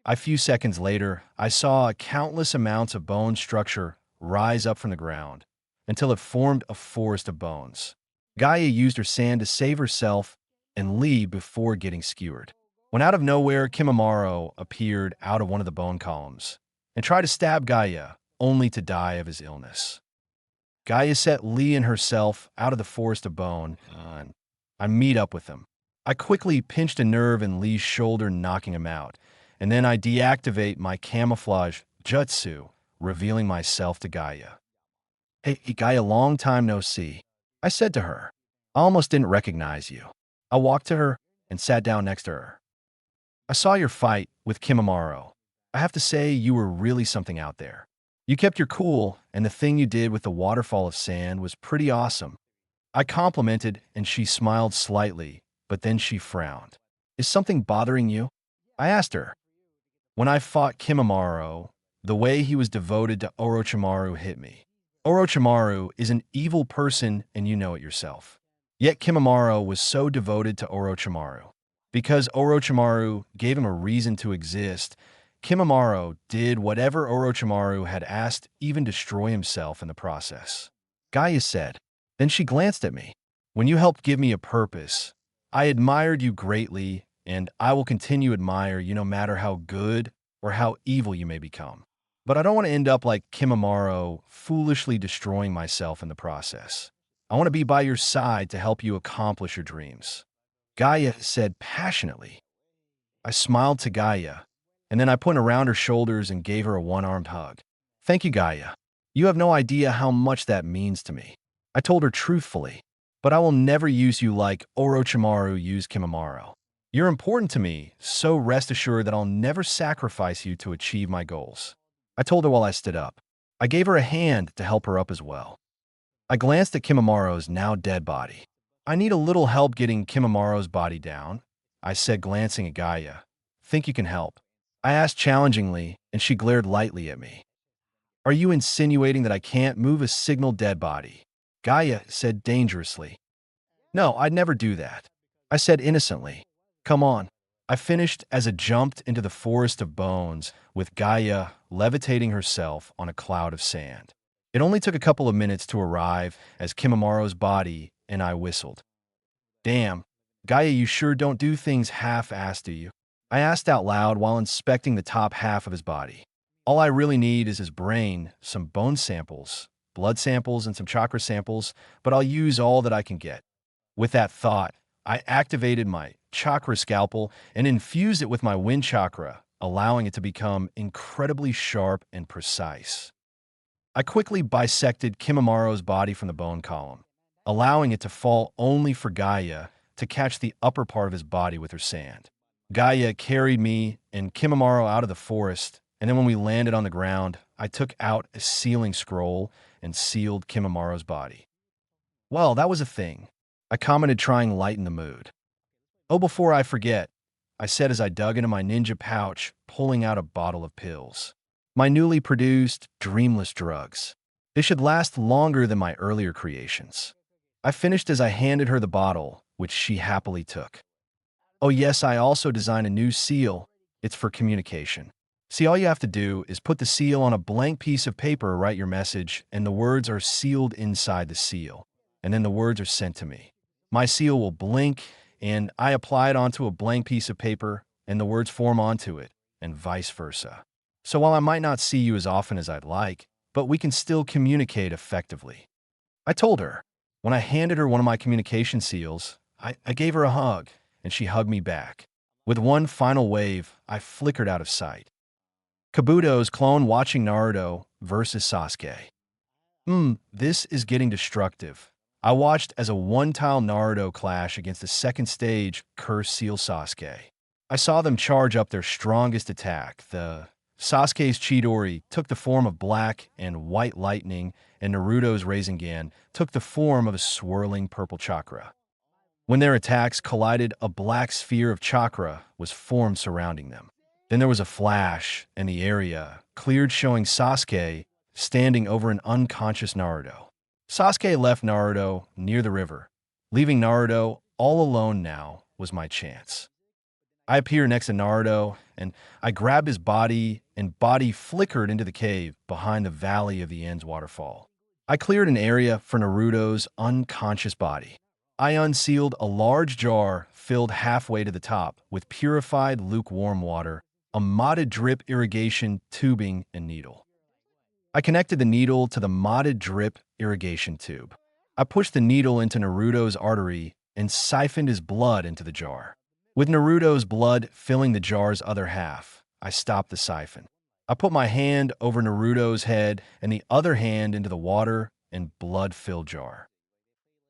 A few seconds later, I saw countless amounts of bone structure rise up from the ground until it formed a forest of bones. Gaia used her sand to save herself and leave before getting skewered. When out of nowhere, Kimimaro appeared out of one of the bone columns and tried to stab Gaia, only to die of his illness. Gaia set Lee and herself out of the forest of bone, and I meet up with them. I quickly pinched a nerve in Lee's shoulder, knocking him out, and then I deactivate my camouflage jutsu, revealing myself to Gaia. Hey, Gaia, long time no see. I said to her. I almost didn't recognize you. I walked to her and sat down next to her. I saw your fight with Kimimaro. I have to say you were really something out there. You kept your cool, and the thing you did with the waterfall of sand was pretty awesome. I complimented, and she smiled slightly, but then she frowned. Is something bothering you? I asked her. When I fought Kimimaro, the way he was devoted to Orochimaru hit me. Orochimaru is an evil person, and you know it yourself. Yet Kimimaro was so devoted to Orochimaru. Because Orochimaru gave him a reason to exist, Kimimaro did whatever Orochimaru had asked, even destroy himself in the process. Gaia said. Then she glanced at me. When you helped give me a purpose, I admired you greatly, and I will continue to admire you no matter how good or how evil you may become. But I don't want to end up like Kimimaro, foolishly destroying myself in the process. I want to be by your side to help you accomplish your dreams. Gaia said passionately. I smiled to Gaia, and then I put around her shoulders and gave her a one-armed hug. Thank you, Gaia. You have no idea how much that means to me. I told her truthfully. but I will never use you like Orochimaru used Kimimaro. You're important to me, so rest assured that I'll never sacrifice you to achieve my goals. I told her while I stood up. I gave her a hand to help her up as well. I glanced at Kimimaro's now dead body. I need a little help getting Kimimaro's body down, I said, glancing at Gaia. Think you can help? I asked challengingly, and she glared lightly at me. Are you insinuating that I can't move a signal dead body? Gaia said dangerously. No, I'd never do that. I said innocently. Come on. I finished as I jumped into the forest of bones, with Gaia levitating herself on a cloud of sand. It only took a couple of minutes to arrive as Kimimaro's body and I whistled. Damn, Gaia, you sure don't do things half-assed, do you? I asked out loud while inspecting the top half of his body. All I really need is his brain, some bone samples, blood samples, and some chakra samples, but I'll use all that I can get. With that thought, I activated my chakra scalpel and infused it with my wind chakra, allowing it to become incredibly sharp and precise. I quickly bisected Kimimaro's body from the bone column, allowing it to fall only for Gaia to catch the upper part of his body with her sand. Gaia carried me and Kimimaro out of the forest, and then when we landed on the ground, I took out a sealing scroll and sealed Kimimaro's body. Well, that was a thing, I commented, trying to lighten the mood. Oh, before I forget, I said as I dug into my ninja pouch, pulling out a bottle of pills. My newly produced, dreamless drugs. They should last longer than my earlier creations. I finished as I handed her the bottle, which she happily took. Oh yes, I also designed a new seal. It's for communication. See, all you have to do is put the seal on a blank piece of paper, write your message, and the words are sealed inside the seal. And then the words are sent to me. My seal will blink, and I apply it onto a blank piece of paper, and the words form onto it, and vice versa. So while I might not see you as often as I'd like, but we can still communicate effectively. I told her. When I handed her one of my communication seals, I gave her a hug, and she hugged me back. With one final wave, I flickered out of sight. Kabuto's clone watching Naruto versus Sasuke. This is getting destructive. I watched as a one-tile Naruto clash against the second stage Curse Seal Sasuke. I saw them charge up their strongest attack. The Sasuke's Chidori took the form of black and white lightning, and Naruto's Rasengan took the form of a swirling purple chakra. When their attacks collided, a black sphere of chakra was formed surrounding them. Then there was a flash, and the area cleared, showing Sasuke standing over an unconscious Naruto. Sasuke left Naruto near the river. Leaving Naruto all alone now was my chance. I appeared next to Naruto, and I grabbed his body, and body flickered into the cave behind the Valley of the Ends waterfall. I cleared an area for Naruto's unconscious body. I unsealed a large jar filled halfway to the top with purified lukewarm water, a modded drip irrigation tubing, and needle. I connected the needle to the modded drip irrigation tube. I pushed the needle into Naruto's artery and siphoned his blood into the jar. With Naruto's blood filling the jar's other half, I stopped the siphon. I put my hand over Naruto's head and the other hand into the water and blood-filled jar.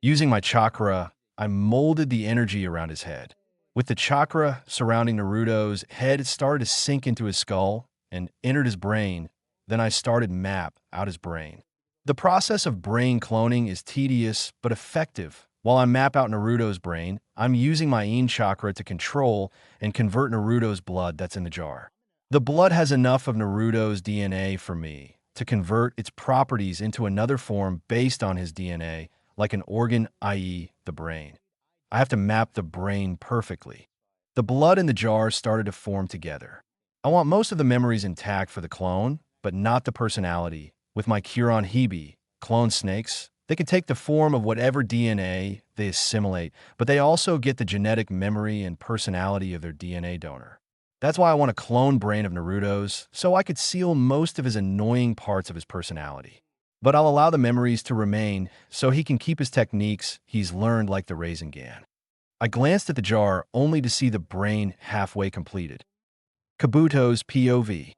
Using my chakra, I molded the energy around his head. With the chakra surrounding Naruto's head, it started to sink into his skull and entered his brain. Then I started map out his brain. The process of brain cloning is tedious but effective. While I map out Naruto's brain, I'm using my Yin chakra to control and convert Naruto's blood that's in the jar. The blood has enough of Naruto's DNA for me to convert its properties into another form based on his DNA, like an organ, i.e. the brain. I have to map the brain perfectly. The blood in the jar started to form together. I want most of the memories intact for the clone, but not the personality. With my Kiron Hibi, clone snakes, they can take the form of whatever DNA they assimilate, but they also get the genetic memory and personality of their DNA donor. That's why I want a clone brain of Naruto's, so I could seal most of his annoying parts of his personality. But I'll allow the memories to remain so he can keep his techniques he's learned, like the Rasengan. I glanced at the jar only to see the brain halfway completed. Kabuto's POV.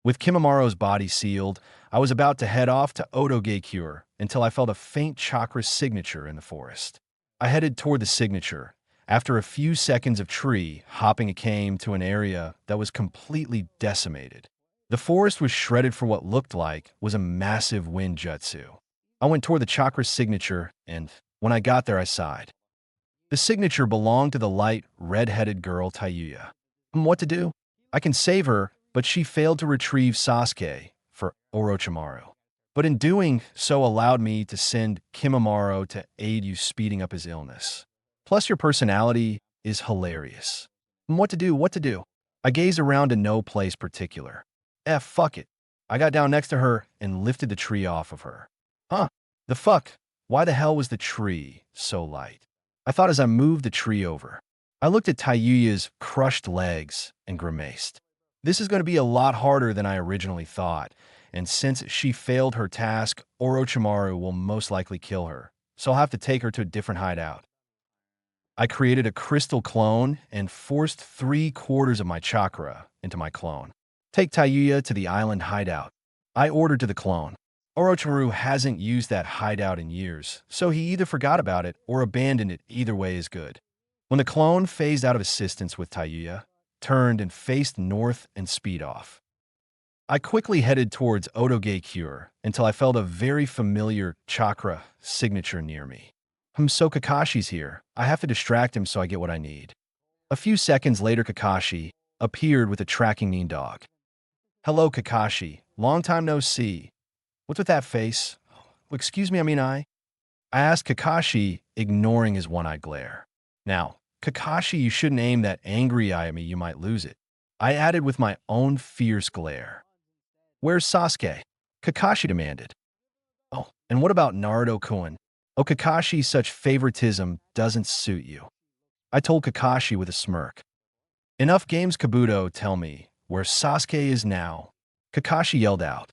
With Kimimaro's body sealed, I was about to head off to Otogekure until I felt a faint chakra signature in the forest. I headed toward the signature. After a few seconds of tree hopping, it came to an area that was completely decimated. The forest was shredded for what looked like was a massive wind jutsu. I went toward the chakra signature, and when I got there, I sighed. The signature belonged to the light, red-headed girl Tayuya. What to do? I can save her, but she failed to retrieve Sasuke for Orochimaru. But in doing so allowed me to send Kimimaro to aid you speeding up his illness. Plus your personality is hilarious. What to do? What to do? I gazed around in no place particular. Fuck it. I got down next to her and lifted the tree off of her. Huh? The fuck? Why the hell was the tree so light? I thought as I moved the tree over. I looked at Tayuya's crushed legs and grimaced. This is going to be a lot harder than I originally thought, and since she failed her task, Orochimaru will most likely kill her, so I'll have to take her to a different hideout. I created a crystal clone and forced 3/4 of my chakra into my clone. Take Tayuya to the island hideout. I ordered to the clone. Orochimaru hasn't used that hideout in years, so he either forgot about it or abandoned it. Either way is good. When the clone phased out of assistance with Tayuya, turned and faced north and speed off. I quickly headed towards Otoge-cure until I felt a very familiar chakra signature near me. So Kakashi's here. I have to distract him so I get what I need. A few seconds later, Kakashi appeared with a tracking mean dog. Hello, Kakashi. Long time no see. What's with that face? Excuse me, I asked Kakashi, ignoring his one-eyed glare. Now, Kakashi, you shouldn't aim that angry eye at me, you might lose it. I added with my own fierce glare. Where's Sasuke? Kakashi demanded. Oh, and what about Naruto-kun? Oh, Kakashi, such favoritism doesn't suit you. I told Kakashi with a smirk. Enough games, Kabuto, tell me where Sasuke is now. Kakashi yelled out.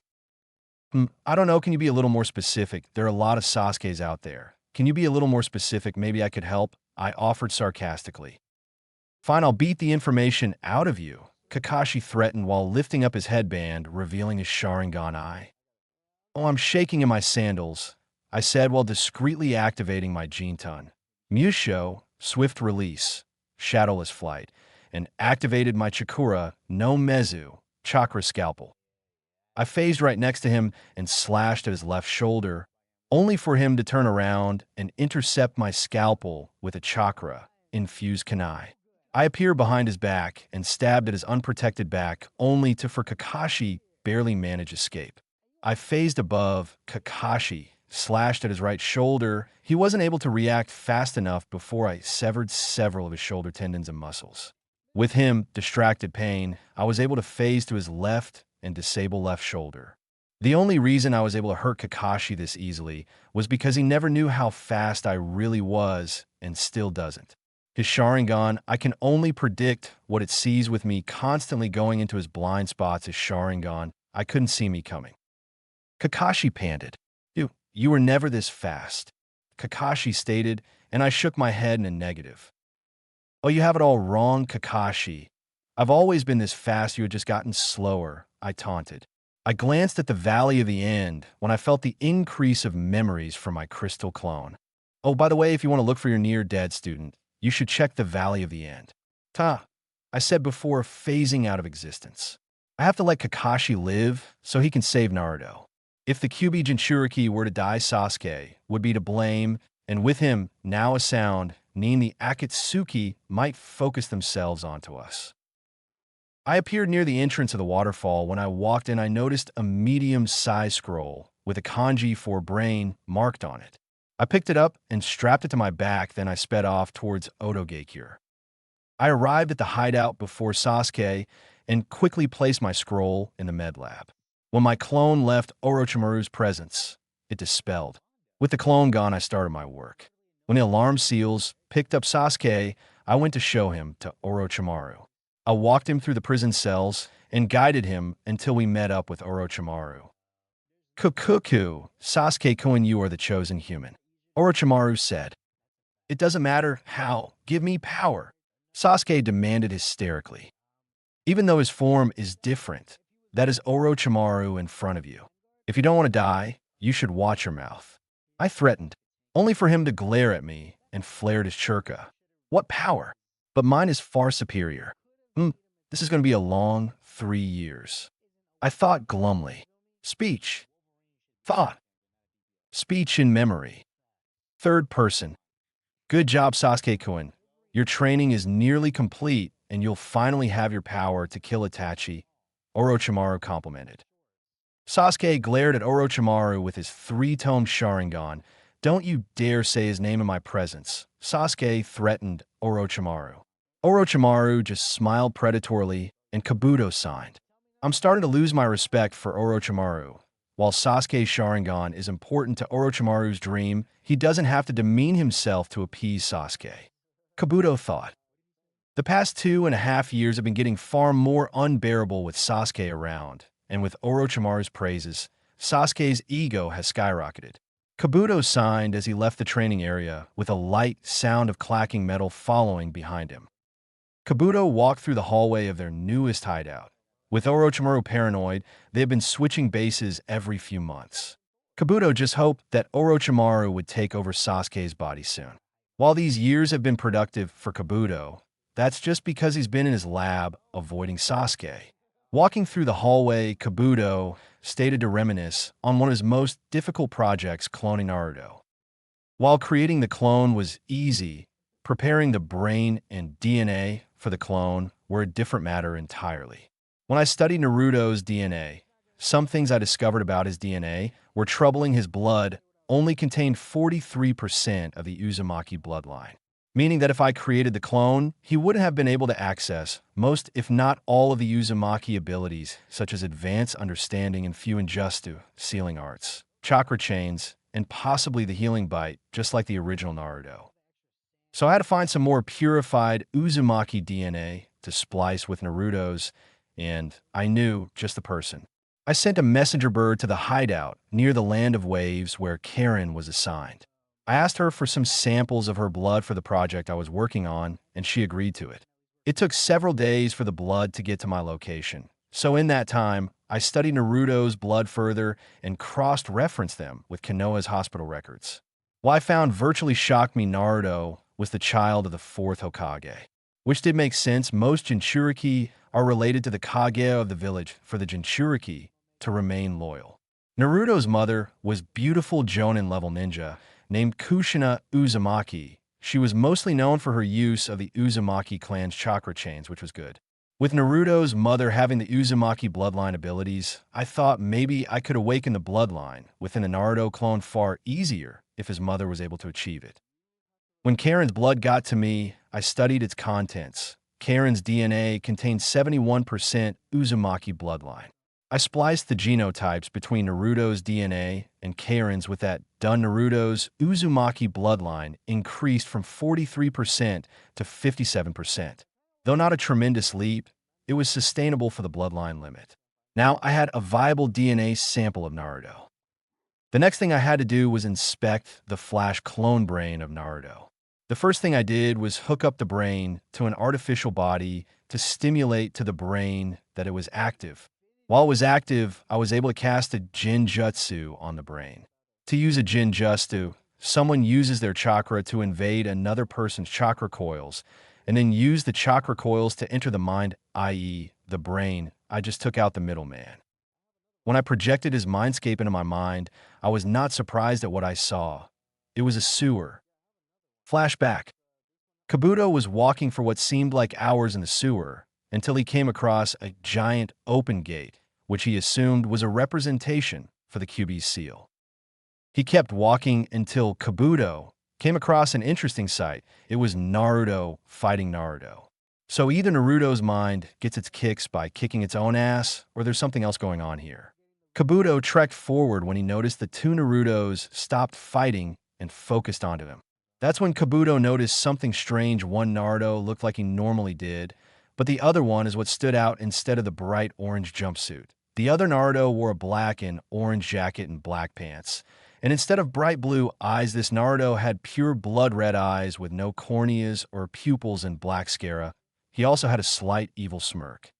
I don't know, can you be a little more specific? There are a lot of Sasukes out there. Can you be a little more specific? Maybe I could help, I offered sarcastically. Fine, I'll beat the information out of you, Kakashi threatened while lifting up his headband, revealing his Sharingan eye. Oh, I'm shaking in my sandals, I said while discreetly activating my Jintan. Musho, swift release, shadowless flight, and activated my Chakura no Mezu, chakra scalpel. I phased right next to him and slashed at his left shoulder, only for him to turn around and intercept my scalpel with a chakra-infused kunai. I appeared behind his back and stabbed at his unprotected back, only to for Kakashi barely manage escape. I phased above Kakashi, slashed at his right shoulder. He wasn't able to react fast enough before I severed several of his shoulder tendons and muscles. With him, distracted pain, I was able to phase to his left and disable left shoulder. The only reason I was able to hurt Kakashi this easily was because he never knew how fast I really was and still doesn't. His Sharingan, I can only predict what it sees with me constantly going into his blind spots. His Sharingan, I couldn't see me coming. Kakashi panted. You were never this fast, Kakashi stated, and I shook my head in a negative. Oh, you have it all wrong, Kakashi. I've always been this fast, you had just gotten slower, I taunted. I glanced at the Valley of the End when I felt the increase of memories from my crystal clone. Oh, by the way, if you want to look for your near-dead student, you should check the Valley of the End. I said before phasing out of existence. I have to let Kakashi live so he can save Naruto. If the Kyuubi Jinchuriki were to die, Sasuke would be to blame, and with him, now a sound, the Akatsuki might focus themselves onto us. I appeared near the entrance of the waterfall. When I walked in, I noticed a medium-sized scroll with a kanji for brain marked on it. I picked it up and strapped it to my back, then I sped off towards Otoge-cure. I arrived at the hideout before Sasuke and quickly placed my scroll in the med lab. When my clone left Orochimaru's presence, it dispelled. With the clone gone, I started my work. When the alarm seals picked up Sasuke, I went to show him to Orochimaru. I walked him through the prison cells and guided him until we met up with Orochimaru. Kukuku, Sasuke-kun, you are the chosen human, Orochimaru said. It doesn't matter how, give me power, Sasuke demanded hysterically. Even though his form is different, that is Orochimaru in front of you. If you don't want to die, You should watch your mouth. I threatened, only for him to glare at me and flared his churka. What power! But mine is far superior. This is going to be a long 3 years. I thought glumly. Speech. Thought. Speech in memory. Third person. Good job, Sasuke-kun. Your training is nearly complete, and you'll finally have your power to kill Itachi, Orochimaru complimented. Sasuke glared at Orochimaru with his three-tome Sharingan. Don't you dare say his name in my presence, Sasuke threatened Orochimaru. Orochimaru just smiled predatorily, and Kabuto signed. I'm starting to lose my respect for Orochimaru. While Sasuke's Sharingan is important to Orochimaru's dream, he doesn't have to demean himself to appease Sasuke. Kabuto thought. The past 2.5 years have been getting far more unbearable with Sasuke around, and with Orochimaru's praises, Sasuke's ego has skyrocketed. Kabuto signed as he left the training area, with a light sound of clacking metal following behind him. Kabuto walked through the hallway of their newest hideout. With Orochimaru paranoid, they had been switching bases every few months. Kabuto just hoped that Orochimaru would take over Sasuke's body soon. While these years have been productive for Kabuto, that's just because he's been in his lab avoiding Sasuke. Walking through the hallway, Kabuto stated to reminisce on one of his most difficult projects, cloning Naruto. While creating the clone was easy, preparing the brain and DNA for the clone were a different matter entirely. When I studied Naruto's DNA, some things I discovered about his DNA were troubling. His blood only contained 43% of the Uzumaki bloodline, meaning that if I created the clone, he wouldn't have been able to access most, if not all, of the Uzumaki abilities, such as advanced understanding and Fuinjutsu, sealing arts, chakra chains, and possibly the healing bite, just like the original Naruto. So I had to find some more purified Uzumaki DNA to splice with Naruto's, and I knew just the person. I sent a messenger bird to the hideout near the Land of Waves where Karen was assigned. I asked her for some samples of her blood for the project I was working on, and she agreed to it. It took several days for the blood to get to my location, so in that time, I studied Naruto's blood further and cross-referenced them with Konoha's hospital records. What I found virtually shocked me. Naruto was the child of the fourth Hokage, which did make sense. Most Jinchuriki are related to the Kage of the village for the Jinchuriki to remain loyal. Naruto's mother was beautiful Jonin-level ninja named Kushina Uzumaki. She was mostly known for her use of the Uzumaki clan's chakra chains, which was good. With Naruto's mother having the Uzumaki bloodline abilities, I thought maybe I could awaken the bloodline within a Naruto clone far easier if his mother was able to achieve it. When Karen's blood got to me, I studied its contents. Karen's DNA contained 71% Uzumaki bloodline. I spliced the genotypes between Naruto's DNA and Karen's with that done. Naruto's Uzumaki bloodline increased from 43% to 57%. Though not a tremendous leap, it was sustainable for the bloodline limit. Now I had a viable DNA sample of Naruto. The next thing I had to do was inspect the flash clone brain of Naruto. The first thing I did was hook up the brain to an artificial body to stimulate to the brain that it was active. While it was active, I was able to cast a Jinjutsu on the brain. To use a Jinjutsu, someone uses their chakra to invade another person's chakra coils, and then use the chakra coils to enter the mind, i.e., the brain. I just took out the middleman. When I projected his mindscape into my mind, I was not surprised at what I saw. It was a sewer. Flashback. Kabuto was walking for what seemed like hours in the sewer until he came across a giant open gate, which he assumed was a representation for the QB's seal. He kept walking until Kabuto came across an interesting sight. It was Naruto fighting Naruto. So either Naruto's mind gets its kicks by kicking its own ass, or there's something else going on here. Kabuto trekked forward when he noticed the two Narutos stopped fighting and focused onto him. That's when Kabuto noticed something strange. One Naruto looked like he normally did, but the other one is what stood out instead of the bright orange jumpsuit. The other Naruto wore a black and orange jacket and black pants, and instead of bright blue eyes, this Naruto had pure blood red eyes with no corneas or pupils and black sclera. He also had a slight evil smirk.